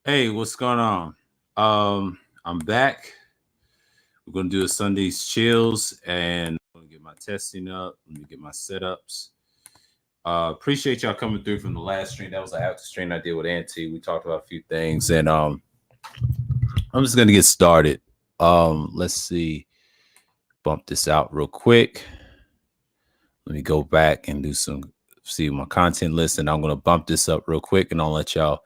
Hey, what's going on? I'm back. We're gonna do a Sunday's chills and I'm gonna get my testing up. Let me get my setups. Appreciate y'all coming through from the last stream. That was an after stream I did with Auntie. We talked about a few things, and I'm just gonna get started. Let's see. Bump this out real quick. Let me go back and do some see my content list, and I'm gonna bump this up real quick, and I'll let y'all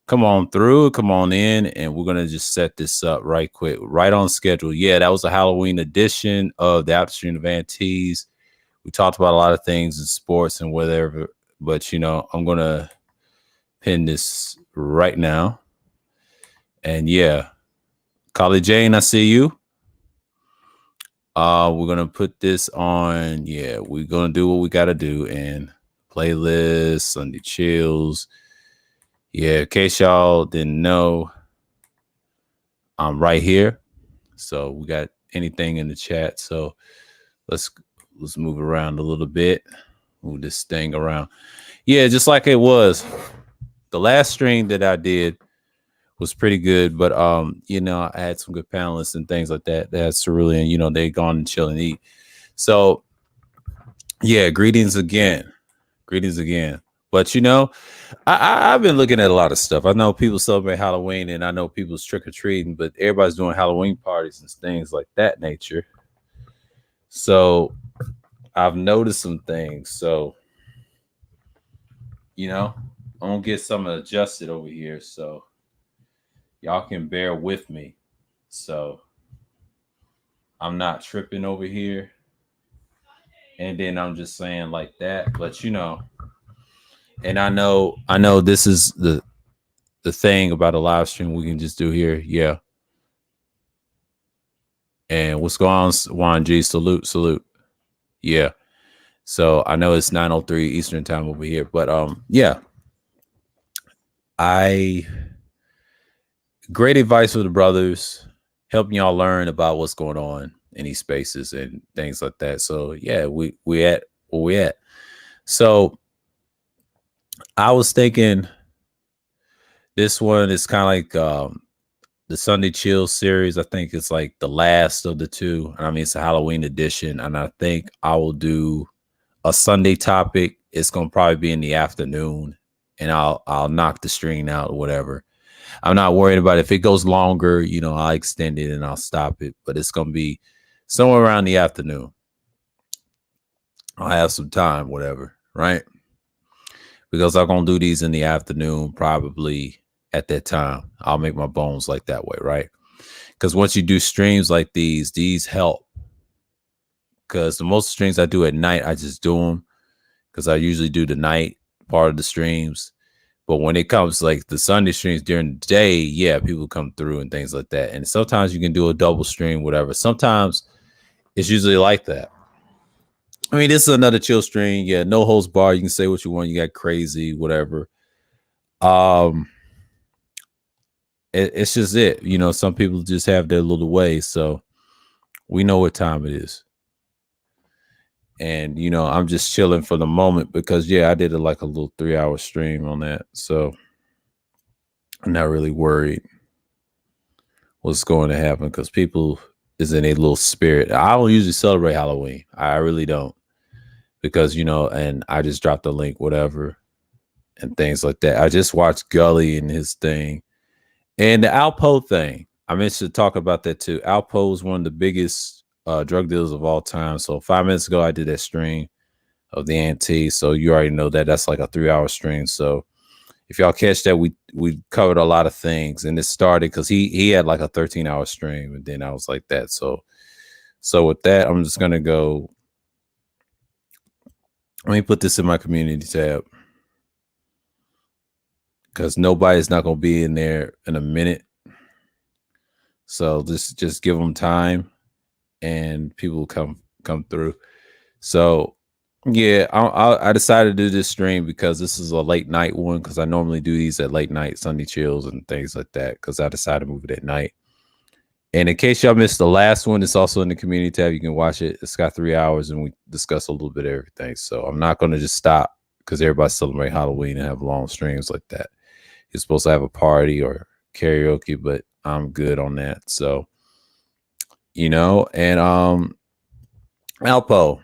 come on through, come on in, and we're gonna just set this up right quick, right on schedule. Yeah, that was a Halloween edition of the Afterstream of Antes. We talked about a lot of things in sports and whatever, but I'm gonna pin this right now. And yeah, Collie Jane, I see you. We're gonna put this on. Yeah, we're gonna do what we gotta do and playlist, Sunday chills. Yeah, in case y'all didn't know, I'm right here. So we got anything in the chat. So let's move around a little bit. Move this thing around. Yeah, just like it was. The last stream that I did was pretty good, but I had some good panelists and things like that. That's Cerulean, they gone and chill and eat. So yeah, greetings again. Greetings again. But I've been looking at a lot of stuff. I know people celebrate Halloween, and I know people's trick or treating, but everybody's doing Halloween parties and things like that nature. So I've noticed some things. So I'm gonna get some adjusted over here, so y'all can bear with me. So I'm not tripping over here, and then I'm just saying like that. But and I know this is the thing about a live stream we can just do here. Yeah. And what's going on, Juan G? Salute. Yeah. So I know it's 9:03 Eastern time over here, but yeah. Great advice for the brothers, helping y'all learn about what's going on in these spaces and things like that. So yeah, we at where we at. So I was thinking this one is kind of like the Sunday Chill series. I think it's like the last of the two. I mean, it's a Halloween edition, and I think I will do a Sunday topic. It's gonna probably be in the afternoon, and I'll knock the stream out or whatever. I'm not worried about it. If it goes longer, I'll extend it and I'll stop it. But it's gonna be somewhere around the afternoon. I'll have some time, whatever, right? Because I'm gonna do these in the afternoon, probably at that time. I'll make my bones like that way, right? Because once you do streams like these help. Because the most streams I do at night, I just do them because I usually do the night part of the streams. But when it comes like the Sunday streams during the day, yeah, people come through and things like that. And sometimes you can do a double stream, whatever. Sometimes it's usually like that. I mean, this is another chill stream. Yeah, no holds bar. You can say what you want. You got crazy, whatever. It's just it. Some people just have their little way. So we know what time it is. And I'm just chilling for the moment because I did like a little 3-hour stream on that, so I'm not really worried what's going to happen because people is in a little spirit. I don't usually celebrate Halloween. I really don't, because and I just dropped the link, whatever, and things like that. I just watched Gully and his thing, and the Alpo thing. I meant to talk about that too. Alpo is one of the biggest drug dealers of all time. So 5 minutes ago, I did that stream of the Ante. So you already know that that's like a 3-hour stream. So if y'all catch that, we covered a lot of things, and it started because he had like a 13-hour stream, and then I was like that. So with that, I'm just gonna go. Let me put this in my community tab because nobody's not gonna be in there in a minute. So just give them time, and people come through. So yeah, I decided to do this stream because this is a late night one, because I normally do these at late night Sunday chills and things like that, because I decided to move it at night. And in case y'all missed the last one, it's also in the community tab. You can watch it. It's got 3 hours, and we discuss a little bit of everything. So I'm not going to just stop because everybody celebrate Halloween and have long streams like that. You're supposed to have a party or karaoke, but I'm good on that. So, and Alpo,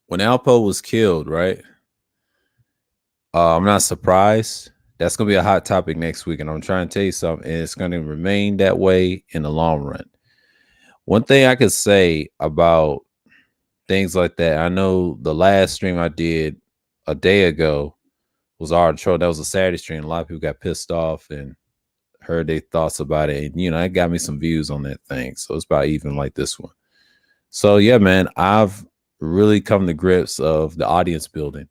when Alpo was killed, right? I'm not surprised. That's gonna be a hot topic next week, and I'm trying to tell you something. And it's gonna remain that way in the long run. One thing I could say about things like that, I know the last stream I did a day ago was our troll. That was a Saturday stream. A lot of people got pissed off and heard their thoughts about it. And, it got me some views on that thing. So it's about even like this one. So yeah, man, I've really come to grips of the audience building.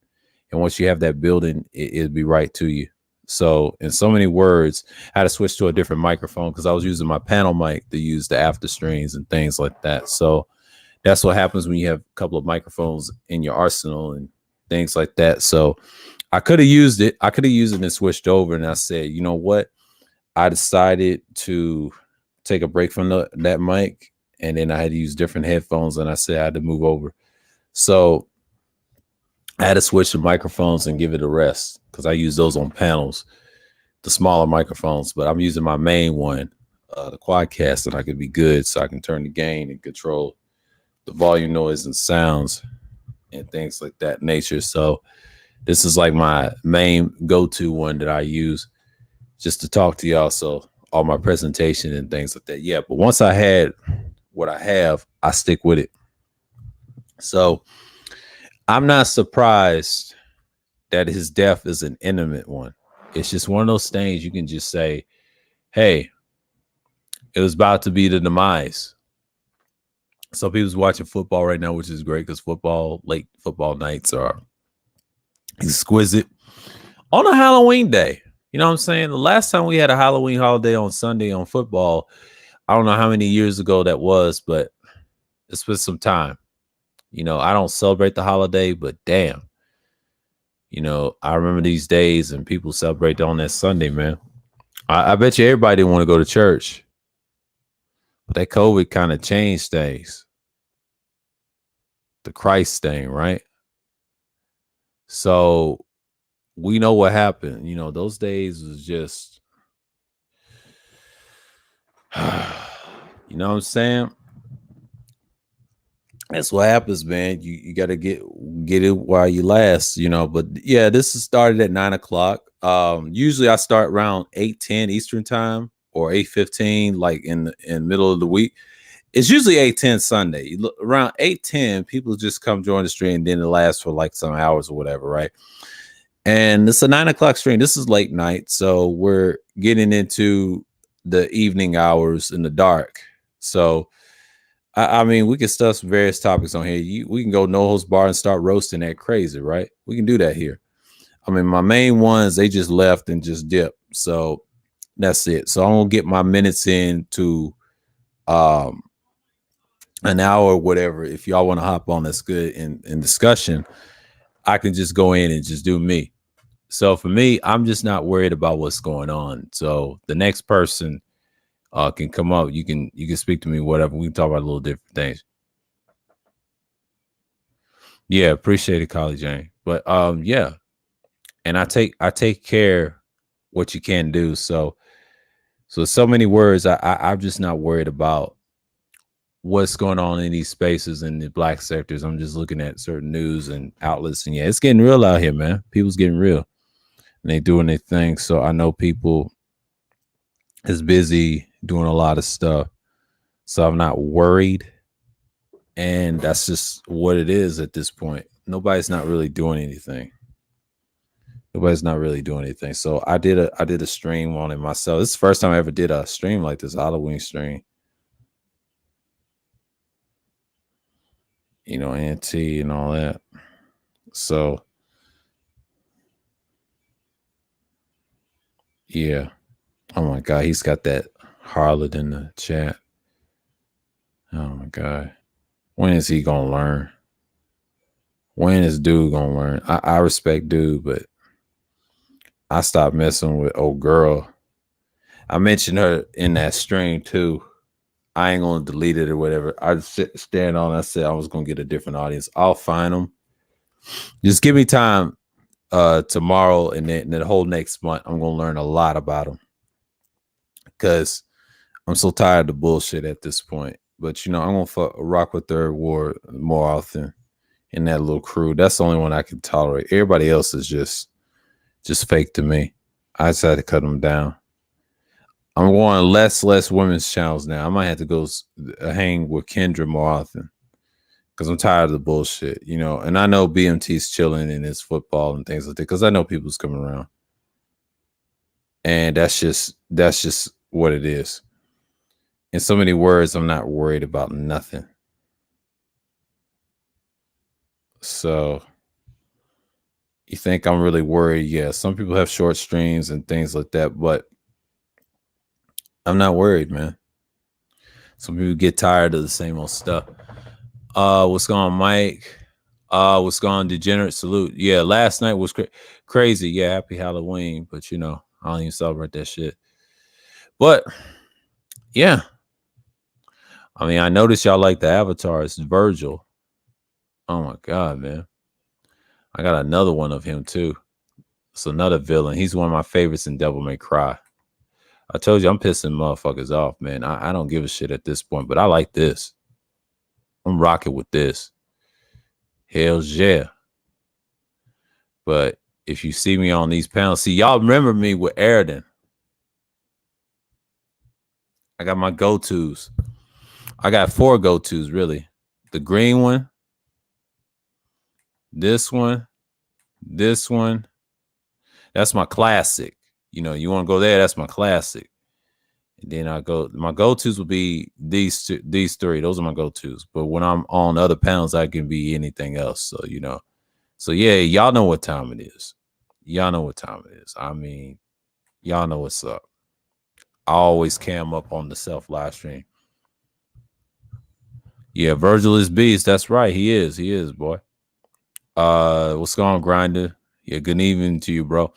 And once you have that building, it'll be right to you. So in so many words, I had to switch to a different microphone because I was using my panel mic to use the after streams and things like that. So that's what happens when you have a couple of microphones in your arsenal and things like that. So I could have used it. I could have used it and switched over. And I said, you know what? I decided to take a break from that mic. And then I had to use different headphones. And I said I had to move over. So I had to switch the microphones and give it a rest because I use those on panels, the smaller microphones. But I'm using my main one, the Quadcast, and I could be good so I can turn the gain and control the volume, noise, and sounds and things like that nature. So this is like my main go-to one that I use just to talk to y'all. So all my presentation and things like that. Yeah, but once I had what I have, I stick with it. So I'm not surprised that his death is an intimate one. It's just one of those things you can just say, hey, it was about to be the demise. So people's watching football right now, which is great because late football nights are exquisite. On a Halloween day, you know what I'm saying? The last time we had a Halloween holiday on Sunday on football, I don't know how many years ago that was, but it's been some time. I don't celebrate the holiday, but damn, I remember these days and people celebrate on that Sunday, man. I bet you everybody didn't want to go to church, but that COVID kind of changed things. The Christ thing, right? So we know what happened. Those days was just, you know what I'm saying? That's what happens, man. You got to get it while you last, But yeah, this is started at 9:00. Usually I start around 8:10 Eastern time or 8:15, like in the middle of the week. It's usually 8:10 Sunday. Around 8:10, people just come join the stream, and then it lasts for like some hours or whatever, right? And it's a 9:00 stream. This is late night, so we're getting into the evening hours in the dark. So I mean, we can stuff some various topics on here. We can go no host bar and start roasting that crazy, right? We can do that here. I mean, my main ones, they just left and just dipped. So that's it. So I'm gonna get my minutes in to an hour or whatever. If y'all want to hop on, that's good in discussion. I can just go in and just do me. So for me, I'm just not worried about what's going on. So the next person can come up. You can speak to me, whatever. We can talk about a little different things. Yeah, appreciate it, Collie Jane. But yeah. And I take care what you can do. So many words. I'm just not worried about what's going on in these spaces in the black sectors. I'm just looking at certain news and outlets, and yeah, it's getting real out here, man. People's getting real, and they doing their thing. So I know people is busy doing a lot of stuff, so I'm not worried. And that's just what it is at this point. Nobody's not really doing anything. So I did a stream on it myself. This is the first time I ever did a stream like this, Halloween stream. NT and all that. So yeah. Oh my God, he's got that harlot in the chat. Oh my God. When is he gonna learn? When is dude gonna learn? I respect dude, but I stopped messing with old girl. I mentioned her in that stream too. I ain't gonna delete it or whatever. I just stand on. I said I was gonna get a different audience. I'll find them. Just give me time. Tomorrow and then the whole next month, I'm gonna learn a lot about them. because I'm so tired of the bullshit at this point. But I'm gonna rock with Third Ward more often in that little crew. That's the only one I can tolerate. Everybody else is just fake to me. I just had to cut them down. I'm going less women's channels now. I might have to go hang with Kendra more often because I'm tired of the bullshit, And I know BMT's chilling in his football and things like that because I know people's coming around, and that's just what it is. In so many words, I'm not worried about nothing. So you think I'm really worried? Yeah, some people have short streams and things like that, but I'm not worried, man. Some people get tired of the same old stuff. What's going on, Mike? What's going on, Degenerate? Salute. Yeah, last night was crazy. Yeah, happy Halloween, but I don't even celebrate that shit. But yeah, I mean, I noticed y'all like the avatars. Virgil. Oh my god, man. I got another one of him too. It's another villain. He's one of my favorites in Devil May Cry. I told you I'm pissing motherfuckers off, man. I don't give a shit at this point, but I like this. I'm rocking with this. Hell yeah. But if you see me on these panels, see, y'all remember me with Airden. I got my go-tos. I got 4 go-tos, really. The green one, this one, this one. That's my classic. You want to go there, that's my classic. And then my go-tos will be these 3. Those are my go-tos. But when I'm on other panels, I can be anything else. So, So yeah, y'all know what time it is. Y'all know what time it is. I mean, y'all know what's up. I always cam up on the self live stream. Yeah, Virgil is beast. That's right. He is, boy. What's going on, Grinder? Yeah, good evening to you, bro.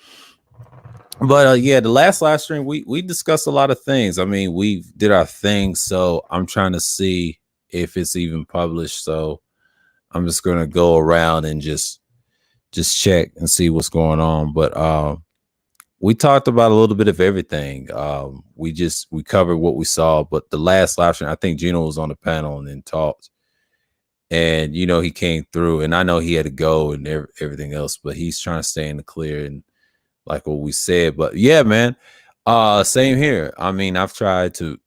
But yeah, the last live stream we discussed a lot of things. I mean, we did our thing, so I'm trying to see if it's even published. So I'm just gonna go around and just check and see what's going on. But we talked about a little bit of everything. We covered what we saw. But the last live stream, I think Gino was on the panel and then talked. And he came through, and I know he had to go and everything else, but he's trying to stay in the clear and like what we said. But yeah, man, same here. I mean, I've tried to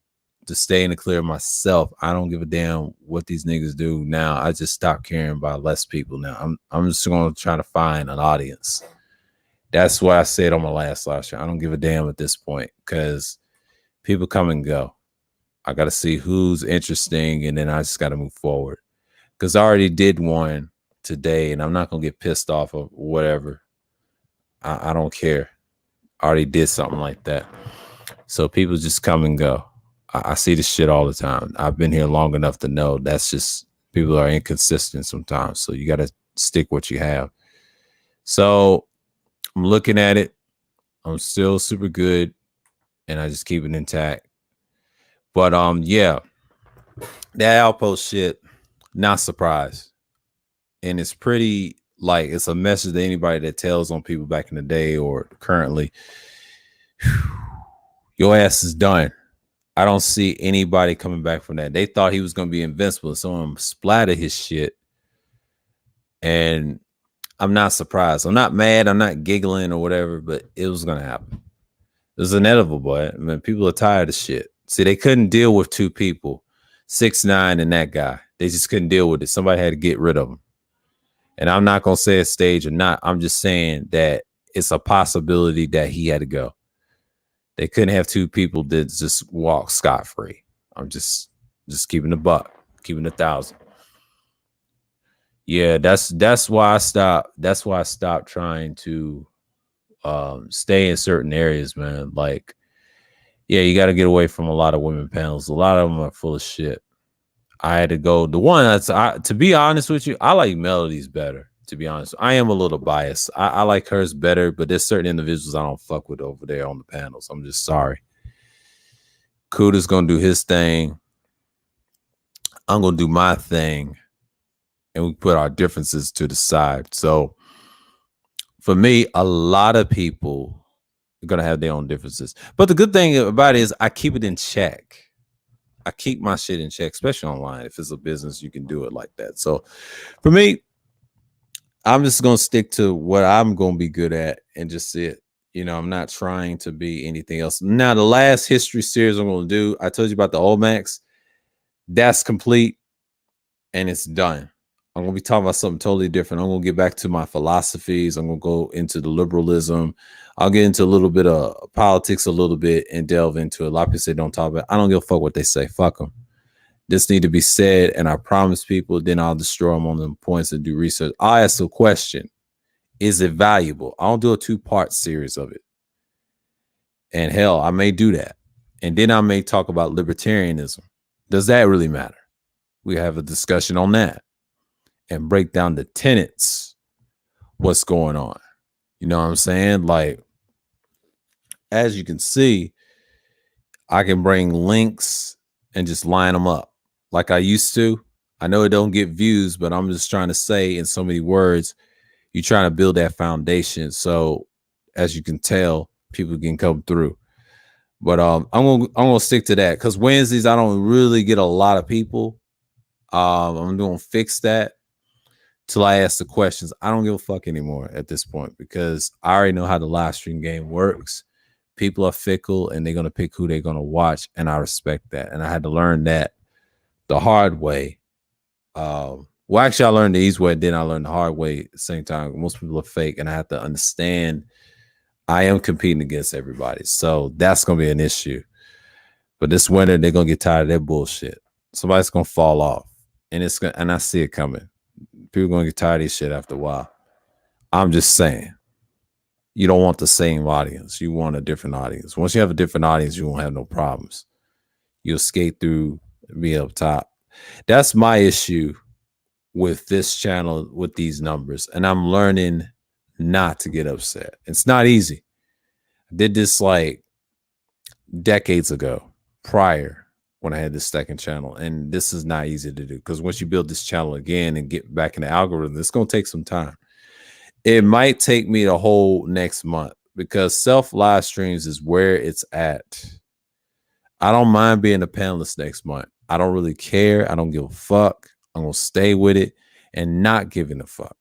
stay in the clear myself. I don't give a damn what these niggas do now. I just stopped caring about less people now. I'm just going to try to find an audience. That's what I said on my last live stream. I don't give a damn at this point because people come and go. I got to see who's interesting, and then I just got to move forward. Because I already did one today, and I'm not going to get pissed off of whatever. I don't care. I already did something like that. So people just come and go. I see this shit all the time. I've been here long enough to know that's just people are inconsistent sometimes. So you got to stick what you have. So I'm looking at it. I'm still super good, and I just keep it intact. But yeah, that Outpost shit, not surprised. And it's pretty like it's a message to anybody that tells on people back in the day or currently. Your ass is done. I don't see anybody coming back from that. They thought he was going to be invincible. Someone splattered his shit. And I'm not surprised. I'm not mad. I'm not giggling or whatever, but it was going to happen. It was inevitable, boy. I mean, people are tired of shit. See, they couldn't deal with 2 people, 6ix9ine and that guy. They just couldn't deal with it. Somebody had to get rid of them. And I'm not going to say a stage or not. I'm just saying that it's a possibility that he had to go. They couldn't have 2 people that just walk scot-free. I'm just keeping the buck, keeping 1,000. Yeah, that's why I stopped. That's why I stopped trying to stay in certain areas, man. Like, yeah, you got to get away from a lot of women panels. A lot of them are full of shit. I had to go. The one that's to be honest with you, I like Melody's better. To be honest, I am a little biased. I like hers better, but there's certain individuals I don't fuck with over there on the panels. I'm just sorry. Kuda's gonna do his thing. I'm gonna do my thing, and we put our differences to the side. So, for me, a lot of people gonna have their own differences. But the good thing about it is I keep it in check. I keep my shit in check, especially online. If it's a business, you can do it like that. So for me, I'm just gonna stick to what I'm gonna be good at and just see it. I'm not trying to be anything else. Now, the last history series I'm gonna do, I told you about the Olmecs. That's complete and it's done. I'm gonna be talking about something totally different. I'm gonna get back to my philosophies. I'm gonna go into the liberalism. I'll get into a little bit of politics, a little bit, and delve into it. A lot of people say don't talk about it. I don't give a fuck what they say. Fuck them. This need to be said, and I promise people. Then I'll destroy them on them points and do research. I ask the question: is it valuable? I don't do a 2-part series of it. And hell, I may do that, and then I may talk about libertarianism. Does that really matter? We have a discussion on that and break down the tenets. What's going on? You know what I'm saying? Like, as you can see, I can bring links and just line them up like I used to. I know it don't get views, but I'm just trying to say in so many words, you're trying to build that foundation. So as you can tell, people can come through. But I'm gonna stick to that because Wednesdays I don't really get a lot of people. I'm gonna fix that till I ask the questions. I don't give a fuck anymore at this point because I already know how the live stream game works. People are fickle and they're gonna pick who they're gonna watch, and I respect that. And I had to learn that the hard way. Well, actually, I learned the easy way, then I learned the hard way at the same time. Most people are fake, and I have to understand I am competing against everybody. So that's gonna be an issue. But this winter, they're gonna get tired of that bullshit. Somebody's gonna fall off. And I see it coming. People gonna get tired of this shit after a while. I'm just saying. You don't want the same audience. You want a different audience. Once you have a different audience, you won't have no problems. You'll skate through and be up top. That's my issue with this channel, with these numbers. And I'm learning not to get upset. It's not easy. I did this like decades ago, prior, when I had this second channel. And this is not easy to do because once you build this channel again and get back in the algorithm, it's going to take some time. It might take me the whole next month because self live streams is where it's at. I don't mind being a panelist next month. I don't really care. I don't give a fuck. I'm going to stay with it and not giving a fuck.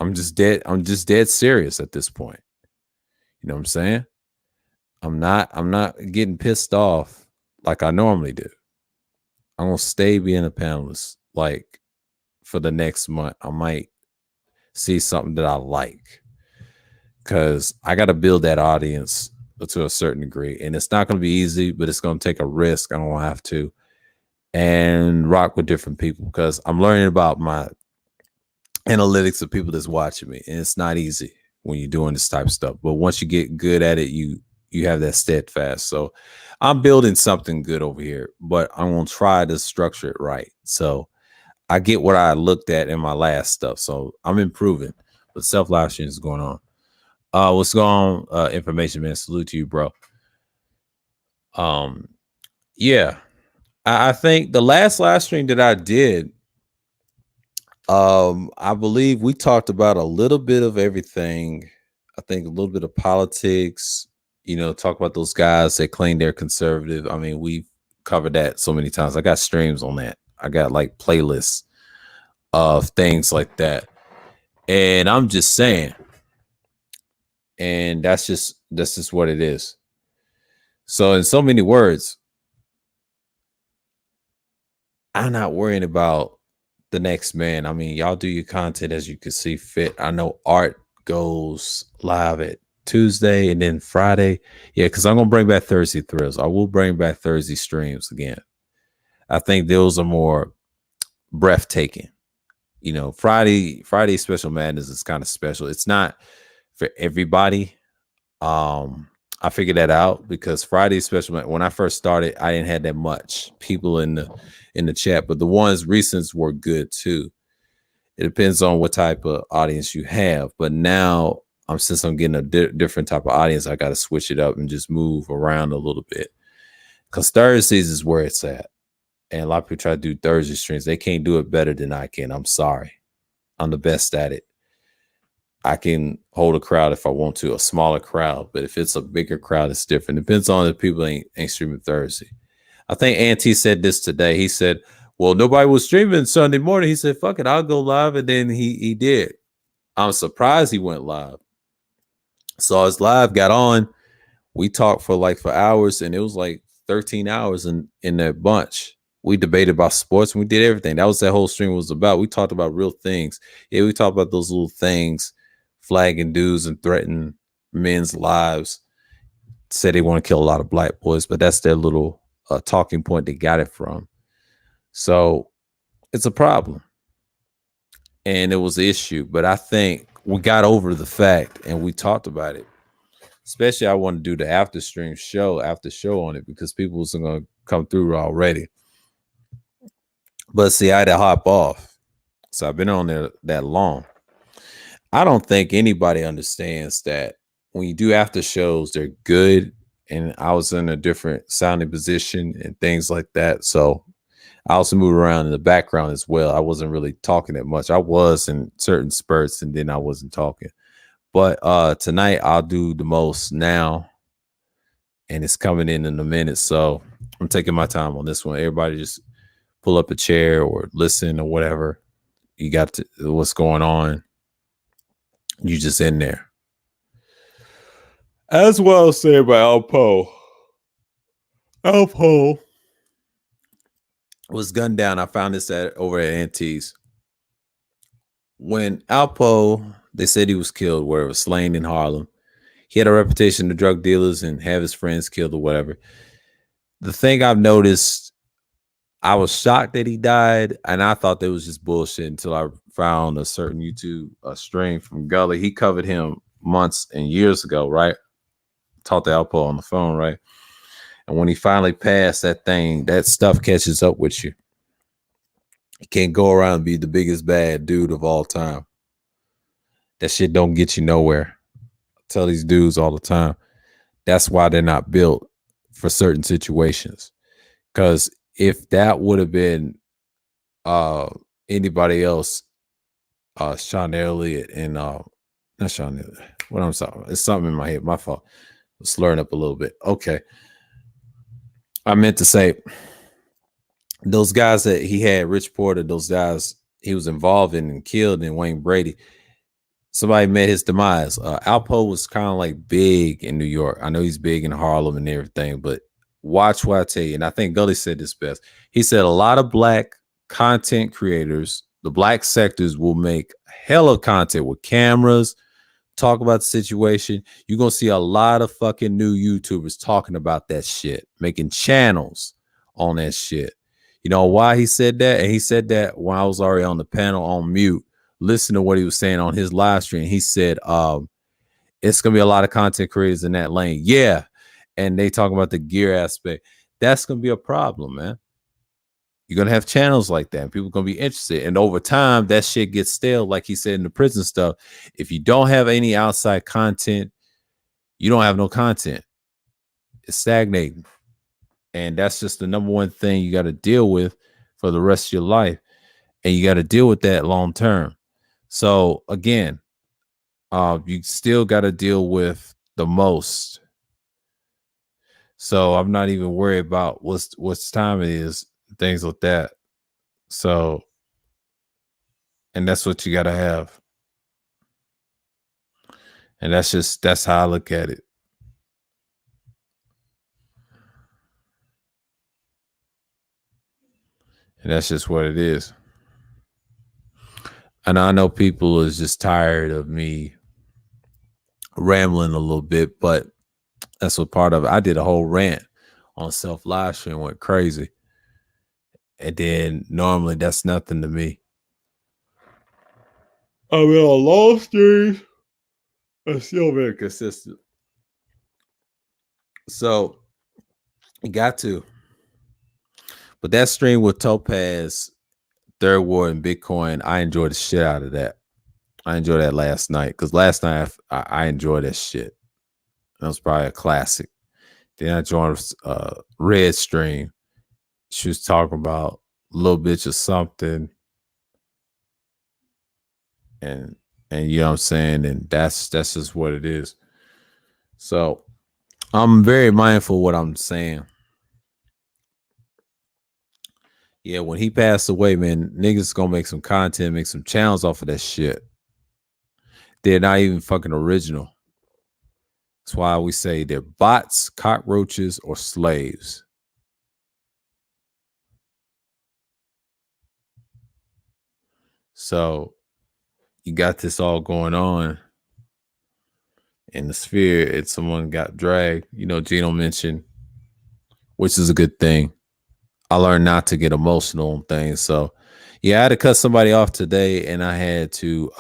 I'm just dead serious at this point. You know what I'm saying? I'm not getting pissed off like I normally do. I'm going to stay being a panelist like for the next month. I might see something that I like because I got to build that audience to a certain degree, and it's not going to be easy, but it's going to take a risk. I don't have to, and rock with different people because I'm learning about my analytics of people that's watching me, and it's not easy when you're doing this type of stuff. But once you get good at it, you have that steadfast. So I'm building something good over here, but I'm going to try to structure it right. So I get what I looked at in my last stuff. So I'm improving, but self live stream is going on. What's going on? Information, man. Salute to you, bro. Yeah, I think the last live stream that I did, I believe we talked about a little bit of everything. I think a little bit of politics, talk about those guys that claim they're conservative. I mean, we've covered that so many times. I got streams on that. I got like playlists of things like that. And I'm just saying, and that's just what it is. So in so many words, I'm not worrying about the next man. I mean, y'all do your content as you can see fit. I know Art goes live at Tuesday and then Friday. Yeah, because I'm gonna bring back Thursday thrills. I will bring back Thursday streams again. I think those are more breathtaking. Friday Special Madness is kind of special. It's not for everybody. I figured that out because Friday Special, when I first started, I didn't have that much people in the chat, but the ones recent were good too. It depends on what type of audience you have, but now since I'm getting a different type of audience, I got to switch it up and just move around a little bit because Thursdays is where it's at. And a lot of people try to do Thursday streams. They can't do it better than I can. I'm sorry. I'm the best at it. I can hold a crowd if I want to, a smaller crowd. But if it's a bigger crowd, it's different. Depends on if people ain't streaming Thursday. I think Auntie said this today. He said, "Well, nobody was streaming Sunday morning." He said, "Fuck it, I'll go live," and then he did. I'm surprised he went live. Saw his live, got on. We talked for hours, and it was like 13 hours in that bunch. We debated about sports and we did everything. That was that whole stream was about. We talked about real things. Yeah, we talked about those little things, flagging dudes and threatening men's lives. Said they want to kill a lot of black boys, but that's their little talking point they got it from. So it's a problem. And it was an issue. But I think we got over the fact and we talked about it. Especially I want to do the after show on it because people was going to come through already. But see, I had to hop off. So I've been on there that long. I don't think anybody understands that when you do after shows, they're good. And I was in a different sounding position and things like that. So I also moved around in the background as well. I wasn't really talking that much. I was in certain spurts and then I wasn't talking. But tonight I'll do the most now. And it's coming in a minute. So I'm taking my time on this one. Everybody just pull up a chair or listen or whatever. You got to, what's going on. You just in there. As well said by Alpo. Alpo was gunned down. I found this over at Auntie's. When Alpo, they said he was killed, where it was slain in Harlem. He had a reputation to drug dealers and have his friends killed or whatever. The thing I've noticed, I was shocked that he died, and I thought that was just bullshit until I found a certain YouTube stream from Gully. He covered him months and years ago, right? Talked to Alpo on the phone, right? And when he finally passed, that stuff catches up with you. You can't go around and be the biggest bad dude of all time. That shit don't get you nowhere. I tell these dudes all the time. That's why they're not built for certain situations. Because if that would have been anybody else, Sean Elliott and not Sean Elliott. What I'm sorry, it's something in my head. My fault. I'm slurring up a little bit. Okay. I meant to say those guys that he had, Rich Porter, those guys he was involved in and killed, and Wayne Brady. Somebody met his demise. Alpo was kind of like big in New York. I know he's big in Harlem and everything, but watch what I tell you. And I think Gully said this best. He said a lot of black content creators, the black sectors, will make hella content with cameras, talk about the situation. You're going to see a lot of fucking new YouTubers talking about that shit, making channels on that shit. You know why he said that? And he said that when I was already on the panel on mute, listen to what he was saying on his live stream. He said, it's going to be a lot of content creators in that lane. Yeah. And they talk about the gear aspect. That's going to be a problem, man. You're going to have channels like that. And people are going to be interested. And over time, that shit gets stale. Like he said in the prison stuff, if you don't have any outside content, you don't have no content. It's stagnating. And that's just the number one thing you got to deal with for the rest of your life. And you got to deal with that long term. So again, you still got to deal with the most. So I'm not even worried about what's time it is, things like that. So, and that's what you got to have. And that's how I look at it. And that's just what it is. And I know people is just tired of me rambling a little bit, but that's what part of it. I did a whole rant on self live stream, went crazy. And then normally that's nothing to me. I mean, on long streams, I'm still very consistent. So you got to. But that stream with Topaz, Third Ward, and Bitcoin, I enjoyed the shit out of that. I enjoyed that last night because last night I enjoyed that shit. That was probably a classic. Then I joined Red Stream. She was talking about a little bitch of something. And And you know what I'm saying? And that's just what it is. So I'm very mindful of what I'm saying. Yeah, when he passed away, man, niggas gonna make some content, make some channels off of that shit. They're not even fucking original. That's why we say they're bots, cockroaches, or slaves. So you got this all going on in the sphere, and someone got dragged. You know, Gino mentioned, which is a good thing. I learned not to get emotional on things. So yeah, I had to cut somebody off today, and I had to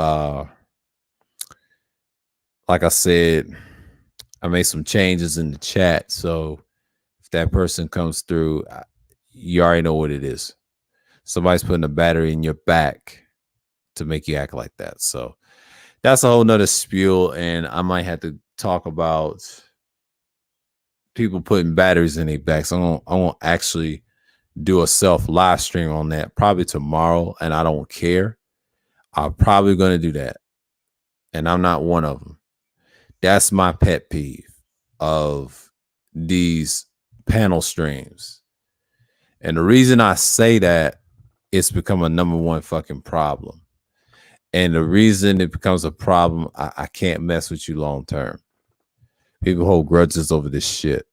like I said, I made some changes in the chat. So if that person comes through, you already know what it is. Somebody's putting a battery in your back to make you act like that. So that's a whole nother spiel. And I might have to talk about people putting batteries in their backs. I'm gonna actually do a self live stream on that probably tomorrow, and I don't care. I'm probably gonna do that, and I'm not one of them. That's my pet peeve of these panel streams. And the reason I say that, it's become a number one fucking problem. And the reason it becomes a problem, I can't mess with you long term. People hold grudges over this shit.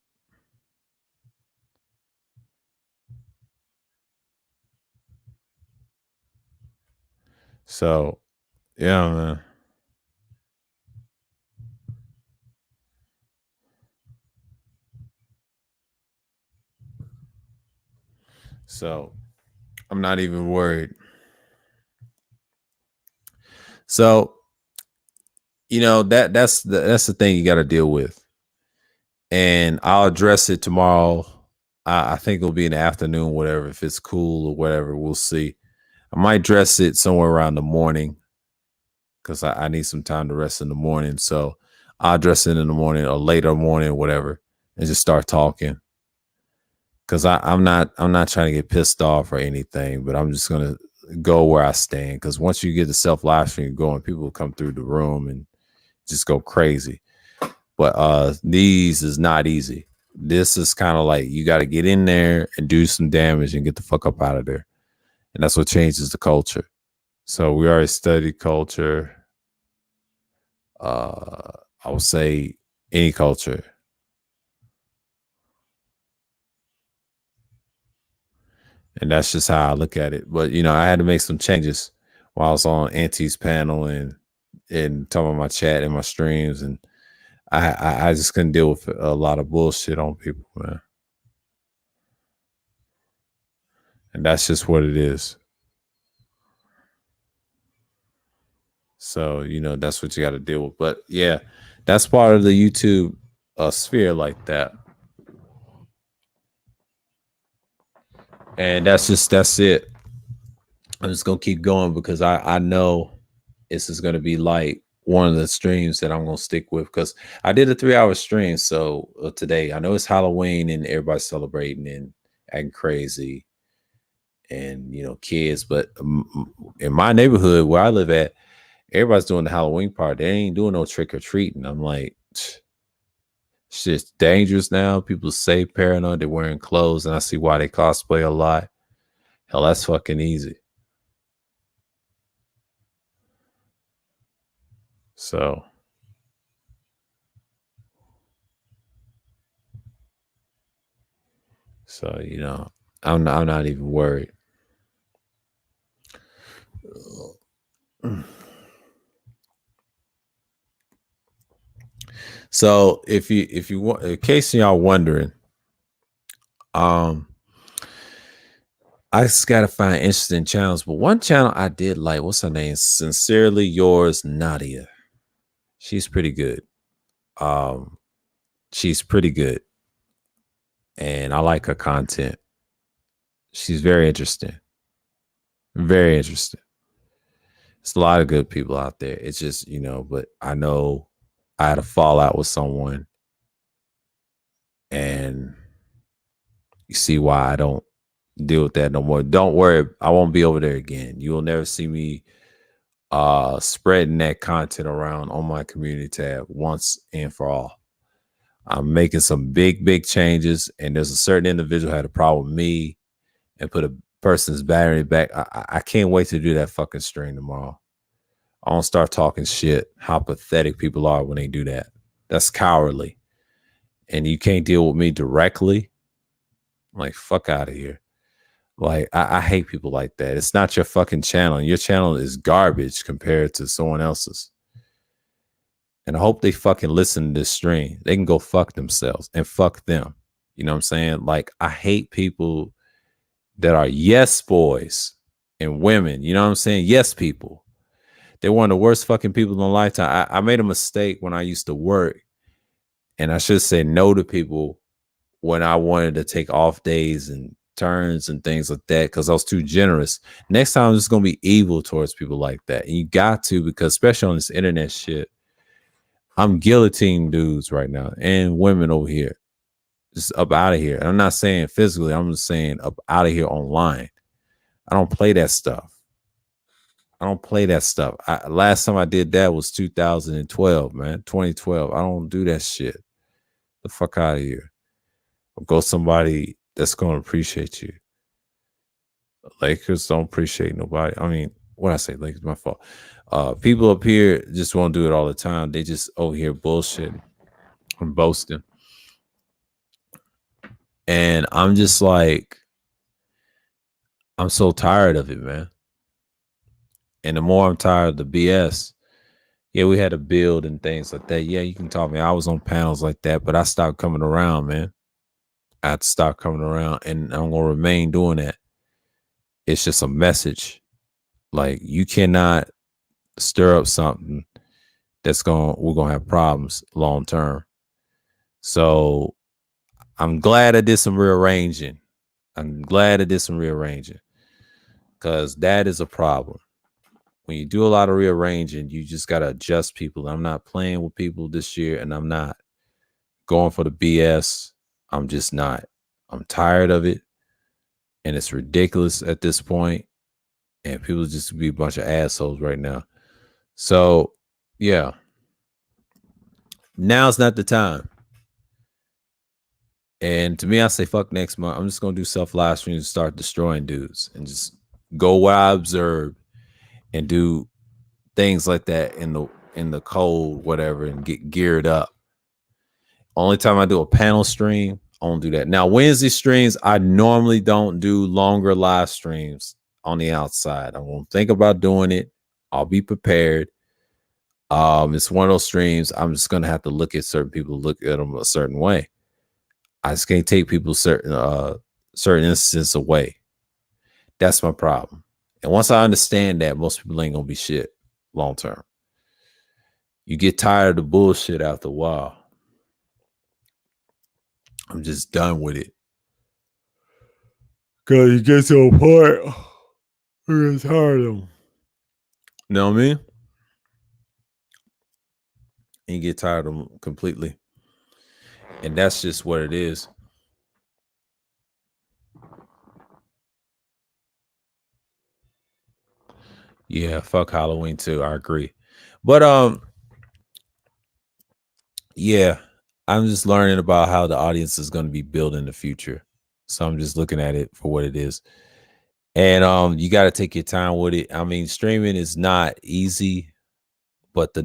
So, yeah, man. So, I'm not even worried. So, you know, that's the thing you got to deal with. And I'll address it tomorrow. I think it'll be in the afternoon, whatever. If it's cool or whatever, we'll see. I might dress it somewhere around the morning because I need some time to rest in the morning. So I'll dress it in the morning or later morning, whatever, and just start talking. Because I'm not trying to get pissed off or anything, but I'm just gonna go where I stand. Because once you get the self live stream going, people will come through the room and just go crazy. But these is not easy. This is kind of like you got to get in there and do some damage and get the fuck up out of there. And that's what changes the culture. So we already studied culture. I would say any culture. And that's just how I look at it. But you know, I had to make some changes while I was on Auntie's panel and talking about my chat and my streams, and I just couldn't deal with a lot of bullshit on people, man. And that's just what it is. So, you know, that's what you got to deal with. But yeah, that's part of the YouTube sphere like that. And that's it. I'm just gonna keep going because I know this is gonna be like one of the streams that I'm gonna stick with because I did a 3 hour stream. So today I know it's Halloween and everybody's celebrating and acting crazy and you know kids, but in my neighborhood where I live at, everybody's doing the Halloween part. They ain't doing no trick or treating. I'm like, shit's dangerous now. People say paranoid. They're wearing clothes, and I see why they cosplay a lot. Hell, that's fucking easy. So, you know, I'm not even worried. So if you want, in case y'all wondering, um, I just gotta find interesting channels. But one channel I did like, what's her name? Sincerely Yours, Nadia. She's pretty good. Um, she's pretty good, and I like her content. She's very interesting. Very interesting. It's a lot of good people out there. It's just, you know, but I know I had a fallout with someone, and you see why I don't deal with that no more. Don't worry, I won't be over there again. You will never see me spreading that content around on my community tab once and for all. I'm making some big changes, and there's a certain individual who had a problem with me and put a person's battery back. I can't wait to do that fucking stream tomorrow. I don't start talking shit. How pathetic people are when they do that. That's cowardly. And you can't deal with me directly. Like, fuck out of here. Like, I hate people like that. It's not your fucking channel. Your channel is garbage compared to someone else's. And I hope they fucking listen to this stream. They can go fuck themselves and fuck them. You know what I'm saying? Like, I hate people that are yes boys and women. You know what I'm saying? Yes people. They're one of the worst fucking people in a lifetime. I made a mistake when I used to work. And I should say no to people when I wanted to take off days and turns and things like that because I was too generous. Next time, I'm just going to be evil towards people like that. And you got to, because especially on this internet shit, I'm guillotining dudes right now and women over here. Just up out of here. And I'm not saying physically, I'm just saying up out of here online. I don't play that stuff. Last time I did that was 2012, man. 2012. I don't do that shit. The fuck out of here. Or go somebody that's going to appreciate you. Lakers don't appreciate nobody. I mean, what I say, Lakers, my fault. People up here just won't do it all the time. They just over here bullshitting and boasting. And I'm just like, I'm so tired of it, man. And the more I'm tired of the BS, yeah, we had to build and things like that. Yeah, you can talk me. I was on panels like that, but I stopped coming around, man. I had to stop coming around, and I'm gonna remain doing that. It's just a message. Like, you cannot stir up something we're gonna have problems long term. So I'm glad I did some rearranging. Because that is a problem. When you do a lot of rearranging, you just got to adjust people. I'm not playing with people this year, and I'm not going for the BS. I'm just not. I'm tired of it, and it's ridiculous at this point, and people just be a bunch of assholes right now. So, yeah. Now's not the time. And to me, I say, fuck next month. I'm just going to do self-live streams and start destroying dudes and just go where I observe and do things like that in the cold, whatever, and get geared up. Only time I do a panel stream, I won't do that. Now, Wednesday streams, I normally don't do longer live streams on the outside. I won't think about doing it. I'll be prepared. It's one of those streams. I'm just gonna have to look at certain people, look at them a certain way. I just can't take people certain instances away. That's my problem. And once I understand that, most people ain't gonna be shit long term. You get tired of the bullshit after a while. I'm just done with it. Cause you get to a point where you're tired of them. You know what I mean? And you get tired of them completely. And that's just what it is. Yeah, fuck Halloween too. I agree. But yeah, I'm just learning about how the audience is going to be built in the future. So I'm just looking at it for what it is. And you got to take your time with it. I mean, streaming is not easy, but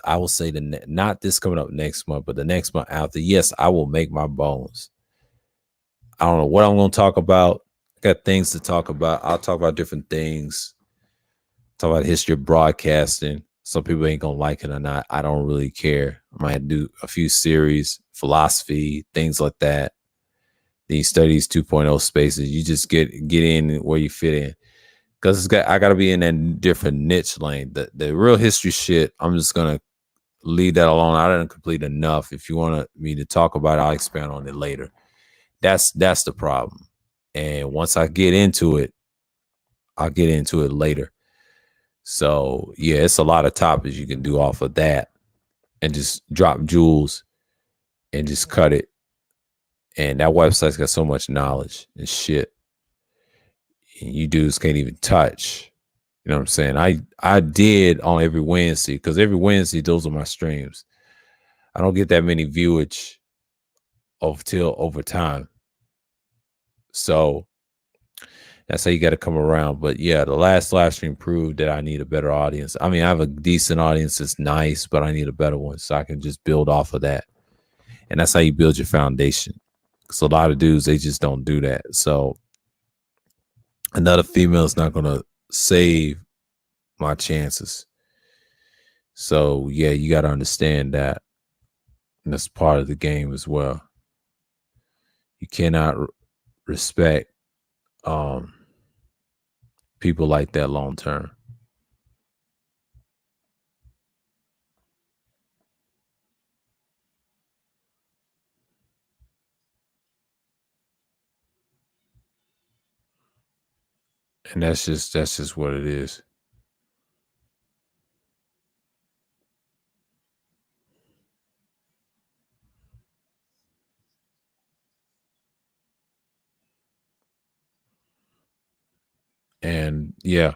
I will say not this coming up next month, but the next month after, yes, I will make my bones. I don't know what I'm going to talk about. I got things to talk about. I'll talk about different things. Talk about history of broadcasting. Some people ain't going to like it or not. I don't really care. I might do a few series, philosophy, things like that. These studies 2.0 spaces, you just get in where you fit in. Because I got to be in that different niche lane. The real history shit, I'm just going to leave that alone. I didn't complete enough. If you want me to talk about it, I'll expand on it later. That's the problem. And once I get into it, I'll get into it later. So, yeah, it's a lot of topics you can do off of that and just drop jewels and just cut it. And that website's got so much knowledge and shit. And you dudes can't even touch. You know what I'm saying? I did on every Wednesday because every Wednesday those are my streams. I don't get that many viewage of till over time. So that's how you got to come around. But yeah, the last live stream proved that I need a better audience. I mean, I have a decent audience that's nice, but I need a better one so I can just build off of that. And that's how you build your foundation. Because a lot of dudes, they just don't do that. So another female is not going to save my chances. So yeah, you got to understand that. And that's part of the game as well. You cannot respect people like that long term. And that's just what it is. And yeah,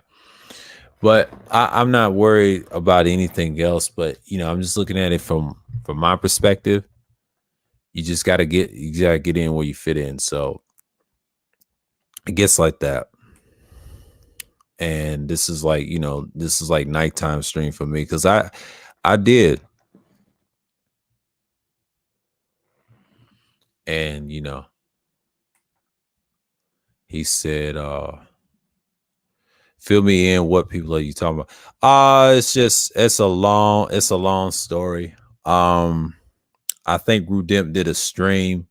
but I'm not worried about anything else. But I'm just looking at it from my perspective. You gotta get in where you fit in. So it gets like that. And this is like nighttime stream for me because I did. And he said, fill me in. What people are you talking about? It's a long story. I think Rudimp did a stream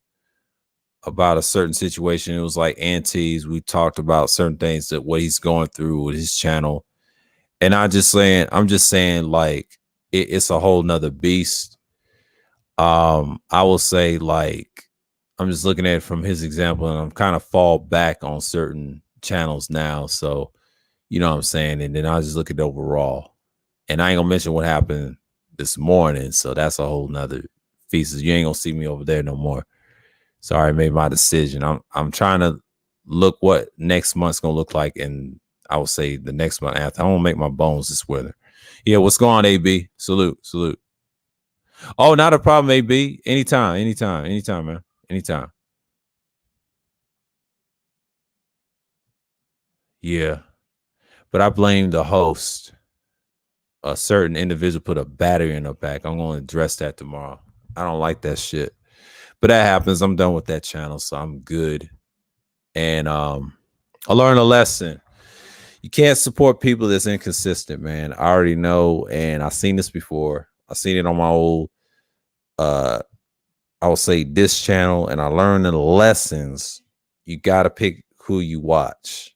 about a certain situation. It was like aunties. We talked about certain things that what he's going through with his channel. And I'm just saying like it's a whole nother beast. I will say like I'm just looking at it from his example and I'm kind of fall back on certain channels now. So you know what I'm saying? And then I'll just look at the overall. And I ain't gonna mention what happened this morning. So that's a whole nother feast. You ain't gonna see me over there no more. So I already made my decision. I'm trying to look what next month's gonna look like, and I will say the next month after. I won't make my bones this weather. Yeah, what's going on, AB? Salute. Oh, not a problem, AB. Anytime, man. Anytime. Yeah. But I blame the host. A certain individual put a battery in her back. I'm going to address that tomorrow. I don't like that shit. But that happens. I'm done with that channel, so I'm good. And I learned a lesson. You can't support people that's inconsistent, man. I already know, and I've seen this before. I've seen it on my old I will say this channel, and I learned the lessons. You gotta pick who you watch.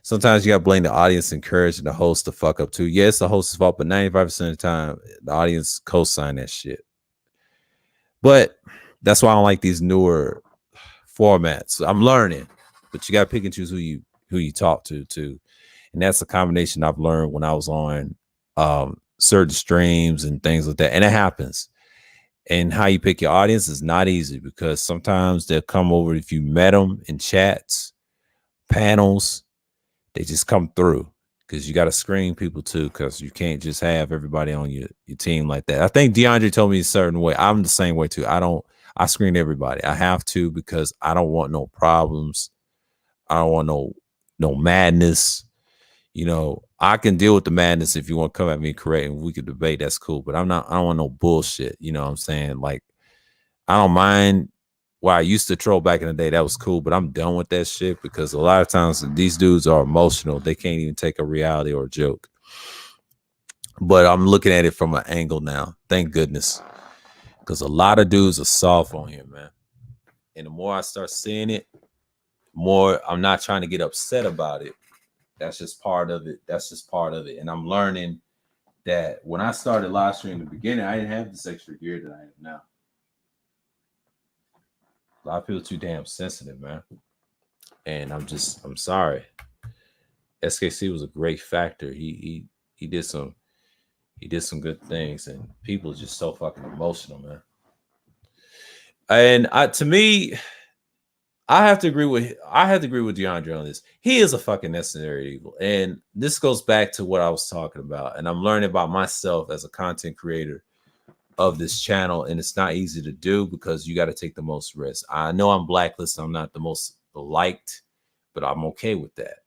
Sometimes you gotta blame the audience, encouraging the host to fuck up too. Yes, the host's fault, but 95% of the time, the audience co-sign that shit. But that's why I don't like these newer formats. I'm learning, but you gotta pick and choose who you talk to too. And that's a combination I've learned when I was on certain streams and things like that. And it happens. And how you pick your audience is not easy because sometimes they'll come over if you met them in chats, panels, they just come through because you got to screen people too because you can't just have everybody on your team like that. I think DeAndre told me a certain way. I'm the same way too. I screen everybody. I have to because I don't want no problems. I don't want no madness. I can deal with the madness if you want to come at me correct and we could debate. That's cool. But I don't want no bullshit. You know what I'm saying? Like, I don't mind why I used to troll back in the day. That was cool. But I'm done with that shit because a lot of times these dudes are emotional. They can't even take a reality or a joke. But I'm looking at it from an angle now. Thank goodness. Because a lot of dudes are soft on here, man. And the more I start seeing it, the more I'm not trying to get upset about it. That's just part of it. And I'm learning that when I started live streaming in the beginning, I didn't have this extra gear that I have now. A lot of people too damn sensitive, man. And I'm sorry. SKC was a great factor. He did some good things, and people are just so fucking emotional, man. And to me, I have to agree with DeAndre on this. He is a fucking necessary evil. And this goes back to what I was talking about. And I'm learning about myself as a content creator of this channel. And it's not easy to do because you got to take the most risk. I know I'm blacklisted. I'm not the most liked, but I'm okay with that.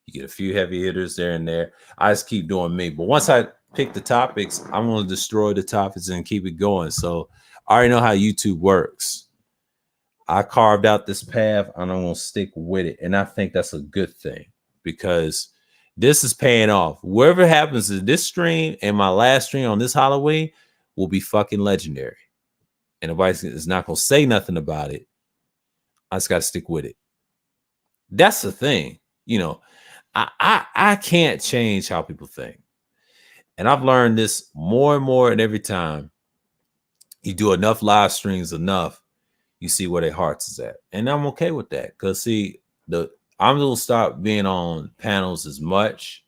You get a few heavy hitters there and there. I just keep doing me. But once I pick the topics, I'm going to destroy the topics and keep it going. So I already know how YouTube works. I carved out this path and I'm going to stick with it. And I think that's a good thing because this is paying off. Whatever happens to this stream and my last stream on this Halloween will be fucking legendary. And nobody is not going to say nothing about it. I just got to stick with it. That's the thing. You know, I can't change how people think. And I've learned this more and more, and every time you do enough live streams enough, you see where their hearts is at. And I'm okay with that. Because see, I'm gonna stop being on panels as much.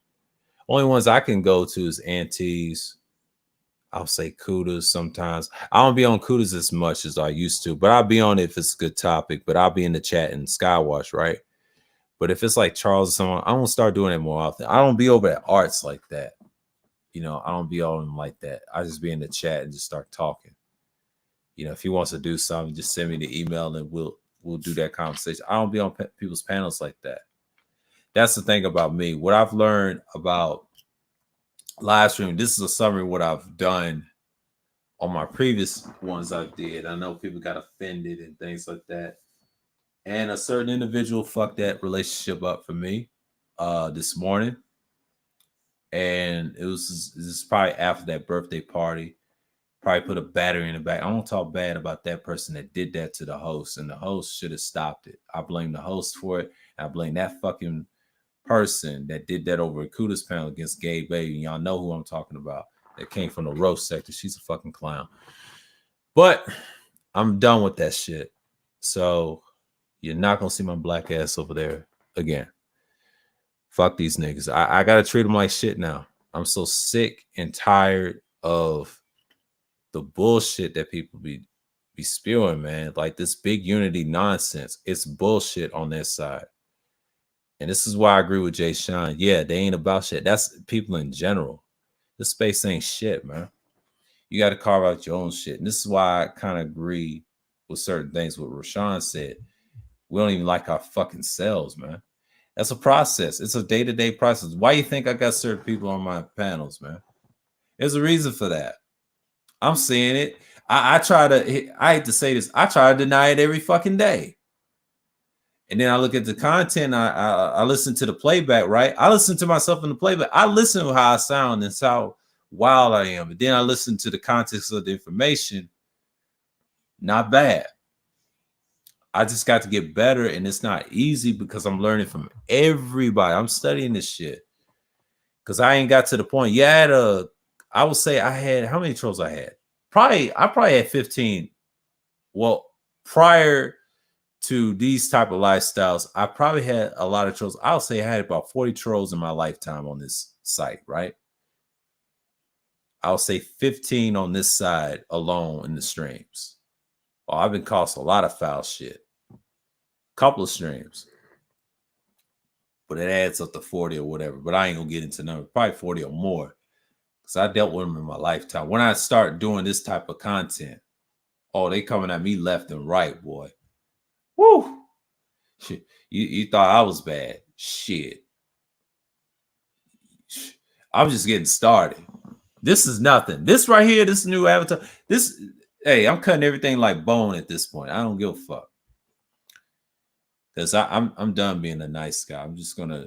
Only ones I can go to is Antes. I'll say Kudas sometimes. I don't be on Kudas as much as I used to, but I'll be on it if it's a good topic. But I'll be in the chat and Skywash, right? But if it's like Charles or someone, I'm gonna start doing it more often. I don't be over at arts like that. You know, I don't be on them like that. I just be in the chat and just start talking. You know, if he wants to do something, just send me the email and we'll do that conversation. I don't be on people's panels like that. That's the thing about me. What I've learned about live streaming, this is a summary of what I've done on my previous ones I did. I know people got offended and things like that. And a certain individual fucked that relationship up for me this morning. And this is probably after that birthday party. Probably put a battery in the back. I don't talk bad about that person that did that to the host, and the host should have stopped it. I blame the host for it. I blame that fucking person that did that over at Kuda's panel against Gabe Baby. Y'all know who I'm talking about. That came from the roast sector. She's a fucking clown. But I'm done with that shit. So you're not gonna see my black ass over there again. Fuck these niggas. I gotta treat them like shit now. I'm so sick and tired of the bullshit that people be spewing, man. Like this big unity nonsense. It's bullshit on their side. And this is why I agree with Jay Sean. Yeah, they ain't about shit. That's people in general. This space ain't shit, man. You got to carve out your own shit. And this is why I kind of agree with certain things what Rashawn said. We don't even like our fucking selves, man. That's a process. It's a day-to-day process. Why you think I got certain people on my panels, man? There's a reason for that. I'm seeing it. I hate to say this, I try to deny it every fucking day. And then I look at the content, I listen to the playback, right? I listen to myself in the playback. I listen to how I sound and how wild I am. And then I listen to the context of the information. Not bad. I just got to get better, and it's not easy because I'm learning from everybody. I'm studying this shit. Because I ain't got to the point. Yeah, I would say I had, how many trolls I had? I probably had 15. Well, prior to these type of lifestyles, I probably had a lot of trolls. I'll say I had about 40 trolls in my lifetime on this site, right? I'll say 15 on this side alone in the streams. Oh, I've been cost a lot of foul shit. Couple of streams. But it adds up to 40 or whatever. But I ain't gonna get into numbers. Probably 40 or more. Because I dealt with them in my lifetime. When I start doing this type of content, oh, they coming at me left and right, boy. Woo! Shit. You thought I was bad. Shit. I'm just getting started. This is nothing. This right here, this new avatar. Hey, I'm cutting everything like bone at this point. I don't give a fuck. Because I'm done being a nice guy. I'm just gonna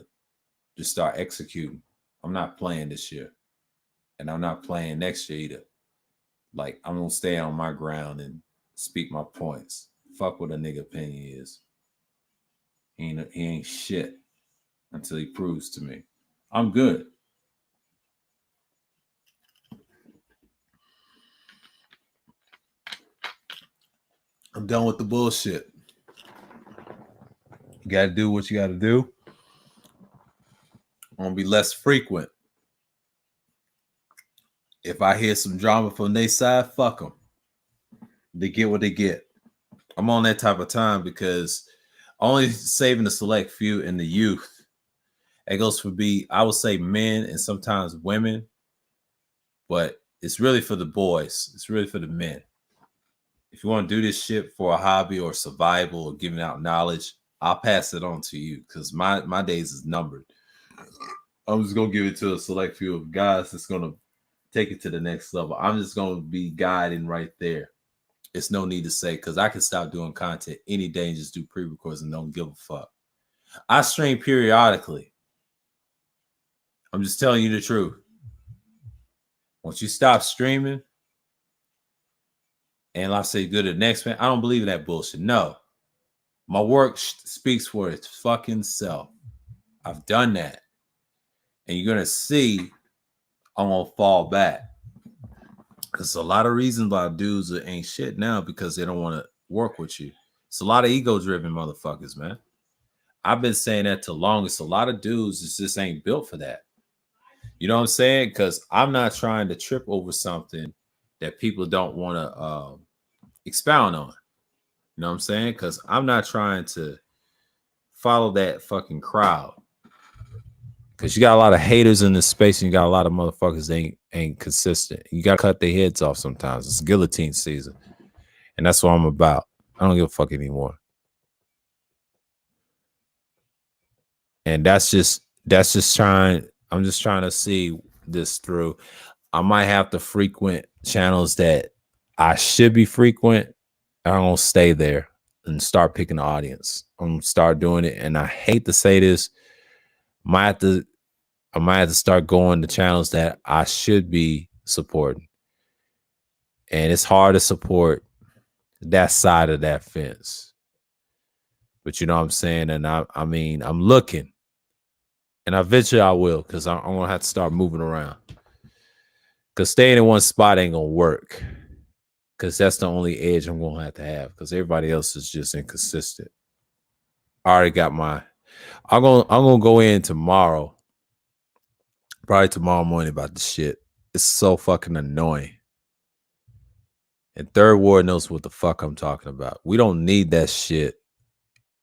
just start executing. I'm not playing this year. And I'm not playing next year either. Like, I'm gonna stay on my ground and speak my points. Fuck what a nigga opinion is. He ain't shit until he proves to me. I'm good. I'm done with the bullshit. You got to do what you got to do. I'm going to be less frequent. If I hear some drama from their side, fuck them. They get what they get. I'm on that type of time because Only saving the select few and the youth. It goes for I would say men and sometimes women, but it's really for the boys. It's really for the men. If you want to do this shit for a hobby or survival or giving out knowledge, I'll pass it on to you because my days is numbered. I'm just gonna give it to a select few of guys that's gonna take it to the next level. I'm just gonna be guiding right there. It's no need to say because I can stop doing content any day and just do pre-records and don't give a fuck. I stream periodically. I'm just telling you the truth. Once you stop streaming, and like I say, go to the next man, I don't believe in that bullshit. No, my work speaks for its fucking self. I've done that, and you're gonna see I'm gonna fall back. There's a lot of reasons why dudes ain't shit now because they don't want to work with you. It's a lot of ego-driven motherfuckers, man. I've been saying that to longest. A lot of dudes just ain't built for that. You know what I'm saying? Because I'm not trying to trip over something that people don't want to expound on. You know what I'm saying? Because I'm not trying to follow that fucking crowd. Because you got a lot of haters in this space and you got a lot of motherfuckers that ain't consistent. You got to cut their heads off sometimes. It's guillotine season. And that's what I'm about. I don't give a fuck anymore. And that's just trying. I'm just trying to see this through. I might have to frequent channels that I should be frequent. I'm gonna stay there and start picking the audience. I'm gonna start doing it. And I hate to say this, I might have to start going to channels that I should be supporting. And it's hard to support that side of that fence. But you know what I'm saying? And I mean, I'm looking. And eventually I will, because I'm gonna have to start moving around. Because staying in one spot ain't gonna work. Because that's the only edge I'm gonna have. Because everybody else is just inconsistent. I already got I'm gonna go in tomorrow. Probably tomorrow morning about the shit. It's so fucking annoying. And Third Ward knows what the fuck I'm talking about. We don't need that shit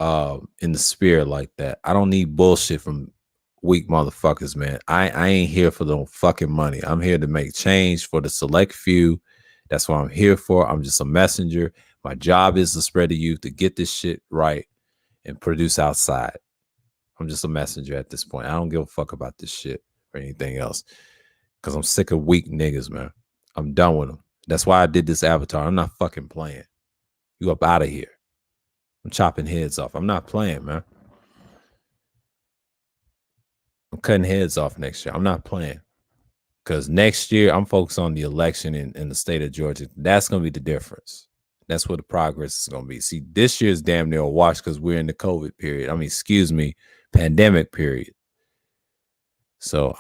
in the spirit like that. I don't need bullshit from weak motherfuckers, man. I ain't here for the fucking money. I'm here to make change for the select few. That's what I'm here for. I'm just a messenger. My job is to spread the youth, to get this shit right and produce outside. I'm just a messenger at this point. I don't give a fuck about this shit or anything else because I'm sick of weak niggas, man. I'm done with them. That's why I did this avatar. I'm not fucking playing. You up out of here. I'm chopping heads off. I'm not playing, man. I'm cutting heads off next year. I'm not playing. Because next year, I'm focused on the election in the state of Georgia. That's going to be the difference. That's where the progress is going to be. See, this year is damn near a wash because we're in the COVID period. I mean, pandemic period. So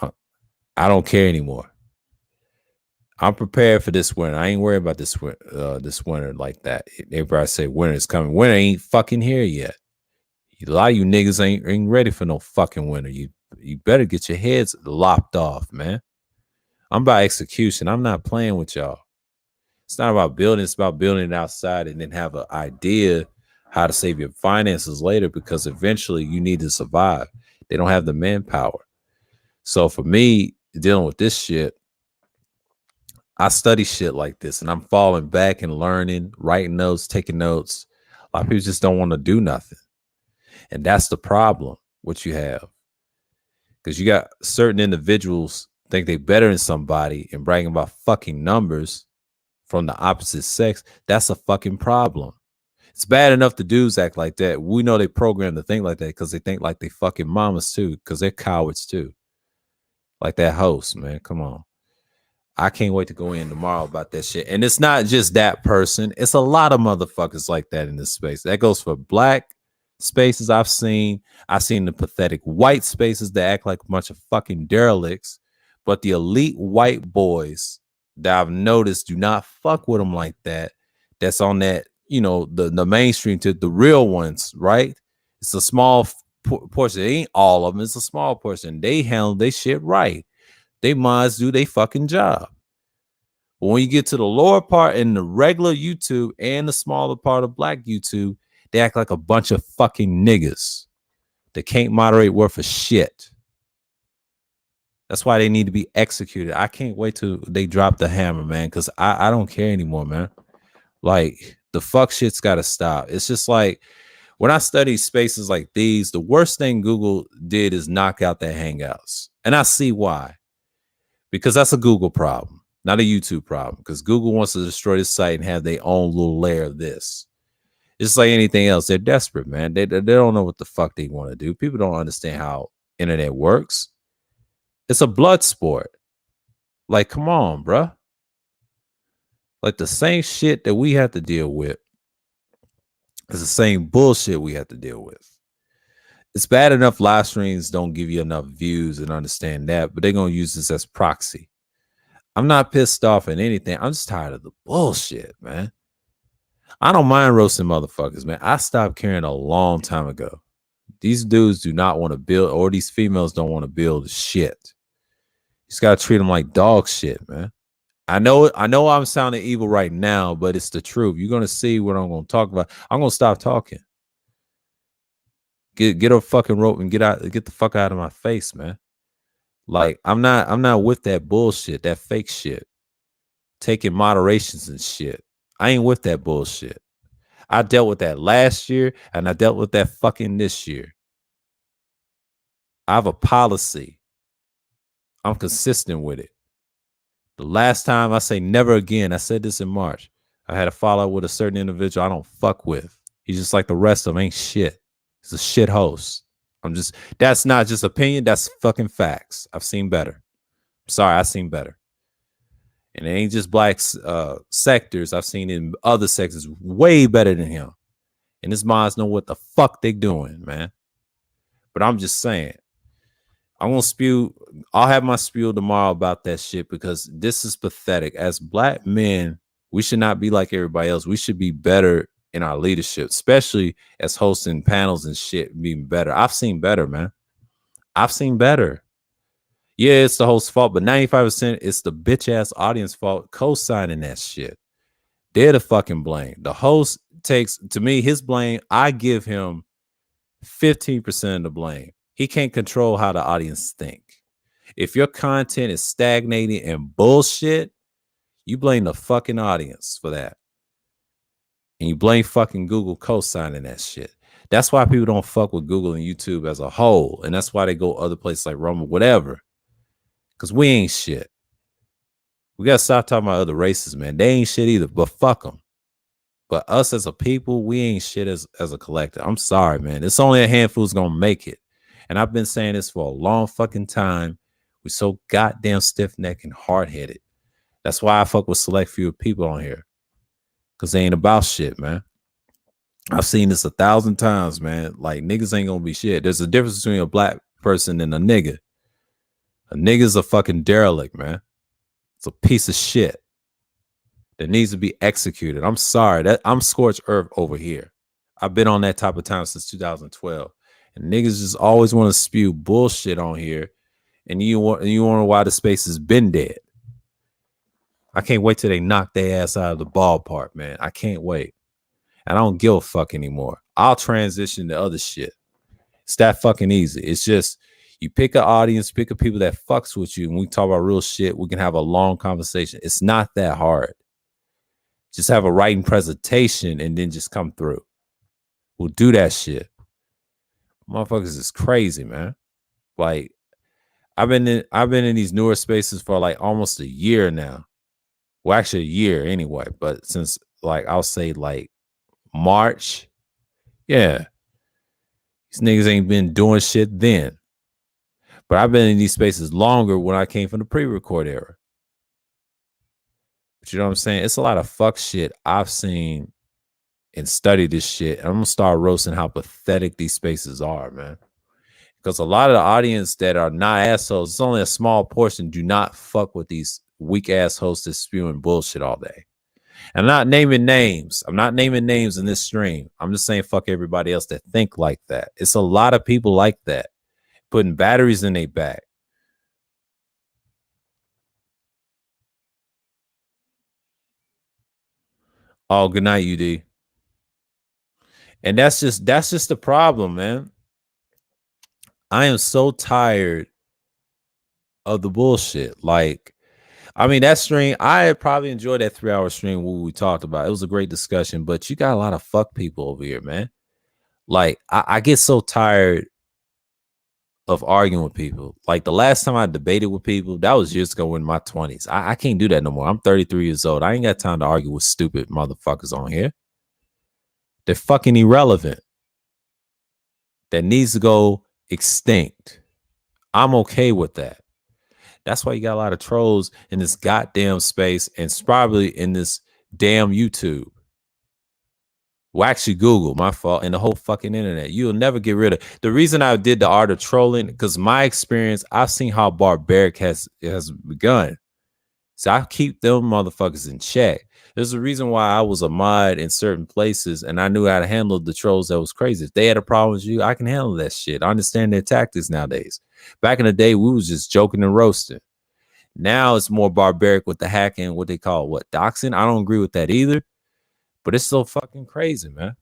I don't care anymore. I'm prepared for this winter. I ain't worried about this winter like that. Everybody say winter is coming. Winter ain't fucking here yet. A lot of you niggas ain't ready for no fucking winter. You better get your heads lopped off, man. I'm about execution. I'm not playing with y'all. It's not about building. It's about building it outside and then have an idea how to save your finances later because eventually you need to survive. They don't have the manpower. So for me, dealing with this shit, I study shit like this and I'm falling back and learning, writing notes, taking notes. A lot of people just don't want to do nothing. And that's the problem, what you have. Because you got certain individuals think they better than somebody and bragging about fucking numbers from the opposite sex. That's a fucking problem. It's bad enough the dudes act like that. We know they programmed to think like that because they think like they fucking mamas too, because they're cowards too. Like that host, man. Come on. I can't wait to go in tomorrow about that shit. And it's not just that person. It's a lot of motherfuckers like that in this space. That goes for black spaces I've seen the pathetic white spaces that act like a bunch of fucking derelicts, but the elite white boys that I've noticed do not fuck with them like that. That's on that, you know, the mainstream to the real ones, right? It's a small portion. It ain't all of them. It's a small portion. They handle they shit right. They mods do they fucking job. But when you get to the lower part in the regular YouTube and the smaller part of black YouTube, They act like a bunch of fucking niggas that can't moderate worth a shit. That's why they need to be executed. I can't wait till they drop the hammer, man, because I don't care anymore, man. Like, the fuck shit's got to stop. It's just like, when I study spaces like these, the worst thing Google did is knock out their Hangouts. And I see why. Because that's a Google problem, not a YouTube problem. Because Google wants to destroy this site and have their own little layer of this. It's like anything else. They're desperate, man. They don't know what the fuck they want to do. People don't understand how internet works. It's a blood sport. Like, come on, bruh. Like, the same shit that we have to deal with is the same bullshit we have to deal with. It's bad enough live streams don't give you enough views and understand that, but they're going to use this as proxy. I'm not pissed off at anything. I'm just tired of the bullshit, man. I don't mind roasting motherfuckers, man. I stopped caring a long time ago. These dudes do not want to build, or these females don't want to build shit. You just got to treat them like dog shit, man. I know I'm sounding evil right now, but it's the truth. You're going to see what I'm going to talk about. I'm going to stop talking. Get a fucking rope and get the fuck out of my face, man. Like, I'm not with that bullshit, that fake shit. Taking moderations and shit. I ain't with that bullshit. I dealt with that last year and I dealt with that fucking this year. I have a policy. I'm consistent with it. The last time I say never again, I said this in March. I had a fallout with a certain individual I don't fuck with. He's just like the rest of them, ain't shit. He's a shit host. That's not just opinion, that's fucking facts. I've seen better. I'm sorry, I've seen better. And it ain't just black sectors. I've seen in other sectors way better than him. And his minds know what the fuck they doing, man. But I'm just saying, I'll have my spiel tomorrow about that shit because this is pathetic. As black men, we should not be like everybody else. We should be better in our leadership, especially as hosting panels and shit, being better. I've seen better, man. I've seen better. Yeah, it's the host's fault, but 95% it's the bitch ass audience fault co-signing that shit. They're the fucking blame. The host takes, to me, his blame. I give him 15% of the blame. He can't control how the audience think. If your content is stagnating and bullshit, you blame the fucking audience for that. And you blame fucking Google co-signing that shit. That's why people don't fuck with Google and YouTube as a whole. And that's why they go other places like Rumble, whatever. Because we ain't shit. We got to stop talking about other races, man. They ain't shit either, but fuck them. But us as a people, we ain't shit as a collective. I'm sorry, man. It's only a handful who's going to make it. And I've been saying this for a long fucking time. We're so goddamn stiff-necked and hard-headed. That's why I fuck with select few people on here. Because they ain't about shit, man. I've seen this 1,000 times, man. Like, niggas ain't going to be shit. There's a difference between a black person and a nigga. A nigga's a fucking derelict, man. It's a piece of shit that needs to be executed. I'm sorry. I'm scorched earth over here. I've been on that type of time since 2012. And niggas just always want to spew bullshit on here. And you wonder why the space has been dead. I can't wait till they knock their ass out of the ballpark, man. I can't wait. And I don't give a fuck anymore. I'll transition to other shit. It's that fucking easy. It's just, you pick an audience, pick a people that fucks with you, and we talk about real shit. We can have a long conversation. It's not that hard. Just have a writing presentation and then just come through. We'll do that shit. Motherfuckers is crazy, man. Like, I've been in these newer spaces for like almost a year now. Well, actually a year anyway, but since like I'll say like March, yeah. These niggas ain't been doing shit then. But I've been in these spaces longer when I came from the pre-record era. But you know what I'm saying? It's a lot of fuck shit I've seen and studied this shit. I'm gonna start roasting how pathetic these spaces are, man. Because a lot of the audience that are not assholes, it's only a small portion, do not fuck with these weak ass hosts that's spewing bullshit all day. And I'm not naming names. I'm not naming names in this stream. I'm just saying fuck everybody else that think like that. It's a lot of people like that, putting batteries in their back. Oh, good night, UD. And that's just the problem, man. I am so tired of the bullshit. Like, I mean, that stream, I probably enjoyed that 3 hour stream where we talked about. It was a great discussion, but you got a lot of fuck people over here, man. Like, I get so tired of arguing with people. Like the last time I debated with people, that was years ago in my 20s. I can't do that no more. I'm 33 years old. I ain't got time to argue with stupid motherfuckers on here. They're fucking irrelevant. That needs to go extinct. I'm okay with that. That's why you got a lot of trolls in this goddamn space and probably in this damn YouTube. Well, actually, Google, my fault, and the whole fucking internet. You'll never get rid of. The reason I did the art of trolling, because my experience, I've seen how barbaric has begun. So I keep them motherfuckers in check. There's a reason why I was a mod in certain places, and I knew how to handle the trolls that was crazy. If they had a problem with you, I can handle that shit. I understand their tactics nowadays. Back in the day, we was just joking and roasting. Now it's more barbaric with the hacking, what they call doxing. I don't agree with that either. But it's so fucking crazy, man.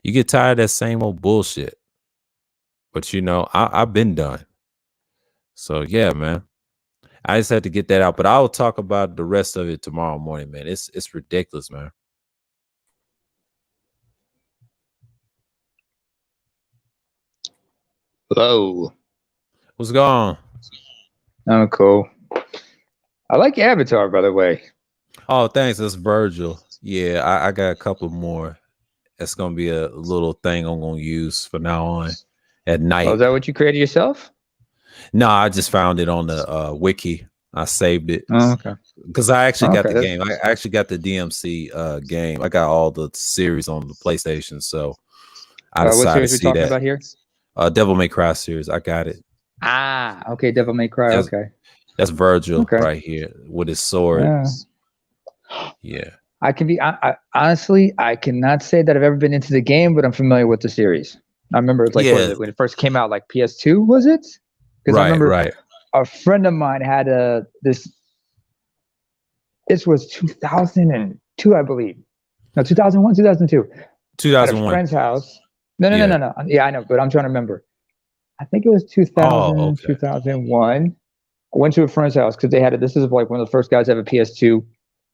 You get tired of that same old bullshit. But you know, I've been done. So yeah, man. I just had to get that out. But I will talk about the rest of it tomorrow morning, man. It's ridiculous, man. Hello. What's going on? I'm cool. I like your avatar, by the way. Oh, thanks. That's Virgil. Yeah, I got a couple more. That's gonna be a little thing I'm gonna use from now on at night. Oh, is that what you created yourself? No, I just found it on the wiki. I saved it. Oh, okay. Because I actually got the game. I actually got the DMC game. I got all the series on the PlayStation. So I decided what series to we see talking that. about here? Devil May Cry series. I got it. Ah, okay. Devil May Cry. Okay. That's Virgil right here with his sword. Yeah. I can be honestly, I cannot say that I've ever been into the game, but I'm familiar with the series. I remember it's like when it first came out, like PS2, was it? Because I remember a friend of mine had this was 2002, I believe. No, 2001, 2002. 2001. At a friend's house. No. Yeah, I know, but I'm trying to remember. I think it was 2000, 2001. I went to a friend's house because they had it. This is like one of the first guys to have a PS2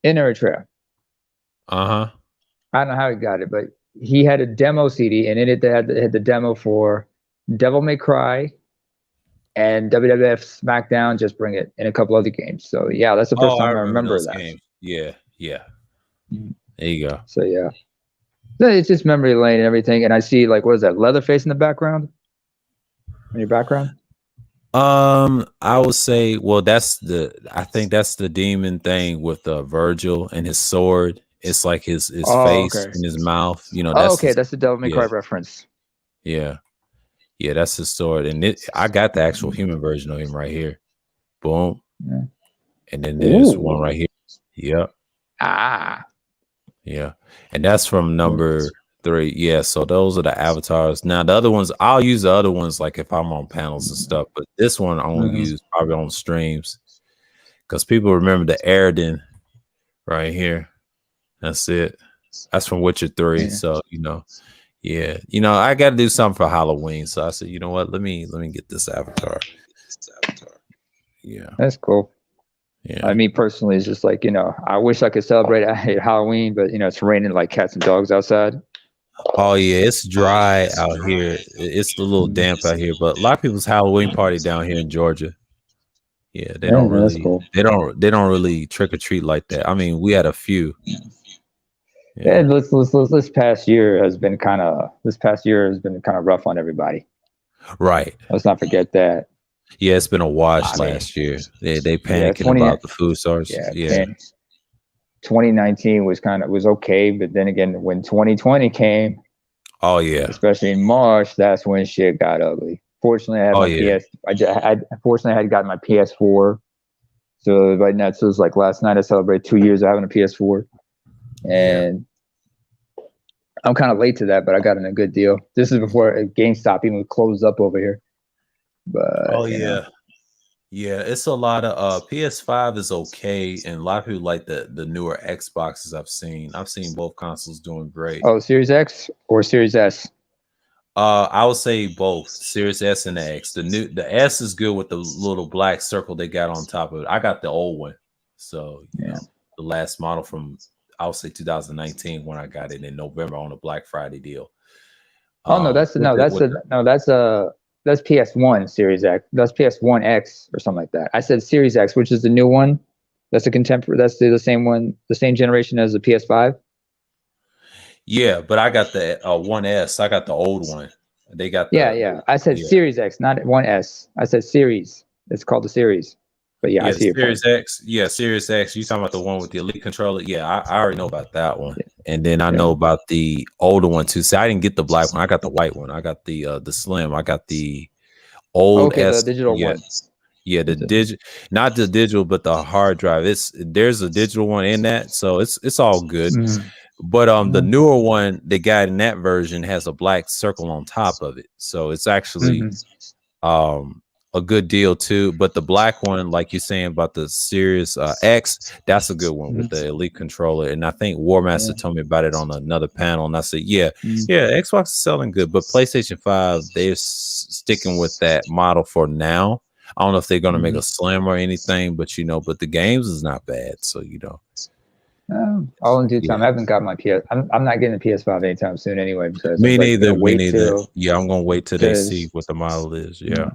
in Eritrea. I don't know how he got it, but he had a demo CD, and in it they had the demo for Devil May Cry and WWF SmackDown, Just Bring It, and a couple other games. So yeah, that's the first time I remember that. Games. Yeah. There you go. So yeah, it's just memory lane and everything. And I see like, what is that, Leatherface in the background? In your background? I would say, well, I think that's the demon thing with Virgil and his sword. It's like his face and his mouth. You know. That's the Devil May Cry reference. Yeah, that's his sword, and I got the actual human version of him right here. Boom. Yeah. And then there's one right here. Yep. Yeah, and that's from number 3. Yeah, so those are the avatars. Now the other ones, I'll use the other ones like if I'm on panels and stuff, but this one I only use probably on streams because people remember the Airden right here. That's it. That's from Witcher 3. Yeah. So I got to do something for Halloween. So I said, you know what? Let me get this avatar. Yeah, that's cool. Yeah, I mean, personally, it's just like, I wish I could celebrate Halloween, but it's raining like cats and dogs outside. Oh yeah, it's dry out here. It's a little damp out here, but a lot of people's Halloween party down here in Georgia. Yeah, they don't really. Cool. They don't really trick or treat like that. I mean, we had a few. Yeah, this past year has been kind of rough on everybody. Right. Let's not forget that. Yeah, it's been a wash last year. They panicking about the food stores. Yeah. 2019 was okay, but then again, when 2020 came, especially in March, that's when shit got ugly. Fortunately, I had my PS. I had gotten my PS4. So right now, so it's like last night I celebrated 2 years of having a PS4, and I'm kind of late to that, but I got in a good deal. This is before GameStop even closed up over here. But Yeah, it's a lot of PS5 is okay, and a lot of people like the newer Xboxes I've seen. I've seen both consoles doing great. Oh, Series X or Series S? I would say both, Series S and the X. The S is good with the little black circle they got on top of it. I got the old one, so you know the last model from I would say 2019 when I got it in November on a Black Friday deal. Oh no, that's PS1 Series X. That's PS1 X or something like that. I said Series X, which is the new one. That's the contemporary. That's the same one, the same generation as the PS5. Yeah, but I got the 1S. I got the old one. They got yeah. I said Series X, not 1S. I said Series. It's called the Series. But yeah, I see your Series point. X. Yeah, Series X. You talking about the one with the Elite controller? Yeah, I already know about that one. And then I know about the older one too. See, I didn't get the black one. I got the white one. I got the Slim. I got the old the digital one. Yeah, the digital, not the digital, but the hard drive. There's a digital one in that, so it's all good. But the newer one, they got in that version has a black circle on top of it, so it's actually a good deal too. But the black one, like you're saying about the Series X, that's a good one with the Elite controller. And I think War Master told me about it on another panel, and I said, yeah, Xbox is selling good, but PlayStation 5, they're sticking with that model for now. I don't know if they're going to make a Slim or anything, but but the games is not bad, so all in due time. I haven't got my PS. I'm not getting a PS5 anytime soon anyway. Because me neither. Me neither. Yeah, I'm gonna wait till they see what the model is. Yeah,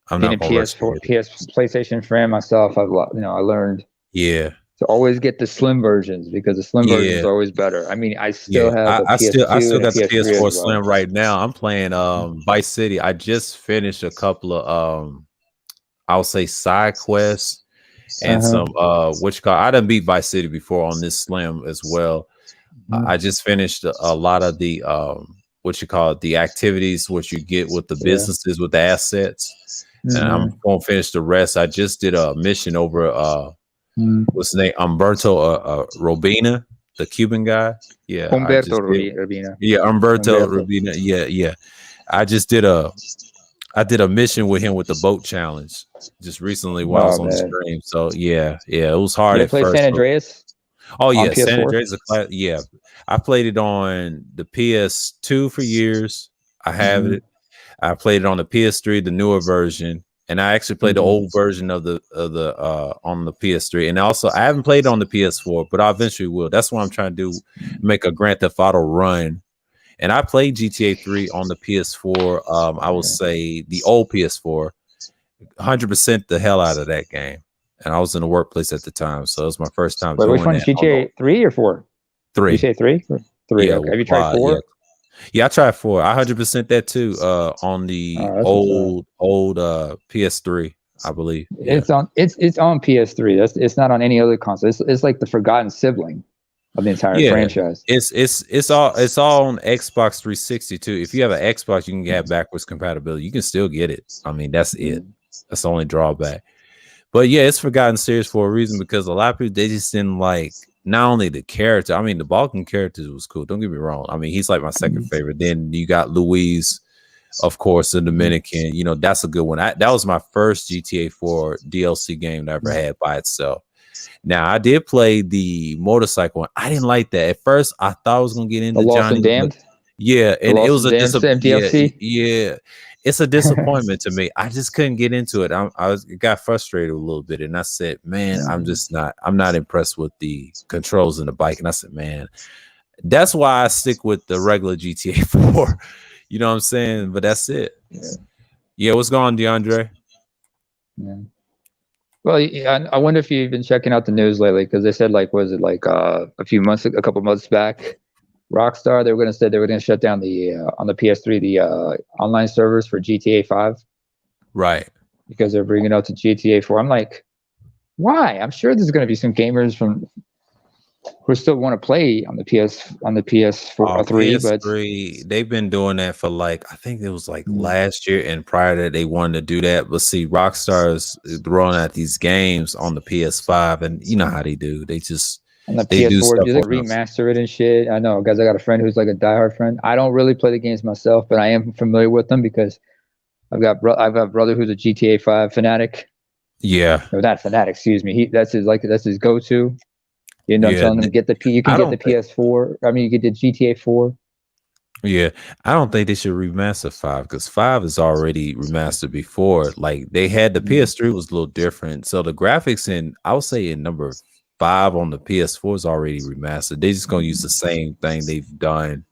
I'm not gonna PS4, PlayStation fan myself. I learned. Yeah. To always get the slim versions because the slim versions are always better. I mean, I still have I still got the PS4 well. Slim right now. I'm playing Vice City. I just finished a couple of I'll say side quests and some I done beat Vice City before on this Slim as well. I just finished a lot of the the activities what you get with the businesses with the assets. And I'm gonna finish the rest. I just did a mission over what's his name? Umberto Robina, the Cuban guy. Yeah, Umberto Robina. Yeah, Umberto Robina. Yeah. I did a mission with him with the boat challenge just recently while I was on the stream. So yeah, it was hard at first. San Andreas? Oh yeah, San Andreas. Yeah, I played it on the PS2 for years. I have it. I played it on the PS3, the newer version. And I actually played the old version of the on the PS3, and also I haven't played it on the PS4, but I eventually will. That's what I'm trying to do, make a Grand Theft Auto run. And I played GTA 3 on the PS4. I will say the old PS4, 100% the hell out of that game. And I was in the workplace at the time, so it was my first time. Wait, which one? GTA 3 or 4? 3. GTA 3. 3. Yeah, okay. Have you tried 4? Yeah, I tried 4. I 100% that too. On the old PS3, I believe. Yeah. It's on PS3. It's not on any other console. It's like the forgotten sibling of the entire franchise. It's all on Xbox 360 too. If you have an Xbox, you can get backwards compatibility. You can still get it. I mean, that's it. That's the only drawback. But yeah, it's forgotten series for a reason because a lot of people they just didn't like. Not only the character, I mean, the Balkan characters was cool. Don't get me wrong. I mean, he's like my second favorite. Then you got Luis, of course, the Dominican. That's a good one. That was my first GTA 4 DLC game that I ever had by itself. Now, I did play the motorcycle one. I didn't like that. At first, I thought I was going to get into Johnny. Damned? Yeah, and it was a DLC. Yeah. It's a disappointment to me. I just couldn't get into it. I got frustrated a little bit, and I said, "Man, I'm not impressed with the controls in the bike." And I said, "Man, that's why I stick with the regular GTA 4." You know what I'm saying? But that's it. Yeah, what's going on, DeAndre? Yeah. Well, I wonder if you've been checking out the news lately because they said a couple months back. Rockstar, they were going to shut down on the PS3 the online servers for GTA 5. Right. Because they're bringing it out to GTA 4. I'm like, why? I'm sure there's going to be some gamers who still want to play on the PS4 3. PS3, but they've been doing that for I think it was last year and prior to that they wanted to do that. But see, Rockstar is throwing out these games on the PS5, and you know how they do. They just on the PS4, do they remaster it and shit? I know, guys. I got a friend who's like a diehard friend. I don't really play the games myself, but I am familiar with them because I've got a brother who's a GTA 5 fanatic. Yeah. No, not Fanatic. Excuse me. That's his go-to. You end up telling him get the you can get the PS4. I mean, you get the GTA 4. Yeah, I don't think they should remaster 5 because 5 is already remastered before. Like they had the PS3 was a little different, so the graphics I would say in number 5 on the PS4 is already remastered. They're just gonna use the same thing they've done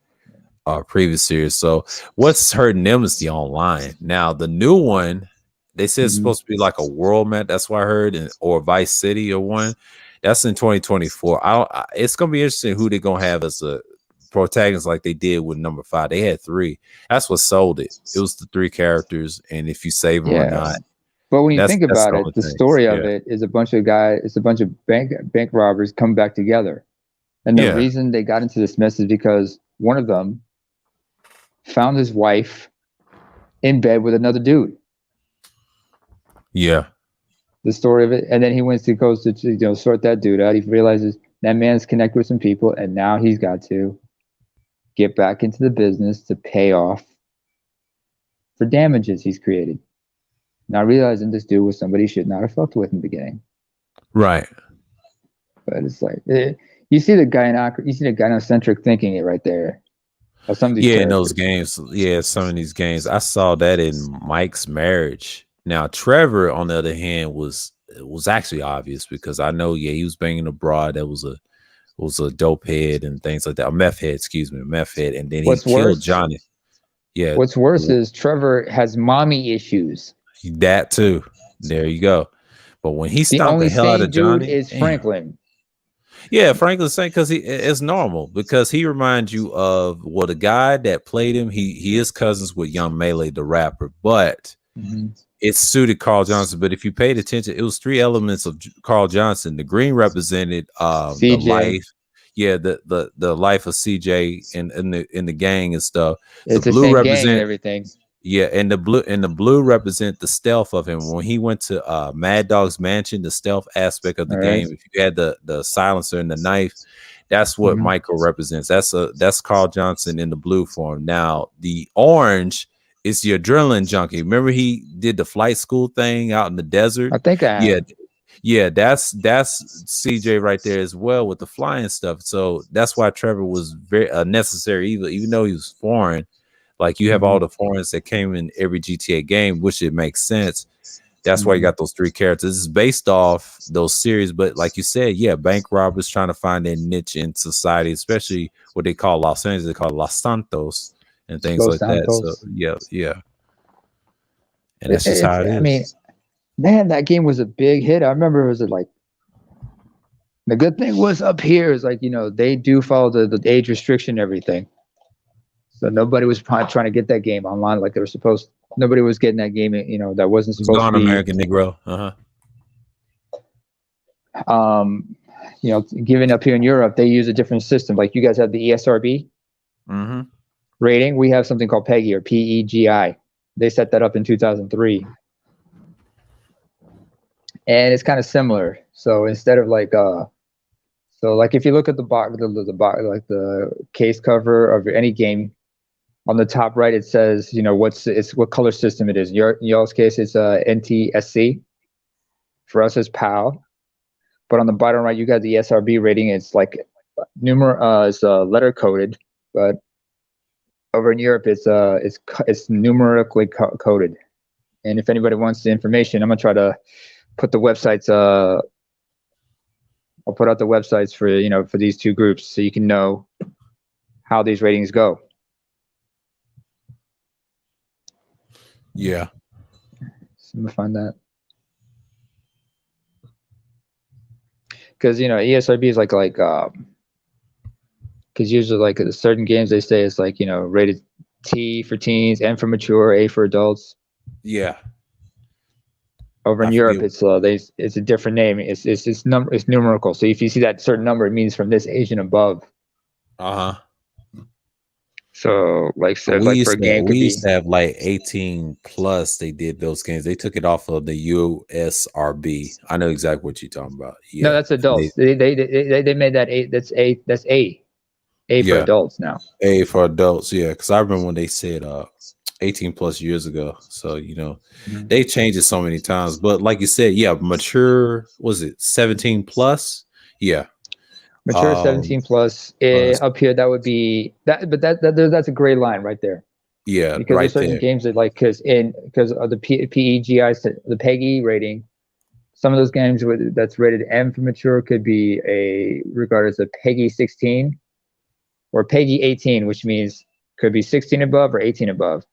previous series. So what's hurting them is the online. Now the new one, they said it's supposed to be like a world map. That's what I heard, or Vice City or one. That's in 2024. It's gonna be interesting who they're gonna have as a protagonist like they did with number 5. They had 3. That's what sold it. It was the 3 characters, and if you save them or not. But when you think about it, the story of it is a bunch of guys. It's a bunch of bank robbers come back together, and the reason they got into this mess is because one of them found his wife in bed with another dude. Yeah. The story of it, and then he goes to sort that dude out. He realizes that man's connected with some people, and now he's got to get back into the business to pay off for damages he's created. Not realizing this dude was somebody he should not have fucked with in the beginning. Right. But it's like you see the gynocentric thinking it right there. In those games. Yeah, some of these games. I saw that in Mike's Marriage. Now, Trevor, on the other hand, was actually obvious because I know, he was banging a broad that was a dope head and things like that. A meth head, and then he killed Johnny. Yeah. What's worse is Trevor has mommy issues. That too. There you go. But when he stomped the hell out of Johnny, is Franklin. Yeah, Franklin's saying because it's normal because he reminds you of the guy that played him. He is cousins with Young Melee, the rapper, but it suited Carl Johnson. But if you paid attention, it was 3 elements of Carl Johnson. The green represented the life, the life of CJ in the gang and stuff. It's the blue represented everything. Yeah, and the blue represent the stealth of him. When he went to Mad Dog's mansion, the stealth aspect of the game. If you had the silencer and the knife, that's what Michael represents. That's Carl Johnson in the blue form. Now the orange is the adrenaline junkie. Remember he did the flight school thing out in the desert? I think I have. Yeah, that's CJ right there as well with the flying stuff. So that's why Trevor was very necessary, even though he was foreign. Like you have all the foreigners that came in every GTA game, which it makes sense. That's why you got those 3 characters. It's based off those series, but like you said, bank robbers trying to find their niche in society, especially what they call Los Angeles. They call Los Santos and things like that. So yeah. And that's just how it is. I mean, man, that game was a big hit. I remember it was like the good thing was up here is like, they do follow the age restriction and everything. So nobody was trying to get that game online like they were supposed. Nobody was getting that game, that wasn't supposed to be. American Negro. Given up here in Europe, they use a different system. Like you guys have the ESRB rating. We have something called PEGI or PEGI. They set that up in 2003. And it's kind of similar. So instead of like if you look at the box, like the case cover of any game, on the top right it says what color system it is. In y'all's case, it's NTSC. For us, it's PAL. But on the bottom right, you got the SRB rating. It's like it's letter coded, but over in Europe, it's numerically coded. And if anybody wants the information, I'm gonna try to put the websites. I'll put out the websites for these 2 groups so you can know how these ratings go. Yeah. So I'm gonna find that. Because ESRB is like because usually like certain games they say it's like rated T for teens, M for mature, A for adults. Yeah. Over in Europe, it's a different name. It's numerical. So if you see that certain number, it means from this age and above. So like for a game, we used to have like 18 plus. They did those games. They took it off of the USRB. I know exactly what you're talking about. Yeah. No, that's adults. They made that A. That's A for adults now. A for adults. Yeah, because I remember when they said 18 plus years ago. So, you know, they changed it so many times. But like you said, yeah, mature, was it 17 plus? Yeah. Mature 17 plus. Up here, that would be that, but that's a gray line right there. Yeah, because there's certain games that like because of the PEGI, the PEGI rating, some of those games that's rated M for mature could be regarded as a PEGI 16 or PEGI 18, which means could be 16 above or 18 above.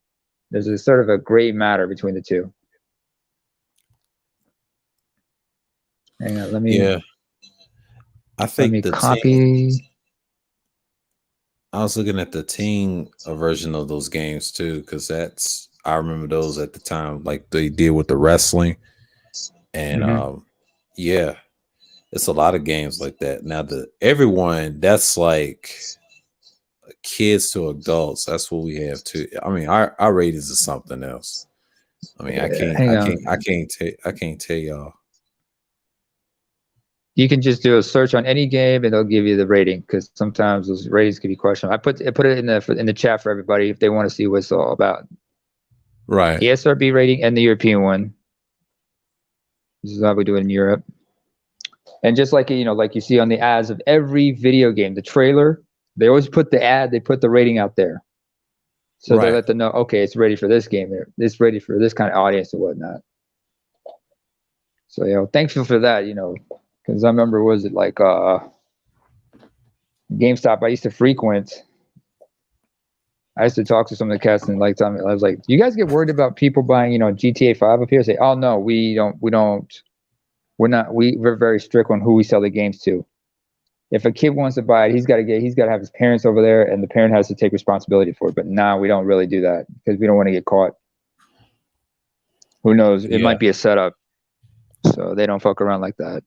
There's a sort of a gray matter between the two. Hang on, let me. Yeah, I think let me copy. I was looking at the teen version of those games too, because I remember those at the time, like they did with the wrestling, and yeah, it's a lot of games like that. Now everyone that's like kids to adults, that's what we have too. I mean, our ratings is something else. I mean, I can't tell y'all. You can just do a search on any game and they'll give you the rating because sometimes those ratings can be questionable. I put it in the chat for everybody if they want to see what it's all about. Right. The ESRB rating and the European one. This is how we do it in Europe. And just like like you see on the ads of every video game, the trailer, they always put the ad, they put the rating out there. So they let them know, okay, it's ready for this game. It's ready for this kind of audience and whatnot. So thankful for that, because I remember, was it like GameStop I used to frequent? I used to talk to some of the cats and I was like, do you guys get worried about people buying, GTA 5 up here? Say, oh no, we're very strict on who we sell the games to. If a kid wants to buy it, he's got to have his parents over there and the parent has to take responsibility for it. But now we don't really do that because we don't want to get caught. Who knows? It might be a setup. So they don't fuck around like that.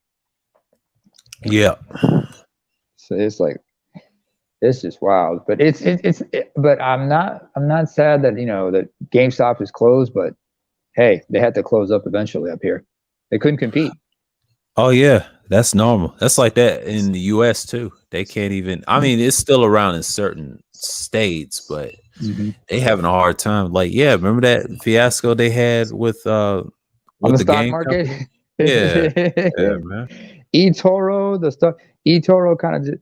Yeah. So it's like, it's just wild, but but I'm not sad that that GameStop is closed, but hey, they had to close up eventually up here. They couldn't compete. Oh yeah, that's normal. That's like that in the US too. They can't even. I mean, it's still around in certain states, but they having a hard time. Like, yeah, remember that fiasco they had with on the stock market? Yeah, yeah, man. eToro, the stuff. eToro kind of.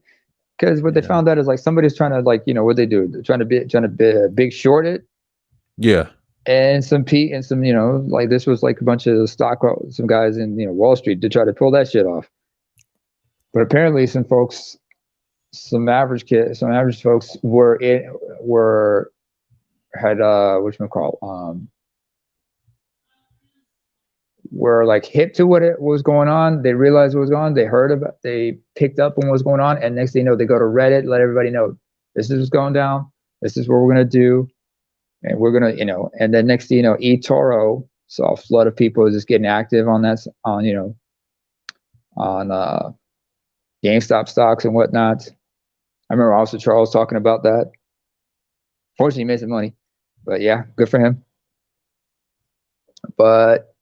Because what they found out is like somebody's trying to what they do? They're trying to big short it. Yeah. And some like this was like a bunch of some guys in Wall Street to try to pull that shit off. But apparently some average folks were like hip to what was going on. They realized what was going on. They picked up on what was going on. And next thing you know, they go to Reddit, let everybody know this is what's going down. This is what we're going to do. And we're going to, and then next thing you know, eToro saw a flood of people just getting active on that, on GameStop stocks and whatnot. I remember also Charles talking about that. Fortunately, he made some money, but yeah, good for him. But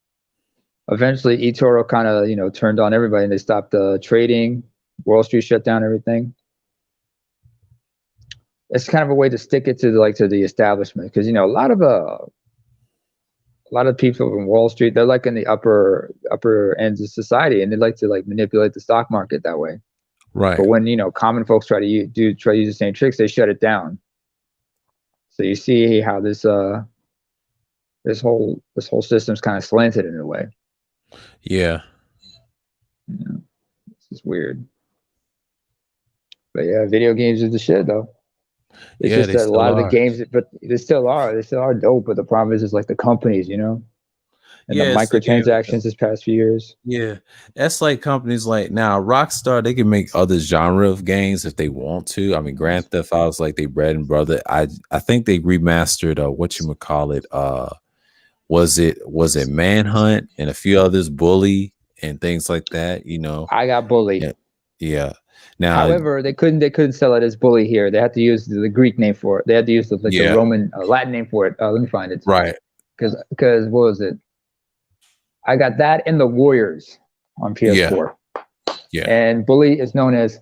eventually, eToro kind of turned on everybody, and they stopped trading. Wall Street shut down everything. It's kind of a way to stick it to the establishment, because a lot of people in Wall Street, they're like in the upper ends of society, and they like to manipulate the stock market that way. Right. But when common folks try to use the same tricks, they shut it down. So you see how this whole system's kind of slanted in a way. Yeah. This is weird. But yeah, video games is the shit though. It's just that a lot of the games, but they still are dope. But the problem is like the companies, and the microtransactions this past few years. Yeah, that's like companies like now Rockstar. They can make other genre of games if they want to. I mean, Grand Theft Auto is like their bread and butter. I think they remastered was it Manhunt and a few others, Bully and things like that. I got Bully. Yeah. Now, however, they couldn't sell it as Bully here. They had to use the Greek name for it. They had to use the Roman Latin name for it. Let me find it. Right. Because what was it? I got that in the Warriors on PS4. Yeah. And Bully is known as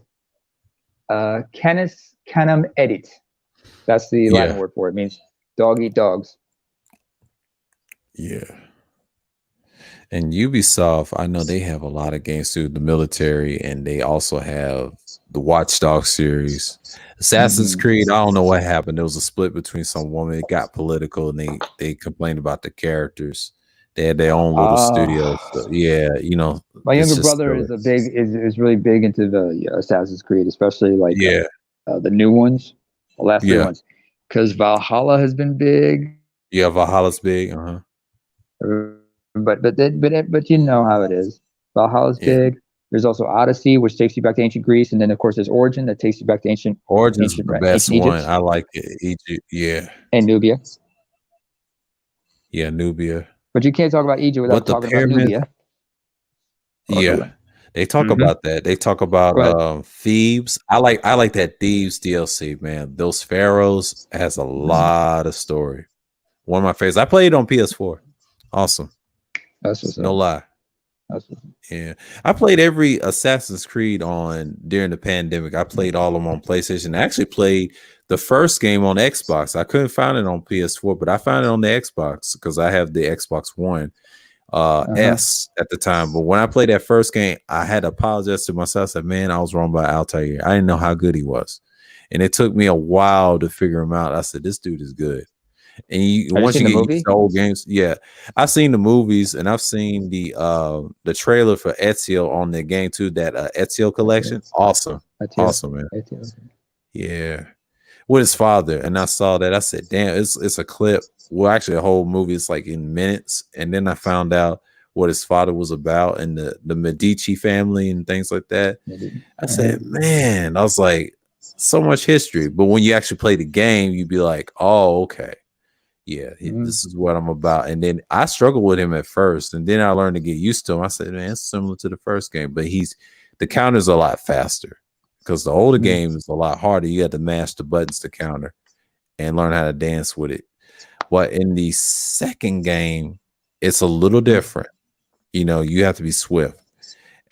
Canis Canem Edit. That's the Latin word for it. It means dog eat dogs. Yeah. And Ubisoft, I know they have a lot of games through the military, and they also have the Watch Dogs series. Assassin's Creed, I don't know what happened. There was a split between some woman. It got political, and they complained about the characters. They had their own little studio. So, yeah, my younger brother is really big into the Assassin's Creed, especially like the new ones, the last three ones, because Valhalla has been big. Yeah, Valhalla's big. But you know how it is. Valhalla's big. There's also Odyssey, which takes you back to ancient Greece, and then of course there's Origin that takes you back to ancient. Origin's the best one. I like it. Egypt, and Nubia. Yeah, Nubia. But you can't talk about Egypt without talking about Nubia. Yeah, they talk about that. They talk about Thebes. I like that Thebes DLC, man. Those pharaohs has a lot of story. One of my favorites. I played on PS4. Awesome. That's what's no lie. Yeah, I played every Assassin's Creed during the pandemic. I played all of them on PlayStation. I actually played the first game on Xbox. I couldn't find it on PS4, but I found it on the Xbox because I have the Xbox One S at the time. But when I played that first game, I had to apologize to myself. I said, man, I was wrong about Altair. I didn't know how good he was. And it took me a while to figure him out. I said, this dude is good. And once you get used to old games, I've seen the movies and I've seen the trailer for Ezio on the game too. That Ezio collection, awesome, man. Yeah, with his father, and I saw that. I said, "Damn, it's a clip." Well, actually, a whole movie is like in minutes, and then I found out what his father was about and the Medici family and things like that. I said, "Man," I was like, so much history. But when you actually play the game, you'd be like, "Oh, okay." Yeah, this is what I'm about. And then I struggled with him at first, and then I learned to get used to him. I said, man, it's similar to the first game, but the counter's a lot faster because the older game is a lot harder. You have to mash the buttons to counter and learn how to dance with it. But in the second game, it's a little different. You have to be swift.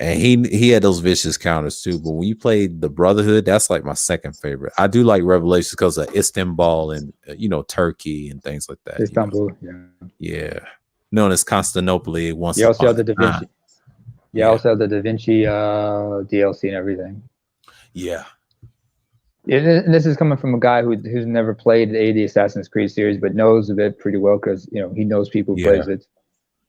And he had those vicious counters too. But when you played the Brotherhood, that's like my second favorite. I do like Revelations because of Istanbul and Turkey and things like that. Istanbul, yeah, known as Constantinople. Once you also have the Da Vinci. You also have the Da Vinci DLC and everything. Yeah. And this is coming from a guy who's never played the Assassin's Creed series, but knows of it pretty well because he knows people who plays it.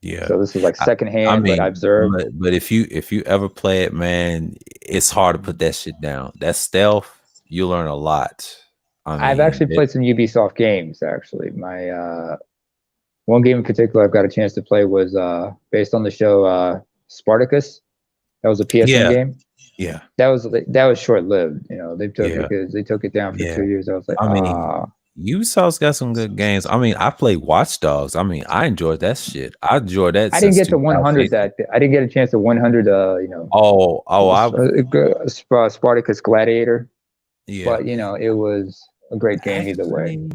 Yeah. So this is like secondhand, but I observed. But if you ever play it, man, it's hard to put that shit down. That stealth, you learn a lot. I've actually played some Ubisoft games. Actually, my one game in particular I've got a chance to play was based on the show Spartacus. That was a PSN game. Yeah, that was short lived. They took it down for 2 years. I was like, Ubisoft's got some good games. I played Watch Dogs. I enjoyed that shit. I enjoyed that. I didn't get to 100. I didn't get a chance to 100. Spartacus Gladiator. Yeah, but it was a great game either way.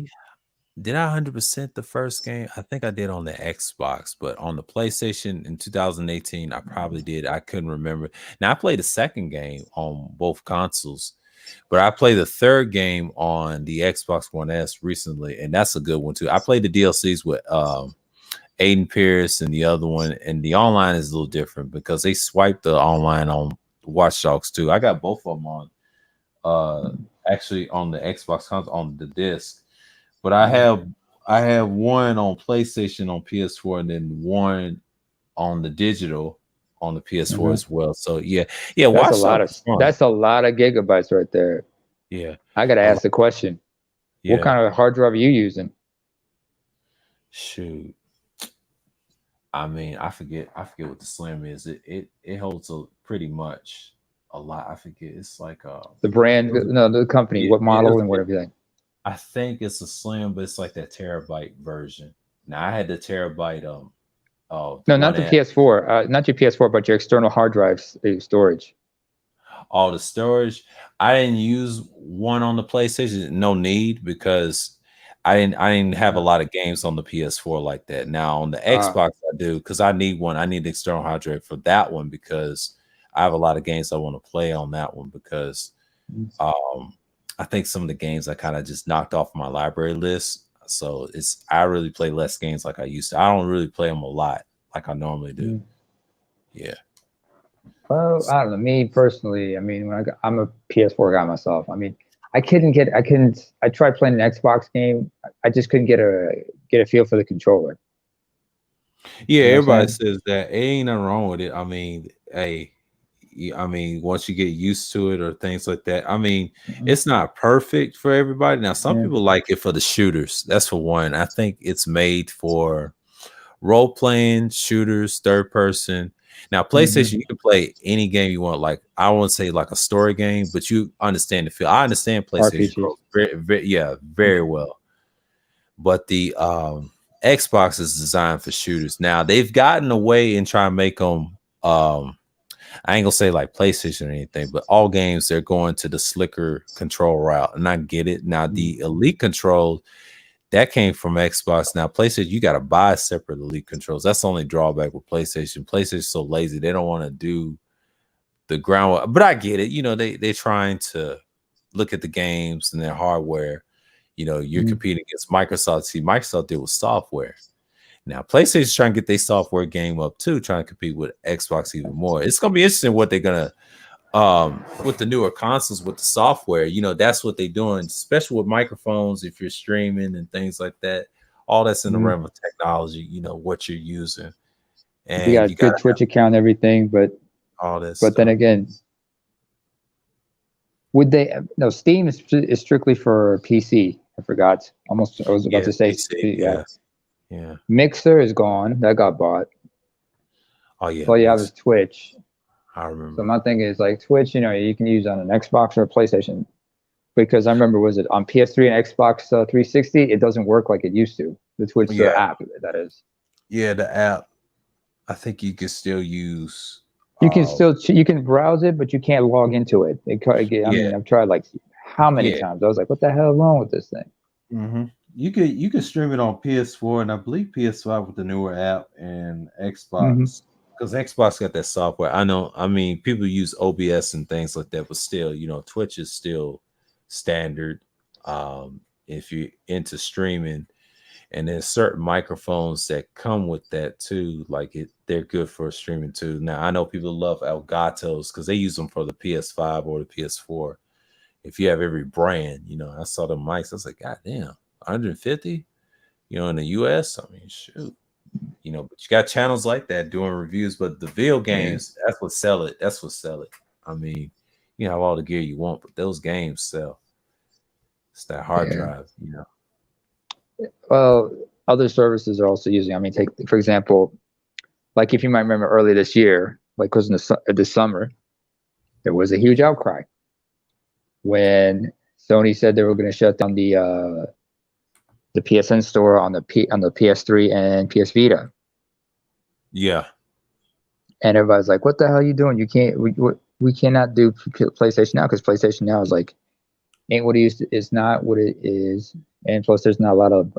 Did I 100% the first game? I think I did on the Xbox, but on the PlayStation in 2018, I probably did. I couldn't remember. Now I played the second game on both consoles. But I played the third game on the Xbox One S recently, and that's a good one too. I played the DLCs with Aiden Pierce and the other one, and the online is a little different because they swiped the online on Watch Dogs too. I got both of them on actually on the Xbox console on the disc, but I have one on PlayStation on PS4 and then one on the digital on the PS4 as well. So yeah. That's a lot of gigabytes right there. Yeah. I gotta ask the question. Yeah. What kind of hard drive are you using? Shoot. I forget what the Slim is. It holds pretty much a lot. I forget. It's like the brand, the company, what model and what everything. I think it's a Slim, but it's like that terabyte version. Now I had the terabyte no, not the PS4. Not your PS4, but your external hard drives storage. Oh, the storage. I didn't use one on the PlayStation. No need because I didn't have a lot of games on the PS4 like that. Now on the Xbox, I do because I need one. I need the external hard drive for that one because I have a lot of games I want to play on that one because I think some of the games I kind of just knocked off my library list. So I really play less games like I used to. I don't really play them a lot like I normally do. Yeah. Well, I don't know. Me personally, I mean, I'm a PS4 guy myself. I mean, I tried playing an Xbox game. I just couldn't get a feel for the controller. Yeah, everybody says that. Ain't nothing wrong with it. I mean, hey, once you get used to it or things like that, I mean, it's not perfect for everybody. Now, some people like it for the shooters. That's for one. I think it's made for role playing shooters, third person. Now, PlayStation, you can play any game you want. Like, I won't say like a story game, but you understand the feel. I understand PlayStation very well. But the Xbox is designed for shooters. Now they've gotten away and try to make them. I ain't gonna say like PlayStation or anything, but all games they're going to the slicker control route, and I get it. Now the Elite control that came from Xbox. Now PlayStation, you got to buy separate Elite controls. That's the only drawback with PlayStation. PlayStation's so lazy; they don't want to do the ground. But I get it. You know, they're trying to look at the games and their hardware. You know, you're competing against Microsoft. See, Microsoft did with software. Now, PlayStation's trying to get their software game up too, trying to compete with Xbox even more. It's gonna be interesting what they're gonna with the newer consoles with the software. You know, that's what they're doing, especially with microphones. If you're streaming and things like that, all that's in the realm of technology. You know what you're using, and you got a good Twitch account, everything, but all this. But then again, would they? No, Steam is strictly for PC. I forgot. I was about to say PC, yeah. Mixer is gone. That got bought. Oh yeah. All you have is Twitch. I remember. So my thing is like Twitch. You know, you can use on an Xbox or a PlayStation. Because I remember, was it on PS3 and Xbox 360? It doesn't work like it used to. The Twitch app, that is. Yeah, the app. I think you can still use. You can browse it, but you can't log into it. I mean, I've tried like how many times? I was like, what the hell is wrong with this thing? You can stream it on PS4 and I believe PS5 with the newer app and Xbox. Because Xbox got that software. I know. I mean, people use OBS and things like that, but still, you know, Twitch is still standard. If you're into streaming, and there's certain microphones that come with that too, like they're good for streaming too. Now I know people love Elgatos because they use them for the PS5 or the PS4. If you have every brand, you know, I saw the mics, I was like, God damn, 150, you know, in the US. I mean, shoot, you know, but you got channels like that doing reviews, but the video games, that's what sell it. That's what sell it. I mean, you have all the gear you want, but those games sell. It's that hard drive, you know. Well, other services are also using. I mean, take for example, like if you might remember earlier this year, like because in the summer, there was a huge outcry when Sony said they were going to shut down the PSN store on the PS3 and PS Vita. Yeah, and everybody's like, "What the hell are you doing? You can't. We cannot do PlayStation now because PlayStation now is like ain't what it used to. It's not what it is." And plus, there's not a lot of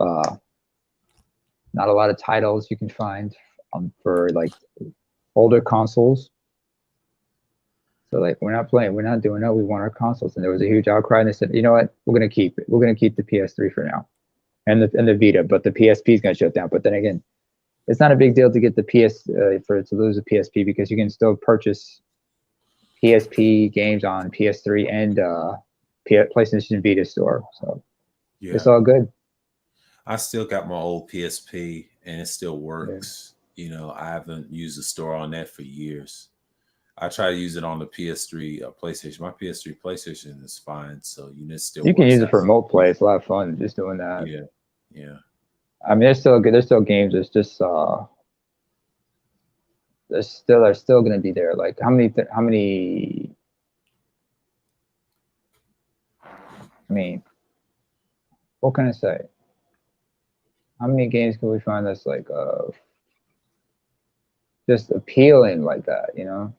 titles you can find for like older consoles. So like, we're not doing it. We want our consoles. And there was a huge outcry, and they said, you know what, we're gonna keep it. We're gonna keep the PS3 for now, and the Vita, but the PSP is gonna shut down. But then again, it's not a big deal to get the to lose a PSP because you can still purchase PSP games on PS3 and PlayStation Vita store. So. Yeah. It's all good. I still got my old PSP and it still works. Yeah. You know, I haven't used the store on that for years. I try to use it on the PS3 PlayStation. My PS3 PlayStation is fine, so it still. You can use it for remote play. It's a lot of fun just doing that. Yeah. I mean, there's still good. There's still games. It's just they're still going to be there. Like how many? I mean. What can I say? How many games can we find that's like just appealing like that? You know?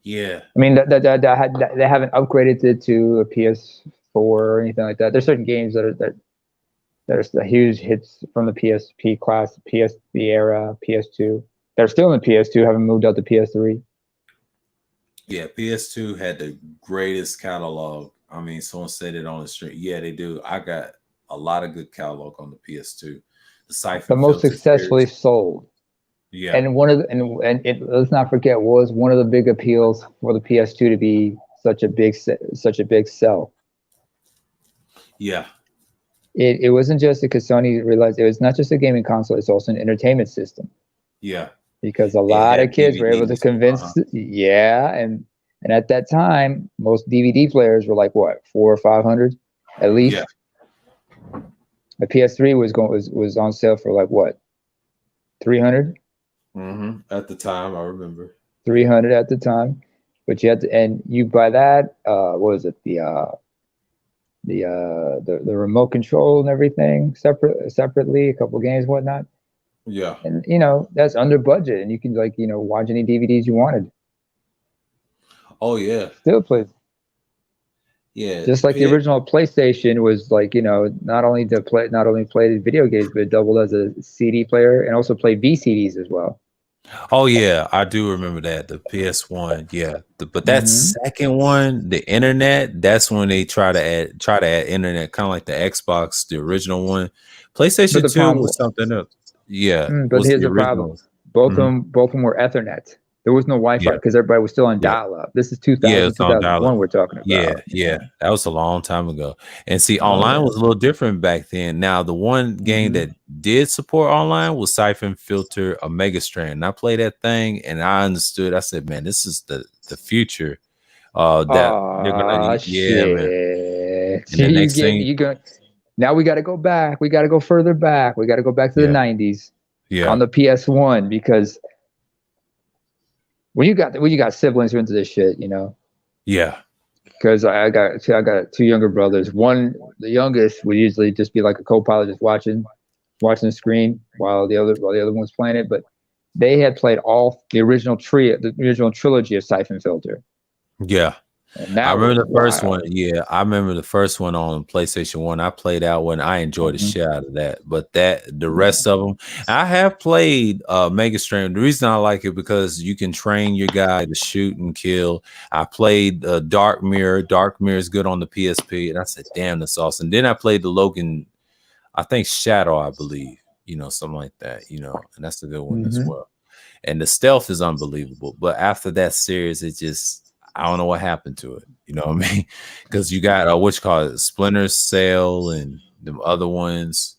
Yeah. I mean, that they haven't upgraded it to a PS4 or anything like that. There's certain games that are the huge hits from the PSP class, the era, PS2. They're still in the PS2, haven't moved out to PS3. Yeah, PS2 had the greatest catalog. I mean, someone said it on the street. Yeah, they do. I got a a lot of good catalog on the PS2. The Siphon the most Filter successfully series. sold. Yeah. And one of the, and it, let's not forget, was one of the big appeals for the PS2 to be such a big sell. Yeah. It wasn't just because Sony realized it was not just a gaming console; it's also an entertainment system. Yeah. Because a lot of kids were able to DVDs. convince, and at that time, most DVD players were like what, 400 or 500, at least. Yeah. The PS3 was on sale for like what, 300. At the time, I remember 300 at the time, but you had to, and you buy that. What was it? The remote control and everything separately, a couple games, whatnot. Yeah. And that's under budget, and you can watch any DVDs you wanted. Oh yeah. Still plays. Yeah. Just like the original PlayStation was like, not only played video games, but it doubled as a CD player and also played VCDs as well. Oh yeah, I do remember that. The PS1, yeah. But that second one, the internet, that's when they try to add internet, kind of like the Xbox, the original one. PlayStation 2 was something else. Yeah. But here's the problem. Both of them were Ethernet. There was no Wi-Fi because everybody was still on dial-up. This is 2001 we're talking about. Yeah. That was a long time ago. And see, online was a little different back then. Now, the one game that did support online was Siphon Filter Omega Strand. And I played that thing and I understood. I said, man, this is the future. That they're gonna, man. And the next thing, now we got to go back. We got to go further back. We got to go back to the 90s. Yeah. On the PS1, because when you got siblings who are into this shit, Yeah. Because I got two younger brothers. The youngest would usually just be like a co-pilot, just watching the screen while the other one was playing it. But they had played all the original trilogy of Siphon Filter. Yeah. I remember the first one. Yeah, I remember the first one on PlayStation 1. I played that one. I enjoyed the shit out of that. But the rest of them, I have played Mega Strand. The reason I like it because you can train your guy to shoot and kill. I played Dark Mirror. Dark Mirror is good on the PSP, and I said, "Damn, that's awesome." Then I played the Logan, I think Shadow, I believe, something like that, and that's a good one as well. And the stealth is unbelievable. But after that series, it just I don't know what happened to it. You know what I mean? Because you got what you call it, Splinter Cell and the other ones.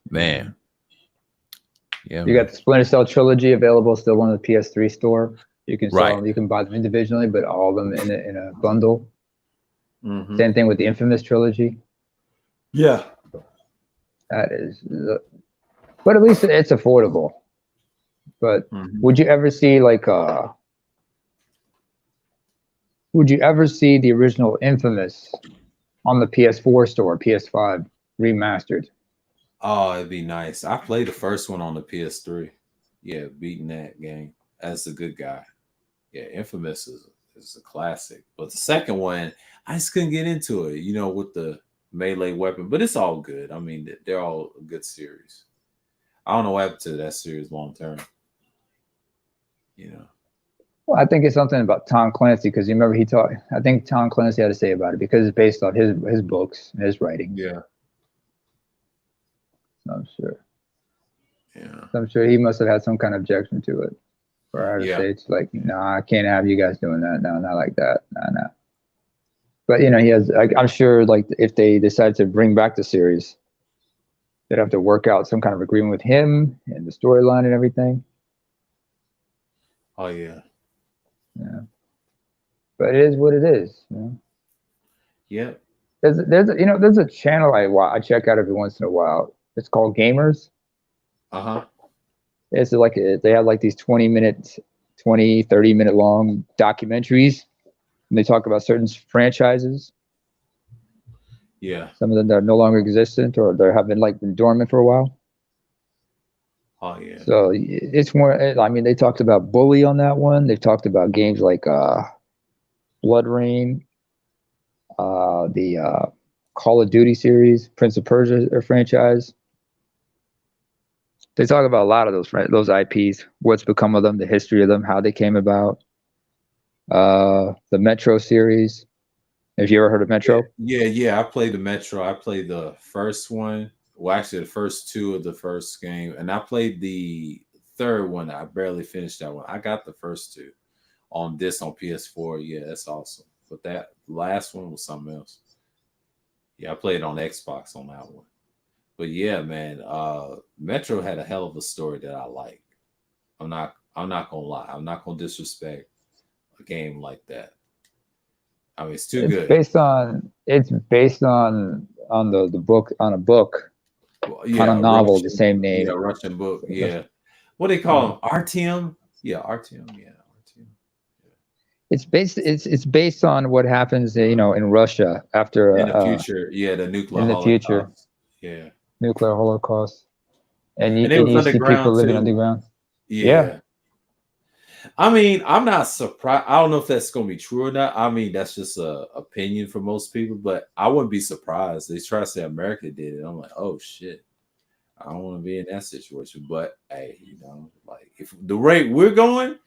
Man. Yeah. You got the Splinter Cell trilogy available still on the PS3 store. You can sell them, you can buy them individually, but all of them in a bundle. Same thing with the Infamous trilogy. Yeah. That is, but at least it's affordable. But would you ever see would you ever see the original Infamous on the PS4 store, PS5 remastered? Oh, it'd be nice. I played the first one on the PS3. Yeah, beating that game as a good guy. Yeah, Infamous is a classic. But the second one, I just couldn't get into it, with the melee weapon. But it's all good. I mean, they're all a good series. I don't know what happened to that series long term. Well, I think it's something about Tom Clancy because you remember I think Tom Clancy had to say about it because it's based on his books and his writing. Yeah. I'm sure. Yeah. I'm sure he must have had some kind of objection to it. For her to say it's like, no, I can't have you guys doing that. No, not like that. No. But he has. I'm sure, like if they decide to bring back the series, they'd have to work out some kind of agreement with him and the storyline and everything. Oh yeah. Yeah. But it is what it is. Yeah. There's a channel I check out every once in a while. It's called Gamers. It's like they have like these 30 minute long documentaries, and they talk about certain franchises. Yeah. Some of them that are no longer existent or they have been dormant for a while. Oh yeah. So it's more. I mean, they talked about Bully on that one. They've talked about games like Blood Rain, the Call of Duty series, Prince of Persia franchise. They talk about a lot of those IPs, what's become of them, the history of them, how they came about. The Metro series. Have you ever heard of Metro? Yeah. I played the Metro. I played the first one. Well, actually, the first two of the first game, and I played the third one. I barely finished that one. I got the first two on PS4. Yeah, that's awesome. But that last one was something else. Yeah, I played on Xbox on that one. But yeah, man, Metro had a hell of a story that I like. I'm not gonna lie. I'm not gonna disrespect a game like that. I mean, it's too good. It's based on the book, on a book, well, yeah, on a novel, Russian, the same name. Yeah, Russian book. Yeah, what do they call them? Artyom. Yeah, Artyom. Yeah, Artyom. It's based on what happens, in Russia after In the future. Yeah, the nuclear. In the Holocaust. future. Yeah. Nuclear Holocaust, and it was you see people living too. underground. Yeah. I mean, I'm not surprised. I don't know if that's going to be true or not. I mean, that's just a opinion for most people, but I wouldn't be surprised. They try to say America did it. I'm like, oh shit, I don't want to be in that situation. But hey, like if the rate we're going,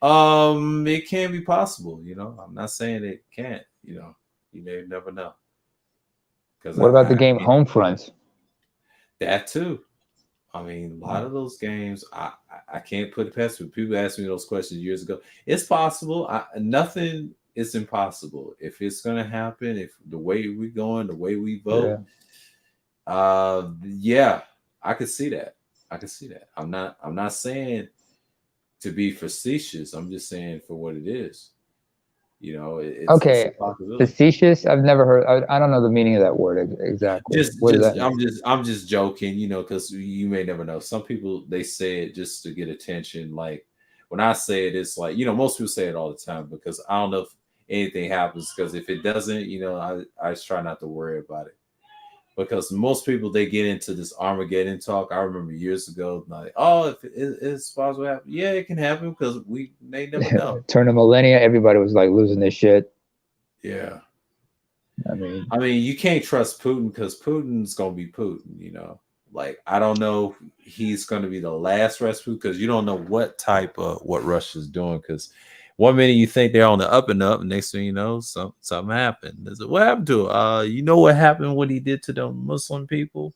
it can be possible. I'm not saying it can't. You may never know. What about the game Homefront? That too. I mean, a lot of those games, I can't put it past me. People asked me those questions years ago. It's possible. Nothing is impossible. If it's going to happen, if the way we're going, the way we vote, yeah, I could see that. I'm not saying to be facetious. I'm just saying for what it is. It's okay. Facetious. I've never heard. I don't know the meaning of that word exactly. I'm just joking. Because you may never know. Some people they say it just to get attention. Like when I say it, it's like most people say it all the time because I don't know if anything happens. Because if it doesn't, I just try not to worry about it. Because most people they get into this Armageddon talk. I remember years ago, like, oh, if it's possible to happen, yeah, it can happen because we may never know. Turn of millennia, everybody was like losing their shit. Yeah, I mean, you can't trust Putin because Putin's gonna be Putin. Like I don't know if he's gonna be the last Rasputin because you don't know what Russia's doing because. One minute you think they're on the up and up, and next thing you know, something happened. What happened to what happened? What he did to the Muslim people,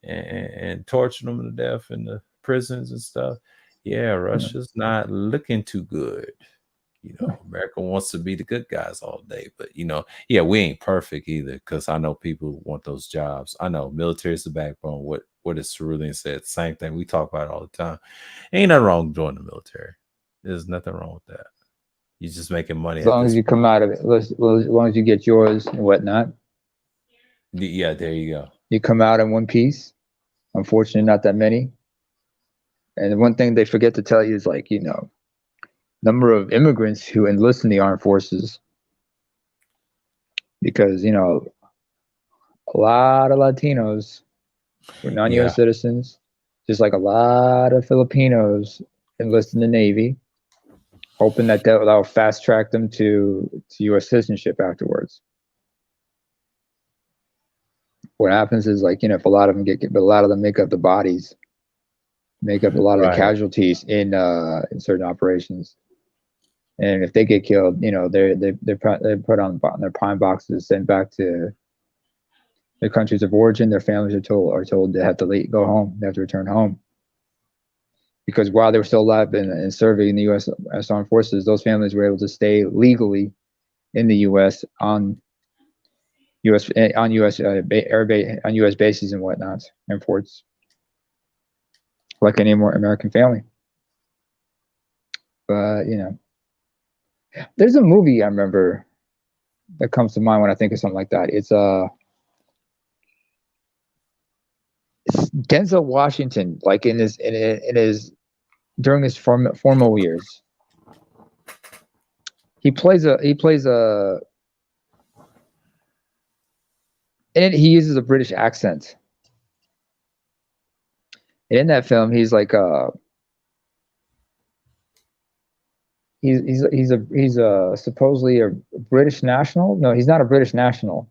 and tortured them to death in the prisons and stuff. Yeah, Russia's not looking too good. America wants to be the good guys all day, but yeah, we ain't perfect either. Because I know people want those jobs. I know military is the backbone. What is Cerulean said? Same thing. We talk about it all the time. Ain't nothing wrong with joining the military. There's nothing wrong with that. You're just making money. As long as you come out of it, as long as you get yours and whatnot. Yeah, there you go. You come out in one piece. Unfortunately, not that many. And the one thing they forget to tell you is like, number of immigrants who enlist in the armed forces. Because, a lot of Latinos were non-U.S. citizens, just like a lot of Filipinos enlist in the Navy, hoping that that'll fast track them to U.S. citizenship afterwards. What happens is like, if a lot of them but a lot of them make up the bodies, make up a lot of the casualties in certain operations. And if they get killed, they're put on their pine boxes, sent back to their countries of origin. Their families are told they have to go home. They have to return home. Because while they were still alive and serving in the U.S. Armed Forces, those families were able to stay legally in the U.S. on U.S. bases and whatnot, and ports, like any more American family. But there's a movie I remember that comes to mind when I think of something like that. It's Denzel Washington, like in his during his formal years. He plays a and he uses a British accent. And in that film, he's like he's supposedly a British national. No, he's not a British national.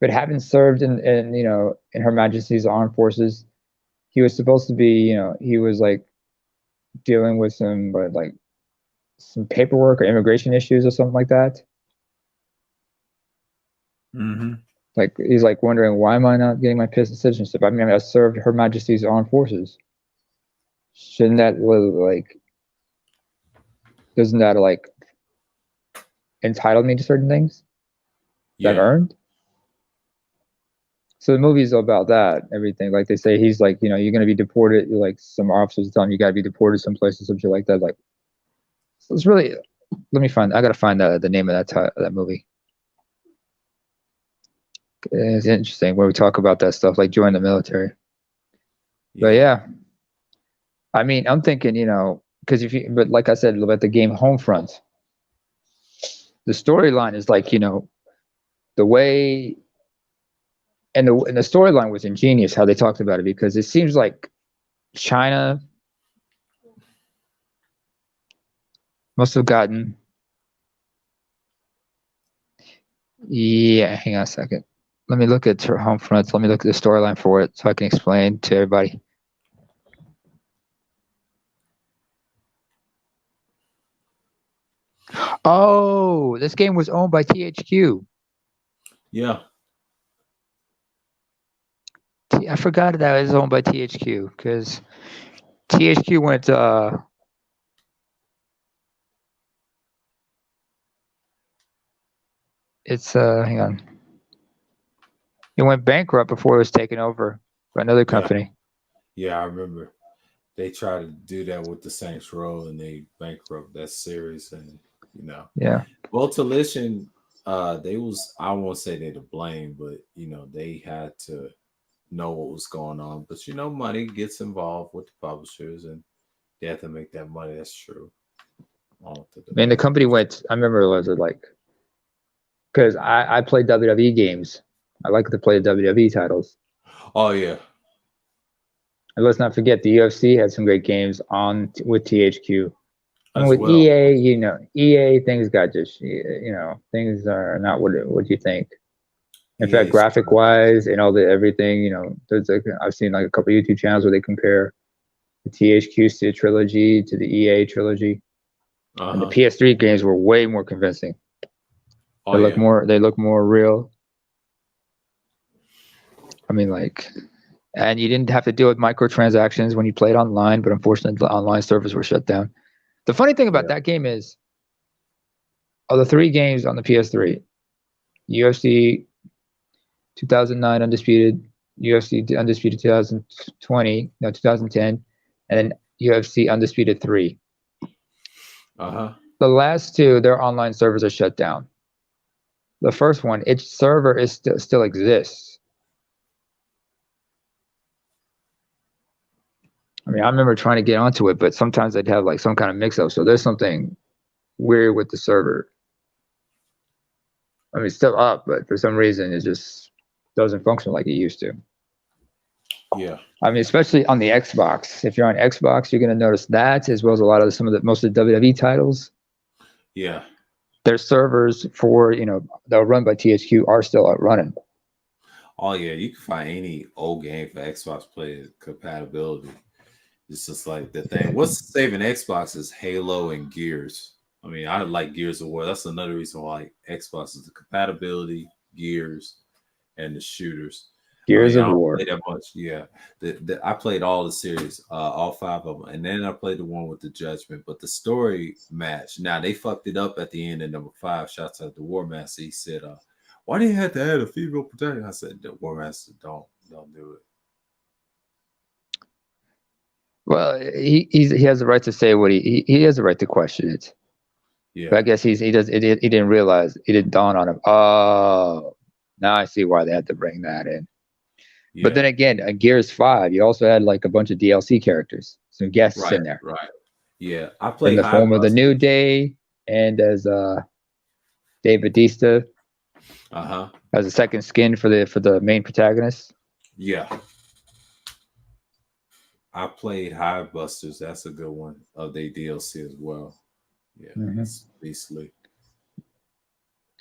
But having served in Her Majesty's Armed Forces, he was supposed to be, he was like dealing with some paperwork or immigration issues or something like that. Mm-hmm. Like he's like wondering, why am I not getting my citizenship? I mean, I served Her Majesty's Armed Forces. Shouldn't that like? Doesn't that like entitle me to certain things that I've earned? So the movie's about that, everything. Like they say, he's like, you're going to be deported. Like some officers tell him you got to be deported some places, some shit like that. Like, so it's really. Let me find. I got to find the name of that movie. It's interesting where we talk about that stuff, like join the military. But yeah, I mean, I'm thinking, because but like I said about the game Homefront, the storyline is like, the way, and the storyline was ingenious how they talked about it, because it seems like China must have gotten. Yeah, hang on a second. Let me look at Homefront. Let me look at the storyline for it so I can explain to everybody. Oh, this game was owned by THQ. Yeah. I forgot that it was owned by THQ because THQ went. It's hang on. It went bankrupt before it was taken over by another company. Yeah, I remember. They tried to do that with the Saints Row, and they bankrupt that series, and Yeah. Volition, they was, I won't say they're to blame, but they had to know what was going on. But money gets involved with the publishers, and they have to make that money. That's true. And the company went. I remember it was like, because I played WWE games. I like to play WWE titles. Oh yeah. And let's not forget the UFC had some great games with THQ. And with well. EA, EA things got just, things are not what you think. In fact, graphic wise and all the everything, there's I've seen like a couple of YouTube channels where they compare the THQ trilogy to the EA trilogy, and the PS3 games were way more convincing. They look more real. I mean, like, and you didn't have to deal with microtransactions when you played online, but unfortunately, the online servers were shut down. The funny thing about that game is, of the 3 games on the PS3, UFC 2009 Undisputed, UFC Undisputed 2010, and then UFC Undisputed 3. The last 2, their online servers are shut down. The first one, its server is still exists. I mean, I remember trying to get onto it, but sometimes I'd have like some kind of mix-up. So there's something weird with the server. I mean, it's still up, but for some reason, it just doesn't function like it used to. Yeah. I mean, especially on the Xbox. If you're on Xbox, you're going to notice that, as well as most of the WWE titles. Yeah. Their servers for, that are run by THQ are still out running. Oh yeah, you can find any old game for Xbox player compatibility. It's just like the thing. What's saving Xbox is Halo and Gears. I mean, I like Gears of War. That's another reason why Xbox is the compatibility, Gears, and the shooters. Gears of War. Play that much. Yeah, I played all the series, all 5 of them, and then I played the one with the Judgment. But the story match. Now they fucked it up at the end in number 5. Shouts out to War Master. He said, "Why do you have to add a female protagonist?" I said, "The War Master, don't do it." Well, he has the right to say what he has the right to question it. Yeah. But I guess he didn't realize, it didn't dawn on him. Oh, now I see why they had to bring that in. Yeah. But then again, Gears 5, you also had like a bunch of DLC characters, some guests in there. Right. Yeah, I played in the form of the New Day, and as Dave Bautista. As a second skin for the main protagonist. Yeah. I played Hive Busters. That's a good one of their DLC as well. Yeah, it's beastly.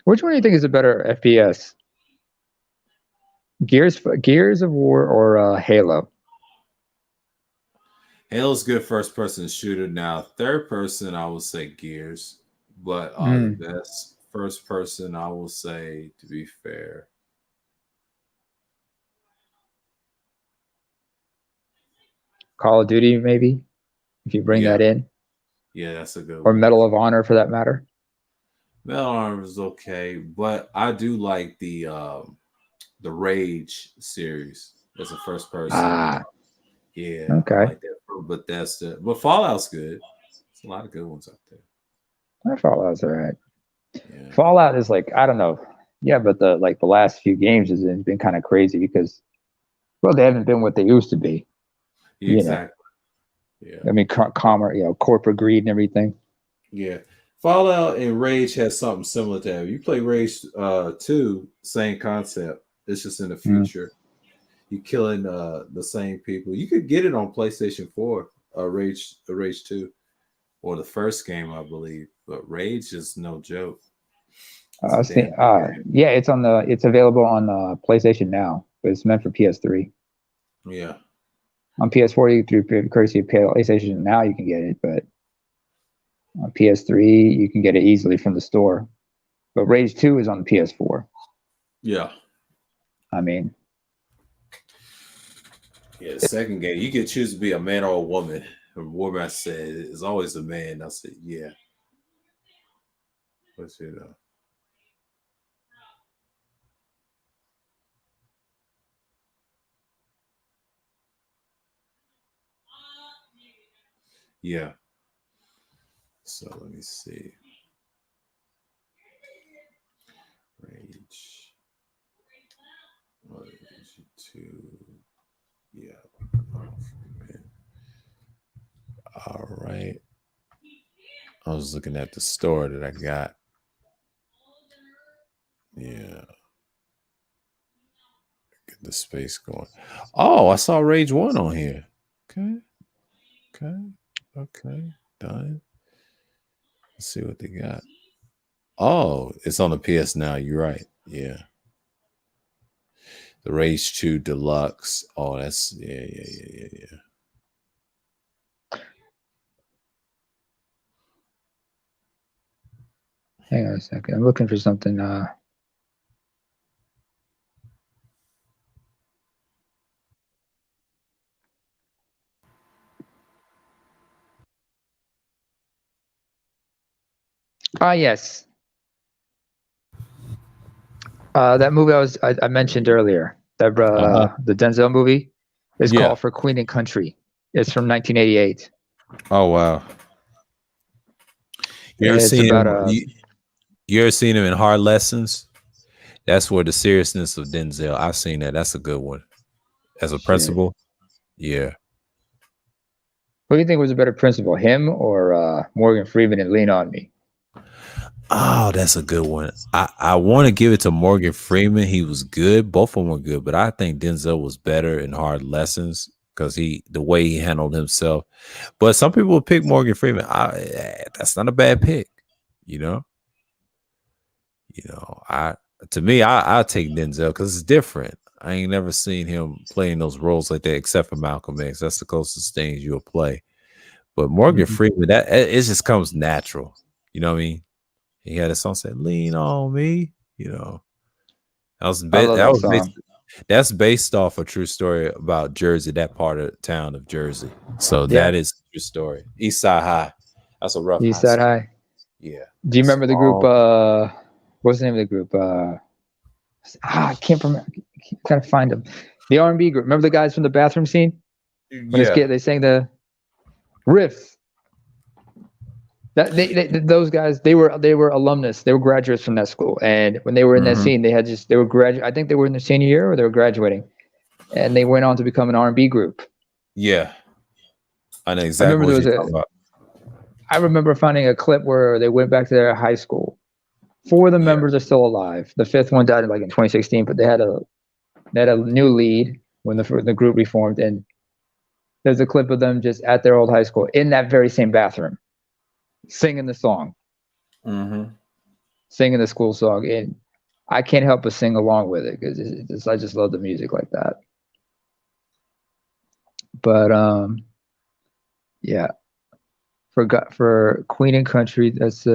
Which one do you think is a better FPS? Gears of War or Halo? Halo's good first-person shooter. Now, third person, I would say Gears, but the best first person, I will say, to be fair, Call of Duty, maybe, if you bring that in. Yeah, that's a good or one. Or Medal of Honor, for that matter. Medal of Honor is okay, but I do like the Rage series as a first person. Yeah. Okay. I like that from Bethesda. But Fallout's good. There's a lot of good ones out there. Fallout's all right. Yeah. Fallout is like, I don't know. Yeah, but the last few games has been kind of crazy because, well, they haven't been what they used to be. Exactly. Yeah. I mean, corporate greed and everything. Yeah. Fallout and Rage has something similar to that. You play Rage 2, same concept. It's just in the future. You're killing the same people. You could get it on PlayStation 4, Rage 2, or the first game, I believe. But Rage is no joke. Yeah, it's available on PlayStation Now, but it's meant for PS3. Yeah. On PS4, through courtesy of PlayStation Now, you can get it, but on PS3, you can get it easily from the store. But Rage 2 is on the PS4. Yeah. I mean, yeah, the second game, you can choose to be a man or a woman. A woman, I said, is always a man. I said, yeah. But yeah. So let me see. Rage 2. Yeah. All right. I was looking at the store that I got. Yeah. Get the space going. Oh, I saw Rage 1 on here. Okay. Done. Let's see what they got. Oh, it's on the PS Now. You're right. Yeah. The Rage 2 Deluxe. Oh, that's yeah. Hang on a second. I'm looking for something. Yes. That movie I mentioned earlier, that the Denzel movie, is called For Queen and Country. It's from 1988. Oh wow! You ever seen him? You ever seen him in Hard Lessons? That's where the seriousness of Denzel. I've seen that. That's a good one. As a principal, yeah. What do you think was a better principal, him or Morgan Freeman in Lean on Me? Oh, that's a good one. I want to give it to Morgan Freeman. He was good. Both of them were good, but I think Denzel was better in Hard Lessons because the way he handled himself. But some people would pick Morgan Freeman. That's not a bad pick, you know. To me, I take Denzel because it's different. I ain't never seen him playing those roles like that except for Malcolm X. That's the closest things you'll play. But Morgan Freeman, it just comes natural. You know what I mean? He had a song said "Lean on Me." That's based off a true story about Jersey, that part of town of Jersey. So that is a true story. East Side High. That's a rough East Side High. Yeah. Do you remember the group? What's the name of the group? I can't remember. I gotta find them. The R&B group. Remember the guys from the bathroom scene? When they sang the riff. Those guys, they were alumnus. They were graduates from that school, and when they were in that scene, they were graduate. I think they were in their senior year or they were graduating, and they went on to become an R&B group. Yeah, I know exactly what you're talking about. I remember finding a clip where they went back to their high school. 4 of the members are still alive. The 5th one died in 2016, but they had a new lead when the group reformed, and there's a clip of them just at their old high school in that very same bathroom, singing the song, singing the school song, and I can't help but sing along with it because I just love the music like that. But yeah, for Queen and Country, that's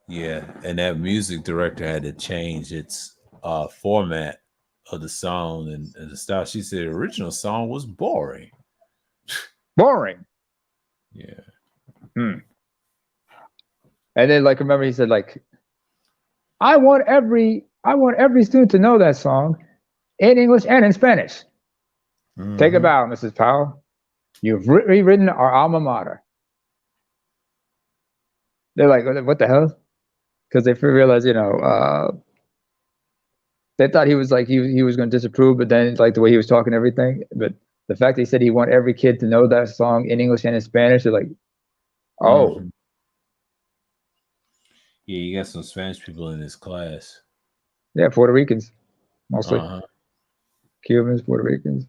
Yeah, and that music director had to change its format of the song and the style. She said the original song was boring. Boring. Yeah. And then, like, remember he said, like, I want every student to know that song in English and in Spanish. Take a bow, Mrs. Powell. You've rewritten our alma mater. They're like, what the hell? Because they realized, they thought he was like he was going to disapprove, but then like the way he was talking, everything. But the fact that he said he want every kid to know that song in English and in Spanish, they're like, oh. Yeah, you got some Spanish people in this class. Yeah, Puerto Ricans, mostly. Cubans, Puerto Ricans.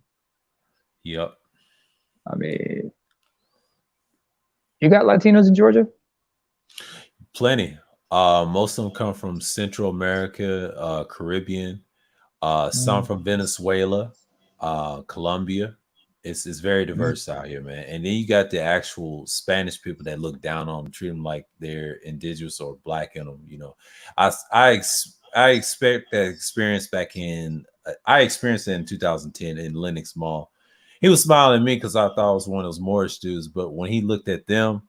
Yep. I mean, you got Latinos in Georgia? Plenty. Most of them come from Central America, Caribbean, some from Venezuela, Colombia. It's very diverse out here, man. And then you got the actual Spanish people that look down on them, treat them like they're indigenous or black in them. You know, I expect that experience back in. I experienced it in 2010 in Lenox Mall. He was smiling at me because I thought I was one of those Moorish dudes, but when he looked at them,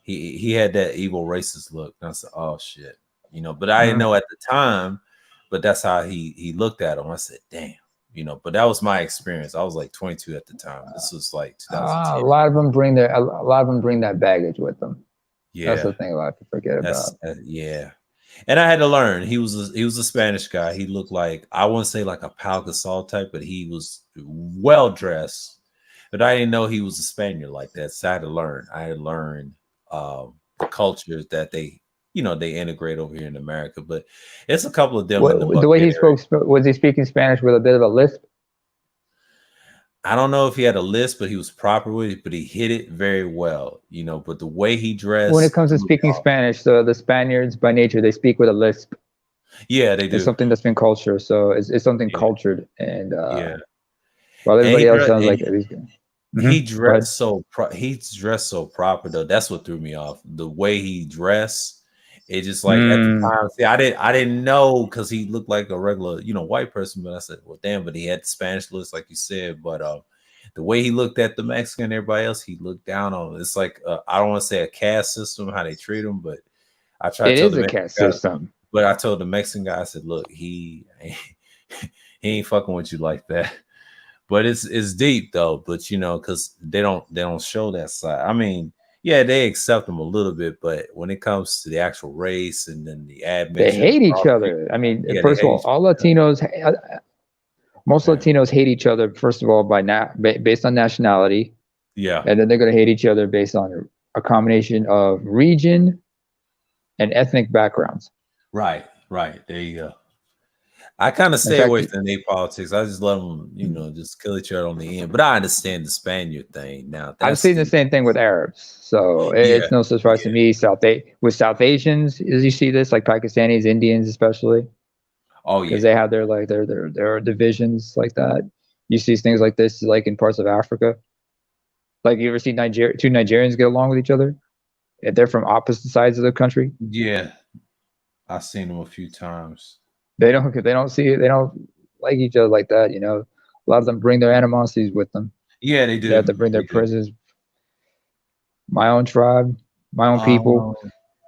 he had that evil racist look. And I said, "Oh shit," you know. But I didn't know at the time. But that's how he looked at him. I said, "Damn." You know, but that was my experience. I was like 22 at the time. This was like 2010. A lot of them bring that baggage with them. Yeah, that's the thing a lot of people forget about. Yeah, and I had to learn. He was a Spanish guy. He looked like, I wouldn't say like a Pau Gasol type, but he was well dressed. But I didn't know he was a Spaniard like that. So I had to learn. I had to learn the cultures that they integrate over here in America. But it's a couple of them. The way he spoke, was he speaking Spanish with a bit of a lisp? I don't know if he had a lisp, but he was proper with it, but he hit it very well, you know. But the way he dressed, when it comes to speaking Spanish, so the Spaniards by nature, they speak with a lisp. Yeah, they do. It's something that's been cultured, so it's something cultured, and while everybody else sounds like he dressed he's dressed so proper though. That's what threw me off. The way he dressed, it just like at the time. See, I didn't know because he looked like a regular, white person. But I said, well, damn. But he had the Spanish looks, like you said. But the way he looked at the Mexican and everybody else, he looked down on them. It's like I don't want to say a caste system, how they treat them, but I tried. It is a caste system. But I told the Mexican guy, I said, look, he ain't fucking with you like that. But it's deep though. But because they don't show that side. I mean. Yeah, they accept them a little bit, but when it comes to the actual race and then the admin, they hate each other. I mean, first of all Latinos, most Latinos hate each other. First of all, based on nationality. Yeah, and then they're going to hate each other based on a combination of region and ethnic backgrounds. Right. There you go. I kind of stay away from their politics. I just let them, just kill each other on the end. But I understand the Spaniard thing now. I've seen the same thing with Arabs, so it's no surprise to me. With South Asians, as you see this, like Pakistanis, Indians, especially. Oh yeah, because they have their divisions like that. You see things like this, like in parts of Africa. Like you ever see two Nigerians get along with each other? If they're from opposite sides of the country. Yeah, I've seen them a few times. They don't like each other like that, A lot of them bring their animosities with them. Yeah, they do. They have to bring their presence. My own tribe, my own people,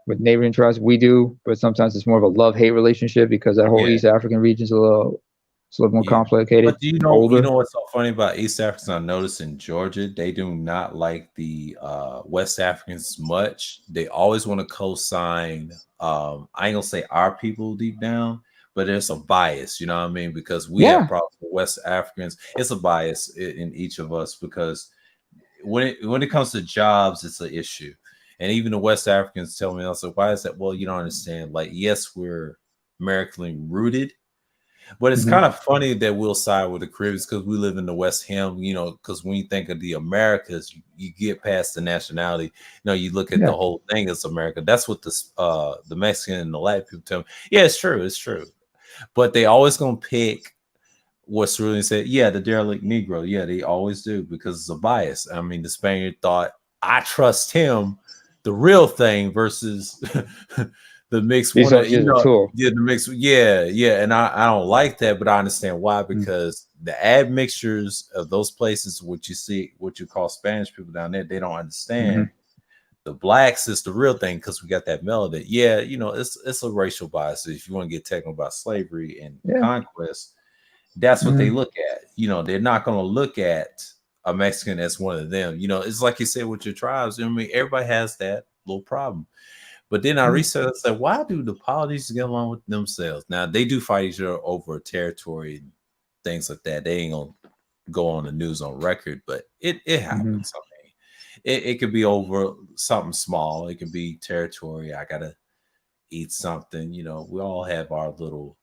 with neighboring tribes, we do, but sometimes it's more of a love-hate relationship because that whole East African region is a little more complicated. But do you know what's so funny about East Africans? I noticed in Georgia, they do not like the West Africans much. They always want to co-sign. I ain't gonna say our people deep down, but there's a bias, you know what I mean? Because we have problems with West Africans. It's a bias in each of us because when it comes to jobs, it's an issue. And even the West Africans tell me, I said, why is that? Well, you don't understand. Like, yes, we're American rooted, but it's kind of funny that we'll side with the Caribbeans because we live in the West Ham, because when you think of the Americas, you get past the nationality. You look at the whole thing as America. That's what the Mexican and the Latin people tell me. Yeah, it's true. It's true. But they always going to pick what's really said. Yeah, the derelict Negro. Yeah, they always do because it's a bias. I mean, the Spaniard thought, I trust him, the real thing, versus the mix These one, are just a tool. yeah, the mix, yeah, and I don't like that, but I understand why, because the admixtures of those places, what you see, what you call Spanish people down there, they don't understand. The blacks is the real thing because we got that melanin. Yeah, it's a racial bias. If you want to get technical about slavery and conquest, that's what they look at. They're not going to look at a Mexican as one of them. It's like you said with your tribes. I mean, everybody has that little problem. But then I researched, I said, why do the Polynesians get along with themselves? Now, they do fight each other over territory and things like that. They ain't going to go on the news on record, but it happens. I mean, it could be over something small. It could be territory. I got to eat something. We all have our little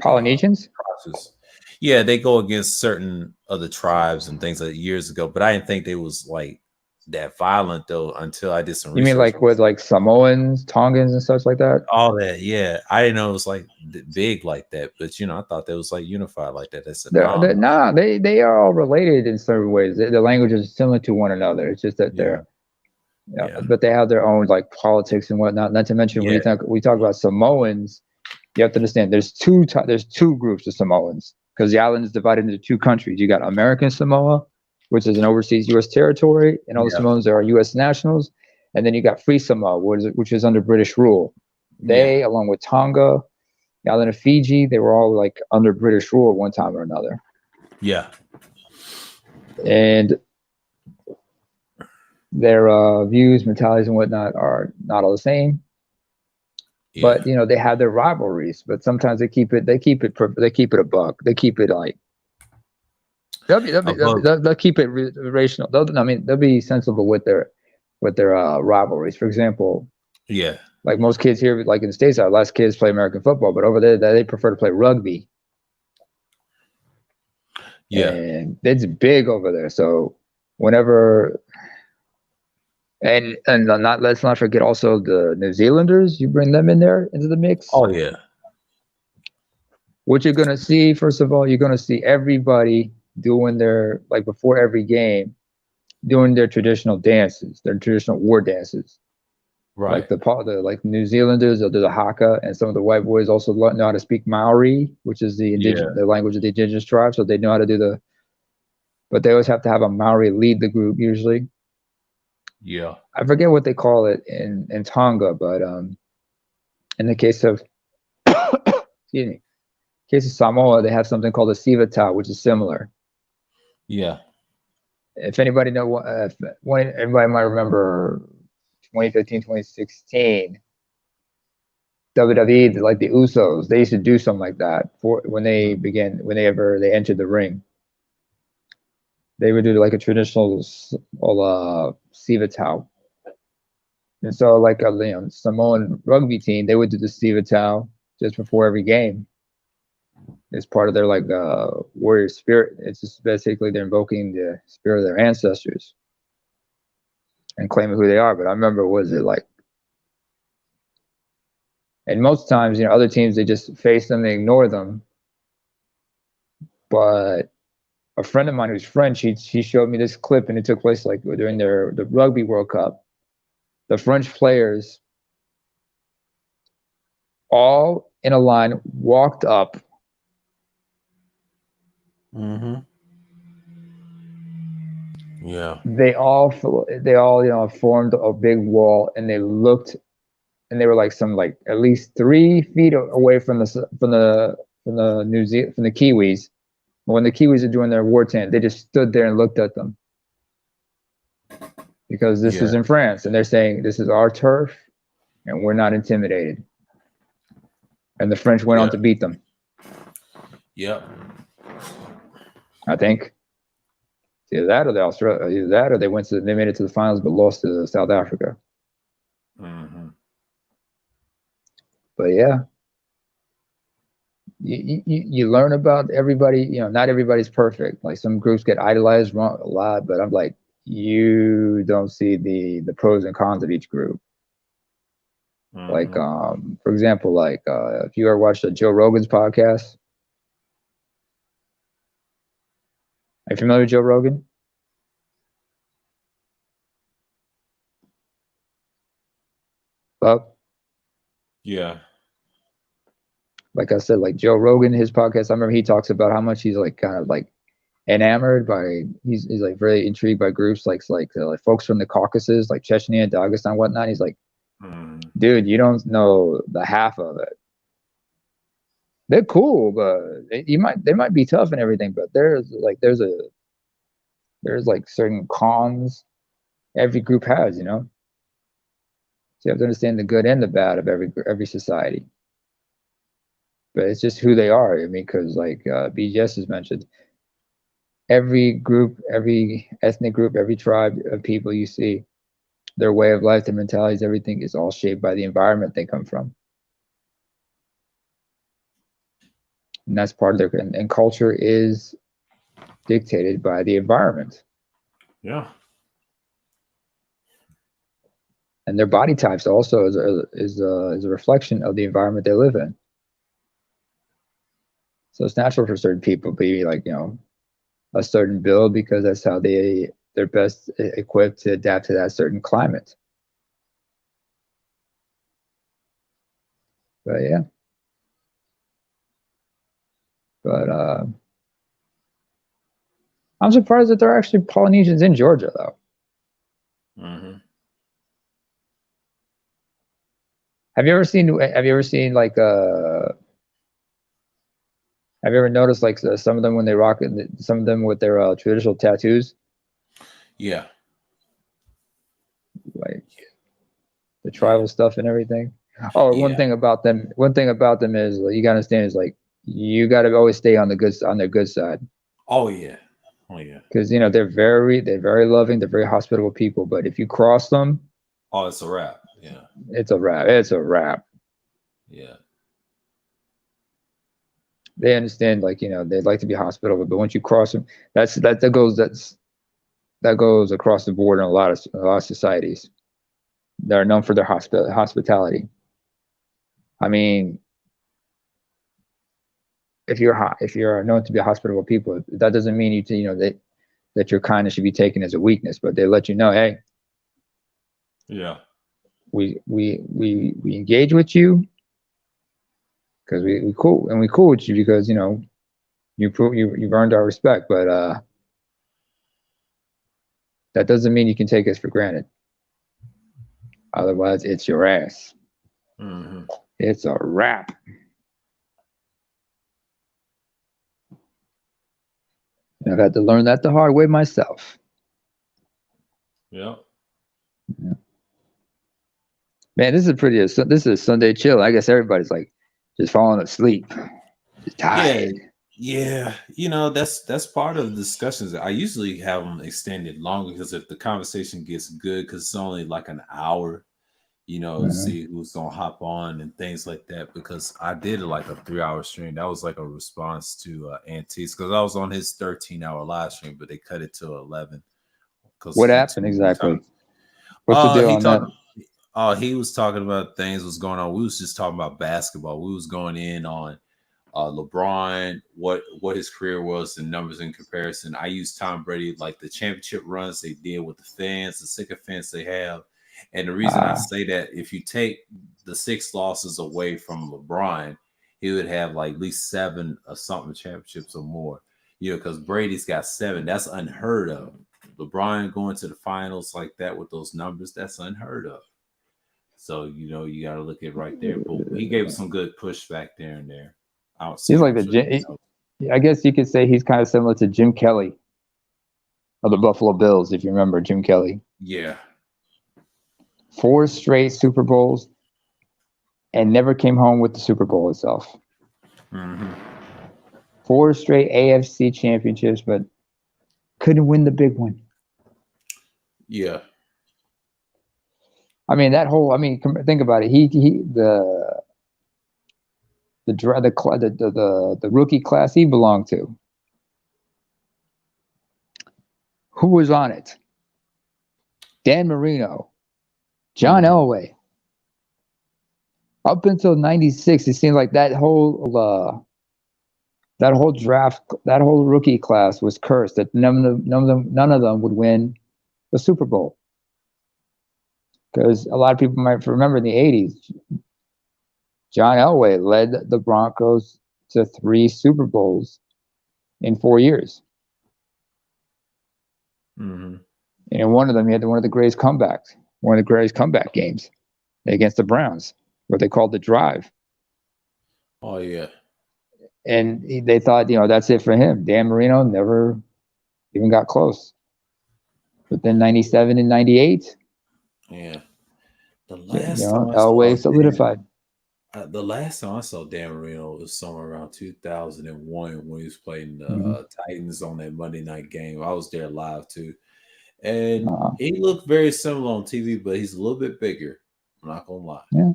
Polynesians. Process. Yeah, they go against certain other tribes and things like years ago, but I didn't think they was like that violent though until I did some research. You mean like with like Samoans, Tongans, and such like that? All that, yeah. I didn't know it was like big like that, but I thought that was like unified like that. I said, they are all related in certain ways. The languages are similar to one another. It's just that but they have their own like politics and whatnot. Not to mention when we talk about Samoans, you have to understand there's two groups of Samoans because the island is divided into two countries. You got American Samoa, which is an overseas U.S. territory, and all the Samoans are U.S. nationals. And then you got Free Samoa, which is under British rule. They, along with Tonga, the island of Fiji, they were all like under British rule at one time or another. Yeah. And their views, mentalities, and whatnot are not all the same. Yeah. But they have their rivalries. But sometimes they keep it a buck. They keep it like they'll keep it rational. They'll be sensible with their rivalries. For example, like most kids here, like in the States, our less kids play American football, but over there they prefer to play rugby. Yeah, and it's big over there. So whenever, and let's not forget also the New Zealanders. You bring them in there into the mix. Oh yeah. What you're gonna see, first of all, you're gonna see everybody doing their, like before every game, doing their traditional dances, their traditional war dances. Right. Like New Zealanders, they'll do the haka, and some of the white boys also know how to speak Maori, which is the language of the indigenous tribe. So they know how to do but they always have to have a Maori lead the group usually. Yeah. I forget what they call it in Tonga, but in the case of excuse me, case of Samoa, they have something called a sivatau, which is similar. Yeah. If anybody everybody might remember 2015, 2016, WWE, like the Usos, they used to do something like that when they entered the ring. They would do like a traditional sivatau. And so like a Samoan rugby team, they would do the sivatau just before every game. It's part of their like warrior spirit. It's just basically they're invoking the spirit of their ancestors and claiming who they are. But I remember, and most times, other teams, they just face them, they ignore them. But a friend of mine who's French, she showed me this clip, and it took place like during the Rugby World Cup. The French players, all in a line, walked up. Mm-hmm. Yeah. They all formed a big wall, and they looked, and they were like at least 3 feet away from the Kiwis. When the Kiwis are doing their war chant, they just stood there and looked at them because this is in France, and they're saying this is our turf, and we're not intimidated. And the French went on to beat them. Yep. I think either that or they made it to the finals but lost to South Africa. Mm-hmm. But yeah, you learn about everybody. Not everybody's perfect. Like some groups get idolized a lot, but I'm like, you don't see the pros and cons of each group. Mm-hmm. Like for example, like if you ever watched Joe Rogan's podcast. Are you familiar with Joe Rogan? Bob? Yeah. Like I said, like Joe Rogan, his podcast, I remember he talks about how much he's like kind of like enamored by, he's like very intrigued by groups like folks from the Caucasus, like Chechnya, Dagestan, whatnot. He's like, dude, you don't know the half of it. They're cool, but they might be tough and everything, but there's like certain cons every group has, you know. So you have to understand the good and the bad of every society. But it's just who they are. I mean, because like BGS has mentioned, every group, every ethnic group, every tribe of people you see, their way of life, their mentalities, everything is all shaped by the environment they come from. And that's part of their, and culture is dictated by the environment. Yeah. And their body types also is a reflection of the environment they live in. So it's natural for certain people to be like, you know, a certain build because that's how they're best equipped to adapt to that certain climate. But yeah. But I'm surprised that there are actually Polynesians in Georgia though. Mm-hmm. Have you ever seen like have you ever noticed like some of them when they rock some of them with their traditional tattoos? Yeah. Like the tribal stuff and everything. Oh, one thing about them is you gotta understand is like you gotta always stay on their good side. Oh yeah. Oh yeah. Because you know they're very loving, they're very hospitable people. But if you cross them, oh, it's a wrap. Yeah. It's a wrap. It's a wrap. Yeah. They understand, like, you know, they'd like to be hospitable, but once you cross them, that goes across the board in a lot of societies that are known for their hospitality. I mean, if you're known to be a hospitable people, that doesn't mean that your kindness should be taken as a weakness, but they let you know, hey, yeah, we engage with you because we cool with you because, you know, you've earned our respect, but that doesn't mean you can take us for granted. Otherwise, it's your ass. Mm-hmm. It's a wrap. And I've had to learn that the hard way myself. Yeah. Man, this is Sunday chill. I guess everybody's like just falling asleep, just tired. Yeah. You know, that's part of the discussions. I usually have them extended longer because if the conversation gets good, because it's only like an hour, you know, see who's gonna hop on and things like that. Because I did like a 3-hour stream. That was like a response to Antiques because I was on his 13-hour live stream, but they cut it to 11. What happened exactly? What's the deal on that? He was talking about things was going on. We was just talking about basketball. We was going in on LeBron, what his career was, the numbers in comparison. I used Tom Brady, like the championship runs they did with the fans, the sycophants they have. And the reason I say that, if you take the 6 losses away from LeBron, he would have like at least 7 or something championships or more. You know, because Brady's got 7. That's unheard of. LeBron going to the finals like that with those numbers, that's unheard of. So, you know, you got to look at right there. But he gave some good pushback there and there. He's like I guess you could say he's kind of similar to Jim Kelly of the Buffalo Bills, if you remember Jim Kelly. Yeah. 4 straight Super Bowls and never came home with the Super Bowl itself. Mm-hmm. 4 straight AFC championships, but couldn't win the big one. Yeah. I mean, think about it. The rookie class he belonged to. Who was on it? Dan Marino, John Elway. Up until '96, it seemed like that whole draft, that whole rookie class was cursed. That none of them would win the Super Bowl. Because a lot of people might remember in the '80s, John Elway led the Broncos to 3 Super Bowls in 4 years. Mm-hmm. And in one of them, he had one of the greatest comeback games against the Browns, what they called the drive. Oh, yeah. And they thought, that's it for him. Dan Marino never even got close. But then 97 and 98. Yeah. The last time Elway solidified. The last time I saw Dan Marino was somewhere around 2001 when he was playing the Titans on that Monday night game. I was there live too. And he looked very similar on TV, but he's a little bit bigger. I'm not going to lie. Yeah.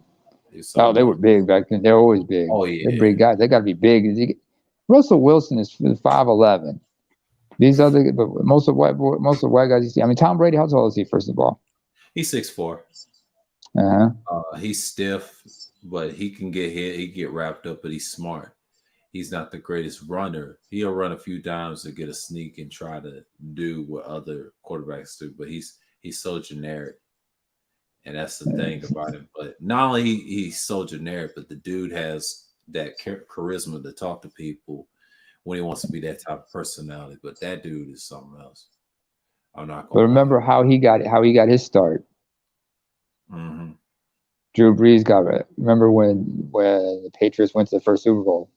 They were big back then. They're always big. Oh, yeah. They're big guys. They got to be big. Russell Wilson is 5'11". These other, but most of the white guys you see. I mean, Tom Brady, how tall is he? First of all, he's 6'4". He's stiff, but he can get hit. He can get wrapped up, but he's smart. He's not the greatest runner. He'll run a few times to get a sneak and try to do what other quarterbacks do, but he's so generic, and that's the thing about him. But not only he's so generic, but the dude has that charisma to talk to people when he wants to be that type of personality. But that dude is something else. I'm not going. But remember how he got his start. Mm-hmm. Drew Brees got it. Remember when the Patriots went to the first Super Bowl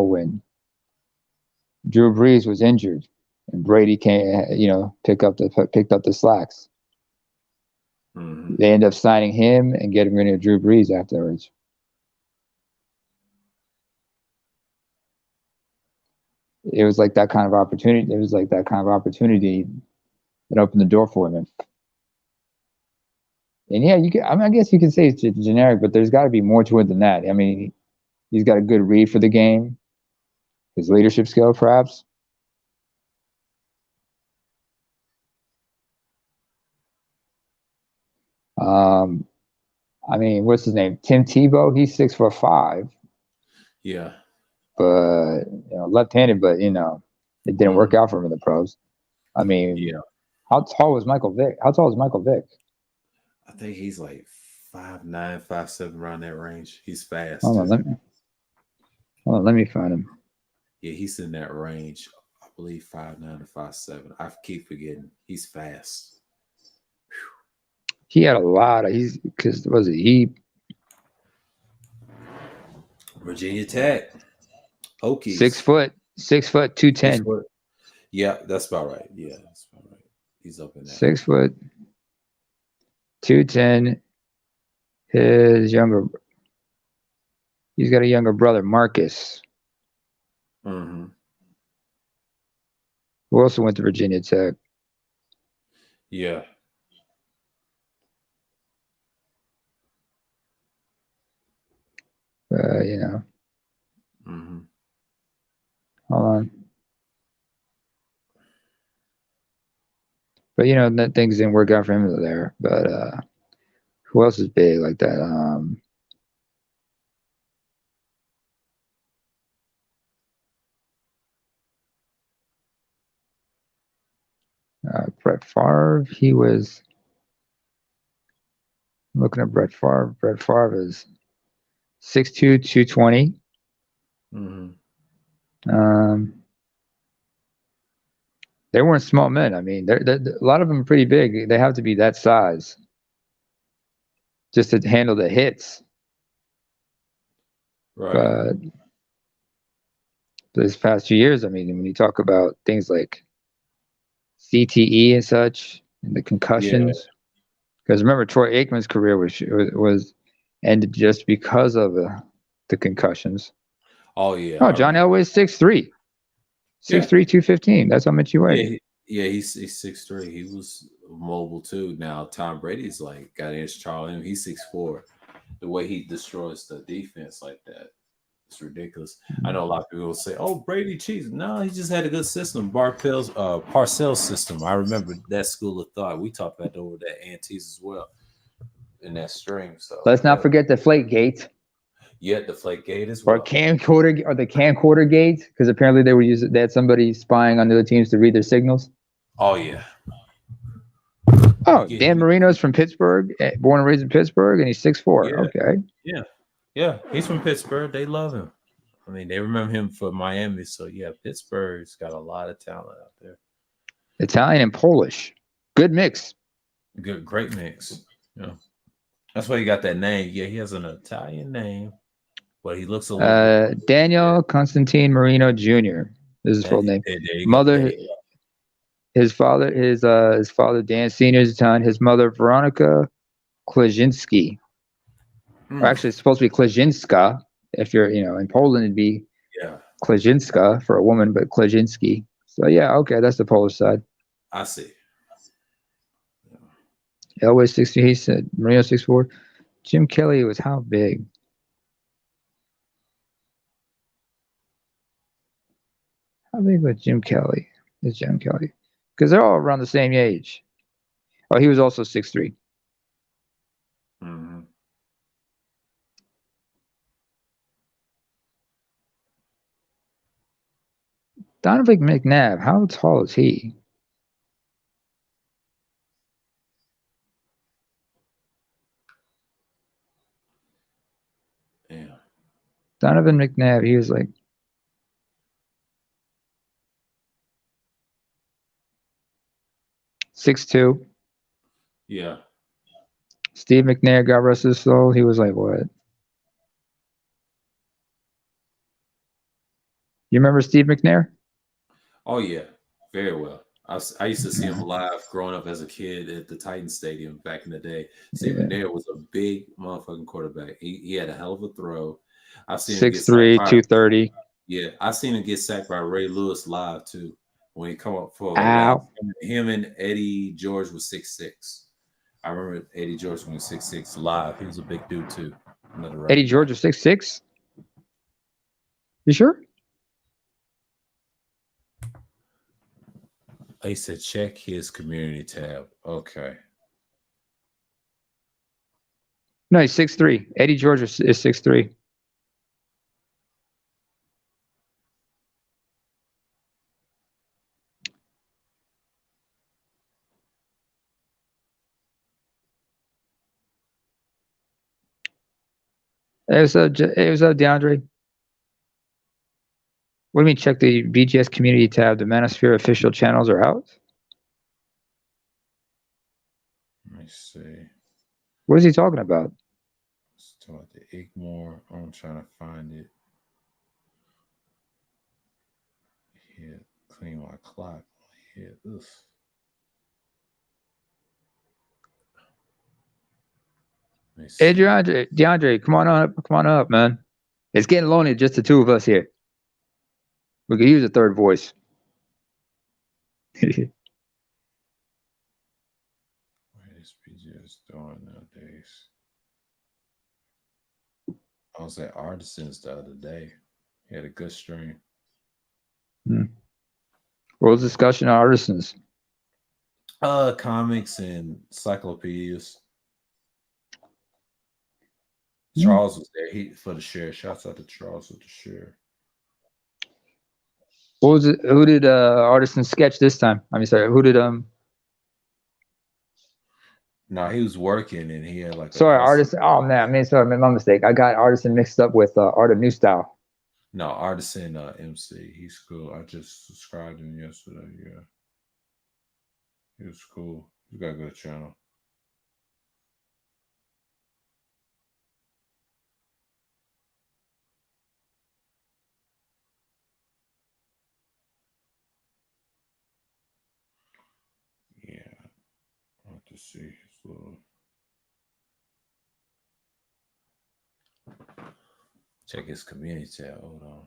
win? Drew Brees was injured, and Brady came, picked up the slacks. Mm-hmm. They ended up signing him and getting rid of Drew Brees afterwards. It was like that kind of opportunity. That opened the door for him. And yeah, I guess you can say it's generic, but there's got to be more to it than that. I mean, he's got a good read for the game, his leadership skill, perhaps. I mean, what's his name? Tim Tebow. He's 6'5". Yeah. But left-handed, but it didn't work out for him in the pros. I mean, how tall was Michael Vick? I think he's like 5'9", 5'7", around that range. He's fast. Hold on, let me find him. Yeah, he's in that range. I believe 5'9" to 5'7". I keep forgetting. He's fast. Whew. He had a lot of Virginia Tech. Hokies. 6 foot, 210. Yeah, that's about right. Yeah, that's about right. He's up in that. 6 foot, 210. He's got a younger brother, Marcus. Mm-hmm. Who also went to Virginia Tech. Yeah. Mm-hmm. Hold on. But that things didn't work out for him there. But who else is big like that? Brett Favre. He was looking at Brett Favre. Brett Favre is 6'2", 220. Mm-hmm. They weren't small men. I mean, they're a lot of them are pretty big. They have to be that size just to handle the hits. Right. But this past few years, I mean, when you talk about things like CTE and such, and the concussions, because remember Troy Aikman's career was ended just because of the concussions. Oh yeah. Oh, John Elway's 6'3". 6'3", 215. That's how much he weighed. Yeah, he's 6'3". He was mobile too. Now Tom Brady's got an inch taller than him. He's 6'4". The way he destroys the defense like that, it's ridiculous. I know a lot of people will say, "Oh, Brady cheats." No, he just had a good system. Parcells system. I remember that school of thought. We talked about over that Antes as well in that stream. So let's not forget the Deflategate. Yeah, Deflategate as well. Or the camcorder gate, because apparently they had somebody spying on the other teams to read their signals. Oh yeah. Oh, Dan Marino's from Pittsburgh, born and raised in Pittsburgh, and he's 6'4". Yeah. Okay. Yeah. He's from Pittsburgh. They love him. I mean, they remember him for Miami. So yeah, Pittsburgh's got a lot of talent out there. Italian and Polish. Good mix. Great mix. Yeah. That's why he got that name. Yeah, he has an Italian name, but he looks a little Daniel Constantine Marino Jr. This is his full name. Mother, his father Dan Sr. is Italian. His mother Veronica Klajinski. Or actually, it's supposed to be Klajinska. If you're, in Poland, it'd be Klajinska for a woman, but Klajinski. So yeah, okay, that's the Polish side. I see. Elway 60. He said Marino 6'4". Jim Kelly was how big? How big was Jim Kelly? Is Jim Kelly? Because they're all around the same age. Oh, he was also 6'3". Mm-hmm. Donovan McNabb, how tall is he? Yeah. Donovan McNabb, he was like 6'2". Yeah. Steve McNair, God rest his soul, he was like what? You remember Steve McNair? Oh yeah, very well. I used to see him live growing up as a kid at the Titan Stadium back in the day. Steve McNair was a big motherfucking quarterback. He had a hell of a throw. I've seen 6'3", 230. Yeah, I've seen him get sacked by Ray Lewis live too. When he come up for him and Eddie George was 6'6". I remember Eddie George when he was 6'6" live. He was a big dude too. Eddie George was 6'6". You sure? He said, check his community tab. Okay. No, he's 6'3". Eddie George is 6'3". It was DeAndre. What do you mean check the BGS community tab? The Manosphere official channels are out? Let me see. What is he talking about? Let's talk about the Igmore. I'm trying to find it. Yeah, clean my clock. Yeah, this. Hey, DeAndre, come on up, man. It's getting lonely, just the two of us here. We could use a third voice. What is BGS doing nowadays? I was at Artisans the other day. He had a good stream. What was discussion on Artisans? Comics and encyclopedias. Charles was there. For the share. Shouts out to Charles with the share. What was it? Who did Artisan sketch this time? I mean, sorry, who did No, he was working and he had like. Sorry, Artisan. Oh man, I mean, sorry, my mistake. I got Artisan mixed up with Art of New Style. No, Artisan MC. He's cool. I just subscribed him yesterday. Yeah, he was cool. He's got a good channel. Yeah, I want to see his little. Check his community tab. Hold on.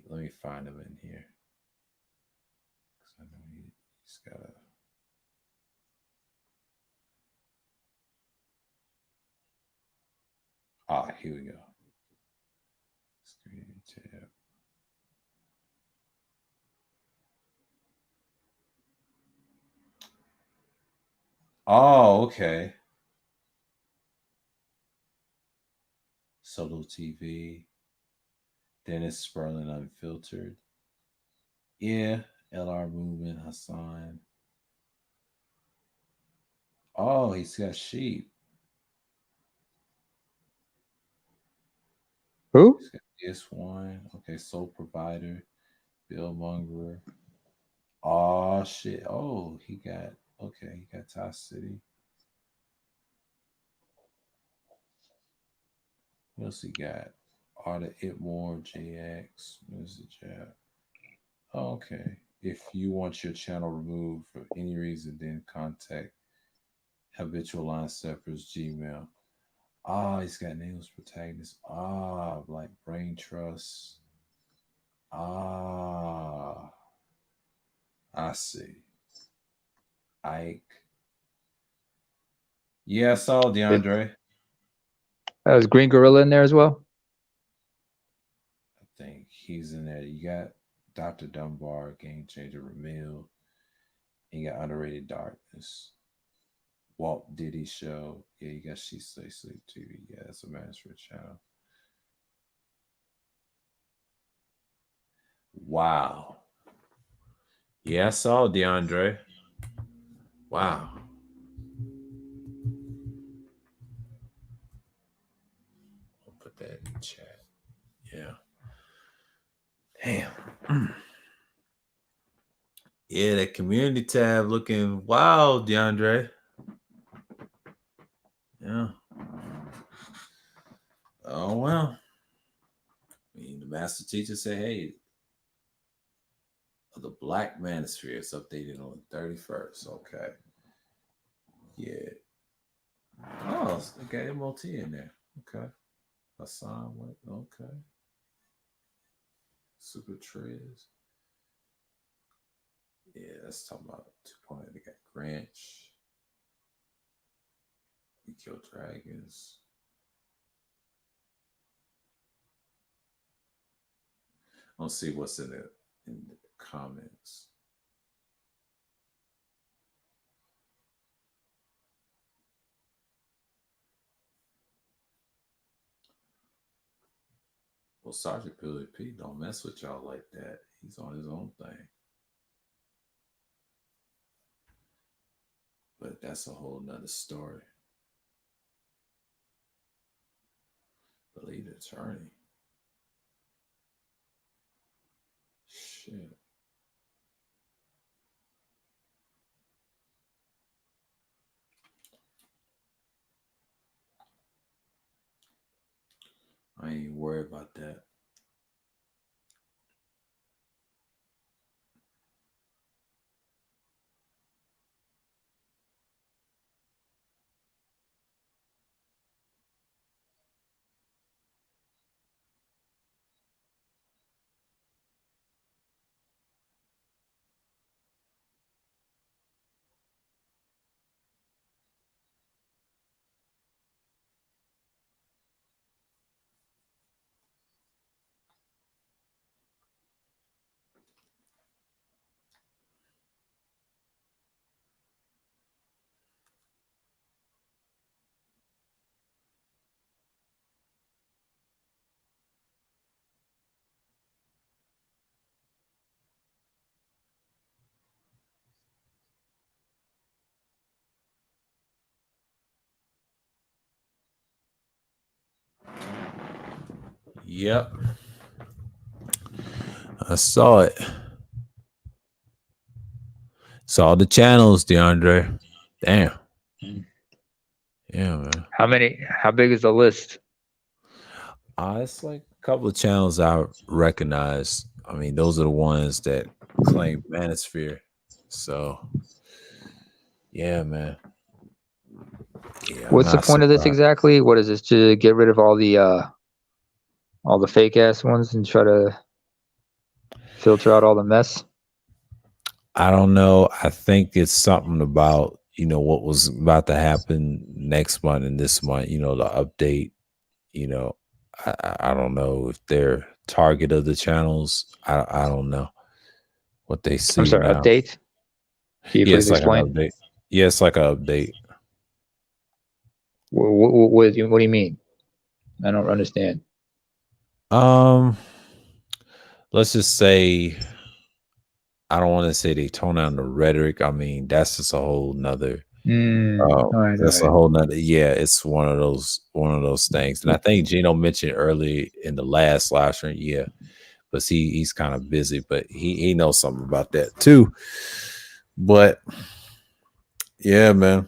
Let me find him in here. Cause I know he's got a. Here we go. Community tab. Oh, okay. Solo TV. Dennis Sperling Unfiltered. Yeah. LR Movement, Hassan. Oh, he's got sheep. Who? He's got this one. Okay, sole provider, Bill Mungerer. Oh shit. Oh, he got Ty City. What else he got? Arta Itmore, JX. Where's the jab? Oh, okay. If you want your channel removed for any reason, then contact Habitual Line Steppers Gmail. Ah, he's got nameless protagonist. Ah, like Brain Trust. Ah, I see. Ike. Yeah, I saw DeAndre. Was Green Gorilla in there as well? I think he's in there. You got Dr. Dunbar, Game Changer, Ramil. You got Underrated Darkness. Walt Diddy Show. Yeah, you got She Stay Sleep TV. Yeah, that's a Mansford channel. Wow. Yeah, I saw DeAndre. Wow. I'll put that in the chat. Yeah. Damn. Yeah, that community tab looking wild, DeAndre. Yeah. Oh, well. I mean, the master teacher said, hey, the Black Manosphere is updated on the 31st. Okay. Yeah. Oh, they got MOT in there. Okay. Hassan went. Okay. Super Trez. Yeah, that's talking about 2.0. They got Granch. We Kill Dragons. I'll see what's in the comments. Well, Sergeant Billy P don't mess with y'all like that. He's on his own thing. But that's a whole nother story. The lead attorney. Shit. I ain't worried about that. Yep. I saw it. Saw the channels, DeAndre. Damn. Yeah, man. How big is the list? It's like a couple of channels I recognize. I mean, those are the ones that claim Manosphere. So, yeah, man. Yeah, what's the point of this exactly? What is this, to get rid of all the fake ass ones and try to filter out all the mess? I don't know. I think it's something about, what was about to happen next month and this month, the update. I don't know if they're target of the channels. I don't know what they see. I'm sorry, now. Update? Can you please explain? Like an update. Yeah, it's like an update. What do you mean? I don't understand. Let's just say, I don't want to say they tone down the rhetoric. I mean, that's just a whole nother That's a whole nother. Yeah, it's one of those things. And I think Gino mentioned early in the last live stream. Yeah, but he's kind of busy, but he knows something about that too. But yeah, man,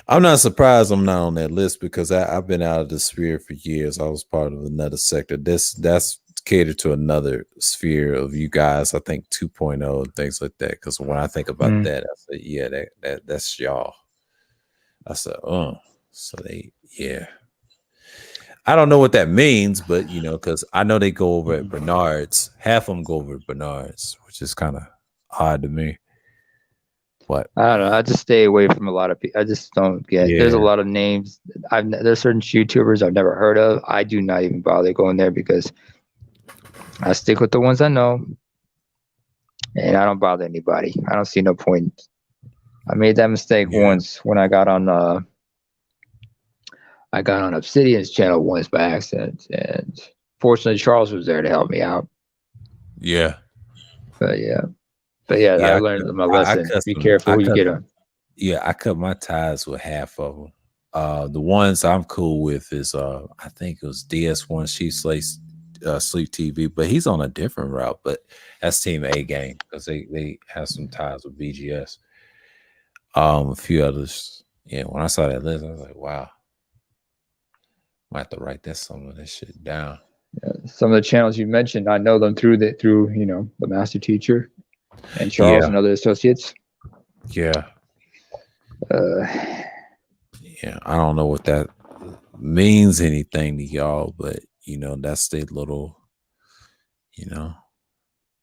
I'm not surprised I'm not on that list because I've been out of the sphere for years. I was part of another sector. That's catered to another sphere of you guys. I think 2.0 and things like that. Because when I think about that, I say, yeah, that's y'all. I said, oh, so yeah. I don't know what that means, but because I know they go over at Bernard's. Half of them go over at Bernard's, which is kind of odd to me. But I don't know. I just stay away from a lot of people. I just don't get. Yeah. There's a lot of names. There's certain YouTubers I've never heard of. I do not even bother going there because I stick with the ones I know, and I don't bother anybody. I don't see no point. I made that mistake once when I got on Obsidian's channel once by accident, and fortunately Charles was there to help me out. Yeah. But I learned my lesson. Be careful who you get on. Yeah, I cut my ties with half of them. The ones I'm cool with is I think it was DS1 Sheep Sleep TV, but he's on a different route. But that's Team A Game because they have some ties with BGS. A few others. Yeah, when I saw that list, I was like, wow. Might have to write some of this shit down. Yeah, some of the channels you mentioned, I know them through the Master Teacher and Charles and other associates. Yeah. Yeah, I don't know what that means anything to y'all, but that's their little,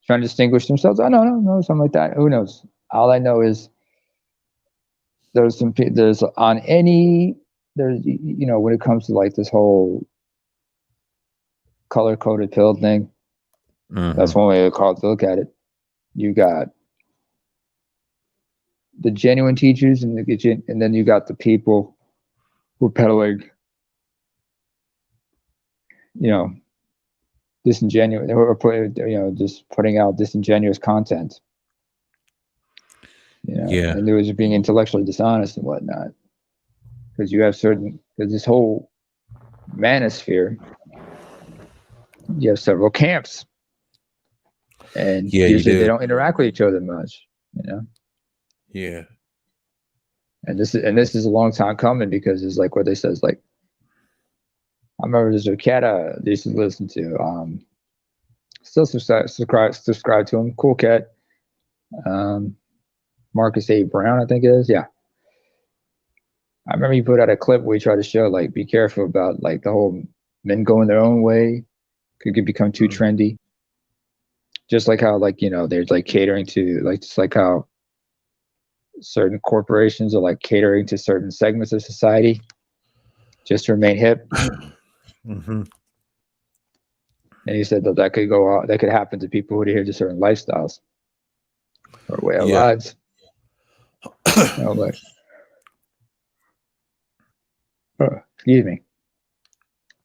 trying to distinguish themselves. I don't know, something like that. Who knows? All I know is when it comes to like this whole color coded pill thing, that's one way to look at it. You got the genuine teachers and then you got the people who are peddling, disingenuous or just putting out disingenuous content. And there was being intellectually dishonest and whatnot. Because this whole manosphere, you have several camps. And usually they don't interact with each other much, Yeah. And this is a long time coming because it's like what they says, like I remember there's a cat I used to listen to. Still subscribe to him. Cool cat. Marcus A. Brown, I think it is. Yeah. I remember he put out a clip where he tried to show like be careful about like the whole men going their own way could become too trendy. Just like how they're like catering to just like how certain corporations are like catering to certain segments of society just to remain hip. And he said that could happen to people who adhere to certain lifestyles or way of lives. Excuse me.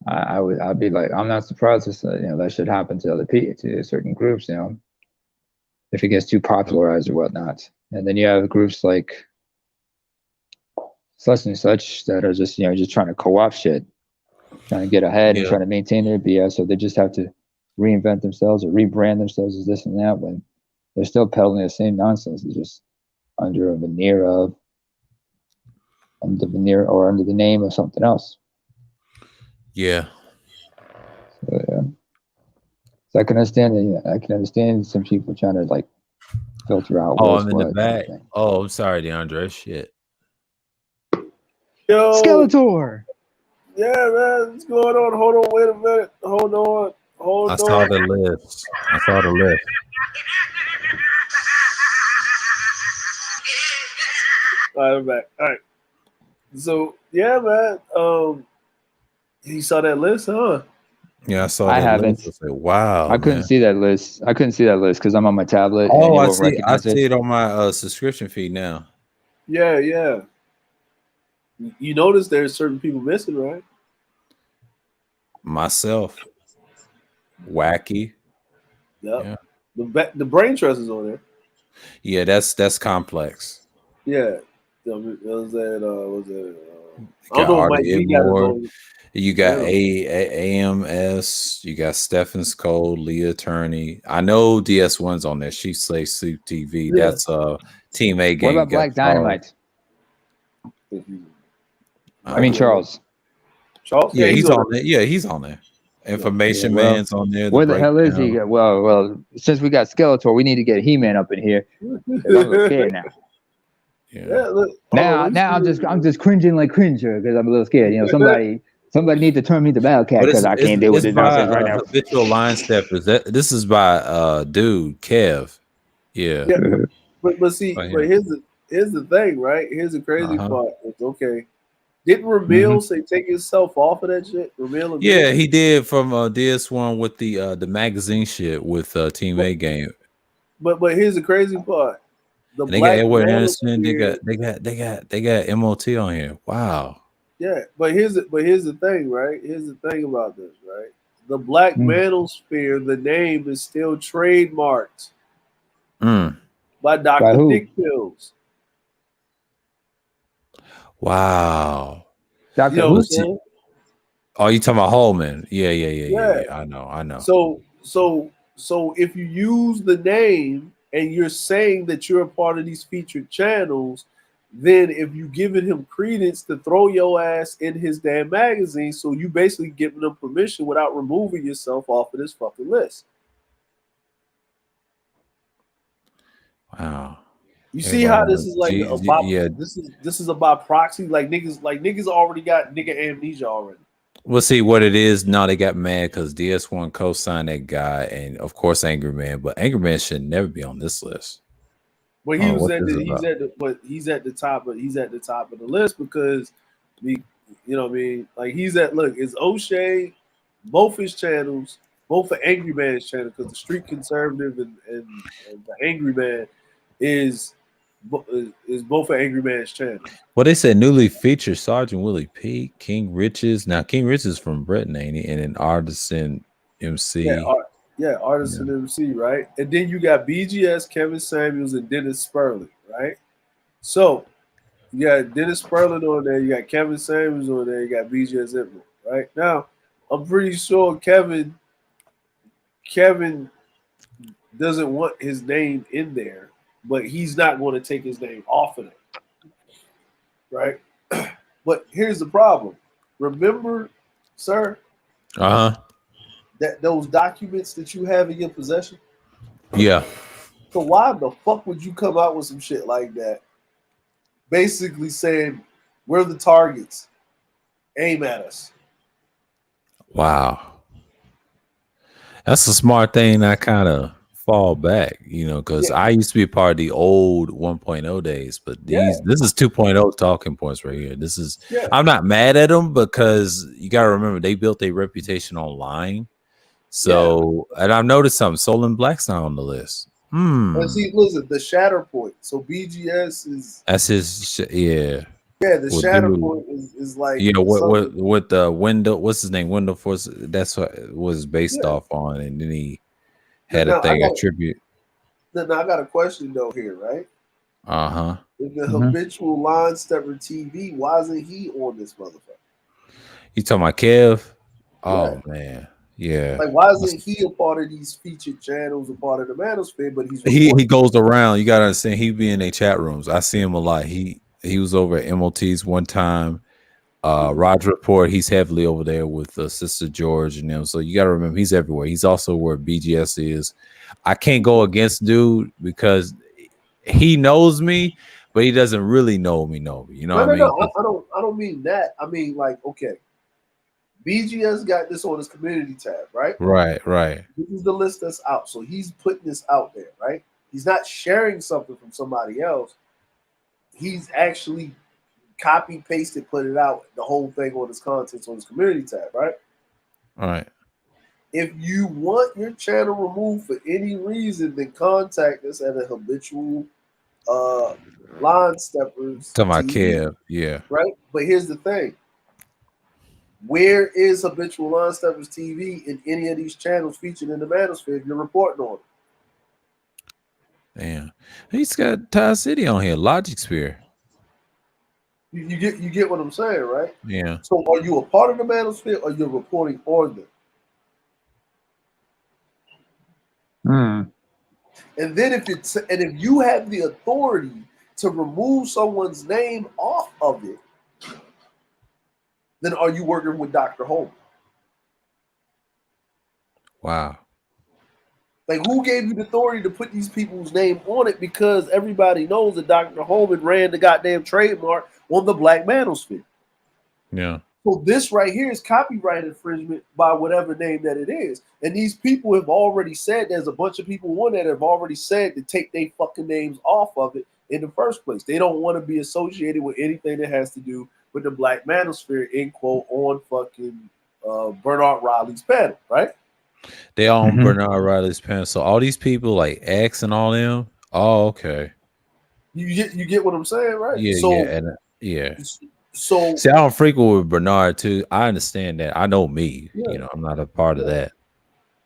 I'd be like, I'm not surprised if that should happen to other people, to certain groups, if it gets too popularized or whatnot. And then you have groups like such and such that are just just trying to co-op shit, trying to get ahead and trying to maintain their BS. So they just have to reinvent themselves or rebrand themselves as this and that when they're still peddling the same nonsense. It's just under the name of something else. Yeah. So I can understand some people trying to like filter out. Oh, I'm in the back. Oh, I'm sorry, DeAndre. Shit. Yo, Skeletor. Yeah, man. What's going on? Hold on. Wait a minute. Hold on. I saw the list. All right, I'm back. All right. So yeah, man. You saw that list, huh? Yeah, I saw. I haven't. List. I was like, wow. I couldn't see that list. because I'm on my tablet. Oh, I see it on my subscription feed now. Yeah. You notice there's certain people missing, right? Myself. Wacky. Yep. Yeah. The brain trust is on there. Yeah, that's complex. Yeah. Was that I Got don't know. Art of Mike B got it Idmore. on. You got Yeah. AMS. You got Stephens Cole, Leah Turney. I know DS1's on there. She Slays Soup TV. Yeah. That's Team A What game. about Black Dynamite? I mean Charles. Charles? Yeah, he's on there. Yeah, he's on there. Information Yeah, well, Man's on there. Where the hell is he? Well, since we got Skeletor, we need to get He-Man up in here. 'Cause I'm a little scared now. Yeah. Look, Now I'm just cringing like cringer because I'm a little scared. You know, somebody need to turn me to Bellcat because I can't deal with this nonsense right now. Habitual Line Steppers. This is by dude Kev. Yeah. But see, but here's the thing, right? Here's the crazy part. It's okay. Didn't Ramil say take yourself off of that shit? Ramil? Yeah, he did from DS1 with the magazine shit with Team A game. But here's the crazy part. They got Edward Anderson. They got MOT on here. Wow. Yeah, but here's the thing, right? Here's the thing about this, right? The Black Manosphere, the name is still trademarked by Dr. Dick Pills. Wow. Dr. You know what I'm saying? Oh, you talking about Holman? Yeah. I know. So if you use the name and you're saying that you're a part of these featured channels, then if you giving him credence to throw your ass in his damn magazine, so you basically giving them permission without removing yourself off of this fucking list. Wow. You see how this is like this is about proxy, like niggas already got nigga amnesia already. We'll see what it is. Now they got mad because DS1 co-signed that guy, and of course Angry Man, but Angry Man should never be on this list. But he's at the top of the list because you know what I mean, like it's O'Shea, both his channels, both the Angry Man's channel, because the Street Conservative and the Angry Man is both an Angry Man's channel. Well, they said newly featured Sergeant Willie P, King Riches. Now King Riches is from Britain, ain't he? And an Artisan MC. Artisan MC, right? And then you got BGS, Kevin Samuels, and Dennis Sperling, right? So you got Dennis Sperling on there, you got Kevin Samuels on there, you got BGS Info, right? Now, I'm pretty sure Kevin doesn't want his name in there, but he's not going to take his name off of it, right? But here's the problem. Remember, sir, that those documents that you have in your possession? Yeah. So why the fuck would you come out with some shit like that? Basically saying, we're the targets. Aim at us. Wow. That's a smart thing. I kind of fall back, because I used to be a part of the old 1.0 days, but this is 2.0 talking points right here. This is I'm not mad at them because you got to remember they built a reputation online. So, and I've noticed something. Solon Black's not on the list. And see, listen, the Shatterpoint. So BGS is that's his. Yeah, the Shatterpoint is like what the window. What's his name? Window Force. That's what it was based off on, and then he had a thing attribute. Now I got a question though here, right? In the Habitual Line Stepper TV, why isn't he on this motherfucker? You talking about Kev? Oh man. Yeah. Like, why isn't he a part of these featured channels, a part of the Manosphere? But he goes around. You gotta understand. He be in their chat rooms. I see him a lot. He was over at MOT's one time. Roger Report. He's heavily over there with Sister George and them. So you gotta remember he's everywhere. He's also where BGS is. I can't go against dude because he knows me, but he doesn't really know me. You know what I mean? No. I don't mean that. I mean like okay. BGS got this on his community tab, right? Right. This is the list that's out. So he's putting this out there, right? He's not sharing something from somebody else. He's actually copy pasted, put it out, the whole thing on his contents on his community tab, right? All right. If you want your channel removed for any reason, then contact us at a Habitual Line Steppers. To my Kev, yeah. Right? But here's the thing. Where is Habitual Line Steppers TV in any of these channels featured in the Manosphere if you're reporting on it? Damn. He's got Ty City on here, Logic Sphere. You get what I'm saying, right? Yeah. So are you a part of the manosphere or you're reporting on them? And then if you have the authority to remove someone's name off of it, then are you working with Dr. Holman? Wow. Like, who gave you the authority to put these people's name on it? Because everybody knows that Dr. Holman ran the goddamn trademark on the Black Manosphere. Yeah. So this right here is copyright infringement by whatever name that it is. And these people have already said, there's a bunch of people on that have already said to take their fucking names off of it in the first place. They don't want to be associated with anything that has to do with the Black Manosphere, end quote, on fucking Bernard Riley's panel, right? They all on Bernard Riley's panel. So all these people like X and all them. Oh, okay. You get what I'm saying, right? Yeah, so, yeah. So see, I don't frequent with Bernard too. I understand that. I know me. Yeah. You know, I'm not a part of that.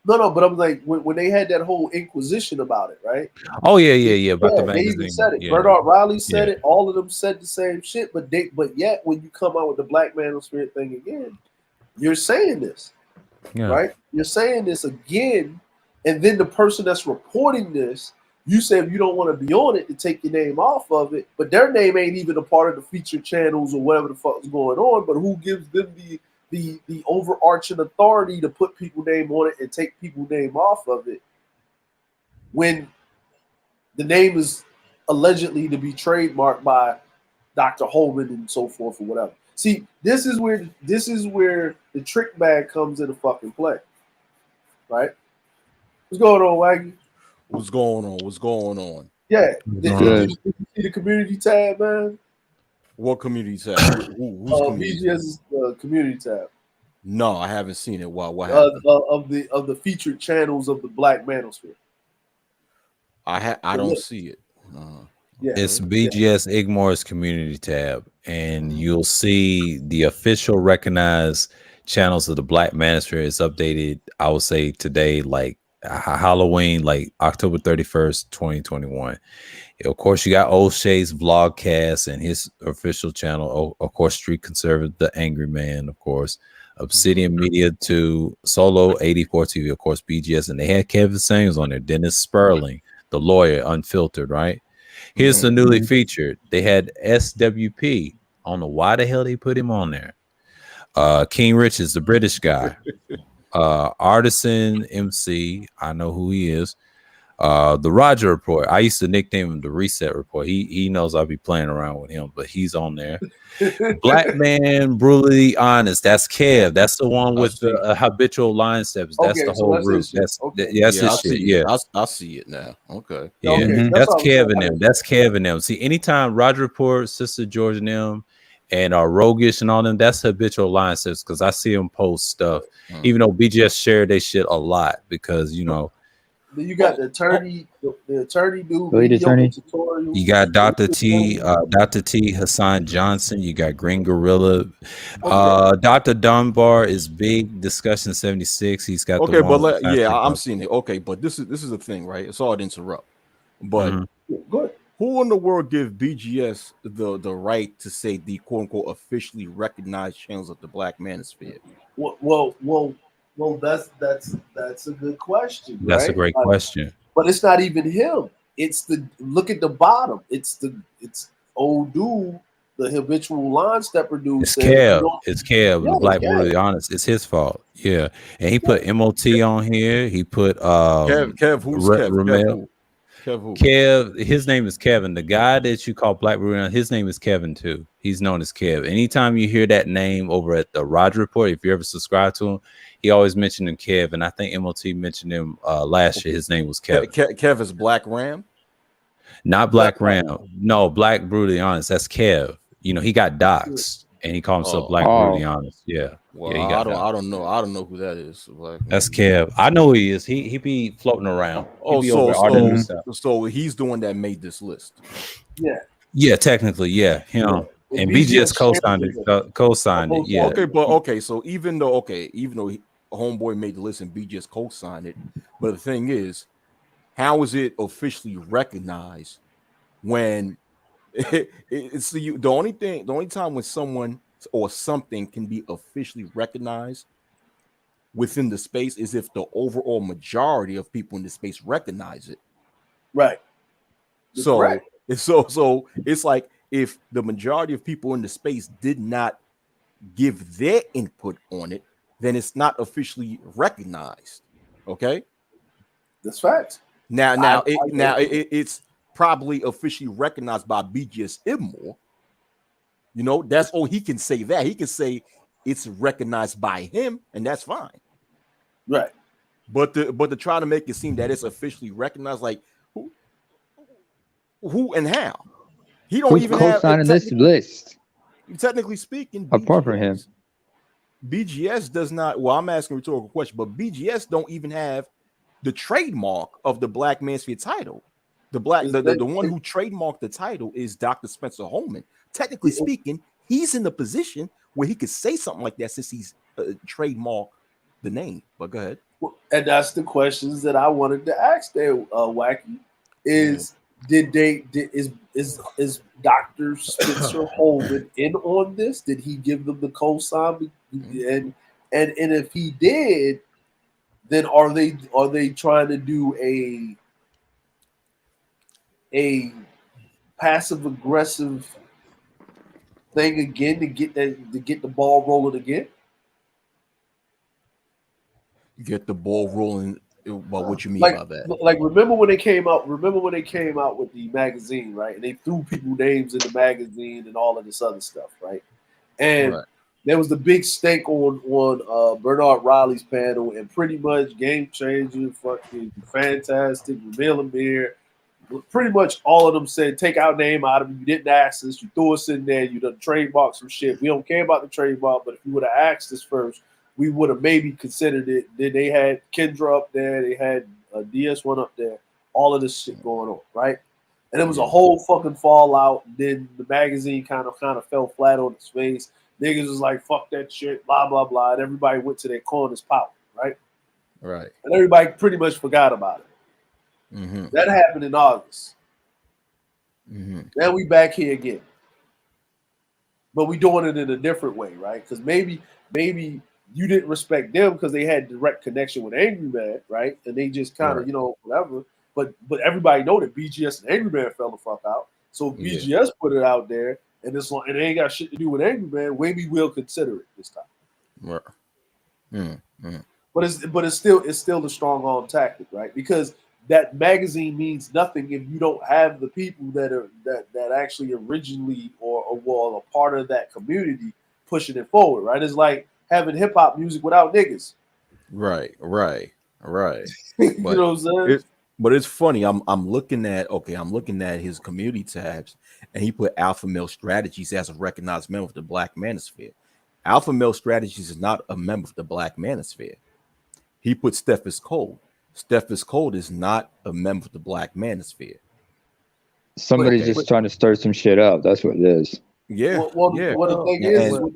No, but I'm like when they had that whole inquisition about it, right? Oh yeah. About the magazine. They even said it. Yeah. Bernard Riley said it. All of them said the same shit. But yet when you come out with the Black Manosphere thing again, you're saying this, right? You're saying this again, and then the person that's reporting this, you say if you don't want to be on it, to take your name off of it, but their name ain't even a part of the featured channels or whatever the fuck is going on. But who gives them the overarching authority to put people's name on it and take people's name off of it when the name is allegedly to be trademarked by Dr. Holman and so forth or whatever? See, this is where the trick bag comes into fucking play, right? What's going on, Waggy? What's going on? Yeah. Did you see the community tab, man? What community tab? Who's BGS's community tab. No, I haven't seen it. What happened? Of the featured channels of the Black Manosphere. I don't see it. Yeah, it's BGS Igmore's community tab, and you'll see the official recognized channels of the Black Manosphere is updated. I would say today, like Halloween, like October 31st, 2021. Of course, you got O'Shea's vlogcast and his official channel. Of course, Street Conservative, The Angry Man, of course, Obsidian Media 2, Solo 84 TV, of course, BGS, and they had Kevin Samuels on there, Dennis Sperling, the lawyer, Unfiltered, right? Here's the newly featured. They had SWP. I don't know why the hell they put him on there. King Rich is the British guy. Artisan MC, I know who he is. The Roger Report, I used to nickname him the Reset Report. He knows I'll be playing around with him, but he's on there. Black Man, Brutally Honest, that's Kev. That's the one with the habitual line steps. That's the whole group. That's his shit. Yeah, I see it now. Okay. Yeah, that's Kev and them. That's Kev and them. See, anytime Roger Report, Sister George and them, and Roguish and all them, that's habitual line steps because I see them post stuff. Even though BGS shared their shit a lot because you know. You got the attorney dude. You got Dr. T, Hassan Johnson. You got Green Gorilla. Dr. Dunbar is big. Discussion 76. He's got I'm seeing it. Okay, but this is the thing, right? Sorry to interrupt, but who in the world gives BGS the right to say the quote unquote officially recognized channels of the Black Manosphere? Well, that's a good question. That's a great question. But it's not even him. It's look at the bottom. It's old dude, the habitual line stepper dude. It's Kev. It's Kev. The Black Brutally Honest. It's his fault. Yeah, and he put MOT on here. He put Kev. Who's Kev? Kev, his name is Kevin. The guy that you call Black Brutally Honest, his name is Kevin too. He's known as Kev. Anytime you hear that name over at the Roger Report, if you ever subscribe to him, he always mentioned him Kev, and I think MOT mentioned him last year. His name was Kev. Kev is Black Ram? Not Black Ram. No, Black Brutally Honest. That's Kev. You know, he got doxxed, and he called himself Black Brutally Honest. Yeah. Well, yeah, I don't know who that is. That's Kev. I know who he is. He be floating around. So he's the one that made this list. Yeah, technically, him. And BGS co-signed it. Yeah. Okay, so even though Homeboy made the list and BGS co-signed it, but the thing is, how is it officially recognized when It's the only time when someone or something can be officially recognized within the space is if the overall majority of people in the space recognize it. Right. So it's like if the majority of people in the space did not give their input on it, then it's not officially recognized. Okay, that's facts. It's probably officially recognized by BGS Immortal. You know, that's all he can say. That he can say it's recognized by him, and that's fine. Right. But to try to make it seem that it's officially recognized, like who and how? He don't Who's even have co-signing this list. Technically speaking, apart from him, BGS does not. Well, I'm asking a rhetorical question, but BGS don't even have the trademark of the Black Manosphere title. The one who trademarked the title is Dr. Spencer Holman. Technically speaking, he's in the position where he could say something like that since he's trademarked the name. But go ahead. And that's the questions that I wanted to ask there, Wacky. Is is Dr. Spencer Holman in on this? Did he give them the cosign? And if he did, then are they trying to do a passive aggressive thing again to get the ball rolling again? Get the ball rolling. Well, what you mean by that? Like, remember when they came out with the magazine, right? And they threw people names in the magazine and all of this other stuff, right? And there was the big stake on Bernard Riley's panel, and pretty much Game Changer, fucking Fantastic, Ramil Amir, pretty much all of them said, take our name out of it. You didn't ask us. You threw us in there. You done trademark some shit. We don't care about the trademark, but if you would have asked us first, we would have maybe considered it. Then they had Kendra up there. They had DS1 up there. All of this shit going on, right? And it was a whole fucking fallout. Then the magazine kind of fell flat on its face. Niggas was like, fuck that shit, blah, blah, blah. And everybody went to their corners pout, right? Right. And everybody pretty much forgot about it. Mm-hmm. That happened in August. Mm-hmm. Now we back here again. But we doing it in a different way, right? Because maybe you didn't respect them because they had direct connection with Angry Man, right? And they just kind of, whatever. But everybody know that BGS and Angry Man fell the fuck out. So if BGS put it out there and it ain't got shit to do with Angry Man, maybe we'll consider it this time. Right. Mm-hmm. But it's still a strong arm tactic, right? Because that magazine means nothing if you don't have the people that actually originally or were a part of that community pushing it forward, right? It's like having hip hop music without niggas. Right. You know what I'm saying? But it's funny. I'm looking at his community tabs, and he put Alpha Male Strategies as a recognized member of the Black Manosphere. Alpha Male Strategies is not a member of the Black Manosphere. He put Stephis Code. Stephis Code is not a member of the Black Manosphere. Somebody's just trying to stir some shit up. That's what it is. Yeah. What the thing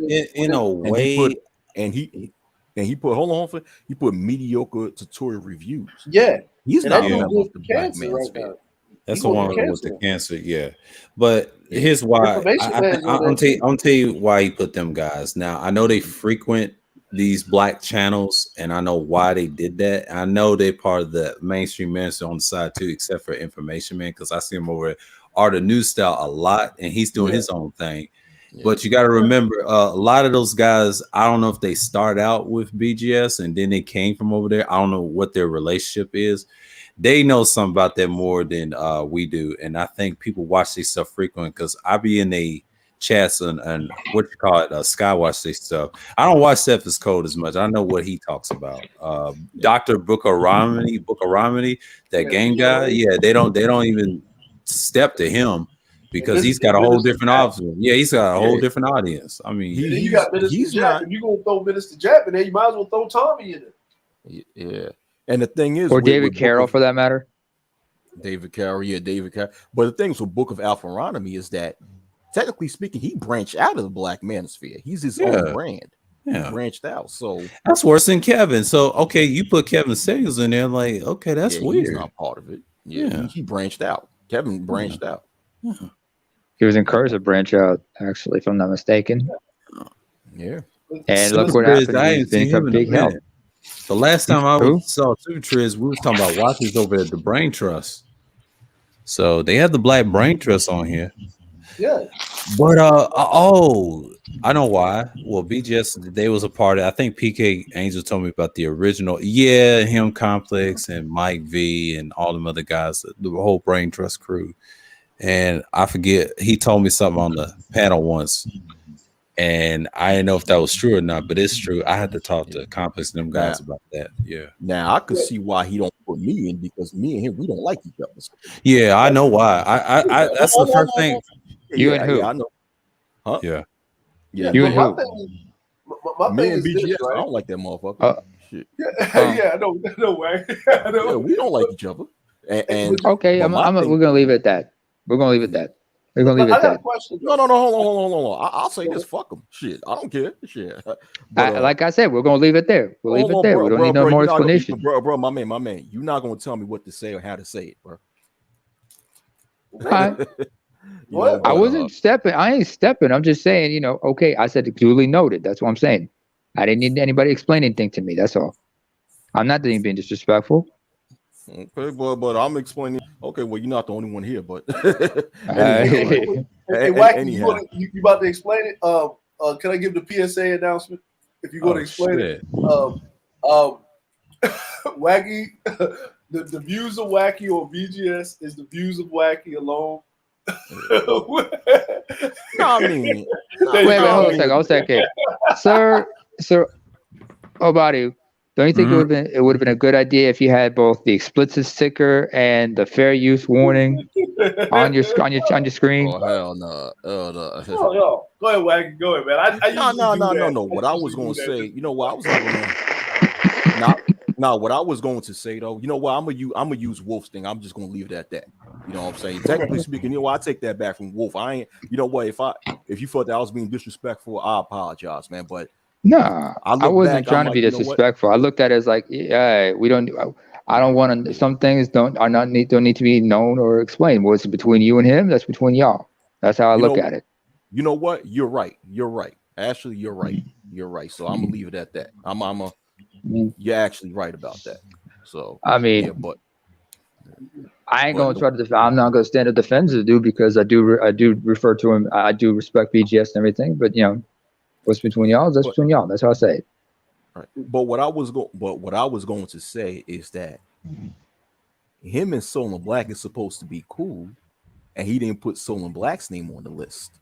is, in a way, he put mediocre tutorial reviews. Yeah, he's not a member of the Black Manosphere. Right. That's the one with the cancer, yeah. But here's why. I'll tell you why he put them guys. Now I know they frequent these black channels, and I know why they did that. I know they're part of the mainstream ministry on the side too, except for Information Man, because I see him over at Art of New Style a lot, and he's doing his own thing. Yeah. But you got to remember, a lot of those guys, I don't know if they start out with BGS and then they came from over there. I don't know what their relationship is. They know something about that more than we do, and I think people watch this stuff frequently because I be in a chats and what you call it, Skywatch this stuff. I don't watch Stephis Code as much. I know what he talks about. Dr. Booker Romney, that game guy. Yeah, they don't even step to him because he's got a whole different audience. Yeah, he's got a whole different audience. I mean, you got Minister Japp. If you're gonna throw Minister Japp in there, you might as well throw Tommy in it. Yeah, and the thing is, or David Carroll for that matter. David Carroll. But the thing with Book of Alpharonomy is that, technically speaking, he branched out of the Black Manosphere. He's his own brand. Yeah, he branched out. So that's worse than Kevin. So okay, you put Kevin Samuels in there, like okay, that's weird. He's not part of it. Yeah. He branched out. Kevin branched out. Yeah. He was encouraged to branch out, actually, if I'm not mistaken. Yeah. And look what happened. He's been a big help. The last time I saw Two Triz, we was talking about watches over at the Brain Trust. So they have the Black Brain Trust on here. Yeah. But I know why. Well, BGS, they was a part of, I think PK Angel told me about the original. Yeah, him, Complex, and Mike V, and all them other guys, the whole Brain Trust crew. And I forget, he told me something on the panel once. And I didn't know if that was true or not, but it's true. I had to talk to Complex and them guys about that. Yeah. Now I could see why he don't put me in, because me and him, we don't like each other. Yeah, I know why. I that's the first thing. You and who? Yeah, I know. Huh? Yeah. You and who? Me and BGS. Right? I don't like that motherfucker. Shit. Yeah, I know way. Yeah, we don't like each other. And okay, we're gonna leave it at that. We're gonna leave it at that. We're gonna leave it at that. No, hold on. I'll say this. Fuck them. Shit, I don't care. Shit. But, like I said, we're gonna leave it there. We'll leave it there. We don't need no more explanation. Bro, my man. You're not gonna tell me what to say or how to say it, bro. I wasn't stepping. I ain't stepping. I'm just saying, okay, I said duly noted. That's what I'm saying. I didn't need anybody to explain anything to me. That's all. I'm not being disrespectful. Okay, but I'm explaining. Okay, well, you're not the only one here, but Hey, Wacky, you about to explain it? Can I give the PSA announcement? If you're going to explain it, Wacky, the views of Wacky or BGS is the views of Wacky alone. No, I mean, wait, hold on a second. Sir, Obadu, don't you think it would have been a good idea if you had both the explicit sticker and the fair use warning on your screen? Oh hell no! No. Go ahead, Wacky. Go ahead, man. No. What I was going to say, you know what? I was what I was going to say though, you know what? I'm gonna use Wolf's thing. I'm just gonna leave it at that. You know what I'm saying? Technically speaking, you know what? I take that back from Wolf. I ain't. You know what? If you thought that I was being disrespectful, I apologize, man. But no, I wasn't trying to be disrespectful. I looked at it as like, yeah, we don't. I don't want to. Some things don't need to be known or explained. What's between you and him? That's between y'all. That's how I look at it. You know what? You're right. Ashley, you're right. So I'm gonna leave it at that. You're actually right about that. So I mean, yeah, but I ain't gonna try to defend. I'm not gonna stand a defensive dude because I do refer to him. I do respect BGS and everything, but what's between y'all? That's between y'all. That's how I say it. Right. But what I was going to say is that him and Solon Black is supposed to be cool, and he didn't put Solon Black's name on the list.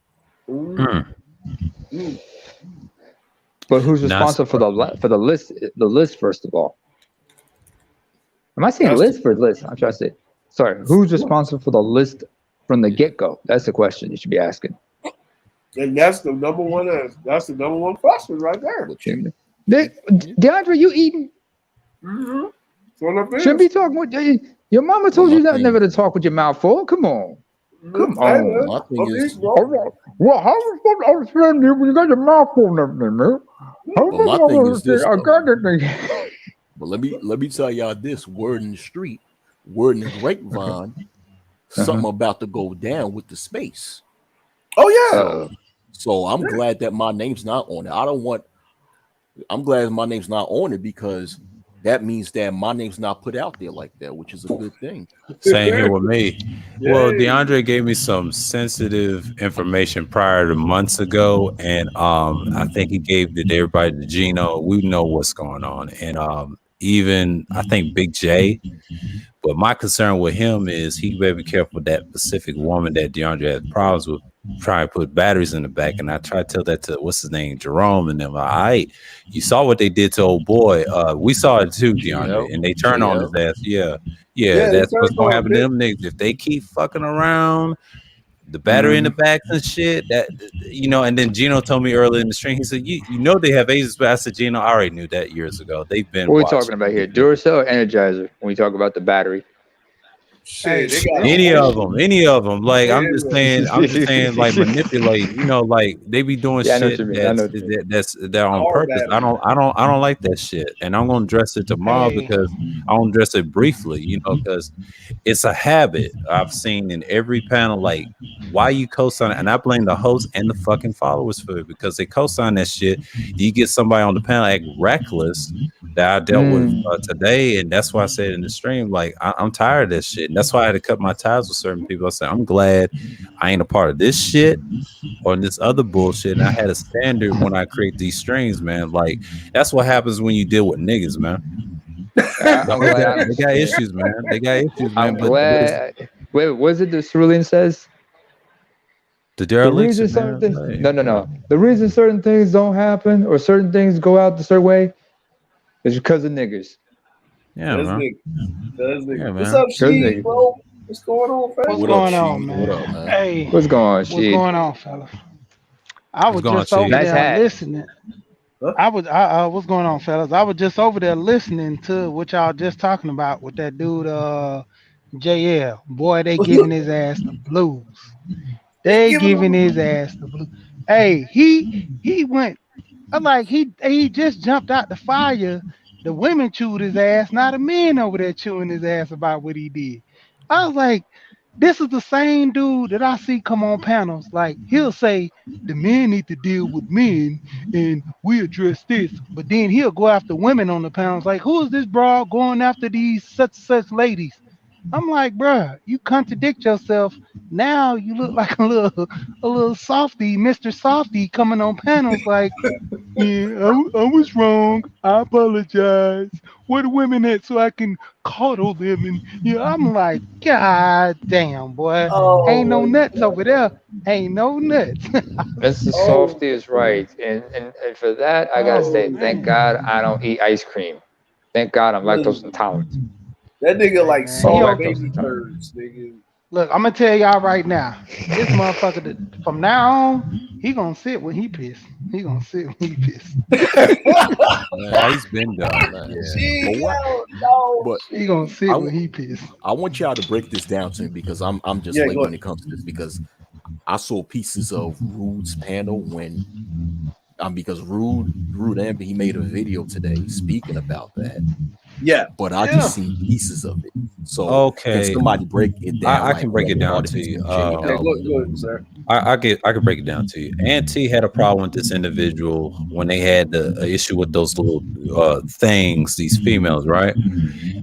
But who's responsible for the list? The list, first of all. Am I saying list for list? I'm trying to say. Sorry, who's responsible for the list from the get-go? That's the question you should be asking. And that's the number one. That's the number one question right there. DeAndre, you eating? Mm-hmm. Shouldn't be talking with your mama told you that never to talk with your mouth full. Come on. Come on. My thing is, well, how are you supposed to understand you when you got your mouth full of everything, man? My thing is this. But let me tell y'all this: word in the street, word in the grapevine, something about to go down with the space. Oh yeah. So I'm glad that my name's not on it. I'm glad my name's not on it because that means that my name's not put out there like that, which is a good thing. Same here with me. Well, DeAndre gave me some sensitive information prior to months ago, and I think he gave it to everybody to Gino. We know what's going on, and even I think Big J. But my concern with him is he better be careful with that specific woman that DeAndre had problems with, trying to put batteries in the back. And I tried to tell that to what's his name, Jerome, and them. You saw what they did to old boy. We saw it too, DeAndre, and they turned on his ass. Yeah, that's what's gonna happen to them niggas if they keep fucking around. The battery in the back and shit. That and then Gino told me earlier in the stream. He said, "You know they have Asus." But I said, "Gino, I already knew that years ago. They've been." What are we talking about here? Duracell or Energizer? When we talk about the battery. Shit, any of them. Like I'm just saying, like manipulate. You know, like they be doing shit that's on purpose. I don't like that shit, and I'm gonna address it tomorrow because I don't address it briefly. You know, because it's a habit I've seen in every panel. Like, why you co-sign it? And I blame the host and the fucking followers for it because they co-sign that shit. You get somebody on the panel act reckless that I dealt with today, and that's why I said in the stream, like I'm tired of this shit. And that's why I had to cut my ties with certain people. I said, I'm glad I ain't a part of this shit or this other bullshit. And I had a standard when I create these streams, man. Like that's what happens when you deal with niggas, man. They got issues, man. They got issues, man. I'm glad. Wait, what is it the Cerulean says? The reason certain things, no. The reason certain things don't happen or certain things go out the certain way is because of niggas. Yeah, man. Yeah, man. What's up, Sheed, bro? What's going on, fella? What's going on, man? What up, man? Hey, what's going on, Sheed? What's going on, fella? I was just over there listening. What's going on, fellas? I was just over there listening to what y'all just talking about with that dude, JL. Boy, they giving his ass the blues. They giving his ass the blues. Hey, he went. I'm like he just jumped out the fire. The women chewed his ass, not the men over there chewing his ass about what he did. I was like, this is the same dude that I see come on panels. Like he'll say the men need to deal with men and we address this, but then he'll go after women on the panels. Like, who is this broad going after these such ladies? I'm like, bruh, you contradict yourself. Now you look like a little softy, Mr. Softy coming on panels like, yeah, I was wrong. I apologize. Where the women at so I can coddle them? And yeah, I'm like, God damn, boy. Ain't no nuts over there. Ain't no nuts. Mr. Softy is right. And for that, I gotta say, thank God I don't eat ice cream. Thank God I'm lactose intolerant. That nigga like soft baby turds, nigga. Look, I'm gonna tell y'all right now, this motherfucker, from now on, he gonna sit when he piss. He gonna sit when he piss. He's been done, man. But he gonna sit when he piss. I want y'all to break this down to me because I'm just late when it comes to this because I saw pieces of Rude's panel when because Rude Amber, he made a video today speaking about that. Yeah, but I just seen pieces of it. So can somebody break it down? I can break it down to you. Go, sir. I can break it down to you. Auntie had a problem with this individual when they had the issue with those little things, these females, right?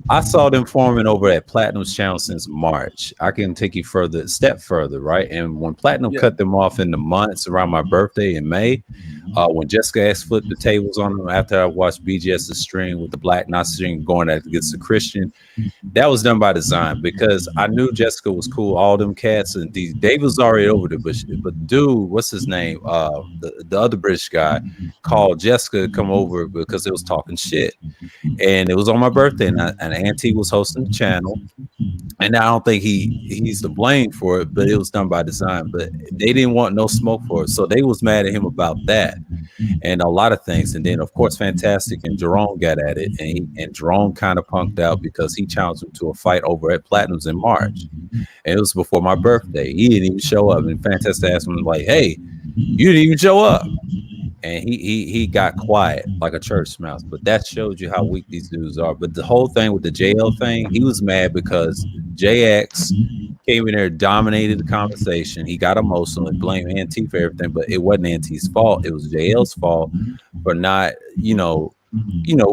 I saw them forming over at Platinum's channel since March. I can take you a step further, right? And when Platinum cut them off in the months around my birthday in May, when Jessica X flipped the tables on them after I watched BGS's stream with the Black Nazi string going against the Christian, that was done by design because I knew Jessica was cool. All them cats and Dave was already over there, but dude, what's his name? The other British guy called Jessica to come over because it was talking shit, and it was on my birthday, and Auntie was hosting the channel, and I don't think he's to blame for it, but it was done by design. But they didn't want no smoke for it, so they was mad at him about that and a lot of things. And then of course Fantastic and Jerome got at it, and Jerome kind of punked out because he challenged him to a fight over at Platinum's in March, and it was before my birthday. He didn't even show up, and Fantastic asked him like, hey, you didn't even show up, and he got quiet like a church mouse. But that shows you how weak these dudes are. But the whole thing with the JL thing, he was mad because JX came in there, dominated the conversation. He got emotional and blamed Auntie for everything, but it wasn't Auntie's fault. It was JL's fault for not,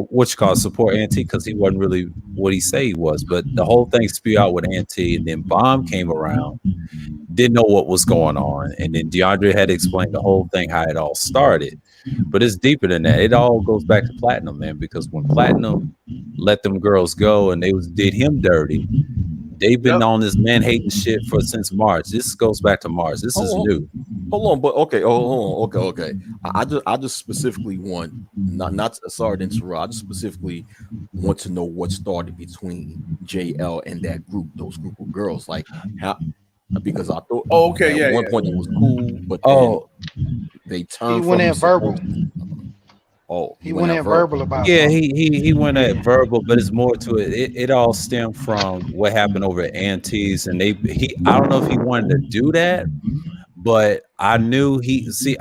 what you call support Auntie, because he wasn't really what he said he was. But the whole thing spewed out with Auntie, and then Bomb came around, didn't know what was going on, and then DeAndre had to explain the whole thing, how it all started. But it's deeper than that. It all goes back to Platinum, man, because when Platinum let them girls go and they did him dirty, they've been on this man-hating shit since March. This goes back to March. This is new. Hold on, but okay. I just specifically want not sorry to interrupt. I just specifically want to know what started between JL and those group of girls. Like how, because I thought at one point it was cool, but then they turned. He went in verbal. Oh, he went at verbal about. Yeah, he went at verbal, but it's more to it. It all stemmed from what happened over at Auntie's, and I don't know if he wanted to do that, but I knew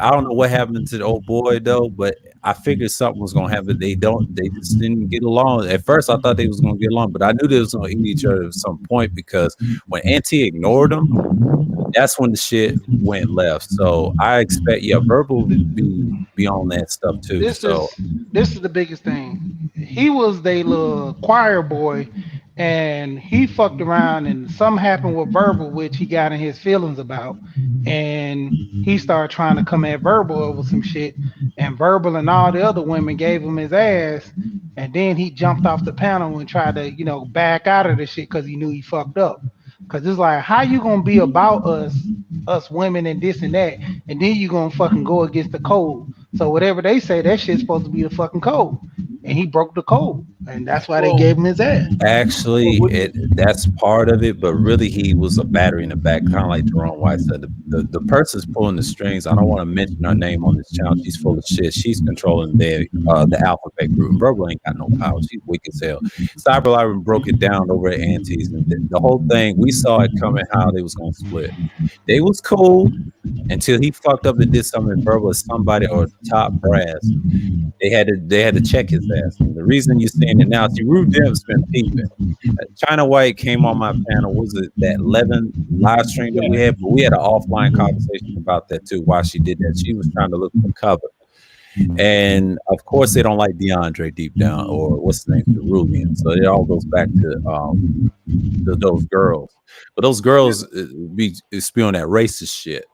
I don't know what happened to the old boy though, but I figured something was gonna happen. They just didn't get along. At first I thought they was gonna get along, but I knew they was gonna eat each other at some point because when Auntie ignored him, that's when the shit went left. So I expect verbal to be on that stuff too. This is the biggest thing. He was their little choir boy, and he fucked around, and something happened with verbal, which he got in his feelings about, and he started trying to come at verbal over some shit, and verbal and all the other women gave him his ass, and then he jumped off the panel and tried to back out of the shit because he knew he fucked up. Because it's like, how you gonna be about us women and this and that, and then you gonna fucking go against the code? So whatever they say, that shit's supposed to be the fucking code, and he broke the code, and that's why they gave him his ass. Actually, that's part of it, but really he was a battery in the back, kind of like Jerome White said. The person's pulling the strings. I don't want to mention her name on this channel. She's full of shit. She's controlling the Alphabet group. Verbal ain't got no power. She's weak as hell. Cyber Live broke it down over at Auntie's, and the whole thing, we saw it coming how they was gonna split. They was cool until he fucked up and did something verbal with somebody or top brass. They had to check his ass. And the reason you're seeing it now, see, Rude Dev's been peeping. China White came on my panel. Was it that 11 live stream that we had? But we had an offline conversation about that too. Why she did that? She was trying to look for cover. And of course, they don't like DeAndre deep down, or what's the name, Cerulean. So it all goes back to those girls. But those girls be spewing that racist shit.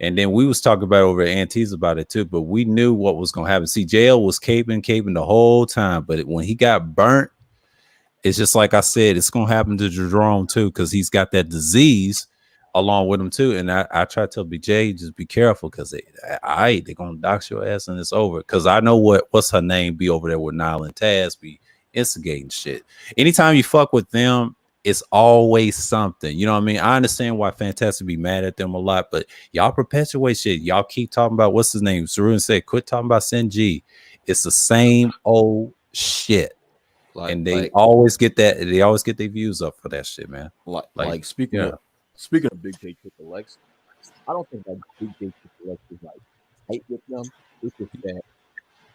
And then we was talking about over at Auntie's about it too, but we knew what was going to happen. See, JL was caping the whole time, but when he got burnt, it's just like I said, it's going to happen to Jerome too, because he's got that disease along with him too. And I try to tell BJ, just be careful, because they're going to dox your ass and it's over. Because I know what's her name be over there with Nile and Taz be instigating shit. Anytime you fuck with them, it's always something. You know what I mean? I understand why Fantastic be mad at them a lot, but y'all perpetuate shit. Y'all keep talking about what's his name. Sarun said, quit talking about Senji. It's the same old shit. And they always get that. They always get their views up for that shit, man. Like speaking of Big J Triple X, I don't think that Big J Triple X is like tight with them. It's just that.